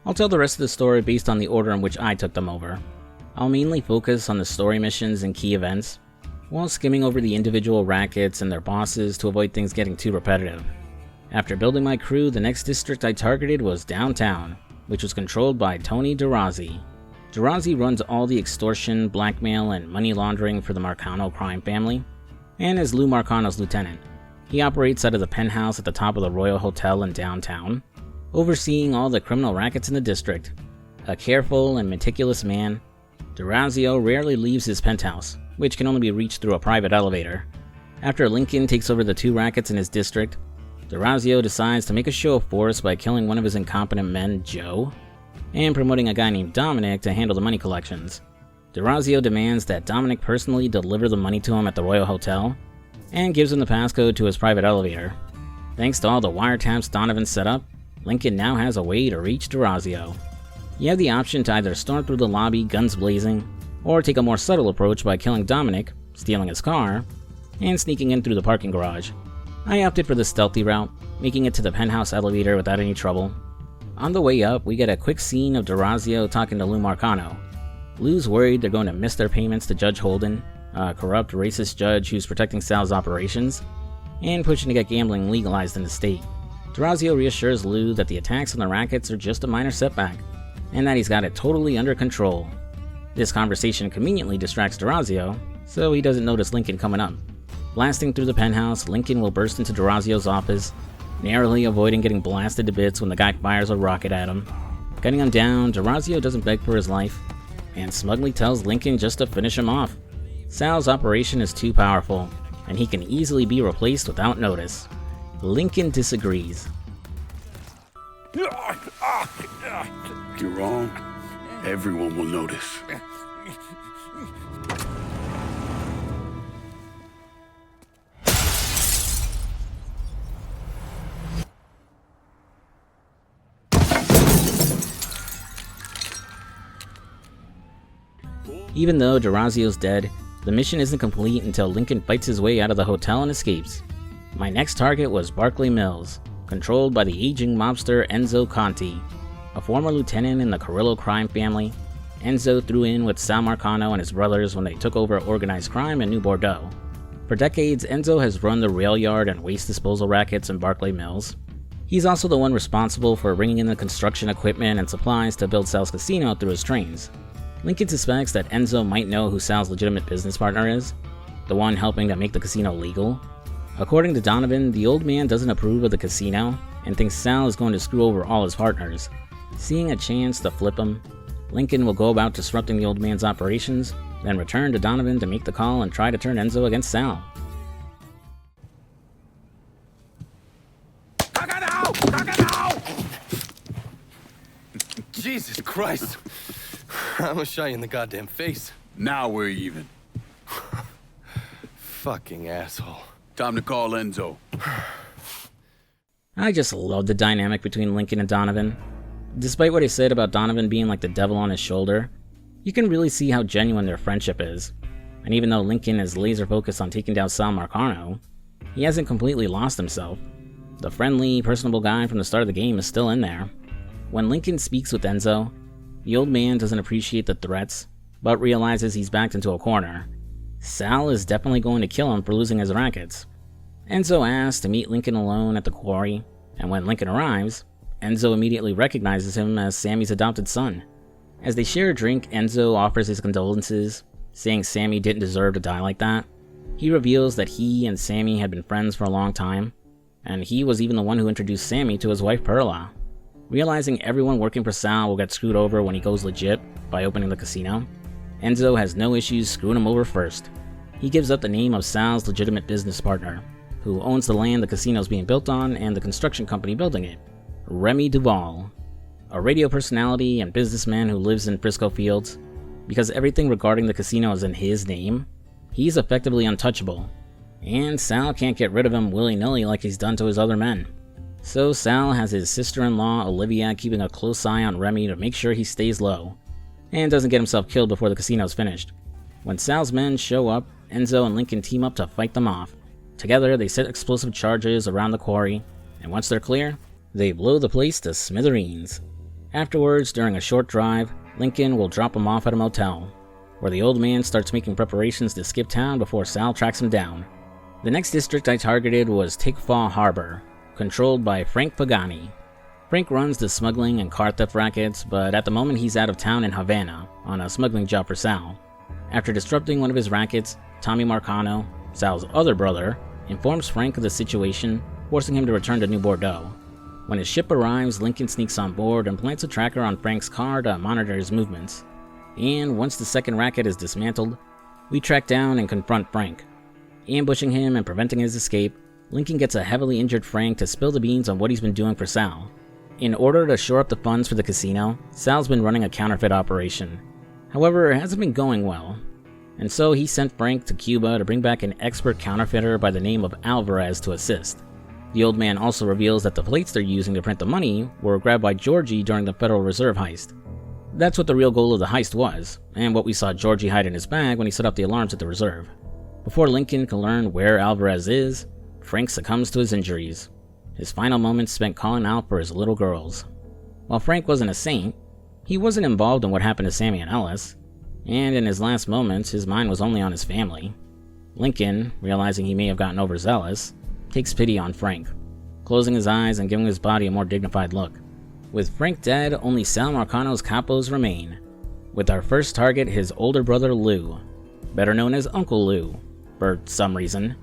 I'll tell the rest of the story based on the order in which I took them over. I'll mainly focus on the story missions and key events, while skimming over the individual rackets and their bosses to avoid things getting too repetitive. After building my crew, the next district I targeted was downtown, which was controlled by Tony DeRozzi. DeRozzi runs all the extortion, blackmail, and money laundering for the Marcano crime family, and is Lou Marcano's lieutenant. He operates out of the penthouse at the top of the Royal Hotel in downtown, overseeing all the criminal rackets in the district. A careful and meticulous man, DeRozzi rarely leaves his penthouse, which can only be reached through a private elevator. After Lincoln takes over the 2 rackets in his district, DeRozzi decides to make a show of force by killing one of his incompetent men, Joe, and promoting a guy named Dominic to handle the money collections. DeRozzi demands that Dominic personally deliver the money to him at the Royal Hotel, and gives him the passcode to his private elevator. Thanks to all the wiretaps Donovan set up, Lincoln now has a way to reach DeRozzi. You have the option to either storm through the lobby guns blazing, or take a more subtle approach by killing Dominic, stealing his car, and sneaking in through the parking garage. I opted for the stealthy route, making it to the penthouse elevator without any trouble. On the way up, we get a quick scene of DeRozzi talking to Lou Marcano. Lou's worried they're going to miss their payments to Judge Holden, a corrupt, racist judge who's protecting Sal's operations, and pushing to get gambling legalized in the state. DeRozzi reassures Lou that the attacks on the rackets are just a minor setback, and that he's got it totally under control. This conversation conveniently distracts DeRozzi, so he doesn't notice Lincoln coming up. Blasting through the penthouse, Lincoln will burst into DeRozzi's office, narrowly avoiding getting blasted to bits when the guy fires a rocket at him. Cutting him down, DeRozzi doesn't beg for his life, and smugly tells Lincoln just to finish him off. Sal's operation is too powerful, and he can easily be replaced without notice. Lincoln disagrees. You're wrong. Everyone will notice. Even though DeRozzi's dead, the mission isn't complete until Lincoln fights his way out of the hotel and escapes. My next target was Barclay Mills, controlled by the aging mobster Enzo Conti. A former lieutenant in the Carrillo crime family, Enzo threw in with Sal Marcano and his brothers when they took over organized crime in New Bordeaux. For decades, Enzo has run the rail yard and waste disposal rackets in Barclay Mills. He's also the one responsible for bringing in the construction equipment and supplies to build Sal's casino through his trains. Lincoln suspects that Enzo might know who Sal's legitimate business partner is, the one helping to make the casino legal. According to Donovan, the old man doesn't approve of the casino and thinks Sal is going to screw over all his partners. Seeing a chance to flip him, Lincoln will go about disrupting the old man's operations, then return to Donovan to make the call and try to turn Enzo against Sal. Jesus Christ! I'm gonna shot you in the goddamn face. Now we're even. Fucking asshole. Time to call Enzo. I just love the dynamic between Lincoln and Donovan. Despite what he said about Donovan being like the devil on his shoulder, you can really see how genuine their friendship is. And even though Lincoln is laser focused on taking down Sal Marcano, he hasn't completely lost himself. The friendly, personable guy from the start of the game is still in there. When Lincoln speaks with Enzo, the old man doesn't appreciate the threats, but realizes he's backed into a corner. Sal is definitely going to kill him for losing his rackets. Enzo asks to meet Lincoln alone at the quarry, and when Lincoln arrives, Enzo immediately recognizes him as Sammy's adopted son. As they share a drink, Enzo offers his condolences, saying Sammy didn't deserve to die like that. He reveals that he and Sammy had been friends for a long time, and he was even the one who introduced Sammy to his wife Perla. Realizing everyone working for Sal will get screwed over when he goes legit by opening the casino, Enzo has no issues screwing him over first. He gives up the name of Sal's legitimate business partner, who owns the land the casino is being built on and the construction company building it, Remy Duval, a radio personality and businessman who lives in Frisco Fields. Because everything regarding the casino is in his name, he's effectively untouchable, and Sal can't get rid of him willy-nilly like he's done to his other men. So Sal has his sister-in-law Olivia keeping a close eye on Remy to make sure he stays low, and doesn't get himself killed before the casino's finished. When Sal's men show up, Enzo and Lincoln team up to fight them off. Together, they set explosive charges around the quarry, and once they're clear, they blow the place to smithereens. Afterwards, during a short drive, Lincoln will drop them off at a motel. where the old man starts making preparations to skip town before Sal tracks him down. The next district I targeted was Tickfaw Harbor, controlled by Frank Pagani. Frank runs the smuggling and car theft rackets, but at the moment he's out of town in Havana on a smuggling job for Sal. After disrupting one of his rackets, Tommy Marcano, Sal's other brother, informs Frank of the situation, forcing him to return to New Bordeaux. When his ship arrives, Lincoln sneaks on board and plants a tracker on Frank's car to monitor his movements. And once the second racket is dismantled, we track down and confront Frank. Ambushing him and preventing his escape, Lincoln gets a heavily injured Frank to spill the beans on what he's been doing for Sal. In order to shore up the funds for the casino, Sal's been running a counterfeit operation. However, it hasn't been going well, and so he sent Frank to Cuba to bring back an expert counterfeiter by the name of Alvarez to assist. The old man also reveals that the plates they're using to print the money were grabbed by Georgie during the Federal Reserve heist. That's what the real goal of the heist was, and what we saw Georgie hide in his bag when he set off the alarms at the reserve. Before Lincoln can learn where Alvarez is, Frank succumbs to his injuries. His final moments spent calling out for his little girls. While Frank wasn't a saint, he wasn't involved in what happened to Sammy and Ellis, and in his last moments, his mind was only on his family. Lincoln, realizing he may have gotten overzealous, takes pity on Frank, closing his eyes and giving his body a more dignified look. With Frank dead, only Sal Marcano's capos remain, with our first target his older brother Lou, better known as Uncle Lou, for some reason.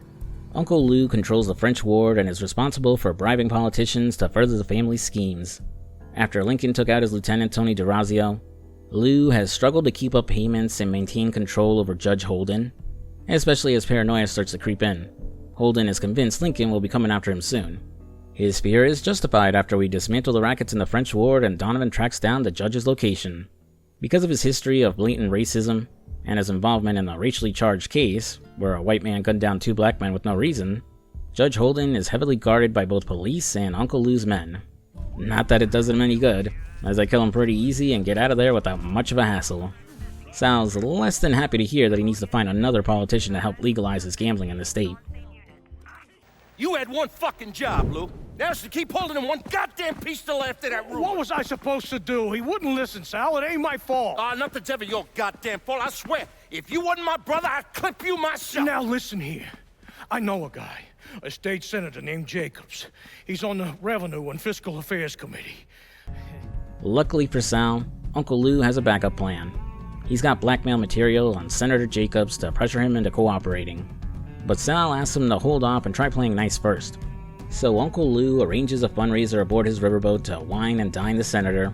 Uncle Lou controls the French ward and is responsible for bribing politicians to further the family's schemes. After Lincoln took out his lieutenant Tony DeRazio, Lou has struggled to keep up payments and maintain control over Judge Holden, especially as paranoia starts to creep in. Holden is convinced Lincoln will be coming after him soon. His fear is justified after we dismantle the rackets in the French ward and Donovan tracks down the judge's location. Because of his history of blatant racism, and his involvement in a racially charged case, where a white man gunned down two black men with no reason, Judge Holden is heavily guarded by both police and Uncle Lou's men. Not that it does him any good, as I kill him pretty easy and get out of there without much of a hassle. Sal's less than happy to hear that he needs to find another politician to help legalize his gambling in the state. You had one fucking job, Lou. Now it's to keep holding him one goddamn piece to the left of that room. What was I supposed to do? He wouldn't listen, Sal. It ain't my fault. Nothing's ever your goddamn fault, I swear. If you wasn't my brother, I'd clip you myself. Now listen here. I know a guy, a state senator named Jacobs. He's on the Revenue and Fiscal Affairs Committee. Luckily for Sal, Uncle Lou has a backup plan. He's got blackmail material on Senator Jacobs to pressure him into cooperating. But Sal asks him to hold off and try playing nice first. So Uncle Lou arranges a fundraiser aboard his riverboat to wine and dine the senator,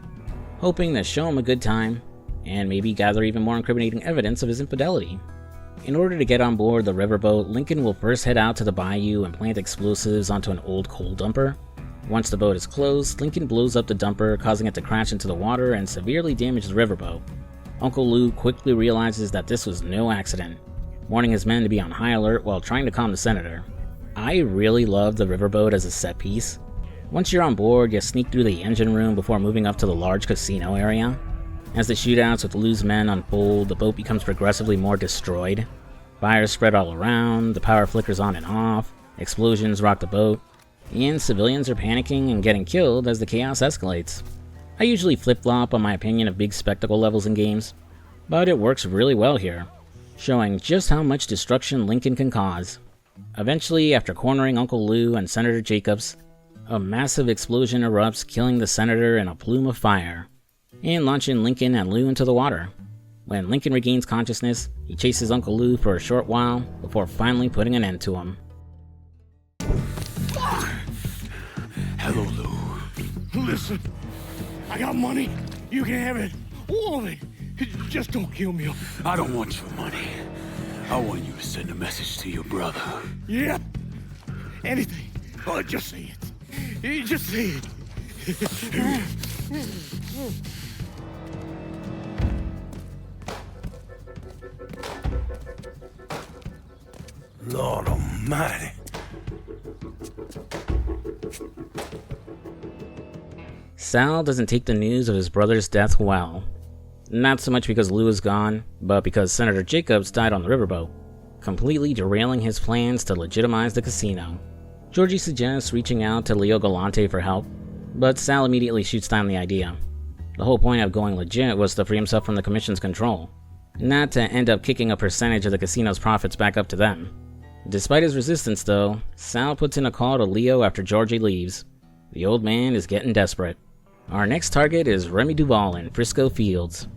hoping to show him a good time, and maybe gather even more incriminating evidence of his infidelity. In order to get on board the riverboat, Lincoln will first head out to the bayou and plant explosives onto an old coal dumper. Once the boat is closed, Lincoln blows up the dumper, causing it to crash into the water and severely damage the riverboat. Uncle Lou quickly realizes that this was no accident, warning his men to be on high alert while trying to calm the senator. I really love the riverboat as a set piece. Once you're on board, you sneak through the engine room before moving up to the large casino area. As the shootouts with Lou's men unfold, the boat becomes progressively more destroyed. Fires spread all around, the power flickers on and off, explosions rock the boat, and civilians are panicking and getting killed as the chaos escalates. I usually flip-flop on my opinion of big spectacle levels in games, but it works really well here, showing just how much destruction Lincoln can cause. Eventually, after cornering Uncle Lou and Senator Jacobs, a massive explosion erupts, killing the senator in a plume of fire, and launching Lincoln and Lou into the water. When Lincoln regains consciousness, he chases Uncle Lou for a short while before finally putting an end to him. Hello, Lou. Listen, I got money. You can have it. All of it. Just don't kill me. I don't want your money. I want you to send a message to your brother. Yeah. Anything. Oh, just say it. Just say it. Lord Almighty. Sal doesn't take the news of his brother's death well. Not so much because Lou is gone, but because Senator Jacobs died on the riverboat, completely derailing his plans to legitimize the casino. Georgie suggests reaching out to Leo Galante for help, but Sal immediately shoots down the idea. The whole point of going legit was to free himself from the Commission's control. not to end up kicking a percentage of the casino's profits back up to them. Despite his resistance though, Sal puts in a call to Leo after Georgie leaves. The old man is getting desperate. Our next target is Remy Duval in Frisco Fields.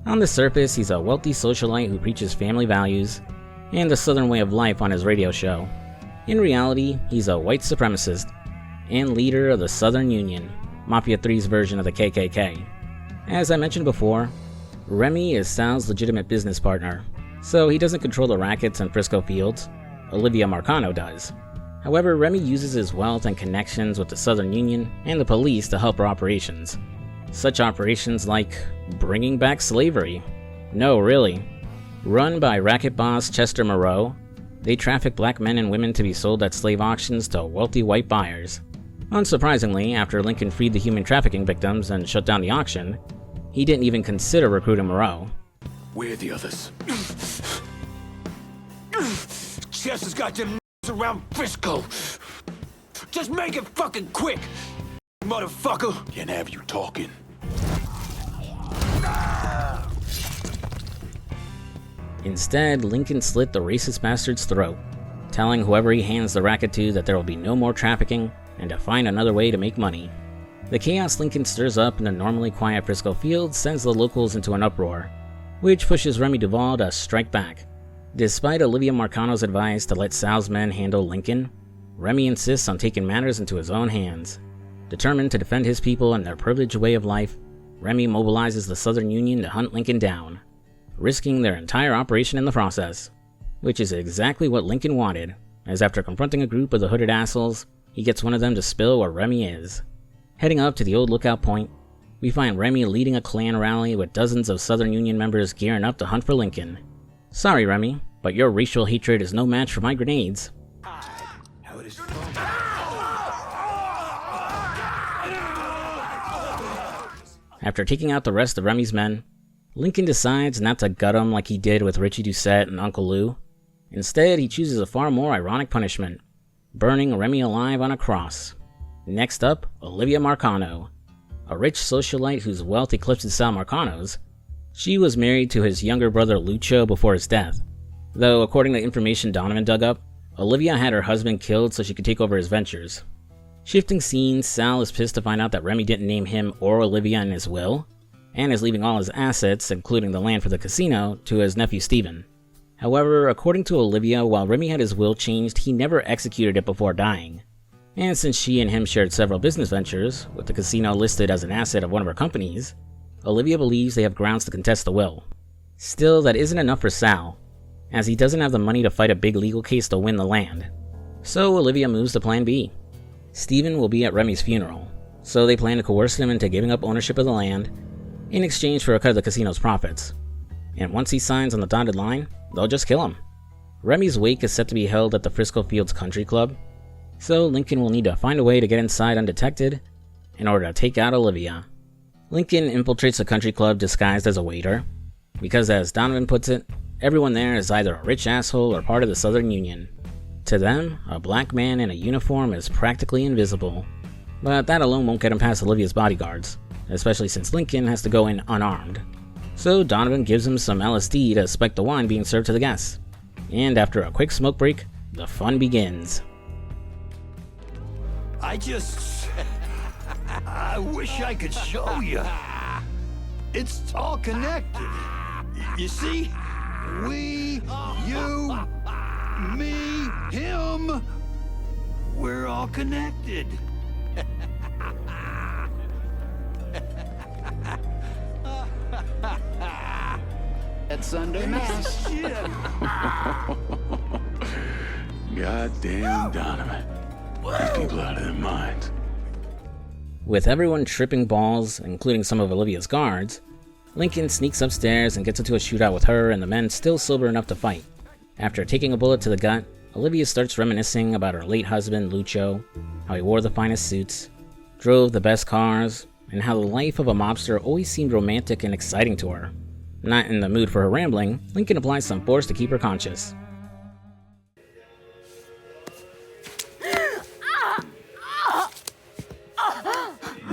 On the surface, he's a wealthy socialite who preaches family values and the Southern way of life on his radio show. In reality, he's a white supremacist and leader of the Southern Union, Mafia 3's version of the KKK. As I mentioned before, Remy is Sal's legitimate business partner, so he doesn't control the rackets in Frisco Fields. Olivia Marcano does. However, Remy uses his wealth and connections with the Southern Union and the police to help her operations. Such operations like bringing back slavery. No, really. Run by racket boss Chester Moreau, they traffic black men and women to be sold at slave auctions to wealthy white buyers. Unsurprisingly, after Lincoln freed the human trafficking victims and shut down the auction, he didn't even consider recruiting Moreau. Where are the others? Chester's got them around Frisco. Just make it fucking quick, motherfucker. Can't have you talking. Instead, Lincoln slit the racist bastard's throat, telling whoever he hands the racket to that there will be no more trafficking and to find another way to make money. The chaos Lincoln stirs up in the normally quiet Frisco Fields sends the locals into an uproar, which pushes Remy Duval to strike back. Despite Olivia Marcano's advice to let Sal's men handle Lincoln, Remy insists on taking matters into his own hands. Determined to defend his people and their privileged way of life, Remy mobilizes the Southern Union to hunt Lincoln down, risking their entire operation in the process, which is exactly what Lincoln wanted, as after confronting a group of the hooded assholes, he gets one of them to spill where Remy is. Heading up to the old lookout point, we find Remy leading a Klan rally with dozens of Southern Union members gearing up to hunt for Lincoln. Sorry, Remy, but your racial hatred is no match for my grenades. After taking out the rest of Remy's men, Lincoln decides not to gut him like he did with Richie Doucette and Uncle Lou. Instead, he chooses a far more ironic punishment, burning Remy alive on a cross. Next up, Olivia Marcano, a rich socialite whose wealth eclipses Sal Marcano's. She was married to his younger brother Lucho before his death, though according to information Donovan dug up, Olivia had her husband killed so she could take over his ventures. Shifting scenes, Sal is pissed to find out that Remy didn't name him or Olivia in his will, and is leaving all his assets, including the land for the casino, to his nephew Steven. However, according to Olivia, while Remy had his will changed, he never executed it before dying. And since she and him shared several business ventures, with the casino listed as an asset of one of her companies, Olivia believes they have grounds to contest the will. Still, that isn't enough for Sal, as he doesn't have the money to fight a big legal case to win the land. So Olivia moves to Plan B. Steven will be at Remy's funeral, so they plan to coerce him into giving up ownership of the land in exchange for a cut of the casino's profits. And once he signs on the dotted line, they'll just kill him. Remy's wake is set to be held at the Frisco Fields Country Club, so Lincoln will need to find a way to get inside undetected in order to take out Olivia. Lincoln infiltrates the country club disguised as a waiter, because as Donovan puts it, everyone there is either a rich asshole or part of the Southern Union. To them, a black man in a uniform is practically invisible, but that alone won't get him past Olivia's bodyguards, especially since Lincoln has to go in unarmed. So Donovan gives him some LSD to spike the wine being served to the guests, and after a quick smoke break, the fun begins. I wish I could show you. It's all connected. You see? We, you, me, him. We're all connected. At Sunday Mass. Goddamn Donovan. These people out of their minds. With everyone tripping balls, including some of Olivia's guards, Lincoln sneaks upstairs and gets into a shootout with her and the men still sober enough to fight. After taking a bullet to the gut, Olivia starts reminiscing about her late husband, Lucho, how he wore the finest suits, drove the best cars, and how the life of a mobster always seemed romantic and exciting to her. Not in the mood for her rambling, Lincoln applies some force to keep her conscious.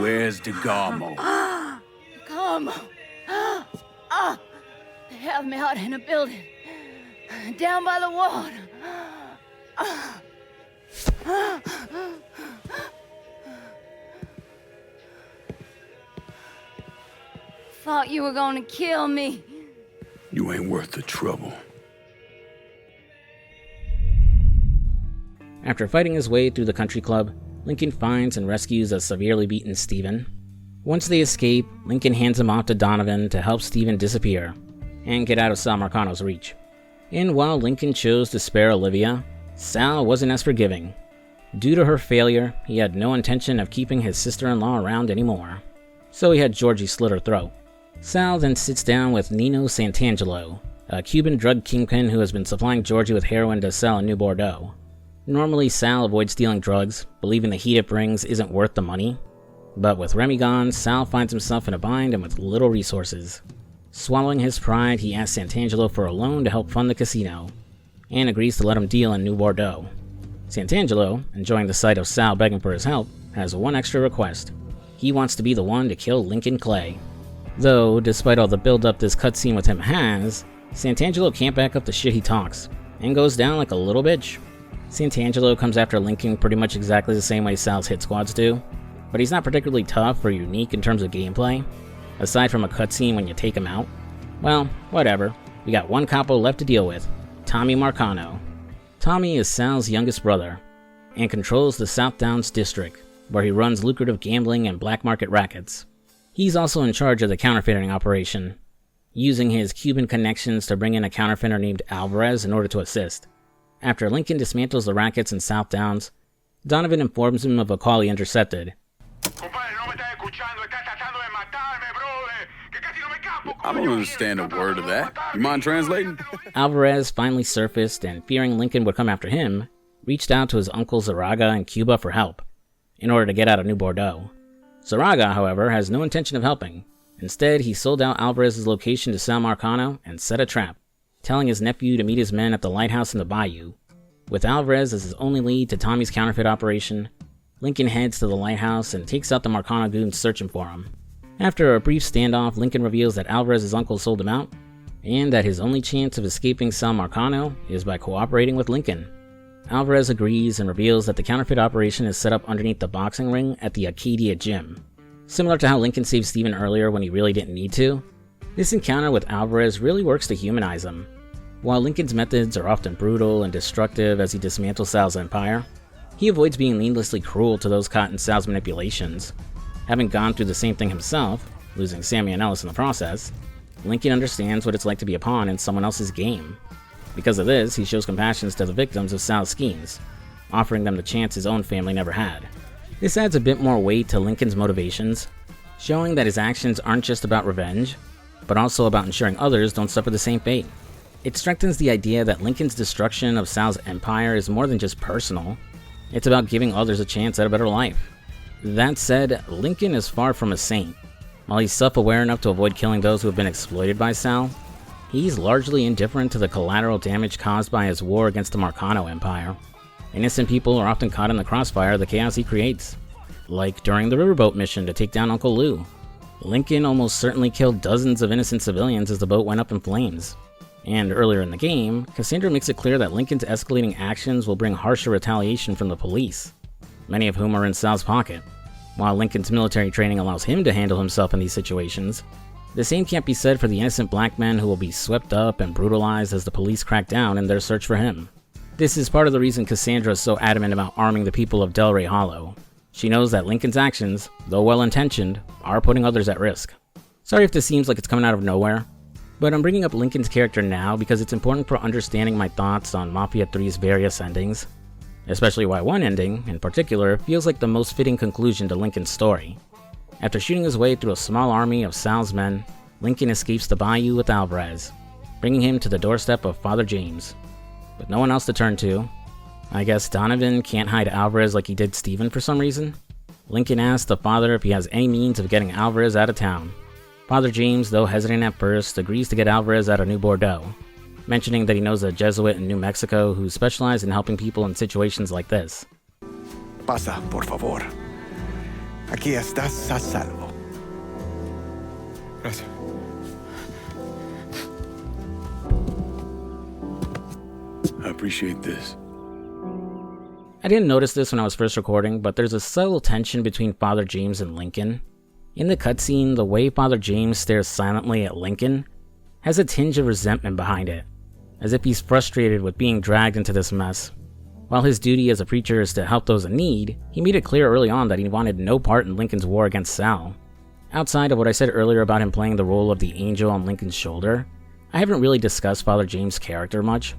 Where's DeGarmo? Come. have me out in a building. Down by the water. Thought you were gonna kill me. You ain't worth the trouble. After fighting his way through the country club, Lincoln finds and rescues a severely beaten Steven. Once they escape, Lincoln hands him off to Donovan to help Steven disappear and get out of Sal Marcano's reach. And while Lincoln chose to spare Olivia, Sal wasn't as forgiving. Due to her failure, he had no intention of keeping his sister-in-law around anymore, so he had Georgie slit her throat. Sal then sits down with Nino Santangelo, a Cuban drug kingpin who has been supplying Georgie with heroin to sell in New Bordeaux. Normally, Sal avoids stealing drugs, believing the heat it brings isn't worth the money. But with Remy gone, Sal finds himself in a bind and with little resources. Swallowing his pride, he asks Santangelo for a loan to help fund the casino, and agrees to let him deal in New Bordeaux. Santangelo, enjoying the sight of Sal begging for his help, has one extra request. He wants to be the one to kill Lincoln Clay. Though, despite all the build-up this cutscene with him has, Santangelo can't back up the shit he talks, and goes down like a little bitch. Santangelo comes after Lincoln pretty much exactly the same way Sal's hit squads do, but he's not particularly tough or unique in terms of gameplay, aside from a cutscene when you take him out. Well, whatever. We got one capo left to deal with, Tommy Marcano. Tommy is Sal's youngest brother, and controls the South Downs district, where he runs lucrative gambling and black market rackets. He's also in charge of the counterfeiting operation, using his Cuban connections to bring in a counterfeiter named Alvarez in order to assist. After Lincoln dismantles the rackets in South Downs, Donovan informs him of a call he intercepted. I don't understand a word of that. You mind translating? Alvarez finally surfaced and, fearing Lincoln would come after him, reached out to his uncle Zaraga in Cuba for help, in order to get out of New Bordeaux. Zaraga, however, has no intention of helping. Instead, he sold out Alvarez's location to Sal Marcano and set a trap, telling his nephew to meet his men at the lighthouse in the bayou. With Alvarez as his only lead to Tommy's counterfeit operation, Lincoln heads to the lighthouse and takes out the Marcano goons searching for him. After a brief standoff, Lincoln reveals that Alvarez's uncle sold him out, and that his only chance of escaping Sal Marcano is by cooperating with Lincoln. Alvarez agrees and reveals that the counterfeit operation is set up underneath the boxing ring at the Acadia Gym. Similar to how Lincoln saved Steven earlier when he really didn't need to, this encounter with Alvarez really works to humanize him. While Lincoln's methods are often brutal and destructive as he dismantles Sal's empire, he avoids being needlessly cruel to those caught in Sal's manipulations. Having gone through the same thing himself, losing Sammy and Ellis in the process, Lincoln understands what it's like to be a pawn in someone else's game. Because of this, he shows compassion to the victims of Sal's schemes, offering them the chance his own family never had. This adds a bit more weight to Lincoln's motivations, showing that his actions aren't just about revenge, but also about ensuring others don't suffer the same fate. It strengthens the idea that Lincoln's destruction of Sal's empire is more than just personal, it's about giving others a chance at a better life. That said, Lincoln is far from a saint. While he's self-aware enough to avoid killing those who have been exploited by Sal, he's largely indifferent to the collateral damage caused by his war against the Marcano Empire. Innocent people are often caught in the crossfire of the chaos he creates, like during the riverboat mission to take down Uncle Lou. Lincoln almost certainly killed dozens of innocent civilians as the boat went up in flames. And earlier in the game, Cassandra makes it clear that Lincoln's escalating actions will bring harsher retaliation from the police, many of whom are in Sal's pocket. While Lincoln's military training allows him to handle himself in these situations, the same can't be said for the innocent black men who will be swept up and brutalized as the police crack down in their search for him. This is part of the reason Cassandra is so adamant about arming the people of Delray Hollow. She knows that Lincoln's actions, though well-intentioned, are putting others at risk. Sorry if this seems like it's coming out of nowhere, but I'm bringing up Lincoln's character now because it's important for understanding my thoughts on Mafia 3's various endings, especially why one ending, in particular, feels like the most fitting conclusion to Lincoln's story. After shooting his way through a small army of Sal's men, Lincoln escapes the bayou with Alvarez, bringing him to the doorstep of Father James. With no one else to turn to, I guess Donovan can't hide Alvarez like he did Steven for some reason. Lincoln asks the father if he has any means of getting Alvarez out of town. Father James, though hesitant at first, agrees to get Alvarez out of New Bordeaux, mentioning that he knows a Jesuit in New Mexico who specializes in helping people in situations like this. Pasa, por favor. Aquí estás a salvo. Gracias. I appreciate this. I didn't notice this when I was first recording, but there's a subtle tension between Father James and Lincoln. In the cutscene, the way Father James stares silently at Lincoln has a tinge of resentment behind it, as if he's frustrated with being dragged into this mess. While his duty as a preacher is to help those in need, he made it clear early on that he wanted no part in Lincoln's war against Sal. Outside of what I said earlier about him playing the role of the angel on Lincoln's shoulder, I haven't really discussed Father James' character much.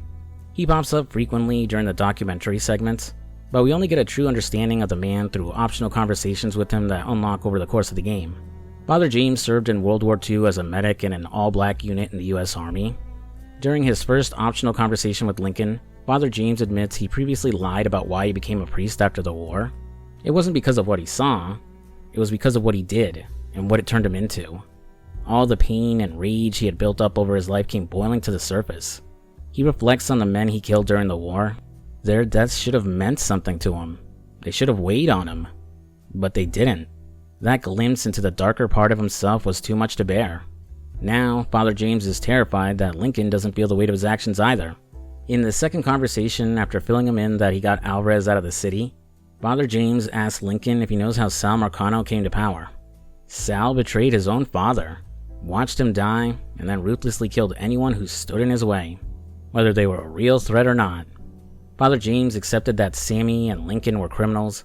He pops up frequently during the documentary segments, but we only get a true understanding of the man through optional conversations with him that unlock over the course of the game. Father James served in World War II as a medic in an all-black unit in the US Army. During his first optional conversation with Lincoln, Father James admits he previously lied about why he became a priest after the war. It wasn't because of what he saw, it was because of what he did, and what it turned him into. All the pain and rage he had built up over his life came boiling to the surface. He reflects on the men he killed during the war. Their deaths should have meant something to him. They should have weighed on him. But they didn't. That glimpse into the darker part of himself was too much to bear. Now, Father James is terrified that Lincoln doesn't feel the weight of his actions either. In the second conversation, after filling him in that he got Alvarez out of the city, Father James asks Lincoln if he knows how Sal Marcano came to power. Sal betrayed his own father, watched him die, and then ruthlessly killed anyone who stood in his way, whether they were a real threat or not. Father James accepted that Sammy and Lincoln were criminals,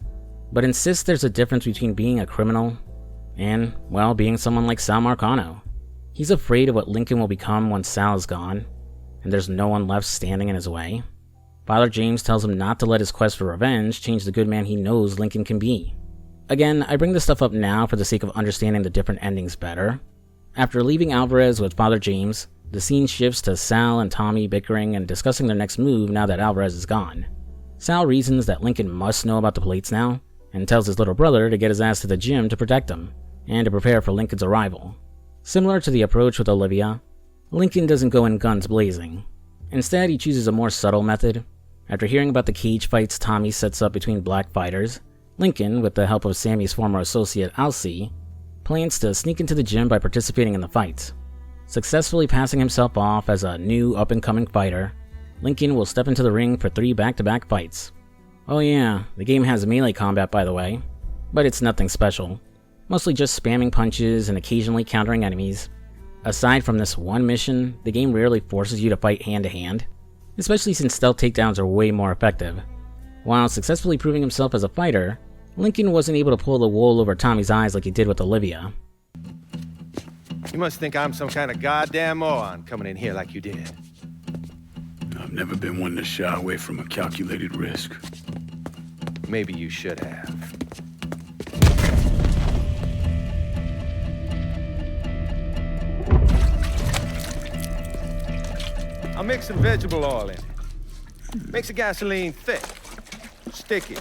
but insists there's a difference between being a criminal and, well, being someone like Sal Marcano. He's afraid of what Lincoln will become once Sal is gone, and there's no one left standing in his way. Father James tells him not to let his quest for revenge change the good man he knows Lincoln can be. Again, I bring this stuff up now for the sake of understanding the different endings better. After leaving Alvarez with Father James, the scene shifts to Sal and Tommy bickering and discussing their next move now that Alvarez is gone. Sal reasons that Lincoln must know about the plates now, and tells his little brother to get his ass to the gym to protect him, and to prepare for Lincoln's arrival. Similar to the approach with Olivia, Lincoln doesn't go in guns blazing. Instead, he chooses a more subtle method. After hearing about the cage fights Tommy sets up between black fighters, Lincoln, with the help of Sammy's former associate Alcee, plans to sneak into the gym by participating in the fights. Successfully passing himself off as a new up-and-coming fighter, Lincoln will step into the ring for 3 back-to-back fights. Oh yeah, the game has melee combat by the way, but it's nothing special. Mostly just spamming punches and occasionally countering enemies. Aside from this one mission, the game rarely forces you to fight hand-to-hand, especially since stealth takedowns are way more effective. While successfully proving himself as a fighter, Lincoln wasn't able to pull the wool over Tommy's eyes like he did with Olivia. You must think I'm some kind of goddamn moron coming in here like you did. I've never been one to shy away from a calculated risk. Maybe you should have. I'll mix some vegetable oil in it. Makes the gasoline thick, sticky.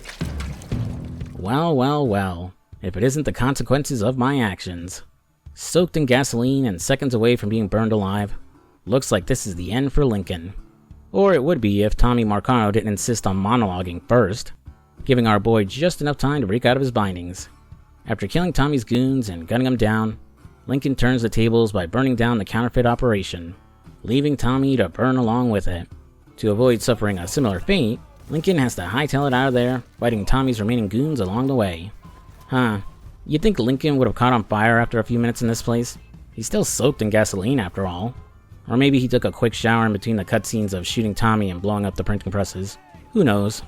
Well, well, well. If it isn't the consequences of my actions. Soaked in gasoline and seconds away from being burned alive, looks like this is the end for Lincoln. Or it would be if Tommy Marcano didn't insist on monologuing first, giving our boy just enough time to break out of his bindings. After killing Tommy's goons and gunning them down, Lincoln turns the tables by burning down the counterfeit operation, leaving Tommy to burn along with it. To avoid suffering a similar fate, Lincoln has to hightail it out of there, fighting Tommy's remaining goons along the way. Huh, you'd think Lincoln would have caught on fire after a few minutes in this place? He's still soaked in gasoline after all. Or maybe he took a quick shower in between the cutscenes of shooting Tommy and blowing up the printing presses. Who knows?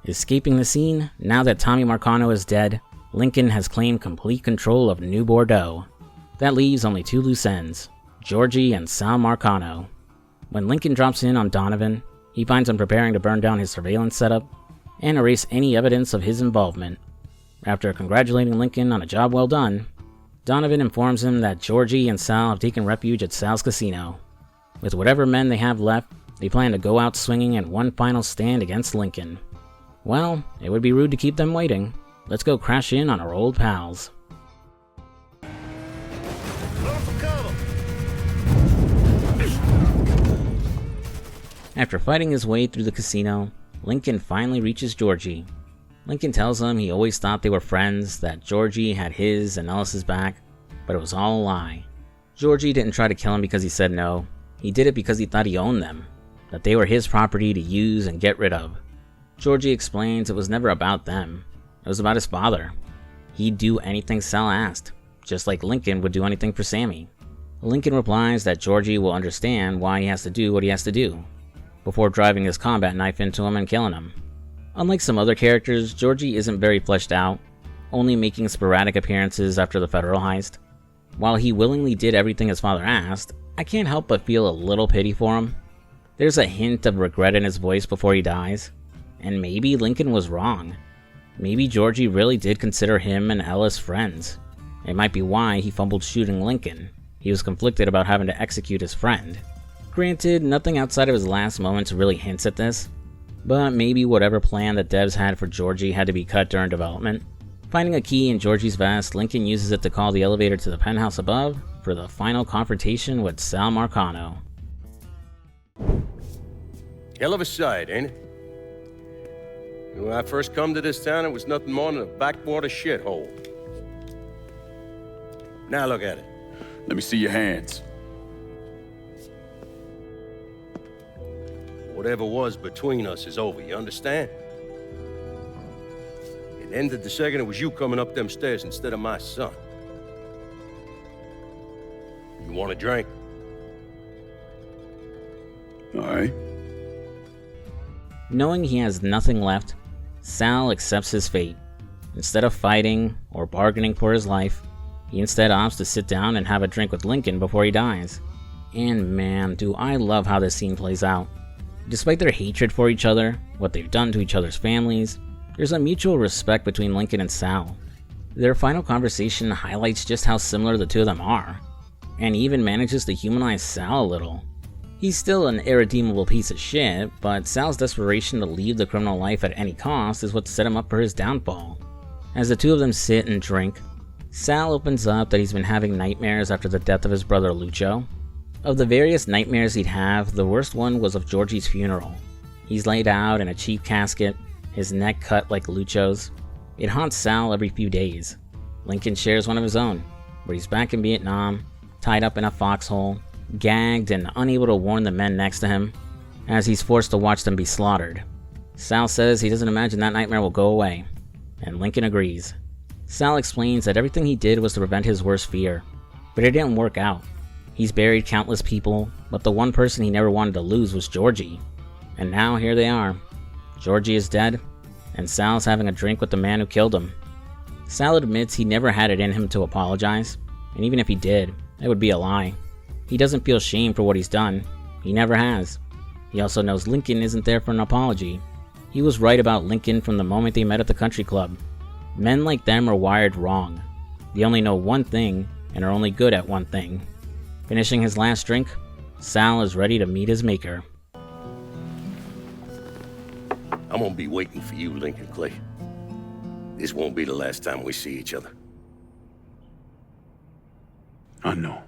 Escaping the scene, now that Tommy Marcano is dead, Lincoln has claimed complete control of New Bordeaux. That leaves only 2 loose ends, Georgie and Sal Marcano. When Lincoln drops in on Donovan, he finds him preparing to burn down his surveillance setup and erase any evidence of his involvement. After congratulating Lincoln on a job well done, Donovan informs him that Georgie and Sal have taken refuge at Sal's casino. With whatever men they have left, they plan to go out swinging in one final stand against Lincoln. Well, it would be rude to keep them waiting. Let's go crash in on our old pals. After fighting his way through the casino, Lincoln finally reaches Georgie. Lincoln tells him he always thought they were friends, that Georgie had his and Ellis's back, but it was all a lie. Georgie didn't try to kill him because he said no. He did it because he thought he owned them, that they were his property to use and get rid of. Georgie explains it was never about them. It was about his father. He'd do anything Sal asked, just like Lincoln would do anything for Sammy. Lincoln replies that Georgie will understand why he has to do what he has to do, before driving his combat knife into him and killing him. Unlike some other characters, Georgie isn't very fleshed out, only making sporadic appearances after the federal heist. While he willingly did everything his father asked, I can't help but feel a little pity for him. There's a hint of regret in his voice before he dies, and maybe Lincoln was wrong. Maybe Georgie really did consider him and Ellis friends. It might be why he fumbled shooting Lincoln. He was conflicted about having to execute his friend. Granted, nothing outside of his last moments really hints at this, but maybe whatever plan the devs had for Georgie had to be cut during development. Finding a key in Georgie's vest, Lincoln uses it to call the elevator to the penthouse above for the final confrontation with Sal Marcano. Hell of a sight, ain't it? When I first come to this town, it was nothing more than a backwater shithole. Now look at it. Let me see your hands. Whatever was between us is over, you understand? It ended the second it was you coming up them stairs instead of my son. You want a drink? All right. Knowing he has nothing left, Sal accepts his fate. Instead of fighting or bargaining for his life, he instead opts to sit down and have a drink with Lincoln before he dies. And man, do I love how this scene plays out. Despite their hatred for each other, what they've done to each other's families, there's a mutual respect between Lincoln and Sal. Their final conversation highlights just how similar the two of them are, and even manages to humanize Sal a little. He's still an irredeemable piece of shit, but Sal's desperation to leave the criminal life at any cost is what set him up for his downfall. As the two of them sit and drink, Sal opens up that he's been having nightmares after the death of his brother Lucho. Of the various nightmares he'd have, the worst one was of Georgie's funeral. He's laid out in a cheap casket, his neck cut like Lucho's. It haunts Sal every few days. Lincoln shares one of his own, where he's back in Vietnam, tied up in a foxhole, gagged and unable to warn the men next to him, as he's forced to watch them be slaughtered. Sal says he doesn't imagine that nightmare will go away, and Lincoln agrees. Sal explains that everything he did was to prevent his worst fear, but it didn't work out. He's buried countless people, but the one person he never wanted to lose was Georgie. And now here they are. Georgie is dead, and Sal's having a drink with the man who killed him. Sal admits he never had it in him to apologize, and even if he did, it would be a lie. He doesn't feel shame for what he's done. He never has. He also knows Lincoln isn't there for an apology. He was right about Lincoln from the moment they met at the country club. Men like them are wired wrong. They only know one thing, and are only good at one thing. Finishing his last drink, Sal is ready to meet his maker. I'm gonna be waiting for you, Lincoln Clay. This won't be the last time we see each other. I know.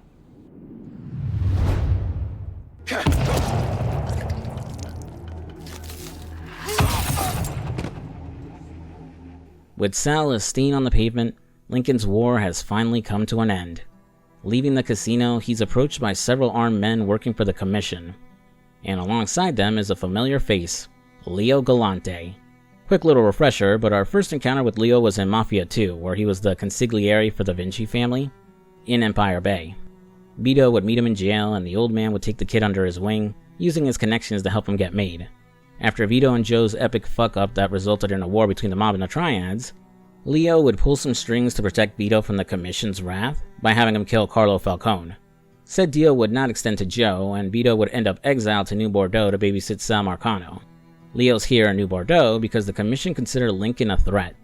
With Sal as stain on the pavement, Lincoln's war has finally come to an end. Leaving the casino, he's approached by several armed men working for the Commission, and alongside them is a familiar face, Leo Galante. Quick little refresher, but our first encounter with Leo was in Mafia 2, where he was the consigliere for the Vinci family in Empire Bay. Vito would meet him in jail, and the old man would take the kid under his wing, using his connections to help him get made. After Vito and Joe's epic fuck-up that resulted in a war between the mob and the Triads, Leo would pull some strings to protect Vito from the Commission's wrath by having him kill Carlo Falcone. Said deal would not extend to Joe, and Vito would end up exiled to New Bordeaux to babysit Sal Marcano. Leo's here in New Bordeaux because the Commission consider Lincoln a threat,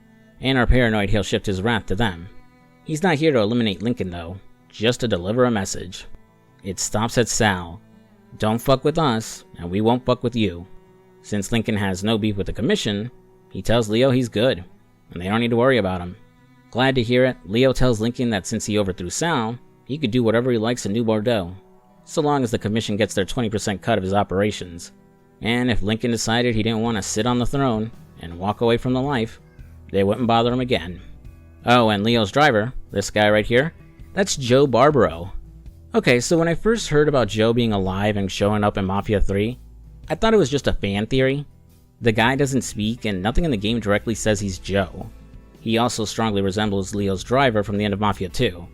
and are paranoid he'll shift his wrath to them. He's not here to eliminate Lincoln though, just to deliver a message. It stops at Sal. Don't fuck with us, and we won't fuck with you. Since Lincoln has no beef with the Commission, he tells Leo he's good, and they don't need to worry about him. Glad to hear it, Leo tells Lincoln that since he overthrew Sal, he could do whatever he likes in New Bordeaux, so long as the Commission gets their 20% cut of his operations. And if Lincoln decided he didn't want to sit on the throne and walk away from the life, they wouldn't bother him again. Oh, and Leo's driver, this guy right here, that's Joe Barbaro. Okay, so when I first heard about Joe being alive and showing up in Mafia 3, I thought it was just a fan theory. The guy doesn't speak, and nothing in the game directly says he's Joe. He also strongly resembles Leo's driver from the end of Mafia 2.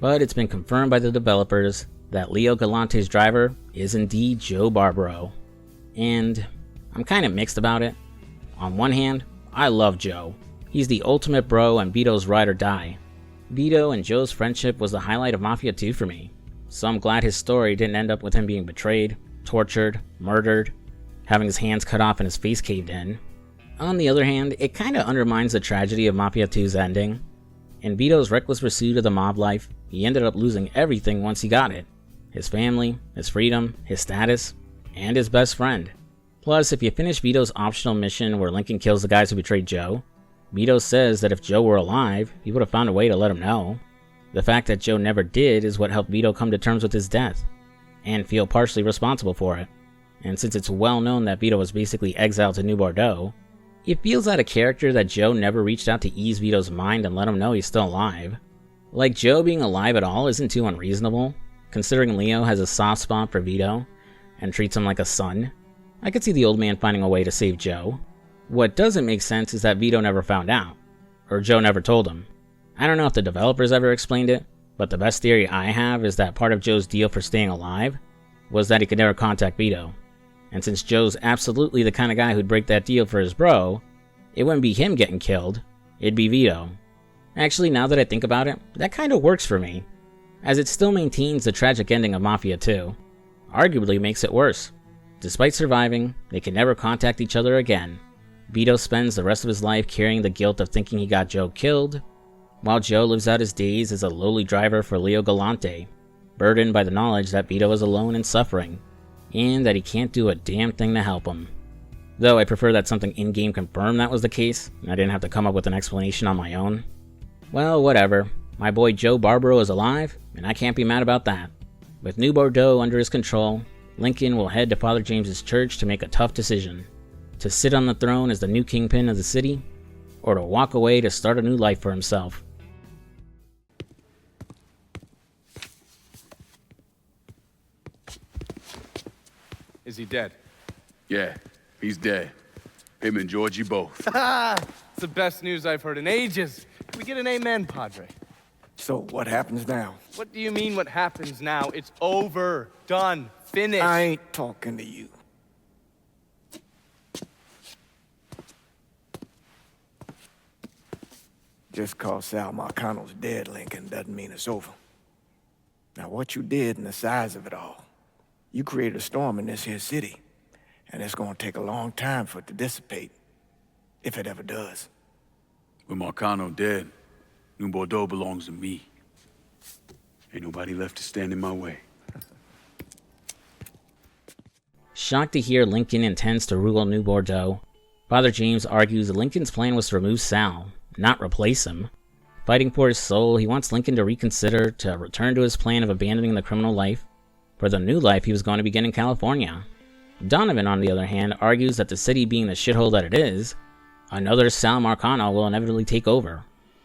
But it's been confirmed by the developers that Leo Galante's driver is indeed Joe Barbaro. And I'm kind of mixed about it. On one hand, I love Joe. He's the ultimate bro and Vito's ride or die. Vito and Joe's friendship was the highlight of Mafia 2 for me, so I'm glad his story didn't end up with him being betrayed, tortured, murdered, having his hands cut off and his face caved in. On the other hand, it kinda undermines the tragedy of Mafia 2's ending. In Vito's reckless pursuit of the mob life, he ended up losing everything once he got it. His family, his freedom, his status, and his best friend. Plus, if you finish Vito's optional mission where Lincoln kills the guys who betrayed Joe, Vito says that if Joe were alive, he would have found a way to let him know. The fact that Joe never did is what helped Vito come to terms with his death, and feel partially responsible for it. And since it's well known that Vito was basically exiled to New Bordeaux, it feels out of character that Joe never reached out to ease Vito's mind and let him know he's still alive. Like, Joe being alive at all isn't too unreasonable, considering Leo has a soft spot for Vito, and treats him like a son. I could see the old man finding a way to save Joe. What doesn't make sense is that Vito never found out, or Joe never told him. I don't know if the developers ever explained it, but the best theory I have is that part of Joe's deal for staying alive was that he could never contact Vito. And since Joe's absolutely the kind of guy who'd break that deal for his bro, it wouldn't be him getting killed, it'd be Vito. Actually, now that I think about it, that kinda works for me, as it still maintains the tragic ending of Mafia 2. Arguably makes it worse. Despite surviving, they can never contact each other again. Vito spends the rest of his life carrying the guilt of thinking he got Joe killed, while Joe lives out his days as a lowly driver for Leo Galante, burdened by the knowledge that Vito is alone and suffering, and that he can't do a damn thing to help him. Though I prefer that something in-game confirmed that was the case, and I didn't have to come up with an explanation on my own. Well, whatever. My boy Joe Barbaro is alive, and I can't be mad about that. With New Bordeaux under his control, Lincoln will head to Father James's church to make a tough decision. To sit on the throne as the new kingpin of the city, or to walk away to start a new life for himself. Is he dead? Yeah, he's dead. Him and Georgie both. It's the best news I've heard in ages. Can we get an amen, Padre? So what happens now? What do you mean what happens now? It's over. Done. Finished. I ain't talking to you. Just cause Sal Marcano's dead, Lincoln, doesn't mean it's over. Now, what you did and the size of it all, you created a storm in this here city, and it's gonna take a long time for it to dissipate, if it ever does. With Marcano dead, New Bordeaux belongs to me. Ain't nobody left to stand in my way. Shocked to hear Lincoln intends to rule New Bordeaux, Father James argues Lincoln's plan was to remove Sal, not replace him. Fighting for his soul, he wants Lincoln to reconsider, to return to his plan of abandoning the criminal life for the new life he was going to begin in California. Donovan, on the other hand, argues that the city being the shithole that it is, another Sal Marcano will inevitably take over.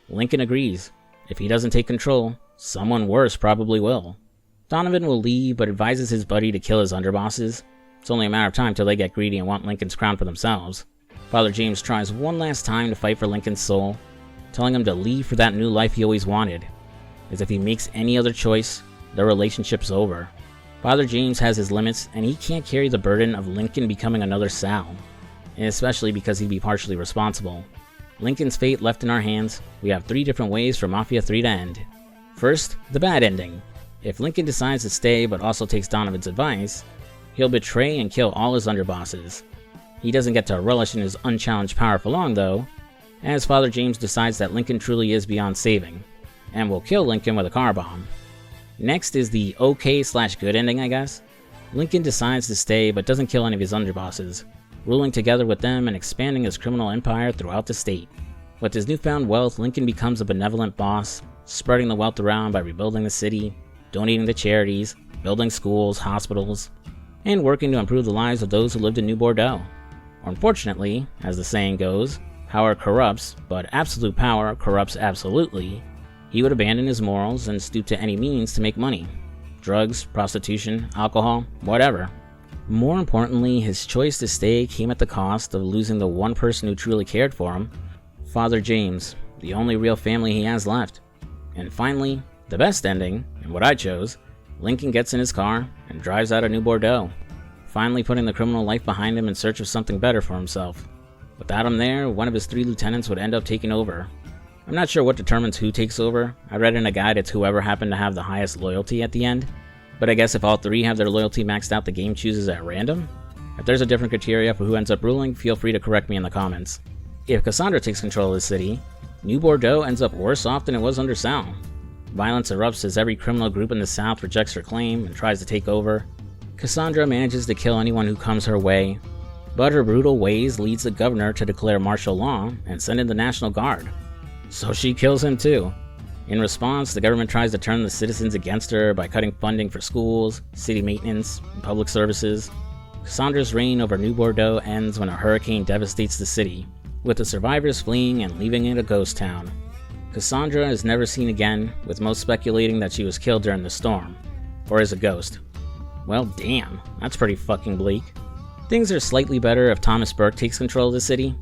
Lincoln agrees. If he doesn't take control, someone worse probably will. Donovan will leave, but advises his buddy to kill his underbosses. It's only a matter of time till they get greedy and want Lincoln's crown for themselves. Father James tries one last time to fight for Lincoln's soul, telling him to leave for that new life he always wanted, as if he makes any other choice, their relationship's over. Father James has his limits, and he can't carry the burden of Lincoln becoming another Sal, and especially because he'd be partially responsible. Lincoln's fate left in our hands, we have 3 different ways for Mafia 3 to end. First, the bad ending. If Lincoln decides to stay but also takes Donovan's advice, he'll betray and kill all his underbosses. He doesn't get to relish in his unchallenged power for long though, as Father James decides that Lincoln truly is beyond saving, and will kill Lincoln with a car bomb. Next is the okay/good ending, I guess. Lincoln decides to stay but doesn't kill any of his underbosses, ruling together with them and expanding his criminal empire throughout the state. With his newfound wealth, Lincoln becomes a benevolent boss, spreading the wealth around by rebuilding the city, donating to charities, building schools, hospitals, and working to improve the lives of those who lived in New Bordeaux. Unfortunately, as the saying goes, power corrupts, but absolute power corrupts absolutely. He would abandon his morals and stoop to any means to make money. Drugs, prostitution, alcohol, whatever. More importantly, his choice to stay came at the cost of losing the one person who truly cared for him, Father James, the only real family he has left. And finally, the best ending, and what I chose, Lincoln gets in his car and drives out of New Bordeaux, finally putting the criminal life behind him in search of something better for himself. Without him there, one of his 3 lieutenants would end up taking over. I'm not sure what determines who takes over. I read in a guide it's whoever happened to have the highest loyalty at the end. But I guess if all 3 have their loyalty maxed out, the game chooses at random? If there's a different criteria for who ends up ruling, feel free to correct me in the comments. If Cassandra takes control of the city, New Bordeaux ends up worse off than it was under Sal. Violence erupts as every criminal group in the south rejects her claim and tries to take over. Cassandra manages to kill anyone who comes her way, but her brutal ways leads the governor to declare martial law and send in the National Guard. So she kills him too. In response, the government tries to turn the citizens against her by cutting funding for schools, city maintenance, and public services. Cassandra's reign over New Bordeaux ends when a hurricane devastates the city, with the survivors fleeing and leaving it a ghost town. Cassandra is never seen again, with most speculating that she was killed during the storm, or is a ghost. Well, damn, that's pretty fucking bleak. Things are slightly better if Thomas Burke takes control of the city.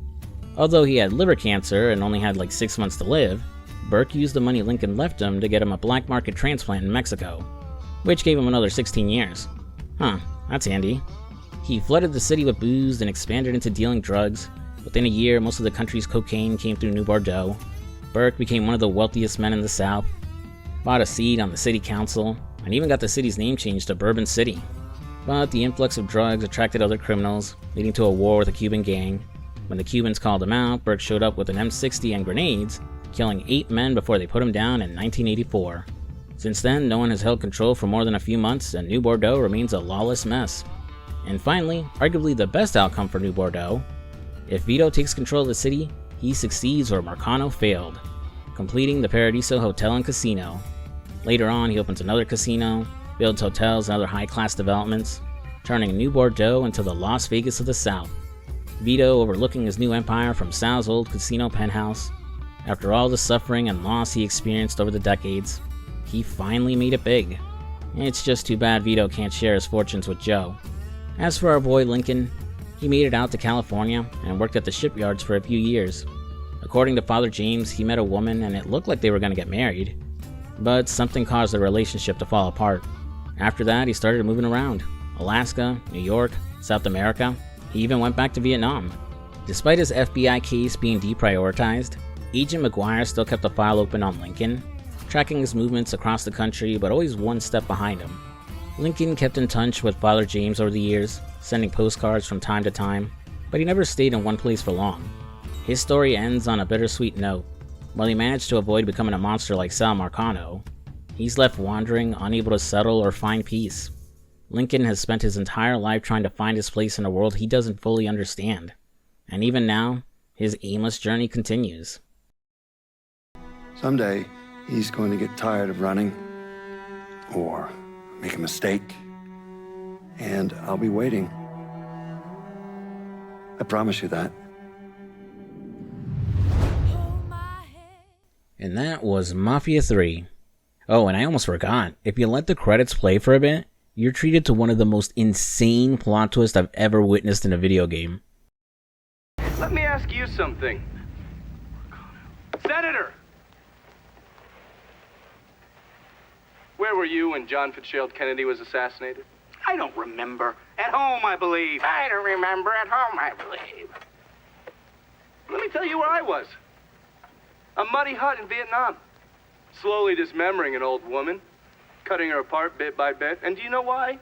Although he had liver cancer and only had like 6 months to live, Burke used the money Lincoln left him to get him a black market transplant in Mexico, which gave him another 16 years. Huh, that's handy. He flooded the city with booze and expanded into dealing drugs. Within a year, most of the country's cocaine came through New Bordeaux. Burke became one of the wealthiest men in the South, bought a seat on the city council, and even got the city's name changed to Bourbon City. But the influx of drugs attracted other criminals, leading to a war with a Cuban gang. When the Cubans called him out, Burke showed up with an M60 and grenades, killing 8 men before they put him down in 1984. Since then, no one has held control for more than a few months, and New Bordeaux remains a lawless mess. And finally, arguably the best outcome for New Bordeaux, if Vito takes control of the city, he succeeds where Marcano failed, completing the Paradiso Hotel and Casino. Later on, he opens another casino, builds hotels and other high-class developments, turning New Bordeaux into the Las Vegas of the South. Vito overlooking his new empire from Sal's old casino penthouse. After all the suffering and loss he experienced over the decades, he finally made it big. It's just too bad Vito can't share his fortunes with Joe. As for our boy Lincoln, he made it out to California and worked at the shipyards for a few years. According to Father James, he met a woman and it looked like they were going to get married, but something caused the relationship to fall apart. After that, he started moving around. Alaska, New York, South America. He even went back to Vietnam. Despite his FBI case being deprioritized, Agent McGuire still kept a file open on Lincoln, tracking his movements across the country but always one step behind him. Lincoln kept in touch with Father James over the years, sending postcards from time to time, but he never stayed in one place for long. His story ends on a bittersweet note. While he managed to avoid becoming a monster like Sal Marcano, he's left wandering, unable to settle or find peace. Lincoln has spent his entire life trying to find his place in a world he doesn't fully understand. And even now, his aimless journey continues. Someday, he's going to get tired of running, or make a mistake, and I'll be waiting. I promise you that. And that was Mafia 3. Oh, and I almost forgot, if you let the credits play for a bit, you're treated to one of the most insane plot twists I've ever witnessed in a video game. Let me ask you something. Senator! Where were you when John Fitzgerald Kennedy was assassinated? I don't remember. At home, I believe. I don't remember. At home, I believe. Let me tell you where I was. A muddy hut in Vietnam. Slowly dismembering an old woman, cutting her apart bit by bit. And do you know why?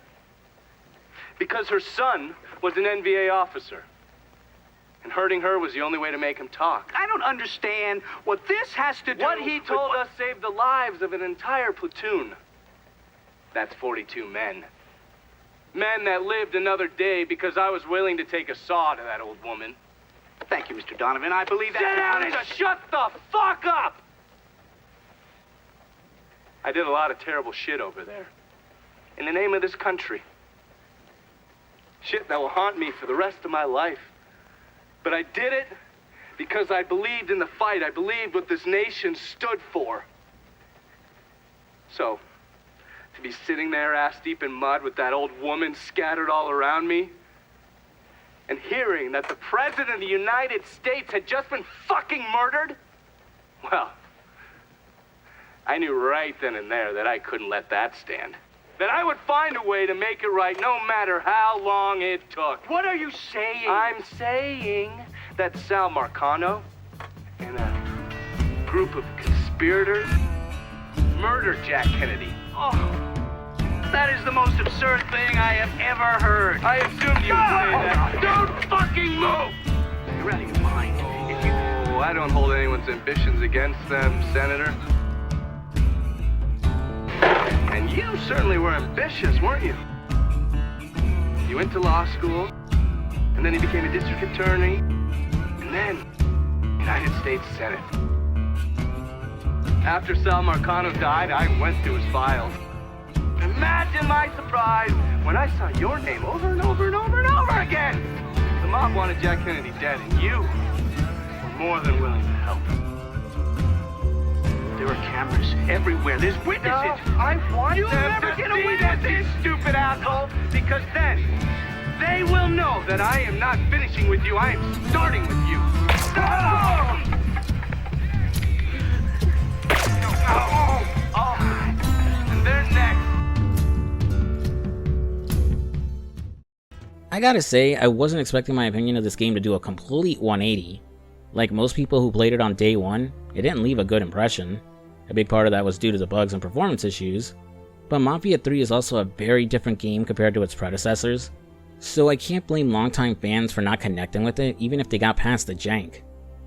Because her son was an NVA officer. And hurting her was the only way to make him talk. I don't understand what this has to do What he with told us saved the lives of an entire platoon. That's 42 men. Men that lived another day because I was willing to take a saw to that old woman. Thank you, Mr. Donovan. I believe that. Sit down and shut the fuck up! I did a lot of terrible shit over there. In the name of this country. Shit that will haunt me for the rest of my life. But I did it because I believed in the fight. I believed what this nation stood for. So, To be sitting there ass deep in mud with that old woman scattered all around me, and hearing that the President of the United States had just been fucking murdered? Well, I knew right then and there that I couldn't let that stand. That I would find a way to make it right no matter how long it took. What are you saying? I'm saying that Sal Marcano and a group of conspirators murdered Jack Kennedy. Oh, that is the most absurd thing I have ever heard. I assumed you would say that. Don't fucking move! You're out of your mind. If you... Oh, I don't hold anyone's ambitions against them, Senator. And you certainly were ambitious, weren't you? You went to law school, and then you became a district attorney, and then United States Senate. After Sal Marcano died, I went through his files. Imagine my surprise when I saw your name over and over and over and over again. The mob wanted Jack Kennedy dead, and you were more than willing to help. There are cameras everywhere. There's witnesses. No, I want You'll them never to get see away this, with you this. stupid asshole, because then they will know that I am not finishing with you. I am starting with you. And they're next. I gotta say, I wasn't expecting my opinion of this game to do a complete 180. Like most people who played it on day one, it didn't leave a good impression. A big part of that was due to the bugs and performance issues, but Mafia 3 is also a very different game compared to its predecessors, so I can't blame longtime fans for not connecting with it even if they got past the jank.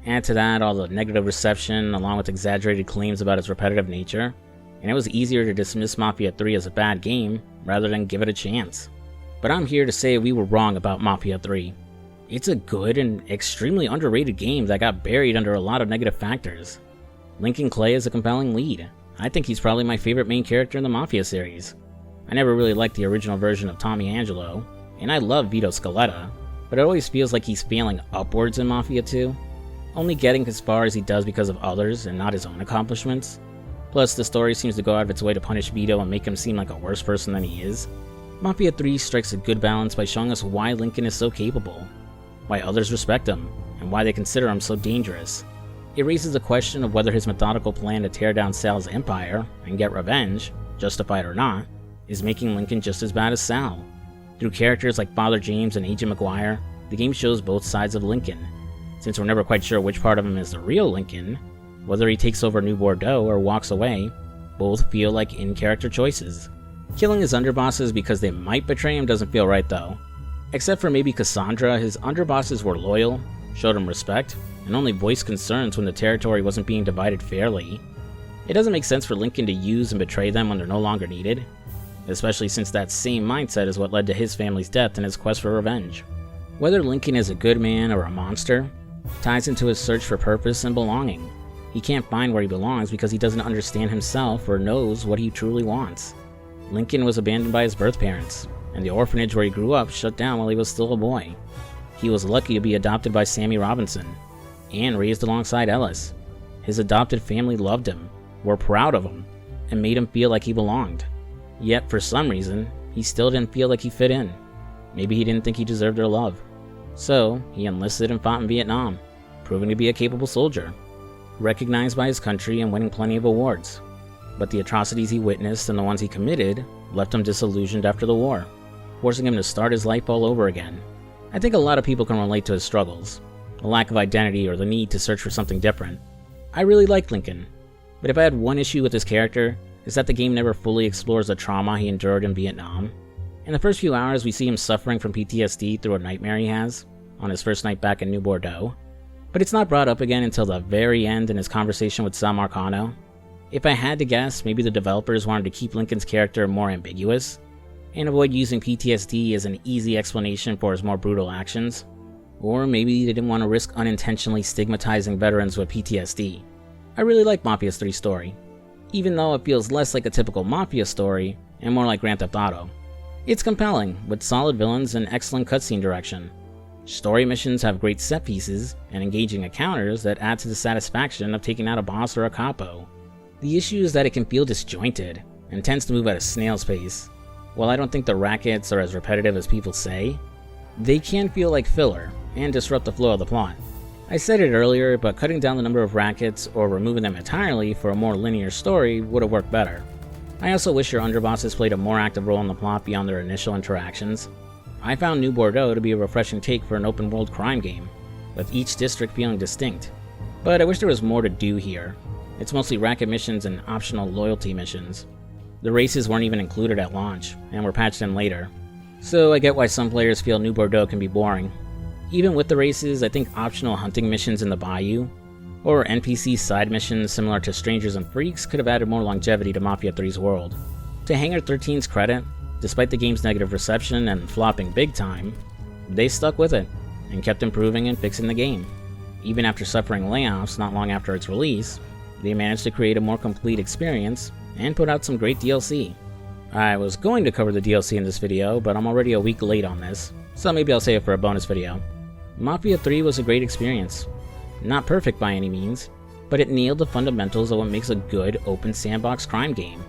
Add to that all the negative reception along with exaggerated claims about its repetitive nature, and it was easier to dismiss Mafia 3 as a bad game rather than give it a chance. But I'm here to say we were wrong about Mafia 3. It's a good and extremely underrated game that got buried under a lot of negative factors. Lincoln Clay is a compelling lead. I think he's probably my favorite main character in the Mafia series. I never really liked the original version of Tommy Angelo, and I love Vito Scaletta, but it always feels like he's failing upwards in Mafia 2, only getting as far as he does because of others and not his own accomplishments. Plus, the story seems to go out of its way to punish Vito and make him seem like a worse person than he is. Mafia 3 strikes a good balance by showing us why Lincoln is so capable, why others respect him, and why they consider him so dangerous. It raises the question of whether his methodical plan to tear down Sal's empire and get revenge, justified or not, is making Lincoln just as bad as Sal. Through characters like Father James and Agent McGuire, the game shows both sides of Lincoln. Since we're never quite sure which part of him is the real Lincoln, whether he takes over New Bordeaux or walks away, both feel like in-character choices. Killing his underbosses because they might betray him doesn't feel right though. Except for maybe Cassandra, his underbosses were loyal, showed him respect, and only voiced concerns when the territory wasn't being divided fairly. It doesn't make sense for Lincoln to use and betray them when they're no longer needed, especially since that same mindset is what led to his family's death and his quest for revenge. Whether Lincoln is a good man or a monster ties into his search for purpose and belonging. He can't find where he belongs because he doesn't understand himself or knows what he truly wants. Lincoln was abandoned by his birth parents, and the orphanage where he grew up shut down while he was still a boy. He was lucky to be adopted by Sammy Robinson, and raised alongside Ellis. His adopted family loved him, were proud of him, and made him feel like he belonged. Yet, for some reason, he still didn't feel like he fit in. Maybe he didn't think he deserved their love. So, he enlisted and fought in Vietnam, proving to be a capable soldier, recognized by his country and winning plenty of awards. But the atrocities he witnessed and the ones he committed left him disillusioned after the war, forcing him to start his life all over again. I think a lot of people can relate to his struggles, the lack of identity or the need to search for something different. I really like Lincoln, but if I had one issue with his character, is that the game never fully explores the trauma he endured in Vietnam. In the first few hours, we see him suffering from PTSD through a nightmare he has on his first night back in New Bordeaux, but it's not brought up again until the very end in his conversation with Sal Marcano. If I had to guess, maybe the developers wanted to keep Lincoln's character more ambiguous, and avoid using PTSD as an easy explanation for his more brutal actions. Or maybe they didn't want to risk unintentionally stigmatizing veterans with PTSD. I really like Mafia's 3 story, even though it feels less like a typical Mafia story and more like Grand Theft Auto. It's compelling, with solid villains and excellent cutscene direction. Story missions have great set pieces and engaging encounters that add to the satisfaction of taking out a boss or a capo. The issue is that it can feel disjointed, and tends to move at a snail's pace. While I don't think the rackets are as repetitive as people say, they can feel like filler and disrupt the flow of the plot. I said it earlier, but cutting down the number of rackets or removing them entirely for a more linear story would have worked better. I also wish your underbosses played a more active role in the plot beyond their initial interactions. I found New Bordeaux to be a refreshing take for an open-world crime game, with each district feeling distinct. But I wish there was more to do here. It's mostly racket missions and optional loyalty missions. The races weren't even included at launch, and were patched in later. So I get why some players feel New Bordeaux can be boring. Even with the races, I think optional hunting missions in the Bayou, or NPC side missions similar to Strangers and Freaks could have added more longevity to Mafia 3's world. To Hangar 13's credit, despite the game's negative reception and flopping big time, they stuck with it, and kept improving and fixing the game. Even after suffering layoffs not long after its release, they managed to create a more complete experience and put out some great DLC. I was going to cover the DLC in this video, but I'm already a week late on this, so maybe I'll save it for a bonus video. Mafia 3 was a great experience. Not perfect by any means, but it nailed the fundamentals of what makes a good open sandbox crime game.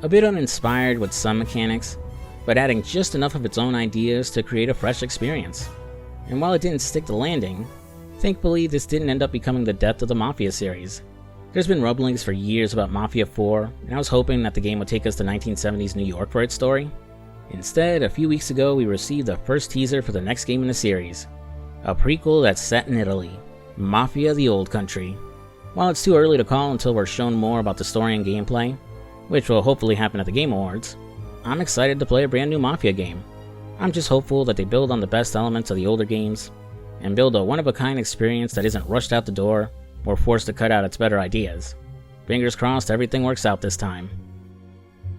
A bit uninspired with some mechanics, but adding just enough of its own ideas to create a fresh experience. And while it didn't stick the landing, thankfully this didn't end up becoming the death of the Mafia series. There's been rumblings for years about Mafia 4, and I was hoping that the game would take us to 1970s New York for its story. Instead, a few weeks ago we received the first teaser for the next game in the series. A prequel that's set in Italy, Mafia the Old Country. While it's too early to call until we're shown more about the story and gameplay, which will hopefully happen at the Game Awards, I'm excited to play a brand new Mafia game. I'm just hopeful that they build on the best elements of the older games, and build a one-of-a-kind experience that isn't rushed out the door or forced to cut out its better ideas. Fingers crossed everything works out this time.